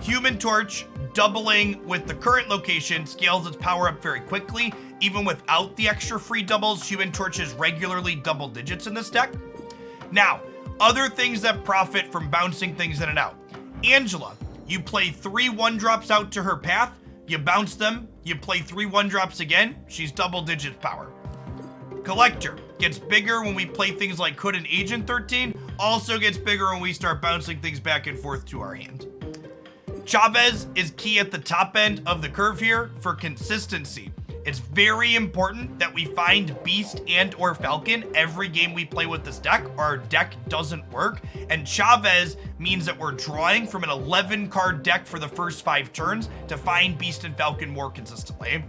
Human Torch, doubling with the current location, scales its power up very quickly. Even without the extra free doubles, Human Torch is regularly double digits in this deck. Now, other things that profit from bouncing things in and out. Angela, you play 3 1-drops out to her path, you bounce them, you play 3 1-drops again, she's double digits power. Collector gets bigger when we play things like Hood and Agent 13. also gets bigger when we start bouncing things back and forth to our hand. Chavez is key at the top end of the curve here for consistency. It's very important that we find Beast and or Falcon every game we play with this deck, or our deck doesn't work. And Chavez means that we're drawing from an 11 card deck for the first 5 turns to find Beast and Falcon more consistently.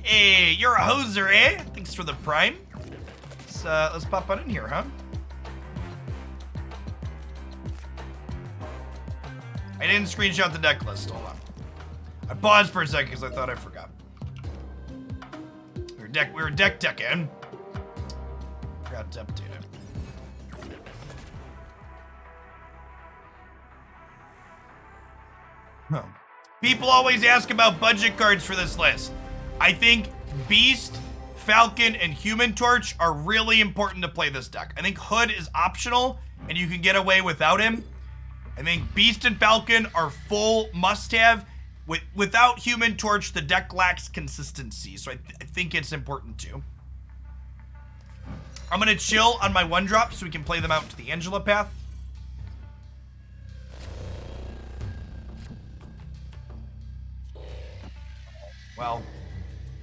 Hey, you're a hoser, eh? Thanks for the prime. Let's pop on in here, huh? I didn't screenshot the deck list. Hold on. I paused for a second because I thought I forgot. We were decking. Forgot to update it. Huh. People always ask about budget cards for this list. I think Beast, Falcon, and Human Torch are really important to play this deck. I think Hood is optional, and you can get away without him. I think Beast and Falcon are full must-have. Without Human Torch, the deck lacks consistency, so I think it's important too. I'm gonna chill on my 1-drop so we can play them out to the Angela path. Well,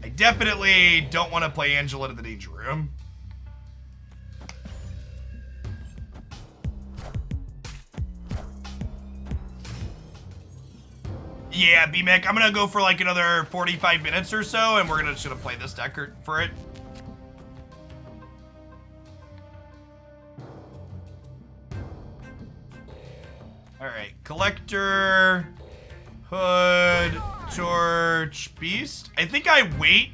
I definitely don't want to play Angela to the Danger Room. Yeah, B-Mac, I'm gonna go for like another 45 minutes or so, and we're just gonna play this deck for it. Alright, Collector, Hood, Torch, Beast. I think I wait.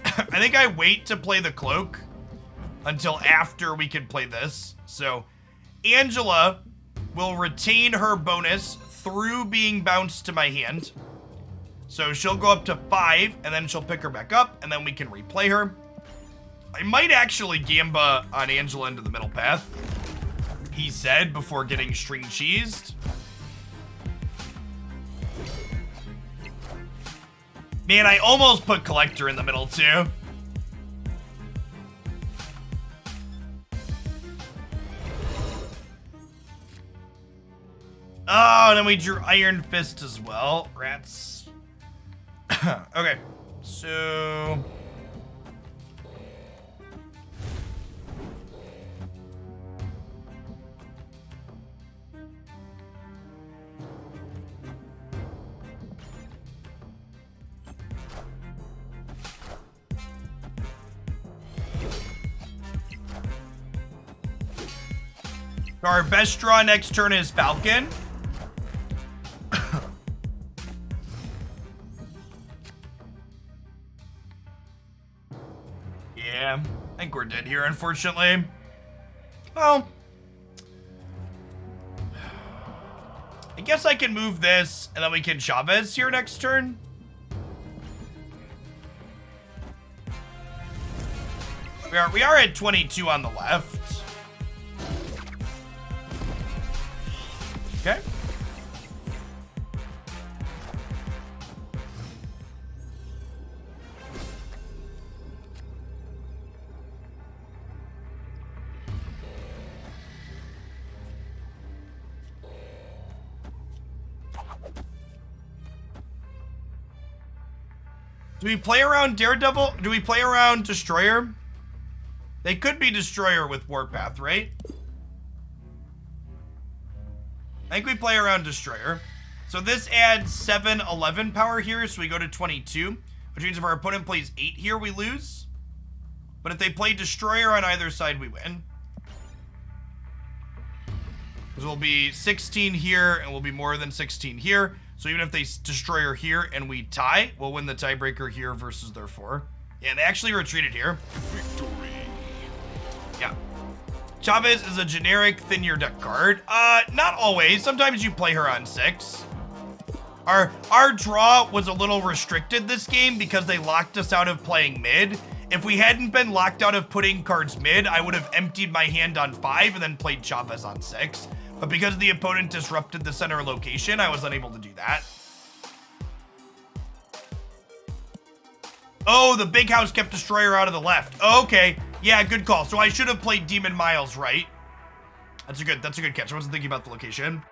I think I wait to play the Cloak until after we can play this. So, Angela will retain her bonus through being bounced to my hand. So she'll go up to 5, and then she'll pick her back up, and then we can replay her. I might actually Gamba on Angela into the middle path, he said before getting string cheesed. Man, I almost put Collector in the middle too. Oh, and then we drew Iron Fist as well. Rats. Okay, so... Our best draw next turn is Falcon. Yeah, I think we're dead here, unfortunately. Well, I guess I can move this, and then we can Chavez here next turn. We are at 22 on the left. Okay. Do we play around Daredevil? Do we play around Destroyer? They could be Destroyer with Warpath, right? I think we play around Destroyer. So this adds 7-11 power here, so we go to 22. Which means if our opponent plays 8 here, we lose. But if they play Destroyer on either side, we win. Because we'll be 16 here, and we'll be more than 16 here. So even if they Destroyer here and we tie, we'll win the tiebreaker here versus their 4. Yeah, they actually retreated here. Victory. Yeah. Chavez is a generic thin your deck card. Not always. Sometimes you play her on 6. Our draw was a little restricted this game because they locked us out of playing mid. If we hadn't been locked out of putting cards mid, I would have emptied my hand on 5 and then played Chavez on 6. But because the opponent disrupted the center location, I was unable to do that. Oh, the big house kept Destroyer out of the left. Oh, okay. Yeah, good call. So I should have played Demon Miles, right? That's a good catch. I wasn't thinking about the location.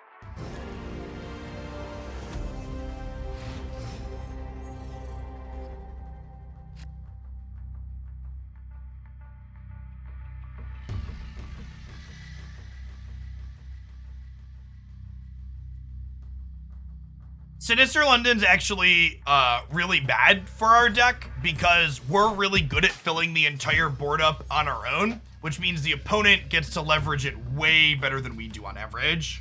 Sinister London's actually really bad for our deck because we're really good at filling the entire board up on our own, which means the opponent gets to leverage it way better than we do on average.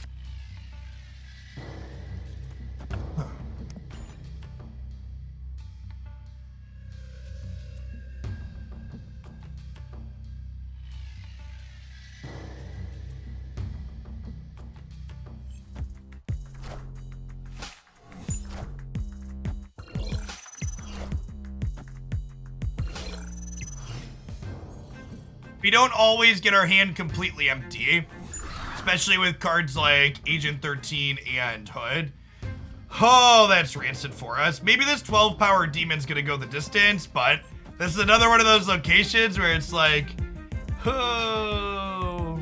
We don't always get our hand completely empty, especially with cards like Agent 13 and Hood. Oh, that's rancid for us. Maybe this 12 power demon's gonna go the distance, but this is another one of those locations where it's like, oh.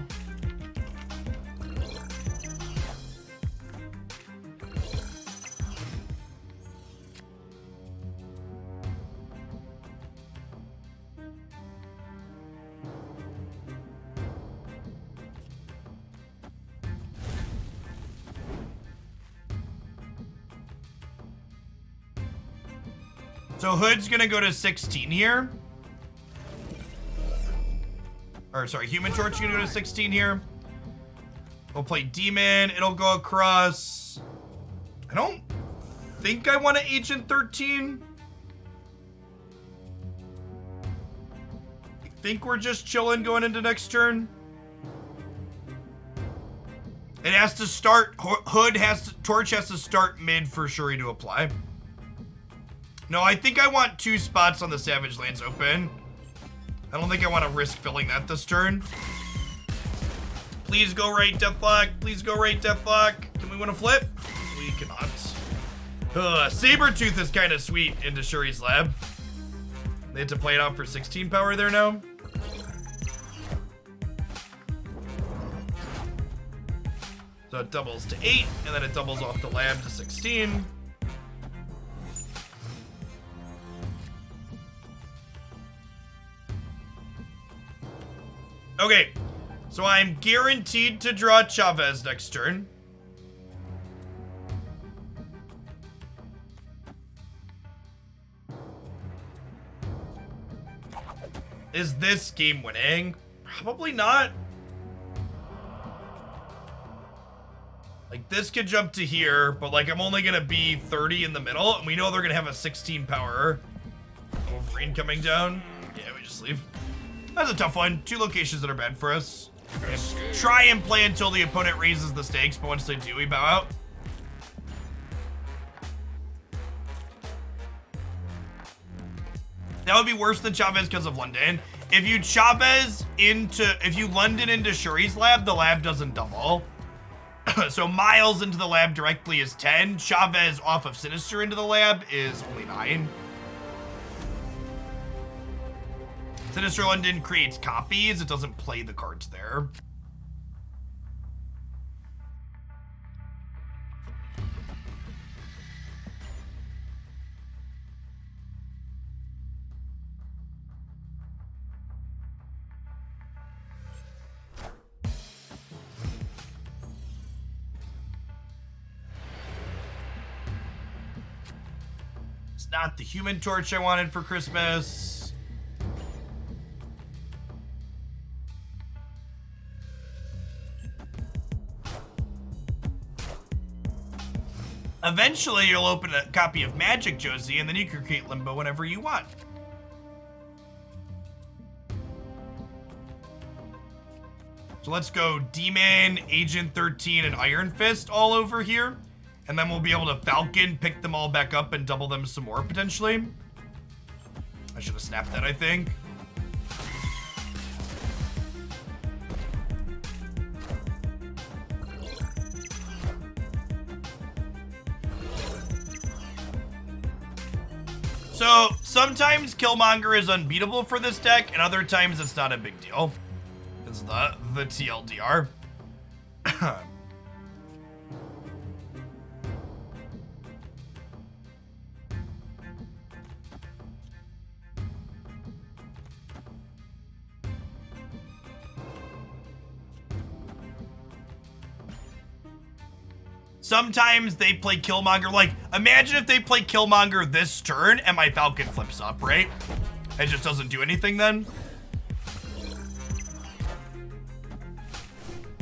So Hood's gonna go to 16 here. Or sorry, Human Torch is gonna go to 16 here. We'll play Demon, it'll go across. I don't think I want to Agent 13. I think we're just chilling going into next turn. It has to start, Torch has to start mid for Shuri to apply. No, I think I want 2 spots on the Savage Lands open. I don't think I want to risk filling that this turn. Please go right, Deathlock. Please go right, Deathlock. Can we win a flip? We cannot. Sabretooth is kind of sweet into Shuri's lab. They had to play it out for 16 power there now. So it doubles to 8, and then it doubles off the lab to 16. Okay, so I'm guaranteed to draw Chavez next turn. Is this game winning? Probably not. Like, this could jump to here, but like I'm only gonna be 30 in the middle, and we know they're gonna have a 16 power Wolverine coming down. Yeah, we just leave. That's a tough one. 2 locations that are bad for us. Try and play until the opponent raises the stakes, but once they do, we bow out. That would be worse than Chavez because of London. If you London into Shuri's lab, the lab doesn't double. So Miles into the lab directly is 10. Chavez off of Sinister into the lab is only 9. Sinister London creates copies. It doesn't play the cards there. It's not the Human Torch I wanted for Christmas. Eventually, you'll open a copy of Magic, Josie, and then you can create Limbo whenever you want. So let's go Demon, Agent 13, and Iron Fist all over here. And then we'll be able to Falcon, pick them all back up, and double them some more, potentially. I should have snapped that, I think. So, sometimes Killmonger is unbeatable for this deck, and other times it's not a big deal. It's the TLDR. Sometimes they play Killmonger. Like, imagine if they play Killmonger this turn and my Falcon flips up, right? It just doesn't do anything then.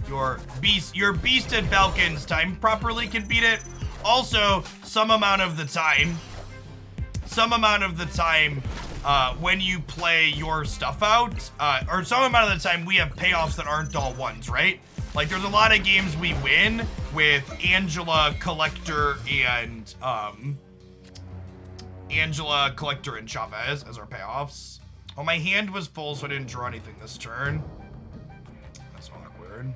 Your Beast and Falcon's timed properly can beat it. Also, some amount of the time, when you play your stuff out, or some amount of the time we have payoffs that aren't all ones, right? Like, there's a lot of games we win with Angela, Collector, and Chavez as our payoffs. Oh, my hand was full, so I didn't draw anything this turn. That's awkward.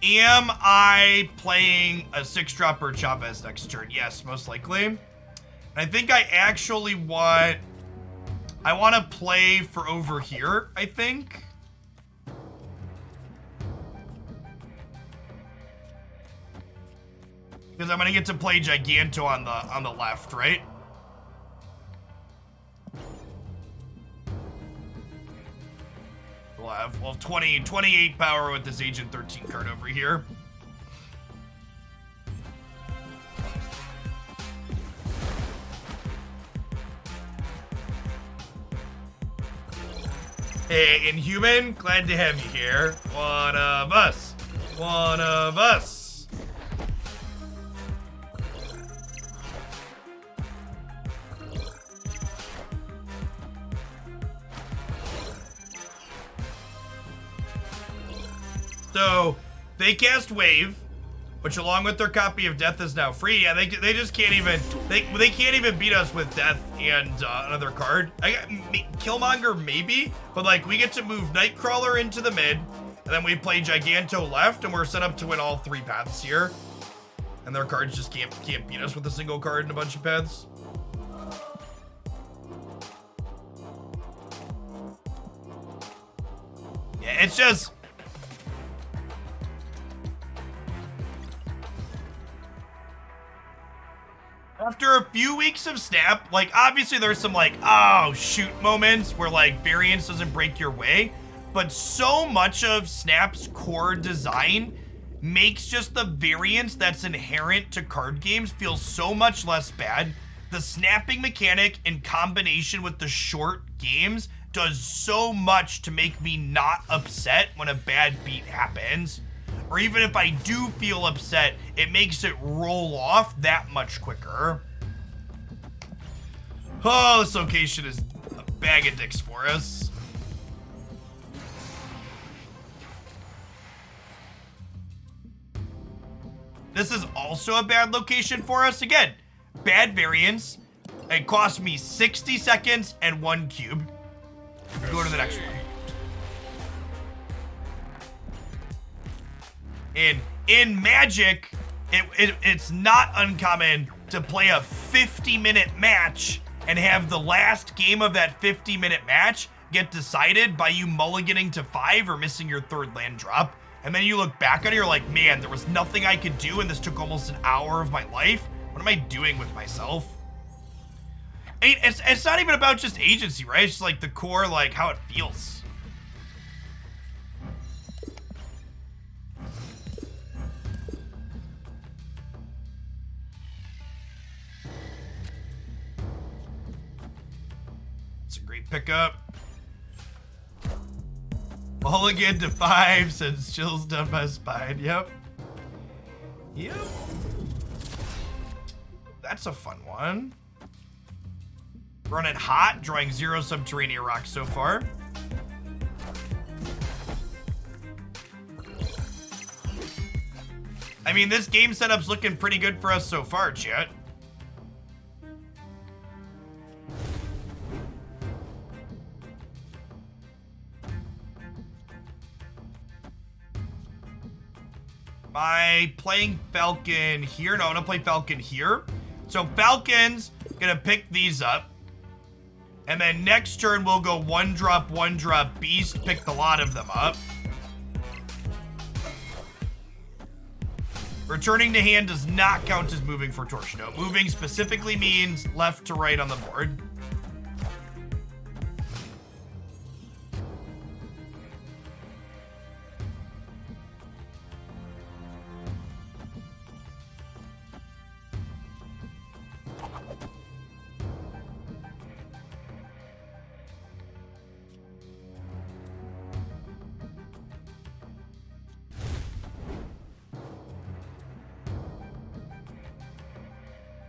Am I playing a 6-dropper Chavez next turn? Yes, most likely. I think I actually want to play for over here, I think. Because I'm going to get to play Giganto on the left, right? We'll have 28 power with this Agent 13 card over here. Hey, Inhuman, glad to have you here. One of us. One of us. So, they cast Wave, which along with their copy of Death is now free. Yeah, they just can't even, they can't even beat us with Death and another card. Killmonger maybe, but like we get to move Nightcrawler into the mid, and then we play Giganto left, and we're set up to win all 3 paths here. And their cards just can't beat us with a single card and a bunch of paths. Yeah, it's just... After a few weeks of Snap, like, obviously there's some, like, oh, shoot moments where, like, variance doesn't break your way, but so much of Snap's core design makes just the variance that's inherent to card games feel so much less bad. The snapping mechanic in combination with the short games does so much to make me not upset when a bad beat happens. Or even if I do feel upset, it makes it roll off that much quicker. Oh, this location is a bag of dicks for us. This is also a bad location for us. Again, bad variance. It cost me 60 seconds and 1 cube. Go to the next one. In Magic, it's not uncommon to play a 50-minute match and have the last game of that 50-minute match get decided by you mulliganing to 5 or missing your 3rd land drop. And then you look back on it, you're like, man, there was nothing I could do and this took almost an hour of my life. What am I doing with myself? I mean, it's not even about just agency, right? It's just like the core, like how it feels. Pickup. Mulligan to 5 since chills down my spine. Yep. That's a fun one. Running hot, drawing 0 subterranean rocks so far. I mean, this game setup's looking pretty good for us so far, chat. Am I playing Falcon here? No, I'm gonna play Falcon here. So Falcon's gonna pick these up. And then next turn we'll go one drop, beast, pick the lot of them up. Returning to hand does not count as moving for Torchno. Moving specifically means left to right on the board.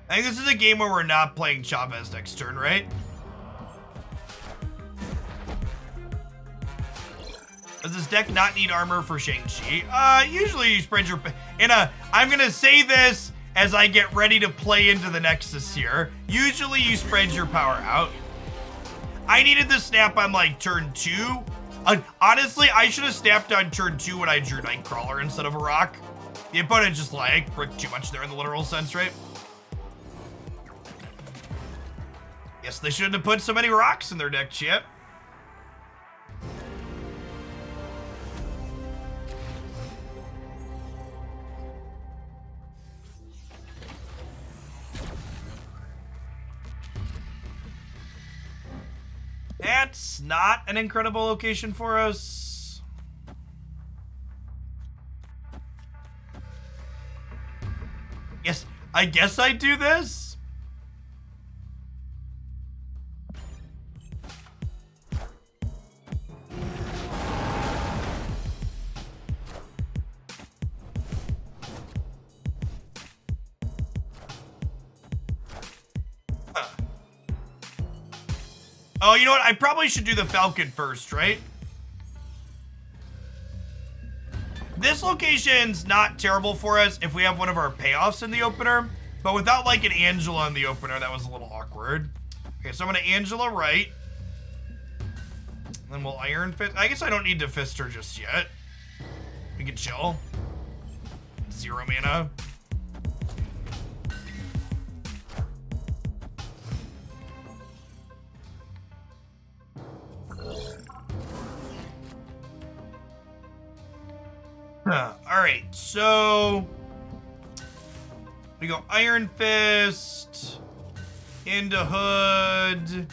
I think this is a game where we're not playing Chavez next turn, right? Does this deck not need armor for Shang-Chi? Usually you spread your... I'm gonna say this as I get ready to play into the Nexus here. Usually you spread your power out. I needed the snap on like turn 2. Honestly, I should have snapped on turn 2 when I drew Nightcrawler instead of a rock. The opponent just like bricked too much there in the literal sense, right? Guess they shouldn't have put so many rocks in their deck, Chip. That's not an incredible location for us. Yes, I guess I do this. Oh, you know what? I probably should do the Falcon first, right? This location's not terrible for us if we have one of our payoffs in the opener, but without like an Angela in the opener, that was a little awkward. Okay, so I'm gonna Angela right. Then we'll Iron Fist. I guess I don't need to Fist her just yet. We can chill. 0 mana. Alright, so we go Iron Fist into Hood,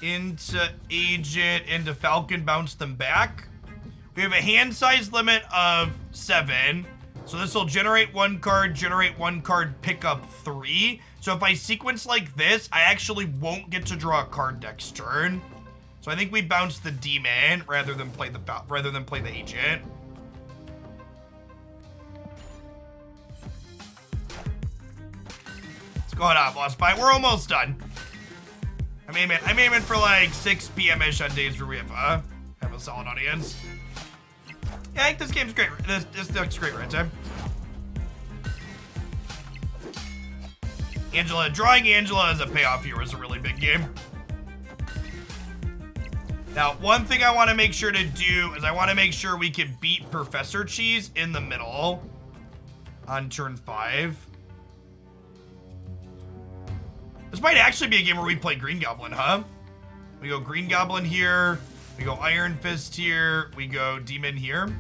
into Agent, into Falcon, bounce them back. We have a hand size limit of 7. So this will generate 1 card, pick up 3. So if I sequence like this, I actually won't get to draw a card next turn. So I think we bounce the Demon rather than play the Agent. What's going on, Boss Pie? We're almost done. I'm aiming for like 6 p.m.-ish on days where we have a solid audience. Yeah, I think this game's great. This deck's great right time. Drawing Angela as a payoff here was a really big game. Now, one thing I want to make sure to do is I want to make sure we can beat Professor Cheese in the middle on turn 5. This might actually be a game where we play Green Goblin, huh? We go Green Goblin here. We go Iron Fist here. We go Demon here.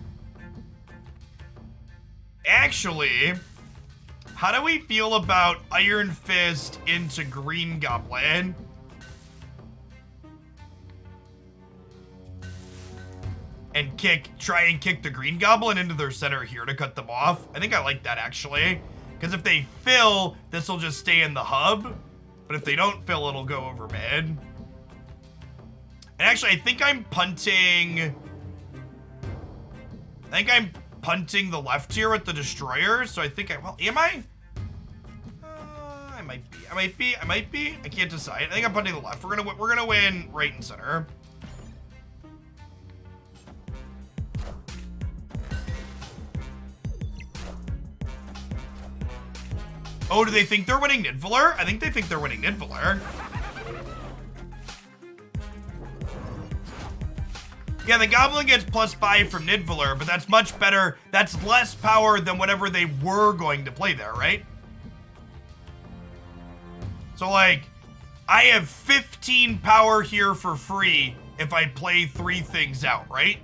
Actually, how do we feel about Iron Fist into Green Goblin? And try and kick the Green Goblin into their center here to cut them off. I think I like that, actually. Because if they fill, this will just stay in the hub. But if they don't fill, it'll go over mid. And actually, I think I'm punting the left here with the Destroyer. So I think am I? I might be. I can't decide. I think I'm punting the left. We're gonna win right and center. Oh, do they think they're winning Nidavellir? I think they think they're winning Nidavellir. Yeah, the Goblin gets +5 from Nidvaler, but that's much better. That's less power than whatever they were going to play there, right? So, like, I have 15 power here for free if I play 3 things out, right?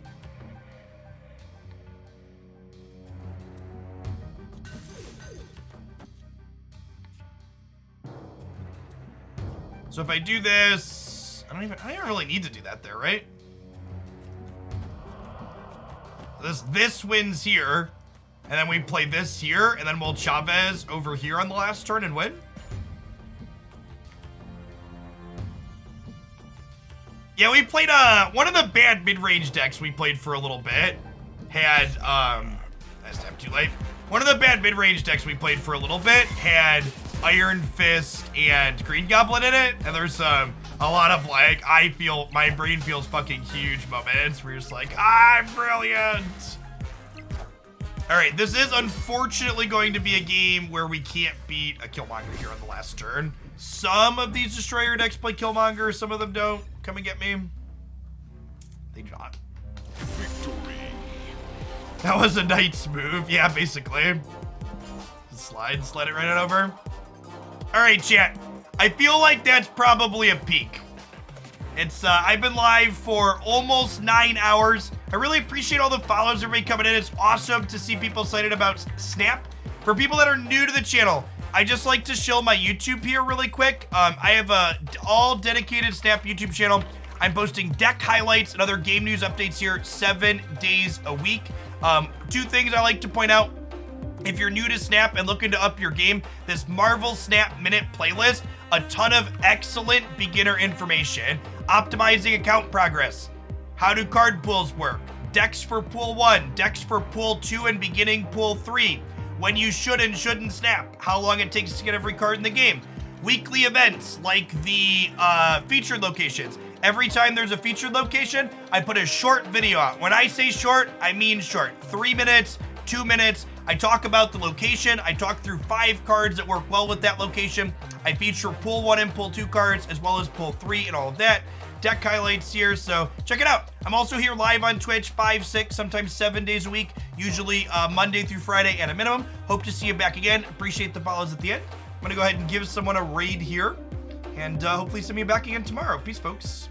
So if I do this, I don't even really need to do that there, right? This wins here, and then we play this here, and then we'll Chavez over here on the last turn and win. Yeah, we played one of the bad mid-range decks we played for a little bit had I stepped too late. One of the bad mid-range decks we played for a little bit had Iron Fist and Green Goblin in it, and there's a lot of like, my brain feels fucking huge moments where you're just like, I'm brilliant. All right, this is unfortunately going to be a game where we can't beat a Killmonger here on the last turn. Some of these Destroyer decks play Killmonger, some of them don't. Come and get me. They do not. Victory. That was a Knight's move. Yeah, basically. Slide it right on over. All right, chat. I feel like that's probably a peak. It's, I've been live for almost 9 hours. I really appreciate all the follows, everybody coming in. It's awesome to see people excited about Snap. For people that are new to the channel, I just like to show my YouTube here really quick. I have a all dedicated Snap YouTube channel. I'm posting deck highlights and other game news updates here 7 days a week. 2 things I like to point out. If you're new to Snap and looking to up your game, this Marvel Snap Minute playlist, a ton of excellent beginner information, optimizing account progress, how do card pools work, decks for pool 1, decks for pool 2 and beginning pool 3, when you should and shouldn't snap, how long it takes to get every card in the game, weekly events like the featured locations. Every time there's a featured location, I put a short video out. When I say short, I mean short. 3 minutes, 2 minutes. I talk about the location. I talk through 5 cards that work well with that location. I feature pool 1 and pool 2 cards, as well as pool 3 and all of that. Deck highlights here, so check it out. I'm also here live on Twitch 5, 6, sometimes 7 days a week, usually Monday through Friday at a minimum. Hope to see you back again. Appreciate the follows at the end. I'm gonna go ahead and give someone a raid here, and hopefully see me back again tomorrow. Peace, folks.